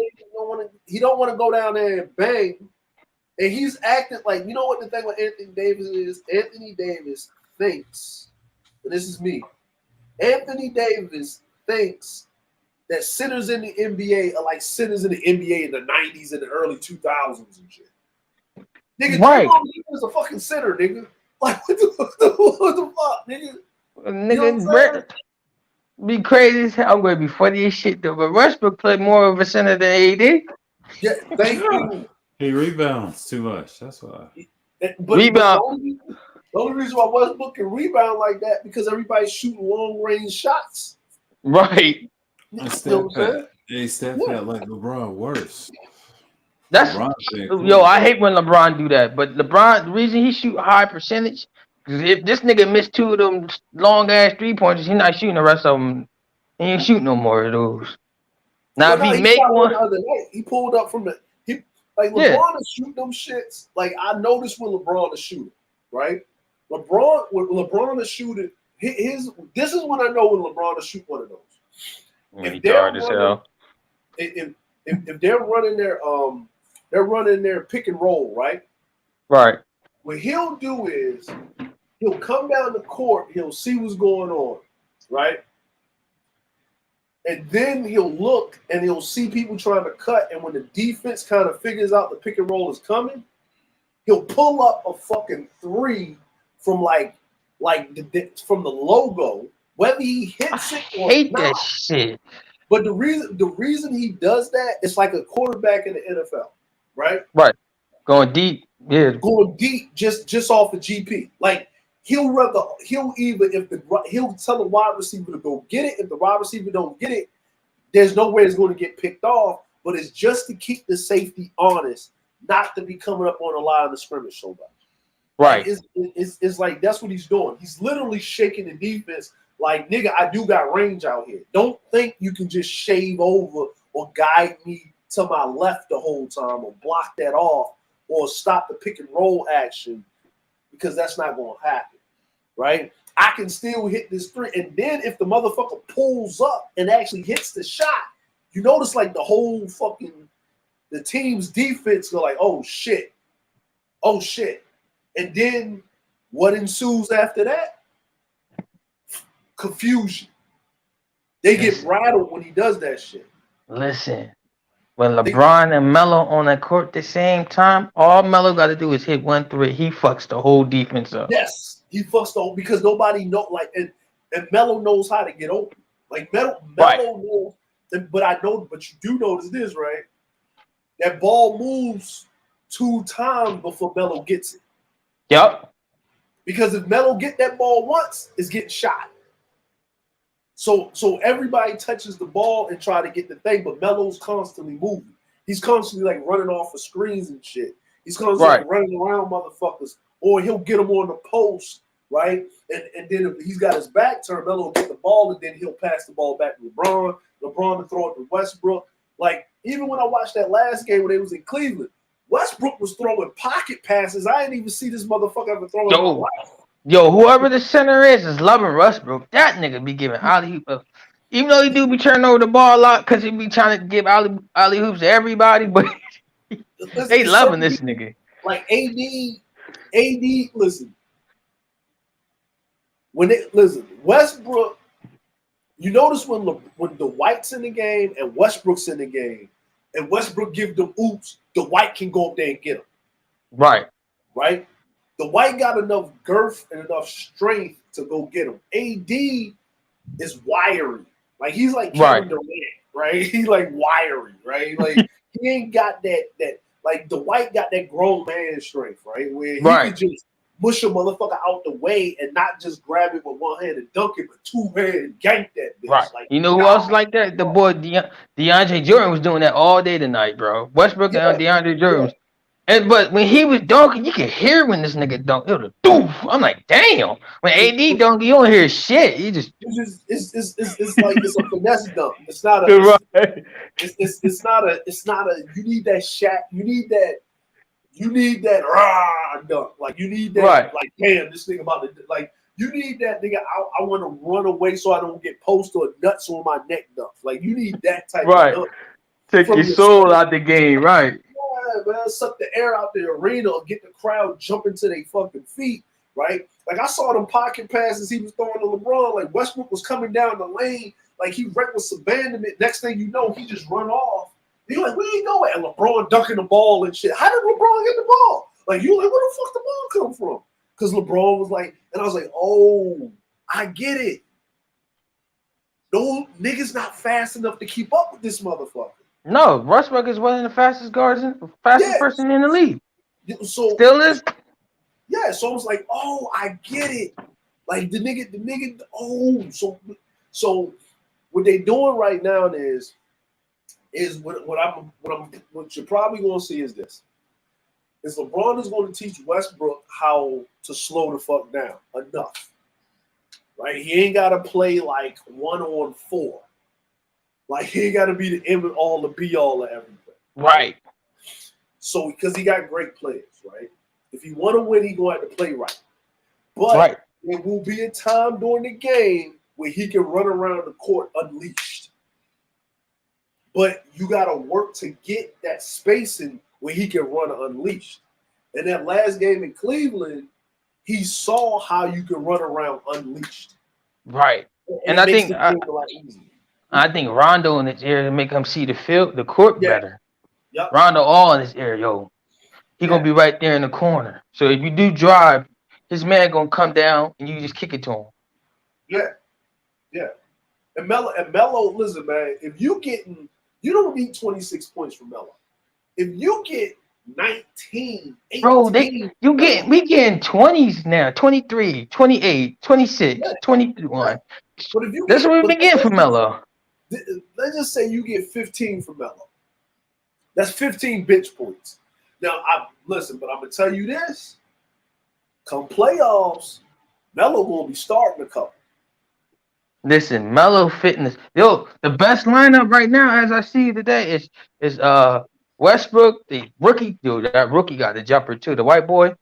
He don't want to go down there and bang. And he's acting like, you know what the thing with Anthony Davis is? Anthony Davis thinks, and this is me, Anthony Davis thinks that centers in the NBA are like centers in the NBA in the 90s and the early 2000s and shit. Nigga, right. He was a fucking center, nigga. Like, what the fuck, nigga? Nigga, be crazy as hell. I'm going to be funny as shit though. But Westbrook played more of a center than AD. Yeah, thank you. He rebounds too much. That's why. But the only reason why Westbrook can rebound like that because everybody's shooting long range shots. Right. Step had like LeBron worse. That's yo. I hate when LeBron do that. But LeBron, the reason he shoot high percentage, because if this nigga missed 2 of them long ass 3-pointers, he's not shooting the rest of them. He ain't shooting no more of those. Now if he make one, the other night, he pulled up from LeBron is shooting them shits. Like I noticed when LeBron is shooting, right? When LeBron is shooting, this is when I know when LeBron is shooting one of those. If they're running their pick and roll, right? Right. What he'll do is he'll come down the court, he'll see what's going on, right? And then he'll look and he'll see people trying to cut. And when the defense kind of figures out the pick and roll is coming, he'll pull up a fucking 3 from from the logo, whether he hits it or hate not. That shit. But the reason he does that, it's like a quarterback in the NFL, right? Right. Going deep. Yeah. Going deep just off the GP. Like he'll tell the wide receiver to go get it. If the wide receiver don't get it, there's no way it's going to get picked off. But it's just to keep the safety honest, not to be coming up on the line of the scrimmage so much. Right. Like it's like that's what he's doing. He's literally shaking the defense. Like, nigga, I do got range out here. Don't think you can just shave over or guide me to my left the whole time or block that off or stop the pick and roll action because that's not going to happen, right? I can still hit this 3. And then if the motherfucker pulls up and actually hits the shot, you notice like the whole the team's defense go like, oh, shit. And then what ensues after that? Confusion. They get rattled when he does that shit. Listen, when LeBron and Melo on the court at the same time, all Melo got to do is hit 1 3. He fucks the whole defense up. Yes, he fucks the whole because nobody and Melo knows how to get open. Like Melo knows, but you do notice this, right? That ball moves 2 times before Melo gets it. Yep. Because if Melo get that ball once, it's getting shot. So everybody touches the ball and try to get the thing, but Melo's constantly moving. He's constantly like running off of screens and shit. He's constantly like, running around motherfuckers, or he'll get them on the post, right? And then if he's got his back turned, Melo will get the ball, and then he'll pass the ball back to LeBron. LeBron to throw it to Westbrook. Like even when I watched that last game when they was in Cleveland, Westbrook was throwing pocket passes. I didn't even see this motherfucker ever throwing in my life. Yo, whoever the center is loving Westbrook. That nigga be giving alley-hoop. Even though he do be turning over the ball a lot because he be trying to give alley-hoops to everybody, but they loving this nigga. Like AD, listen. Westbrook, you notice when the White's in the game and Westbrook's in the game, and Westbrook give them oops, the White can go up there and get them. Right. The White got enough girth and enough strength to go get him. AD is wiry. Like he's like Kevin Durant, right? He's like wiry, right? Like he ain't got that like the White got that grown man strength, right? Where he can just mush a motherfucker out the way and not just grab it with one hand and dunk it with 2 hands and gank that bitch. Right. Like, you know who else like that? The boy DeAndre Jordan was doing that all day tonight, bro. Westbrook and DeAndre Jordan. Yeah. But when he was dunking, you could hear when this nigga dunk. It was a doof. I'm like, damn. When AD dunk, you don't hear shit. You just it's like it's a finesse dunk. It's not a it's not a you need that Shaq. You need that rah dunk. Like you need that like damn, this thing about the like you need that nigga. I want to run away so I don't get post or nuts on my neck dunk. Like you need that type of dunk. Take your soul out the game, right? Yeah, man, suck the air out the arena or get the crowd jumping to their fucking feet, right? Like I saw them pocket passes he was throwing to LeBron. Like Westbrook was coming down the lane, like he reckless abandonment. Next thing you know, he just run off. He's like, where you going? And LeBron dunking the ball and shit. How did LeBron get the ball? Like you like, where the fuck the ball come from? Because LeBron was like, and I was like, oh, I get it. No niggas not fast enough to keep up with this motherfucker. No, Westbrook is one of the fastest guards, fastest person in the league. So still is. Yeah, so I was like, oh, I get it. Like the nigga. Oh, so what they doing right now is what you're probably gonna see is this. Is LeBron is going to teach Westbrook how to slow the fuck down enough. Right? He ain't got to play like 1-on-4. Like, he ain't got to be the end all, the be all of everything. Right. So, because he got great players, right? If he want to win, he going to have to play right. But there will be a time during the game where he can run around the court unleashed. But you got to work to get that spacing where he can run unleashed. And that last game in Cleveland, he saw how you can run around unleashed. Right. And I think Rondo in his area to make him see the court better. Yep. Rondo all in his area, he gonna be right there in the corner. So if you do drive, his man gonna come down and you just kick it to him. Yeah. And Melo, listen, man, if you don't need 26 points from Melo. If you get 19, 18, bro, we getting 20s now, 23, 28, 26, 21. But if you that's what we've been getting from Melo. Let's just say you get 15 from Melo. That's 15 bench points. Now, but I'm gonna tell you this: come playoffs, Melo will be starting a couple. Listen, Melo fitness. The best lineup right now, as I see today, is Westbrook, the rookie. Dude, that rookie got the jumper too. The white boy.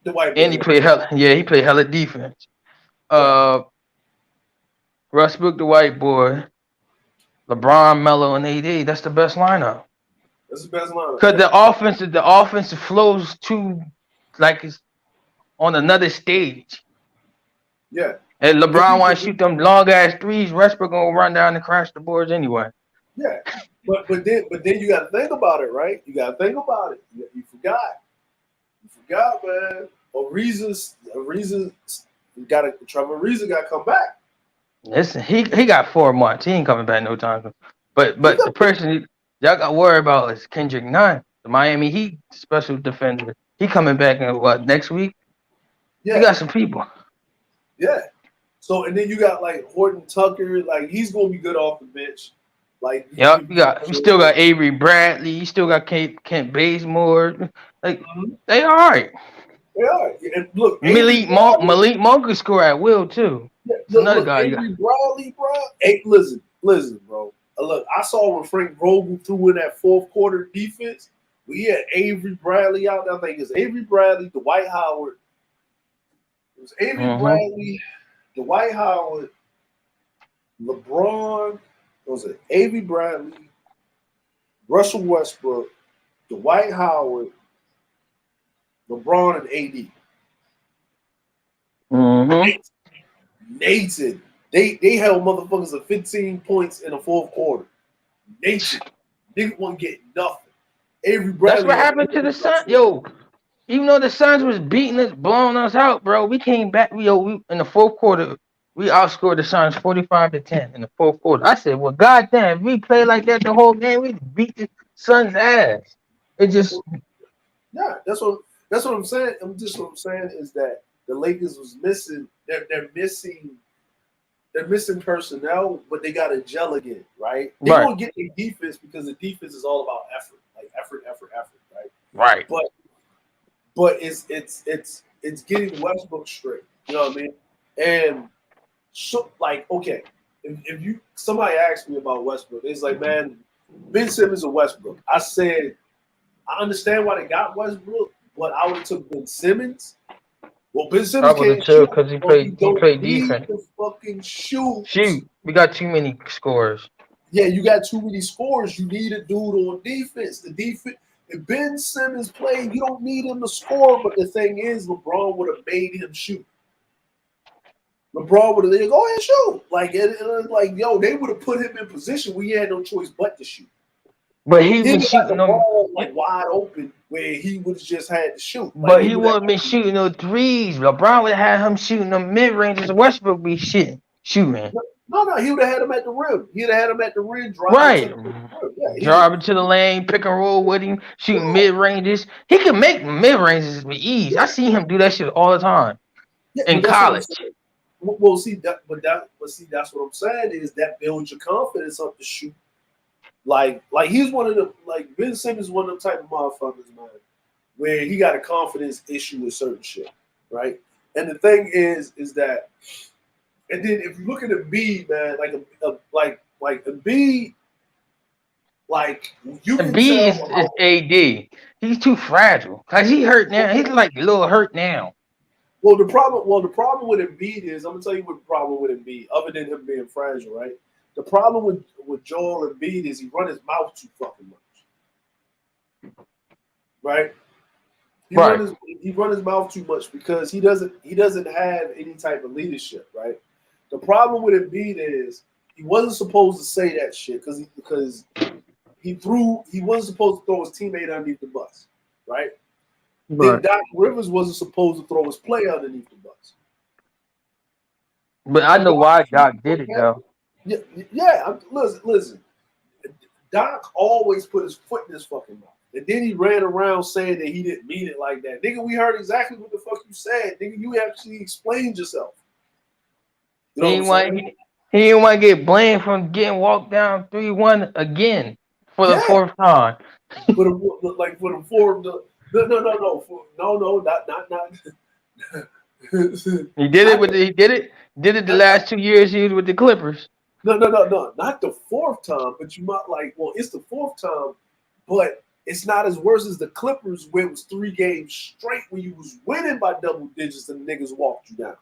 And he played hella defense. Westbrook, the white boy. LeBron, Melo, and AD. That's the best lineup. That's the best lineup. Because the offense flows too, like it's on another stage. Yeah. And LeBron want to shoot them long ass threes. Westbrook gonna run down and crash the boards anyway. Yeah, but then you got to think about it, right? You got to think about it. You forgot, man. Trevor Ariza got to come back. Listen, he got 4 months. He ain't coming back no time. But the person y'all got to worry about is Kendrick Nunn, the Miami Heat special defender. He coming back in next week? Yeah, he got some people. Yeah. So and then you got like Horton Tucker, like he's gonna be good off the bench. Like you still got Avery Bradley, you still got Kent Bazemore. Like they all right. They are. And look, Malik Monk could score at will too. Yeah, another guy. Avery Bradley, bro. Hey, listen, bro. Look, I saw when Frank Vogel threw in that fourth quarter defense. We had Avery Bradley out there. I think it's Avery Bradley, Dwight Howard. It was Avery Bradley, Dwight Howard, LeBron. Was it Avery Bradley, Russell Westbrook, Dwight Howard, LeBron, and AD. Nathan. They held motherfuckers at 15 points in the fourth quarter. Nathan. Nigga wasn't getting nothing. Avery Bradley. That's what happened to the Suns. Yo, even though the Suns was beating us, blowing us out, bro, we came back. We in the fourth quarter, we outscored the Suns 45-10 in the fourth quarter. I said, well, goddamn, if we play like that the whole game, we beat the Suns' ass. It just that's what I'm saying. What I'm saying is that the Lakers was missing. They're missing personnel, but they got to gel again, right? They won't get their defense because the defense is all about effort, like effort, right? Right. But it's getting Westbrook straight. You know what I mean? And so, like, okay, if somebody asked me about Westbrook, it's like, man, Ben Simmons or Westbrook. I said, I understand why they got Westbrook, but I would have took Ben Simmons. Well, Ben Simmons can't shoot because he played defense. Fucking shoot. We got too many scores. Yeah, you got too many scores. You need a dude on defense. The defense. If Ben Simmons played, you don't need him to score. But the thing is, LeBron would have made him shoot. LeBron would have go ahead and shoot. Like yo, they would have put him in position where he had no choice but to shoot. But he was shooting the ball like wide open where he would have just had to shoot. But he wouldn't been shooting no threes. LeBron would have had him shooting them mid ranges. Westbrook be shooting. No, he would have had him at the rim. He'd have had him at the rim, driving to the lane, pick and roll with him, shooting mid ranges. He can make mid ranges with ease. I see him do that shit all the time in college. Well, see that's what I'm saying is that builds your confidence up to shoot. Like he's one of the Ben Simmons, one of them type of motherfuckers, man, where he got a confidence issue with certain shit, right? And the thing is that, and then if you look at Embiid, man, like Embiid, like you can Embiid is AD. He's too fragile. Cause he hurt now. He's like a little hurt now. Well, the problem with Embiid is, I'm gonna tell you what the problem with Embiid, other than him being fragile, right? The problem with Joel Embiid is he run his mouth too fucking much, right? He run his mouth too much because he doesn't have any type of leadership, right? The problem with Embiid is he wasn't supposed to say that shit because he wasn't supposed to throw his teammate underneath the bus, right? Then Doc Rivers wasn't supposed to throw his player underneath the bus. But I know why Doc did it though. Yeah. Listen. Doc always put his foot in his fucking mouth. And then he ran around saying that he didn't mean it like that. Nigga, we heard exactly what the fuck you said. Nigga, you actually explained yourself. You know he didn't want to get blamed from getting walked down 3-1 again for the fourth time. For the fourth. No, not. He did it the last 2 years he was with the Clippers. No, not the fourth time, but you might it's the fourth time, but it's not as worse as the Clippers where it was 3 games straight when you was winning by double digits and the niggas walked you down.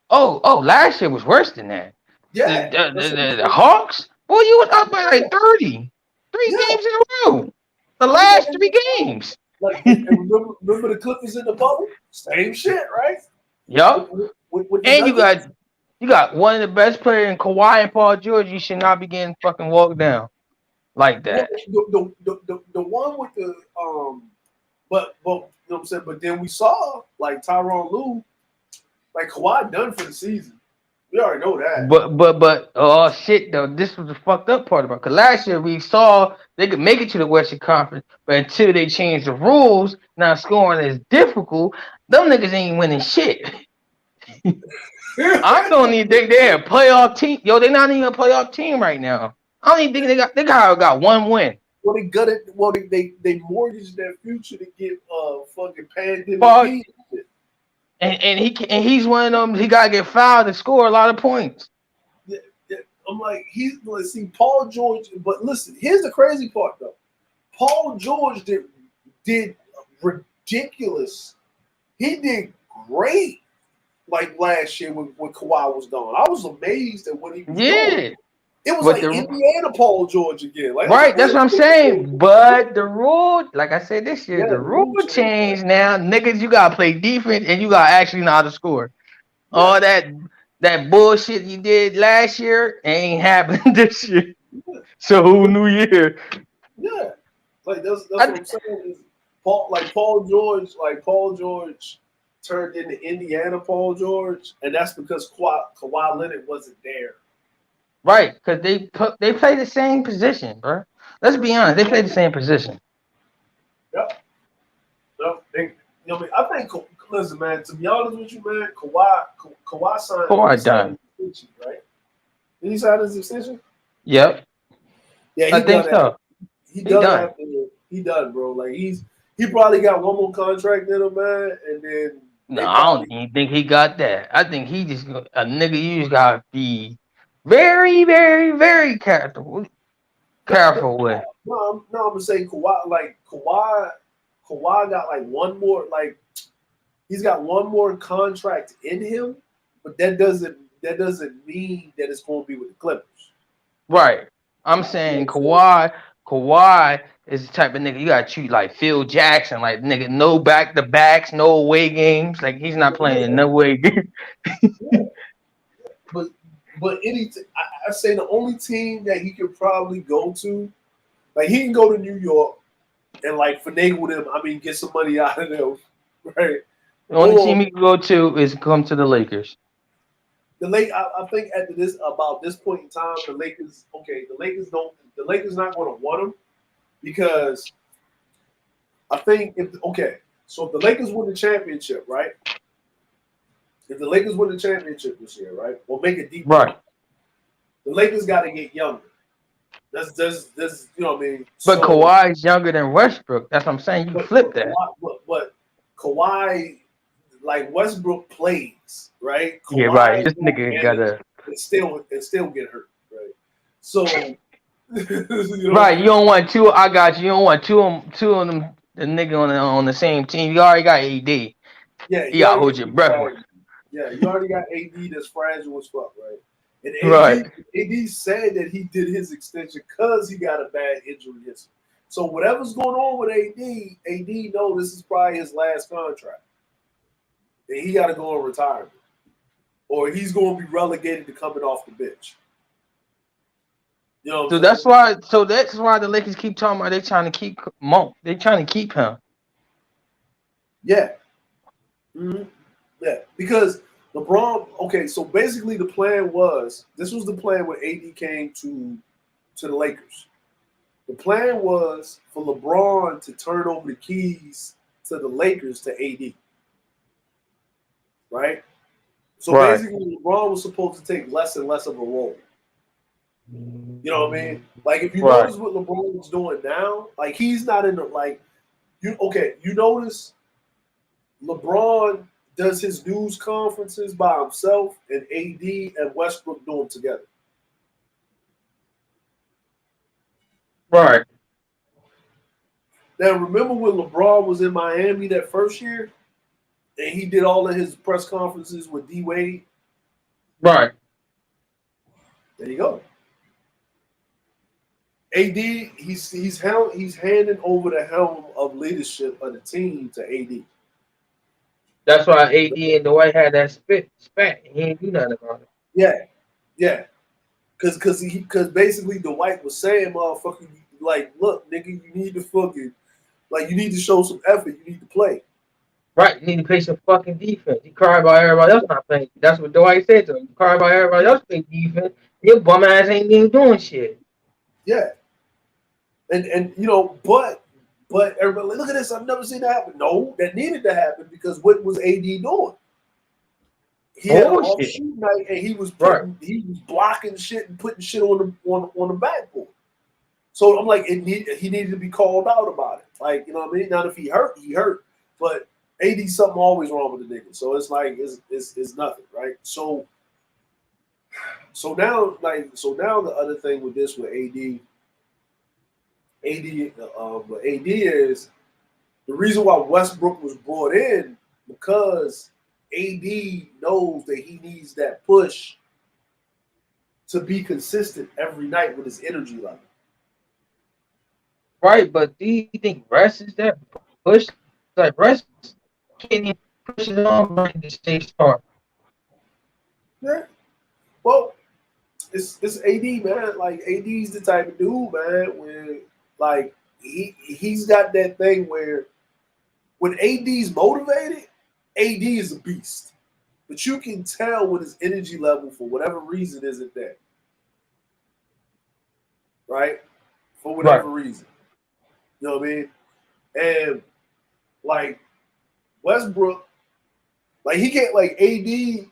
Oh, last year was worse than that. Yeah. The Hawks? Boy, you was up by like 30. 3 games in a row. The last 3 games. Remember the Clippers in the bubble? Same shit, right? Yup. And you got one of the best players in Kawhi and Paul George. You should not be getting fucking walked down like that. The one with the but you know what I'm saying. But then we saw like Tyronn Lue, like Kawhi done for the season. We already know that. But oh shit though, this was the fucked up part about it. Cause last year we saw they could make it to the Western Conference, but until they changed the rules, now scoring is difficult. Them niggas ain't winning shit. I don't even think they're a playoff team. Yo, they're not even a playoff team right now. I don't even think they got 1 win. Well, they gutted. Well, they mortgaged their future to get fucking pandemic. And he's one of them. He gotta get fouled to score a lot of points. Yeah, I'm like let's see Paul George. But listen, here's the crazy part though. Paul George did ridiculous. He did great. Like last year when Kawhi was gone, I was amazed at what he was doing. It was like Indiana Paul George again. Like, right, that's what I'm saying. But the rule, like I said this year, the rule changed now. Niggas, you gotta play defense and you gotta actually know how to score. Yeah. All that bullshit you did last year ain't happening this year. Yeah. So New Year. Yeah, like that's what I'm saying. Is Paul George turned into Indiana Paul George, and that's because Kawhi Leonard wasn't there. Right, because they play the same position, bro. Let's be honest, they play the same position. Yep. I think. Listen, man. To be honest with you, man, Kawhi signed. Kawhi done. Right? Did he sign his extension? Yep. Yeah, I think so. He done. He done, bro. Like he probably got one more contract in him, man, and then. No, I don't even think he got that. I think he just a nigga. You just gotta be very, very, very careful with. No, I'm gonna say Kawhi got like one more, like he's got one more contract in him, but that doesn't mean that it's gonna be with the Clippers. Right. I'm saying Kawhi is the type of nigga you gotta treat like Phil Jackson, like nigga, no back-to-backs, no away games. Like he's not playing in no away game. But I say the only team that he could probably go to, like he can go to New York and like finagle them. I mean, get some money out of them, right? The only team he can go to is come to the Lakers. I think at about this point in time, the Lakers not going to want him because I think so if the Lakers win the championship, right? If the Lakers win the championship this year, right, we'll make it deep. Right. The Lakers got to get younger. That's you know what I mean. But Kawhi's younger than Westbrook. That's what I'm saying. You flip that. But Kawhi, like Westbrook plays, right? Kawhi, yeah, right. This nigga gotta still get hurt, right? So you know, right. You don't want two. I got you. You don't want two of them. The nigga on the same team. You already got AD. Yeah, you gotta hold your breath. Yeah, you already got AD that's fragile as fuck, right? And AD said that he did his extension because he got a bad injury history. So whatever's going on with AD know this is probably his last contract. And he got to go on retirement. Or he's going to be relegated to coming off the bench. You know so that's why the Lakers keep talking about they trying to keep Monk. They trying to keep him. Yeah. Mm-hmm. Yeah, because LeBron, so basically the plan was, this was the plan when AD came to the Lakers. The plan was for LeBron to turn over the keys to the Lakers to AD. Right? So basically LeBron was supposed to take less and less of a role. You know what I mean? Like if you notice what LeBron's doing now, like he's not in the you notice LeBron does his news conferences by himself, and AD and Westbrook do them together. Right. Now, remember when LeBron was in Miami that first year, and he did all of his press conferences with D Wade? Right. There you go. AD, he's handing over the helm of leadership of the team to AD. That's why AD and Dwight had that spat. He didn't do nothing about it. Yeah. Because basically Dwight was saying, motherfucker, like, look, nigga, you need to fucking, like, you need to show some effort. You need to play. Right. You need to play some fucking defense. You cry about everybody else not playing. That's what Dwight said to him. You cry about everybody else playing defense. Your bum ass ain't even doing shit. Yeah. And you know, but everybody, look at this. I've never seen that happen. No, that needed to happen because what was AD doing? He had an off-shoot night and he was blocking shit and putting shit on the backboard. So I'm like, he needed to be called out about it. Like, you know what I mean? Now if he hurt, he hurt. But AD something always wrong with the nigga. So it's like it's nothing, right? So now the other thing with this with AD is the reason why Westbrook was brought in because AD knows that he needs that push to be consistent every night with his energy level. Right, but do you think Russ is that push? Like Russ can't even push it on right to stay sharp. Yeah. Well, it's AD, man. Like AD's the type of dude, man, where like he's got that thing where when AD's motivated, AD is a beast. But you can tell when his energy level for whatever reason isn't there. Right? For whatever reason. You know what I mean? And like Westbrook, like he can't like AD,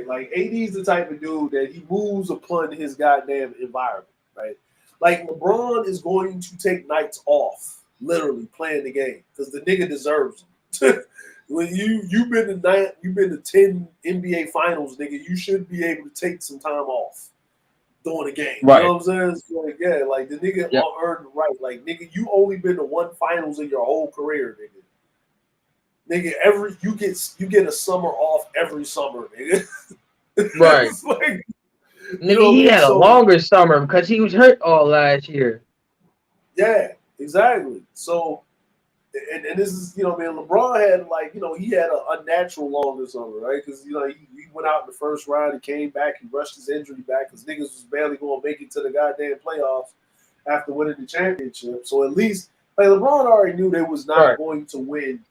like AD's the type of dude that he moves upon his goddamn environment, right? Like LeBron is going to take nights off, literally playing the game, because the nigga deserves them. When you've been to 10 NBA finals, nigga, you should be able to take some time off during the game. Right. You know what I'm saying? So like, yeah, like the nigga earned the right. Like, nigga, you only been to one finals in your whole career, nigga. Nigga, you get a summer off every summer, nigga. Right. Like, nigga, he had a longer summer because he was hurt all last year. Yeah, exactly. So, and this is, you know, man, LeBron had like, you know, he had an unnatural longer summer, right? Because, you know, he went out in the first round, he came back, he rushed his injury back because niggas was barely going to make it to the goddamn playoffs after winning the championship. So at least, like, LeBron already knew they was not going to win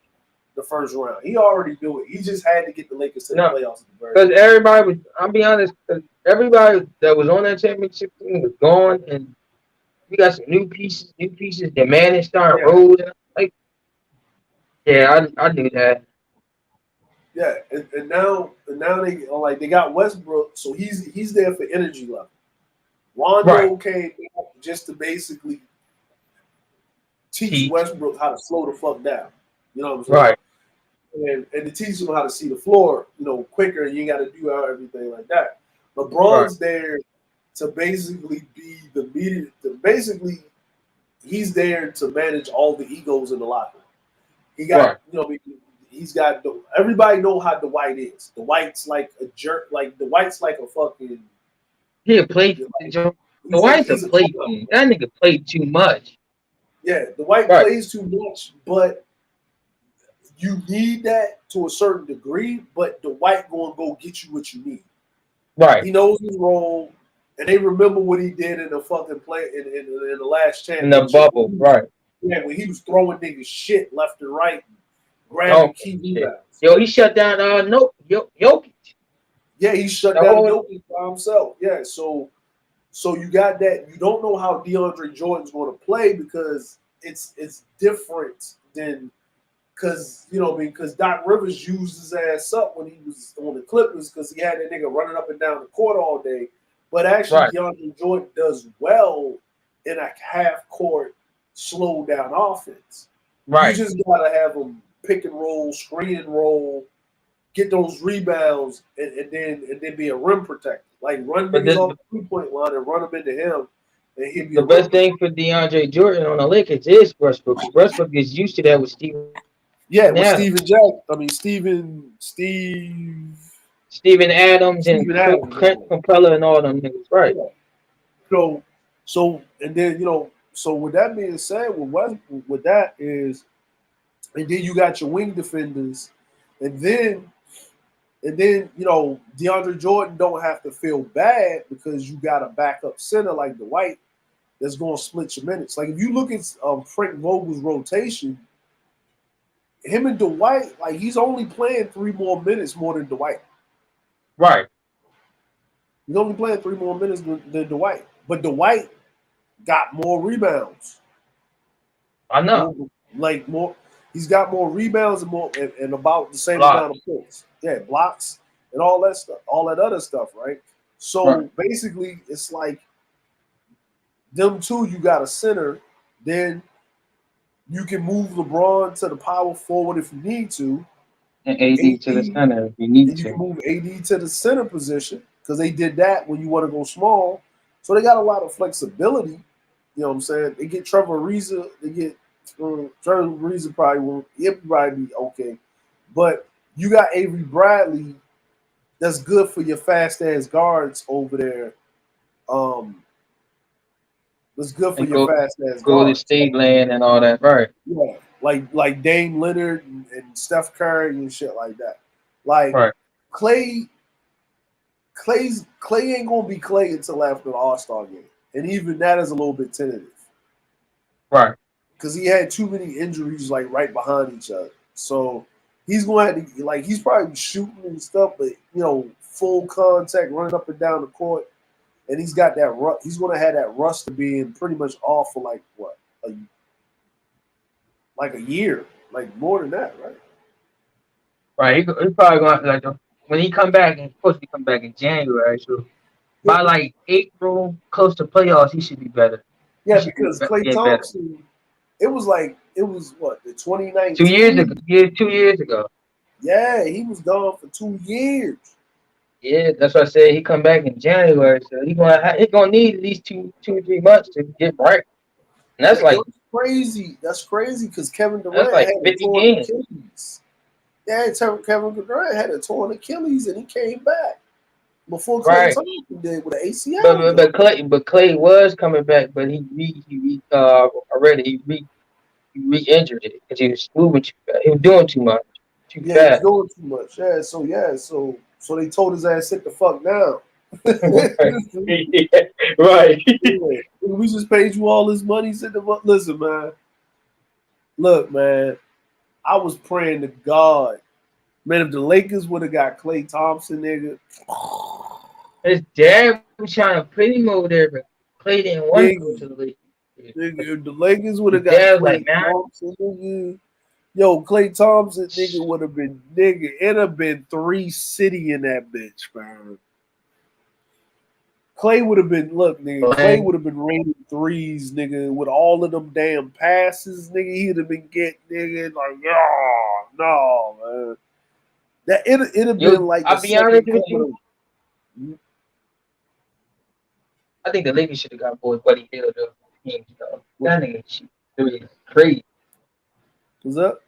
the first round. He already knew it. He just had to get the Lakers to the playoffs. Because everybody was, I'll be honest, everybody that was on that championship team was gone, and we got some new pieces. The man is starting rolling. Like, yeah, I knew that. Yeah, and now they got Westbrook, so he's there for energy level. Rondo came just to basically teach Westbrook how to slow the fuck down. You know what I'm saying? Right. And to teach him how to see the floor, quicker, and you got to do everything like that. LeBron's there to basically be the media. Basically, he's there to manage all the egos in the locker room. He got, he's got. Everybody know how Dwight is. Dwight's like a jerk. Like Dwight's like a fucking. He a play. Dwight's a play. That nigga played too much. Yeah, Dwight plays too much, but you need that to a certain degree. But Dwight gonna go get you what you need. Right. He knows his role, and they remember what he did in the fucking play in the last championship. In the bubble, right? Yeah, when he was throwing niggas shit left and right, grabbing key rebounds. Yo, he shut down Jokic. Yeah, he shut down Jokic by himself. Yeah, so you got that. You don't know how DeAndre Jordan's going to play because it's different than because Doc Rivers used his ass up when he was on the Clippers because he had that nigga running up and down the court all day. But actually, DeAndre Jordan does well in a half court slow down offense. Right. You just gotta have him pick and roll, screen and roll, get those rebounds, and then be a rim protector. Like run niggas off the 3-point line and run them into him. And he'll be the best thing for DeAndre Jordan on the Lakers is Westbrook. Westbrook gets used to that with Steven. Yeah, with Steven Adams and Clint Capella and all them niggas, right? So and then so with that being said, with that is, and then you got your wing defenders, and then DeAndre Jordan don't have to feel bad because you got a backup center like Dwight that's going to split your minutes. Like if you look at Frank Vogel's rotation, him and Dwight, like he's only playing 3 more minutes more than Dwight. Right. He's only playing 3 more minutes than Dwight, but Dwight got more rebounds. I know. Like more, he's got more rebounds and about the same amount of points. Yeah, blocks and all that stuff, all that other stuff, right? So basically, it's like them two. You got a center, then you can move LeBron to the power forward if you need to, and AD to the center if you need to. You can move AD to the center position because they did that when you want to go small. So they got a lot of flexibility. You know what I'm saying? They get Trevor Ariza. They get Trevor Ariza he'll probably be okay. But you got Avery Bradley that's good for your fast ass guards over there. That's good for your fast ass guards. Golden State land and all that, right? Yeah, like Dame Lillard and Steph Curry and shit like that. Like Clay ain't gonna be Clay until after the All-Star game, and even that is a little bit tentative, right? Because he had too many injuries like right behind each other, so he's going to have to he's probably shooting and stuff, but full contact, running up and down the court, and he's got that. He's going to have that rust of being pretty much off for like a year, like more than that, right? Right. He probably going to when he come back, and supposed to come back in January, so by like April, close to playoffs, he should be better. Yeah, because Klay Thompson, it was what, the 2019? 2 years ago. 2 years ago. Yeah, he was gone for 2 years. Yeah, that's what I said. He come back in January, so he gonna need at least 2 or 3 months to get right. And that's crazy. That's crazy because Kevin Durant that's like had 50 games. Achilles. Yeah, Kevin Durant had a torn Achilles and he came back before Klay Thompson did with an ACL. But Klay was coming back, but he re-injured it because he was moving too fast. He was doing too much. He was doing too much. So they told his ass sit the fuck down. Right. We just paid you all this money. Sit the fuck. Listen, man. Look, man. I was praying to God, man, if the Lakers would have got Klay Thompson, nigga. His dad was trying to put him over there, but Klay didn't want to go to the Lakers. Nigga, if the Lakers would have got Klay Thompson, nigga. Yo, Klay Thompson, nigga, would have been, nigga, it'd have been 3 city in that bitch, man. Klay would have been, look, nigga, Klay would have been raining threes, nigga, with all of them damn passes, nigga. He'd have been getting, nigga, like, oh, no, man. That it'd have been like. I'll be honest with you. I think the Lakers should have got boy Buddy Hield though. That nigga shit crazy. What's up?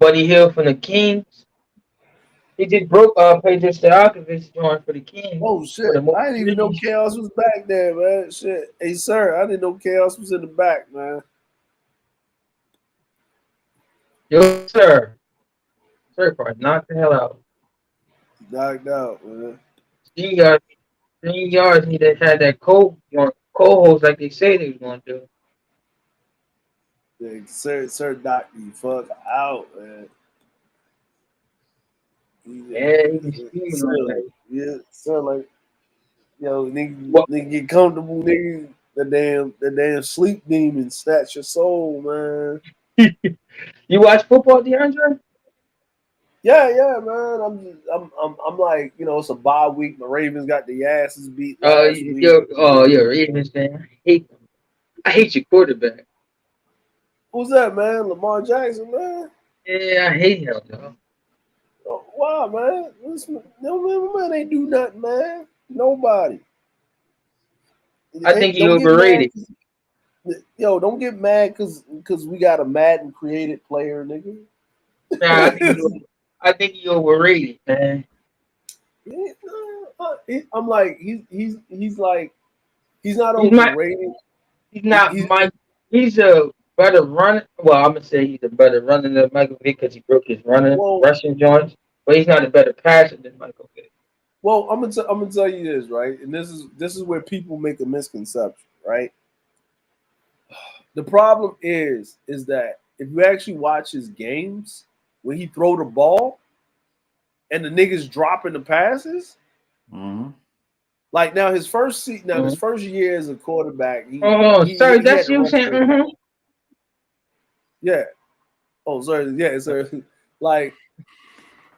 Buddy Hield from the Kings. He just broke Pedro Stojakovic joint for the Kings. Oh shit! I didn't even know Chaos was back there, man. Shit. Hey sir, I didn't know Chaos was in the back, man. Yo, sir. Sir, probably knocked the hell out. Knocked out, man. 3 yards, he just had that co-host like they say they was going to do. Yeah, sir knocked me fuck out, man. Sir, like, yo, nigga get comfortable, nigga. The damn sleep demon snatch your soul, man. You watch football, DeAndre? Yeah, man. I'm like, you know, it's a bye week. My Ravens got the asses beat. You're Ravens fan. I hate your quarterback. Who's that, man? Lamar Jackson, man. Yeah, I hate him, though. Oh, wow, man. No man ain't do nothing, man. Nobody. I think he overrated. Yo, don't get mad because we got a Madden created player, nigga. Nah, I think he overrated, man. I'm like, he's like, he's not overrated. He's a better runner. Well, I'm gonna say he's a better runner than Michael Vick because he broke his rushing joints, but he's not a better passer than Michael Vick. Well, I'm gonna tell you this, right? And this is where people make a misconception, right? The problem is that if you actually watch his games, when he throw the ball and the niggas dropping the passes, like now his first year as a quarterback. Sorry, that's you saying. Yeah. Oh, sorry. Yeah, sir. Like,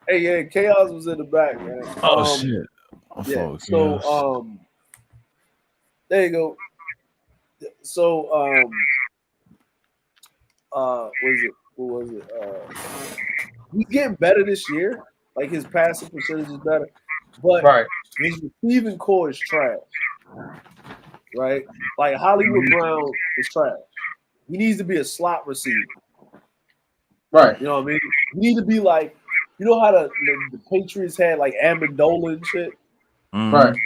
hey, yeah, Chaos was in the back, man. Oh shit. Yeah. So, there you go. So, what was it? He's getting better this year. Like his passing percentage is better, but his receiving core is trash. Right? Like Hollywood Brown is trash. He needs to be a slot receiver. Right. You know what I mean? He needs to be like, you know how the Patriots had like Amendola and shit? Right.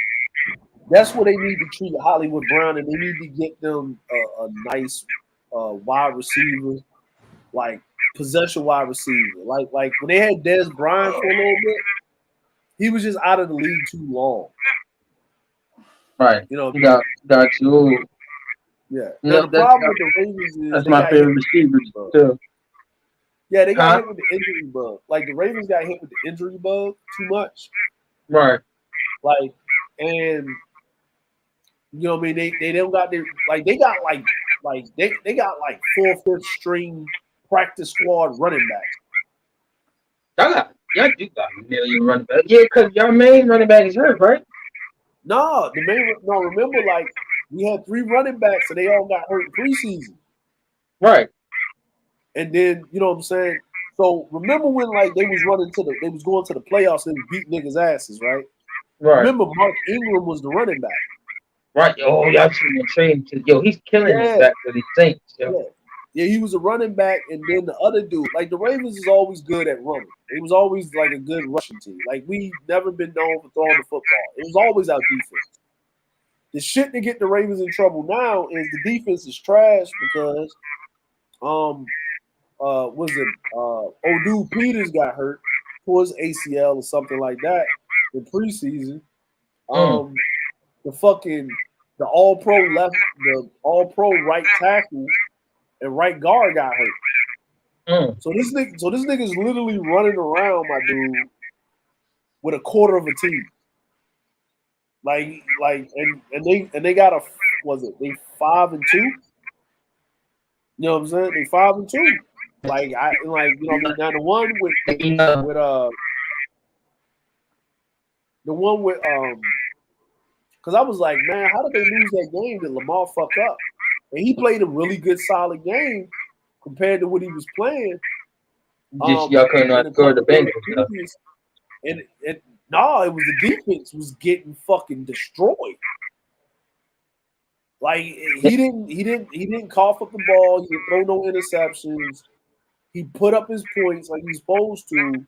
That's what they need to treat Hollywood Brown, and they need to get them a nice wide receiver, like possession wide receiver. Like when they had Dez Bryant for a little bit, he was just out of the league too long. Right. You know, got you. Yeah. Now, the problem with the Ravens is that's my favorite receiver too. Yeah, they got hit with the injury bug. Like the Ravens got hit with the injury bug too much. Right. Like, and you know what I mean? They don't got their they got they got 4th, 5th string practice squad running backs. Y'all do got a million running backs. Yeah, because your main running back is hurt, right? No, remember, like we had 3 running backs and they all got hurt preseason. Right. And then, you know what I'm saying? So remember when they was going to the playoffs and they beat niggas' asses, right? Right. Remember Mark Ingram was the running back. Right. Oh, y'all seen him train to he's killing his back for the Saints. Yeah, he was a running back, and then the other dude, like the Ravens is always good at running. It was always like a good rushing team. Like we never been known for throwing the football. It was always our defense. The shit that get the Ravens in trouble now is the defense is trash because O'Dude Peters got hurt towards ACL or something like that in preseason. The all pro right tackle and right guard got hurt. So this nigga's literally running around, my dude, with a quarter of a team. And they got they 5-2? You know what I'm saying? They 5-2. Now the one with because I was like, man, how did they lose that game that Lamar fucked up? And he played a really good, solid game compared to what he was playing. Y'all couldn't score the Bengals. It was the defense was getting fucking destroyed. Like he didn't cough up the ball. He didn't throw no interceptions. He put up his points like he's supposed to.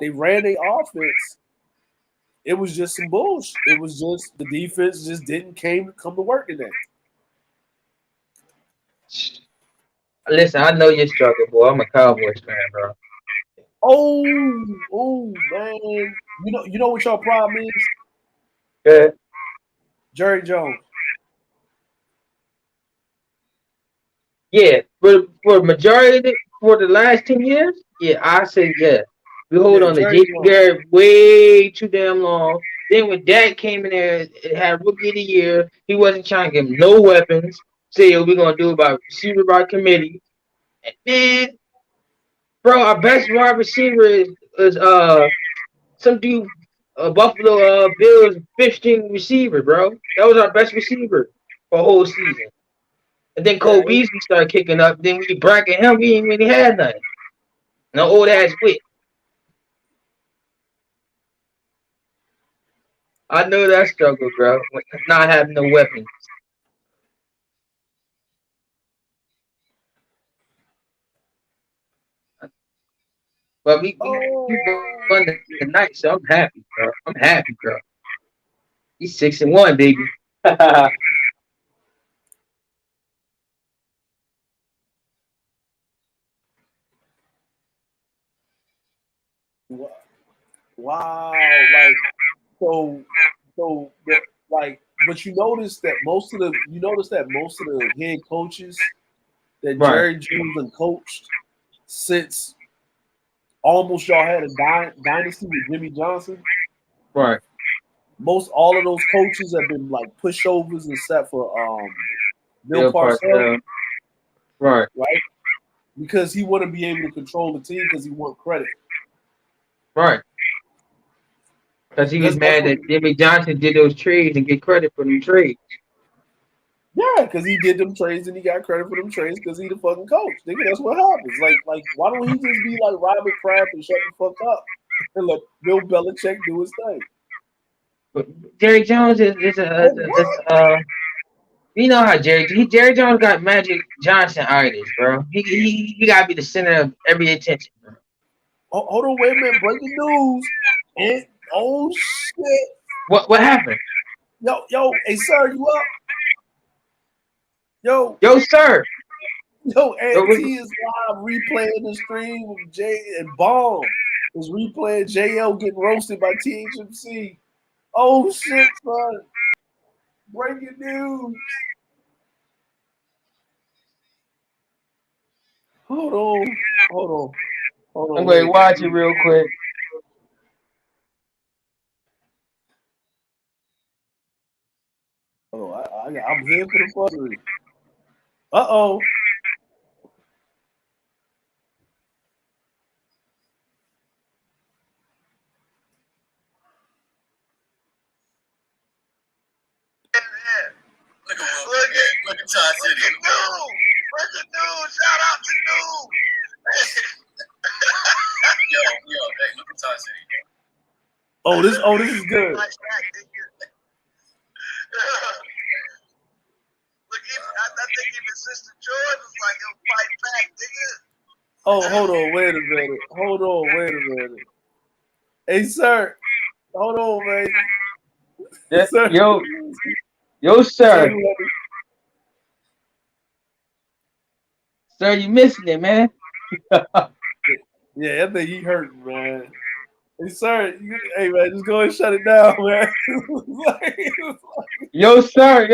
They ran their offense. It was just some bullshit. It was just the defense just didn't come to work today. Listen, I know you're struggling, boy. I'm a Cowboys fan, bro. Oh man. You know what your problem is? Yeah. Jerry Jones. Yeah, for majority for the last 10 years, yeah, I say yeah. We hold on to Jason Garrett way too damn long. Then when Dak came in there, it had Rookie of the Year. He wasn't trying to give him no weapons. Say, we're gonna do it by receiver by committee. And then, bro, our best wide receiver is some dude, Buffalo Bills 15 receiver, bro. That was our best receiver for a whole season. And then Cole Beasley started kicking up. Then we bracket him. We ain't really had nothing. No old ass wit. I know that struggle, bro. Not having no weapons. But we won tonight, so I'm happy, bro. He's 6-1, baby. Wow, but you notice that most of the head coaches that Jerry Jones and coached since almost y'all had a dynasty with Jimmy Johnson. Right. All of those coaches have been like pushovers except for Bill Parcells. Right. Because he wouldn't be able to control the team because he want credit. Right. Because he was mad that Jimmy Johnson did those trades and get credit for them trades. Yeah, because he did them trades and he got credit for them trades because he the fucking coach. Nigga, that's what happens. Like, why don't he just be like Robert Kraft and shut the fuck up and let Bill Belichick do his thing? But Jerry Jones is you know how Jerry Jones got Magic Johnson-itis, bro. He gotta be the center of every attention, bro. Hold on, wait a minute. Breaking news. And oh shit. What happened? Yo, hey sir, you up? Yo, sir. Yo, AT is live replaying the stream with Jay and Bomb is replaying JL getting roasted by THMC. Oh shit, son. Breaking news. Hold on. I'm going to watch it real quick. Oh, I'm here for the fuckery. Uh-oh. Look at Todd City. Breaking news. Shout out to New. Yo, hey, look at Todd City. Oh, this is good. Look, I think even Sister George was like, yo, fight back, nigga. Oh, hold on, wait a minute. Hey, sir. Hold on, man. Yes, sir. Yo, sir. Sir, you missing it, man. Yeah, I think he hurting, man. Hey, sir, hey, man, just go and shut it down, man. Yo, sir,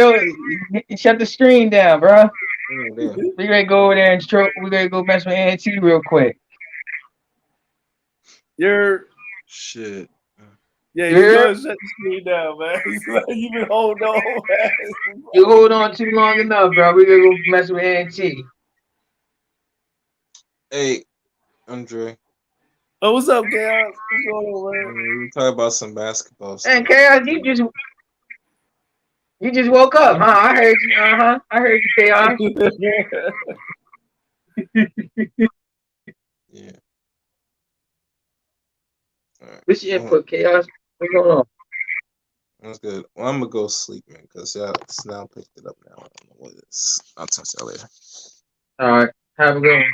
shut the screen down, bro. We gonna go over there and stroke. We gonna go mess with Auntie real quick. You're shit. Yeah, you go and shut the screen down, man. You've been holding on, man. You hold on too long enough, bro. We gonna go mess with Auntie. Hey, Andre. Oh, what's up, Chaos? What's going on, man? We talk about some basketball stuff. And Chaos, you just woke up, huh? I heard you. I heard you, Chaos. Yeah. All right. What's your input, Chaos? What's going on? That's good. Well, I'm gonna go sleep, man, because y'all now picked it up now. I don't know what it is. I'll talk to y'all later. All right. Have a good one.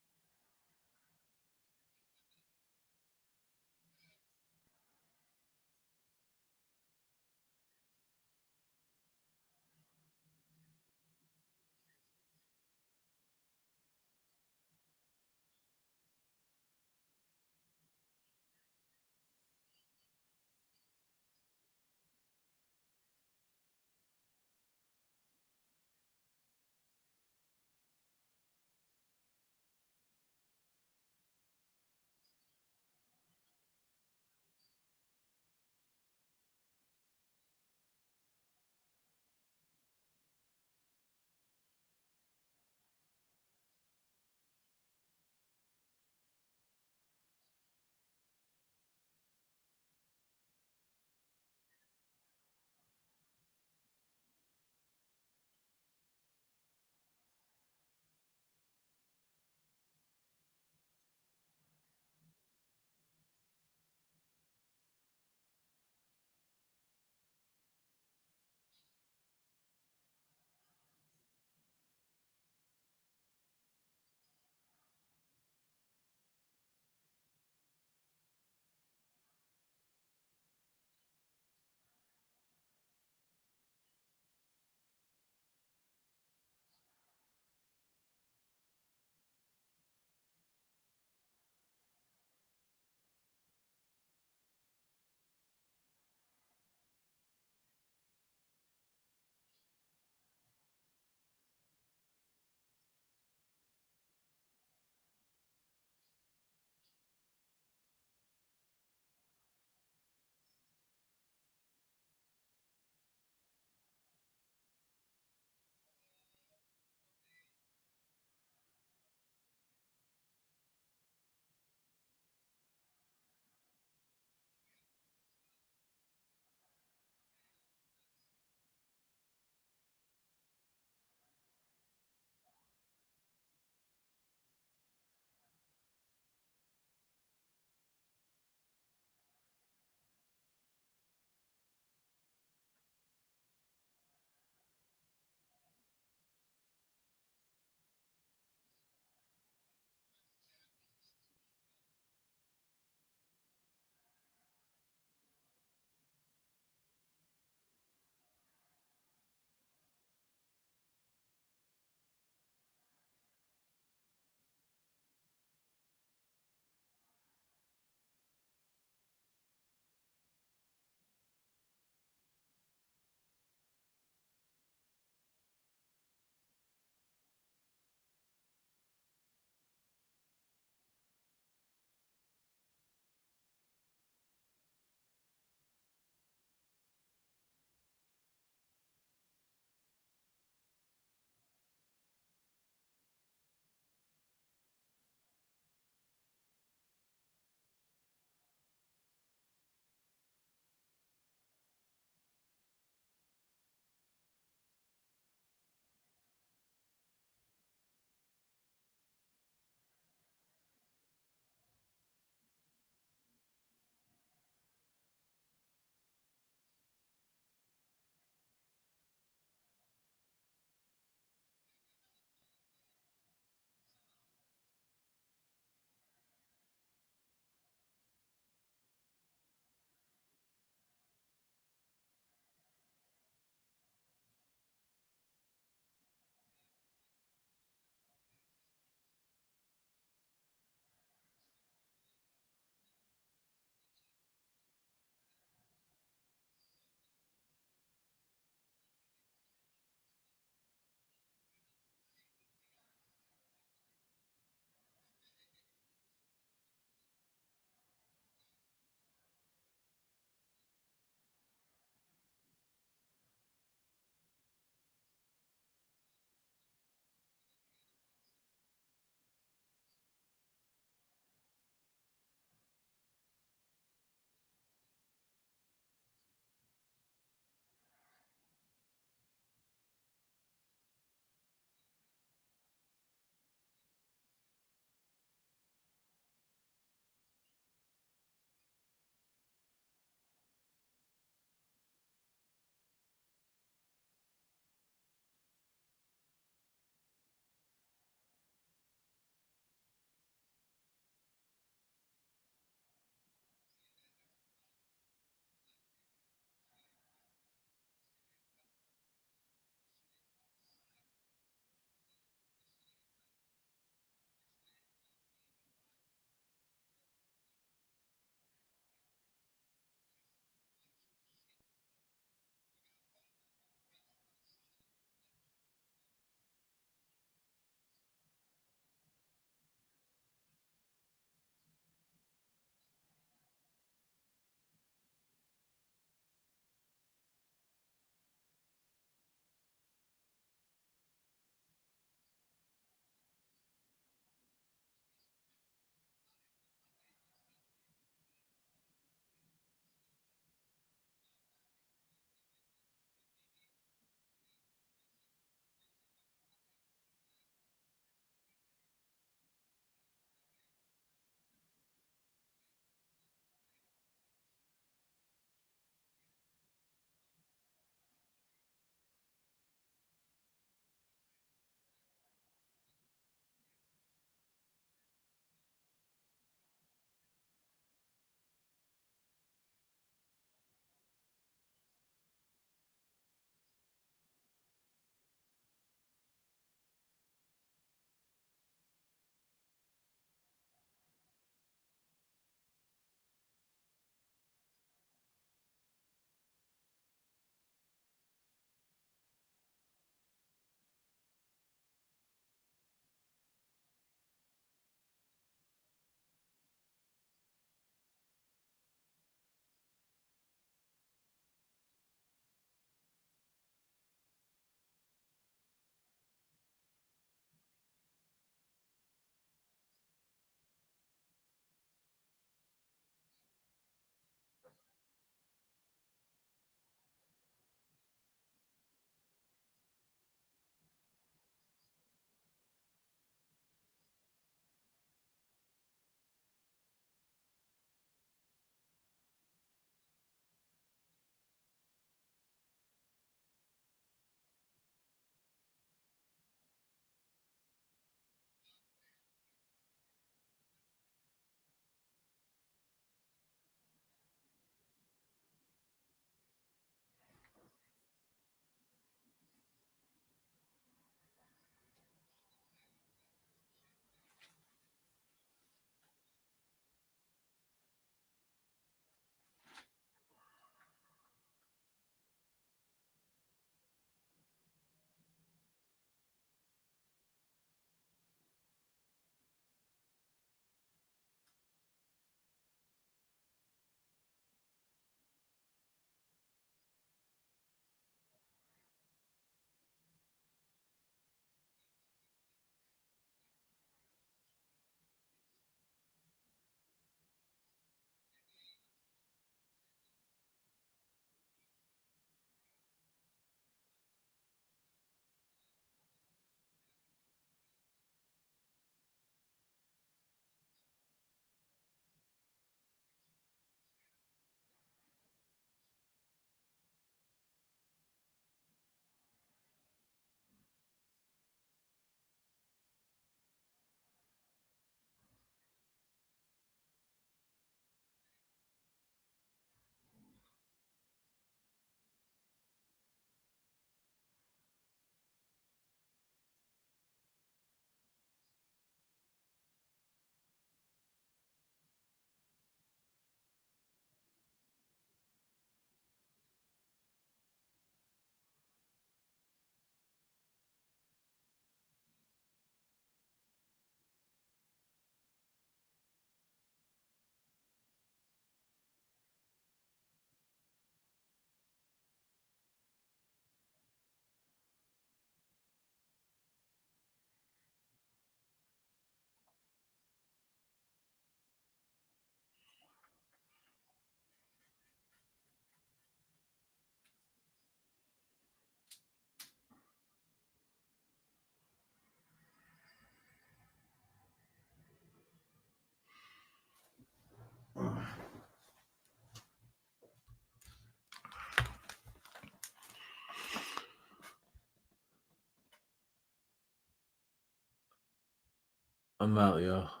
I'm out, y'all.